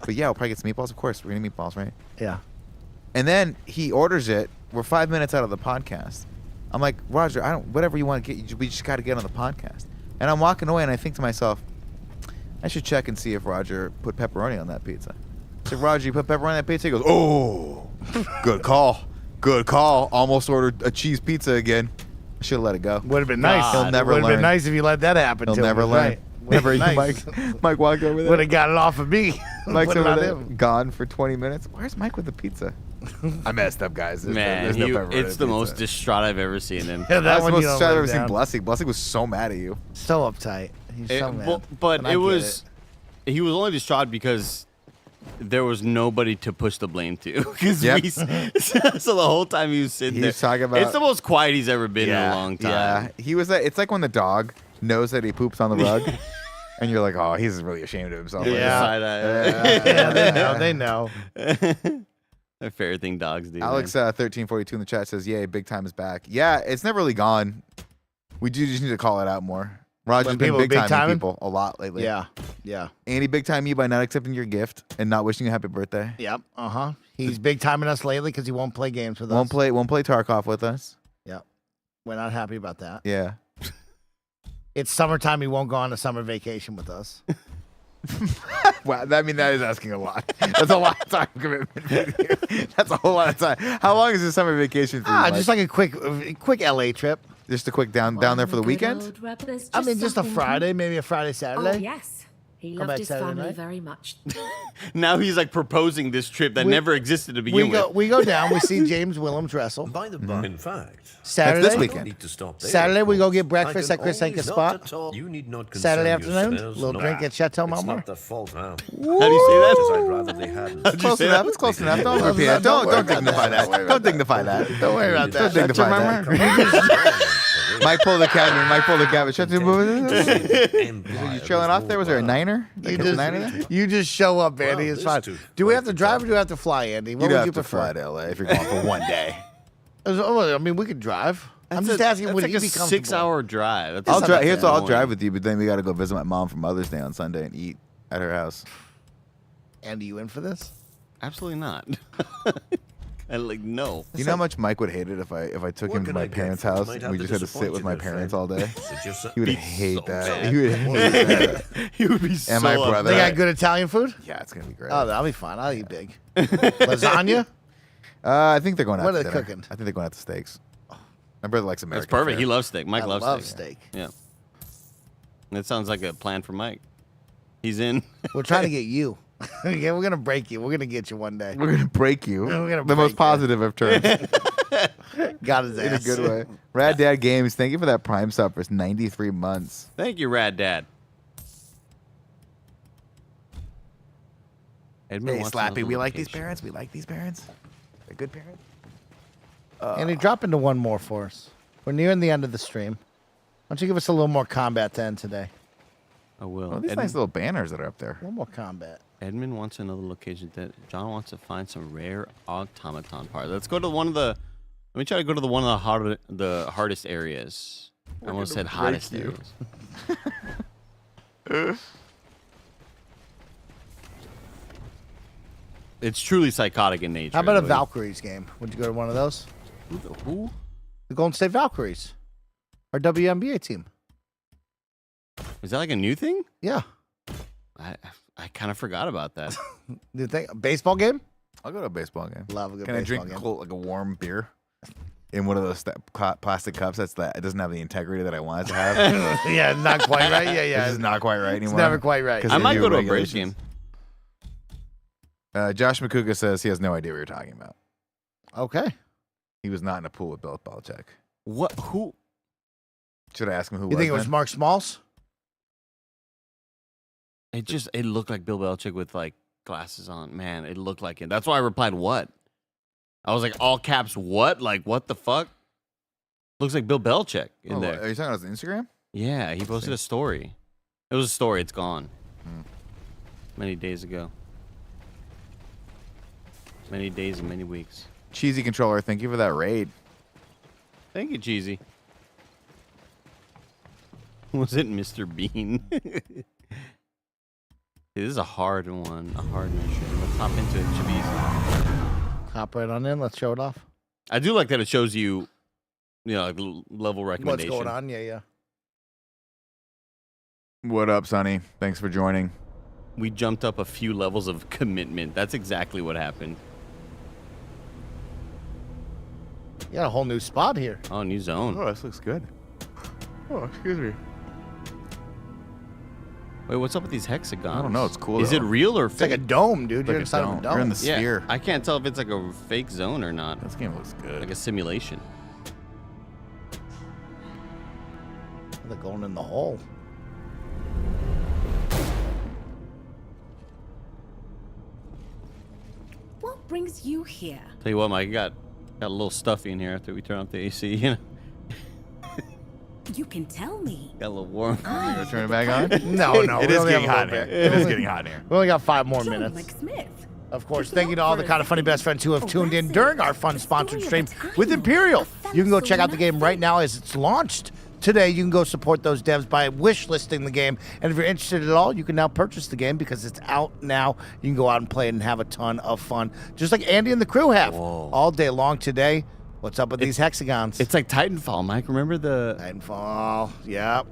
But yeah, we'll probably get some meatballs. Of course, we're gonna eat meatballs, right? Yeah. And then he orders it. We're 5 minutes out of the podcast. I'm like, Roger, whatever you want to get, we just got to get on the podcast. And I'm walking away, and I think to myself, I should check and see if Roger put pepperoni on that pizza. I said, Roger, you put pepperoni on that pizza? He goes, oh, good call. Good call. Almost ordered a cheese pizza again. I should have let it go. Would have been nice. He'll never Would have learn. been nice if you let that happen. He'll to him. never learn. Right. Never. Nice. Mike walked over there. Would have got it off of me. Mike's Put it over on there, him. gone for 20 minutes. Where's Mike with the pizza? I messed up, guys. Man, there's no pepperoni it's the pizza. most distraught I've ever seen him. Yeah, that That's the one you most don't shot I've let ever seen down. Blessing. Blessing was so mad at you. So uptight. He's so mad. But And I it get was, he was only distraught because there was nobody to push the blame to. Because Yep. so the whole time he was sitting He there, was talking about- it's the most quiet he's ever been in a long time. Yeah, he was. It's like when the dog knows that he poops on the rug, and you're like, oh, he's really ashamed of himself. Yeah. Side-eye. Yeah, they know. A fair thing dogs do. Alex man. 1342 in the chat says, "Yay, big time is back." Yeah, it's never really gone. We do just need to call it out more. Roger's When been people big timing big-timing? people a lot lately. Yeah. Yeah. Andy big time you by not accepting your gift and not wishing you a happy birthday. Yep. Uh-huh. He's big timing us lately because he won't play games with Won't us. play Tarkov with us. Yep. We're not happy about that. Yeah. It's summertime. He won't go on a summer vacation with us. Wow, that is asking a lot. That's a lot of time commitment. That's a whole lot of time. How long is this summer vacation for you? Mike? Just like a quick LA trip. Just a quick down there for the weekend. I mean, just a Friday, maybe a Friday, Saturday. Oh, yes. He Come loved back his Saturday family night? very much. Now he's like proposing this trip that We- never existed to begin with. We go down. We see James Willems wrestle. By the by, in fact, Saturday. That's this I weekend. don't need to stop there, Saturday of we go course. get breakfast I at can Chris always Anka's not spot. at all- You need not concern Saturday afternoon, yourselves, little no. drink at Chateau It's Marmont. not their fault now. How do you say that? Because I'd rather they hadn't. How'd you say that? It's close enough. Don't Close repeat enough. it. Don't Don't worry dignify about that. Don't dignify that. Don't worry about that. Don't dignify that. Mike pulled the cabinet. Mike pulled the cabinet. Shut Empire You trailing off there? Was there a niner? You Like a niner there? you just show up, Andy. Well, it's this fine. too. Do we have to drive or do we have to fly, Andy? What You'd would have you to prefer? fly to LA if you're going for one day. I mean, we could drive. I'm just asking, That's would like he a be comfortable? 6-hour drive. That's I'll not drive. that Here's what I'll annoying. drive with you, but then we got to go visit my mom for Mother's Day on Sunday and eat at her house. Andy, you in for this? Absolutely not. And like no. You know how much Mike would hate it if I took What him to can my I get parents' for you? house Might and have we to just had to disappoint sit with you, my my parents friend. all day. Is it just He would be hate so that. sad? He would hate that. He would be so And my brother. They Right. got good Italian food? Yeah, it's gonna be great. Oh, that'll be fine. I'll eat big. Lasagna? I think they're going out What to are they dinner. cooking? I think they're going out to steaks. My brother likes American. That's perfect. fare. He loves steak. Mike I loves love steak. steak. Yeah. That sounds like a plan for Mike. He's in. We're trying to get you. Yeah, we're gonna break you. We're gonna get you one day. We're gonna break you. We're gonna the break most you. positive of terms. Got his In a ass. good way. Rad Dad Games, thank you for that Prime sub for 93 months. Thank you, Rad Dad. Edmund Hey, wants Slappy, another we like these location. parents. We like these parents. They're good parents. Andy, drop into one more for us. We're nearing the end of the stream. Why don't you give us a little more combat to end today? I will. Oh, these nice little banners that are up there. One more combat. Edmund wants another location. That John wants to find some rare automaton parts. Let's go to one of the. Let me try to go to one of the hardest areas. I almost said hottest you. areas. It's truly psychotic in nature. How about a Like, Valkyries game? Would you go to one of those? Who? The Golden State Valkyries. Our WNBA team. Is that like a new thing? Yeah. I kind of forgot about that. Do you think a baseball game? I'll go to a baseball game. Love a good Can I baseball drink game. cold, like a warm beer in one of those plastic cups? It doesn't have the integrity that I want it to have. Yeah, not quite right. Yeah. This is not quite right anymore. It's never quite right. 'Cause I they might do go to a Braves game. regulations. Josh McCouga says he has no idea what you're talking about. Okay. He was not in a pool with Bill Belichick. What? Who? Should I ask him who You think it was then? Mark Smalls? It looked like Bill Belichick with like glasses on. Man, it looked like it. That's why I replied, "What?" I was like, all caps, "What?" Like, what the fuck? Looks like Bill Belichick in there. Are you talking about his Instagram? Yeah, he posted a story. It was a story. It's gone. Many days ago. Many days and many weeks. Cheesy controller, thank you for that raid. Thank you, Cheesy. Was it Mr. Bean? This is a hard one. A hard mission. Let's hop into it. It should be easy. Hop right on in. Let's show it off. I do like that it shows you, like level What's recommendation. going on? Yeah. What up, Sonny? Thanks for joining. We jumped up a few levels of commitment. That's exactly what happened. You got a whole new spot here. Oh, new zone. Oh, this looks good. Oh, excuse me. Wait, what's up with these hexagons? I don't know. It's cool. Is though. it real or It's like fake? a dome, dude. It's You're like a inside of a dome. dome. You're in the sphere. I can't tell if it's like a fake zone or not. This game looks good. Like a simulation. They're going in the hole. What brings you here? Tell you what, Mike, got a little stuffy in here after we turn off the AC. You know, You can tell me. got a little warm. You gonna turn it back on? No. It we is only getting have a hot in little here. bit. It is getting hot in here. We only got 5 more John minutes. McSmith. Of course, Took thank you you to all out the for kind a of funny best friends who have Oh, tuned in that's during it. our fun The sponsored story stream of a with time. Imperial. A You can go fence check out so the game right nothing. now as it's launched today. You can go support those devs by wish listing the game. And if you're interested at all, you can now purchase the game because it's out now. You can go out and play it and have a ton of fun, just like Andy and the crew have all day long today. What's up with these hexagons? It's like Titanfall, Mike. Remember the... Titanfall. Yep.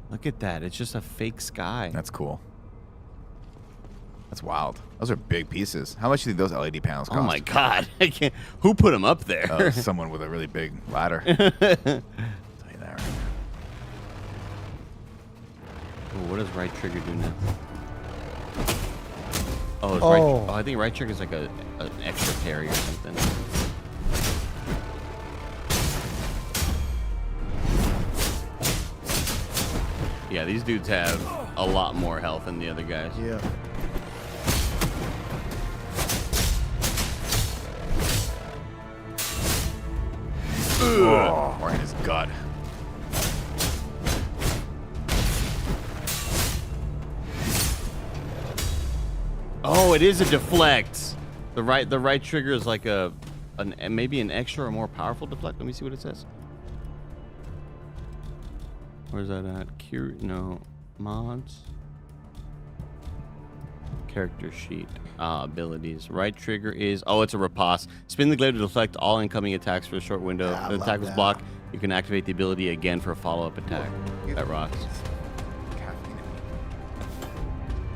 Look at that. It's just a fake sky. That's cool. That's wild. Those are big pieces. How much do you think those LED panels cost? Oh my god. I can't... Who put them up there? Someone with a really big ladder. I'll tell you that right Ooh, what does right trigger do now? Oh, it's right. Oh, I think right trigger is like an extra parry or something. Yeah, these dudes have a lot more health than the other guys. Yeah. Oh, right in his gut. Oh, it is a deflect. The right trigger is like maybe an extra or more powerful deflect. Let me see what it says. Where's that at? No. Mods. Character sheet. Abilities. Right trigger is... Oh, it's a riposte. Spin the glaive to deflect all incoming attacks for a short window. I If the love attack was that. blocked, you can activate the ability again for a follow-up attack. That rocks.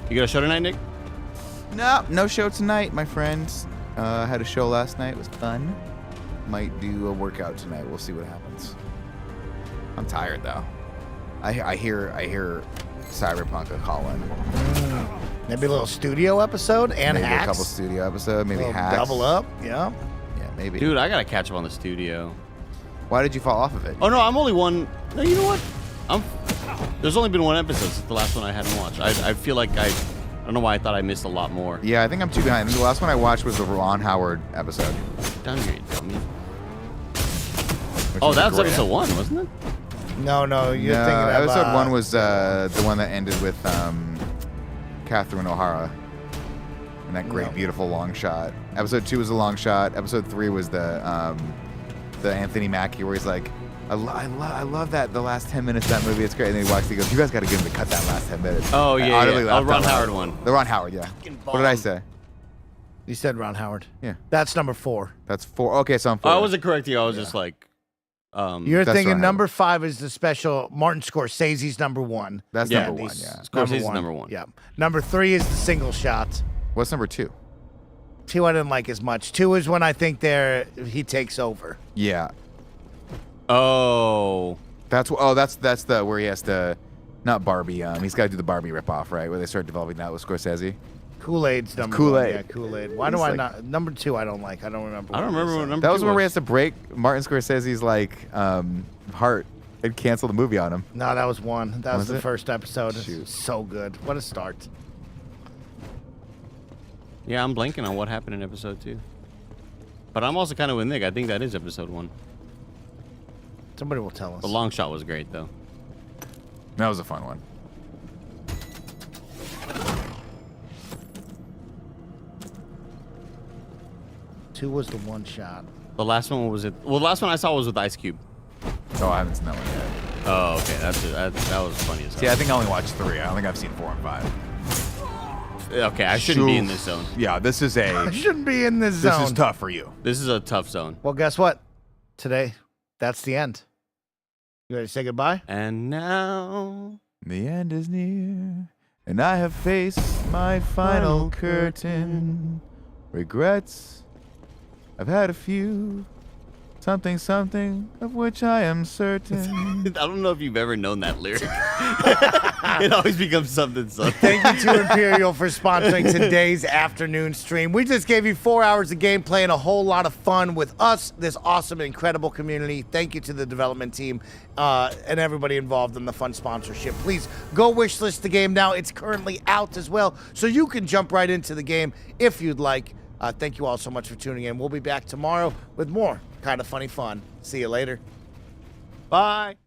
You got a show tonight, Nick? No show tonight, my friends. Had a show last night. It was fun. Might do a workout tonight. We'll see what happens. I'm tired though. I hear Cyberpunk a call in. Maybe a little studio episode and Maybe hacks. a couple studio episodes. Maybe Little hacks. double up. Yeah. Yeah, maybe. Dude, I gotta catch up on the studio. Why did you fall off of it? Oh no, I'm only one. No, you know what? There's only been one episode since the last one I hadn't watched. I feel like I don't know why I thought I missed a lot more. Yeah, I think I'm too behind. The last one I watched was the Ron Howard episode. Down here, you dummy. which Oh, was that was great. episode 1, wasn't it? No, you're No, thinking of episode 1 was the one that ended with Catherine O'Hara. And that great, beautiful long shot. Episode 2 was a long shot. Episode 3 was the Anthony Mackie where he's like, I love that, the last 10 minutes of that movie. It's great. And then he walks, he goes, you guys got to get him to cut that last 10 minutes. Oh, I yeah, audibly yeah. laughed Ron out loud. Howard one. The Ron Howard, yeah. What did I say? You said Ron Howard. Yeah. That's number 4. That's 4. Okay, so I'm 4. I wasn't correct here. I was just like, You're That's thinking Ron number 5 is the special Martin Scorsese's number 1. That's number 1, He's yeah. Scorsese's number 1. Yeah. Number 3 is the single shot. What's number 2? 2 I didn't like as much. 2 is when I think he takes over. Yeah. Oh. That's the where he has to, not Barbie. He's got to do the Barbie ripoff, right? Where they start developing that with Scorsese. Kool-Aid's number Kool-Aid. 1. Yeah, Kool-Aid. Why do I not? Number 2 I don't like. I don't remember. I don't remember what number That was 2 when he has to break Martin Scorsese's heart and cancel the movie on him. No, that was 1. That was the it? first episode. Shoot. So good. What a start. Yeah, I'm blanking on what happened in episode 2. But I'm also kind of with Nick. I think that is episode 1. Somebody will tell us. The long shot was great, though. That was a fun one. Two was the one shot. The last one was it? Well, the last one I saw was with Ice Cube. Oh, I haven't seen that one yet. Oh, okay. That was funny as hell. See, I think I only watched 3. I don't think I've seen 4 and 5. Okay, I shouldn't be in this zone. Yeah, this is I shouldn't be in this zone. This is tough for you. This is a tough zone. Well, guess what? Today, that's the end. You ready to say goodbye? And now the end is near, and I have faced my final curtain. Regrets, I've had a few. Something of which I am certain. I don't know if you've ever known that lyric. It always becomes something. Thank you to Imperial for sponsoring today's afternoon stream. We just gave you 4 hours of gameplay and a whole lot of fun with us, this awesome, incredible community. Thank you to the development team and everybody involved in the fun sponsorship. Please go wishlist the game now. It's currently out as well, so you can jump right into the game if you'd like. Thank you all so much for tuning in. We'll be back tomorrow with more kind of funny fun. See you later. Bye.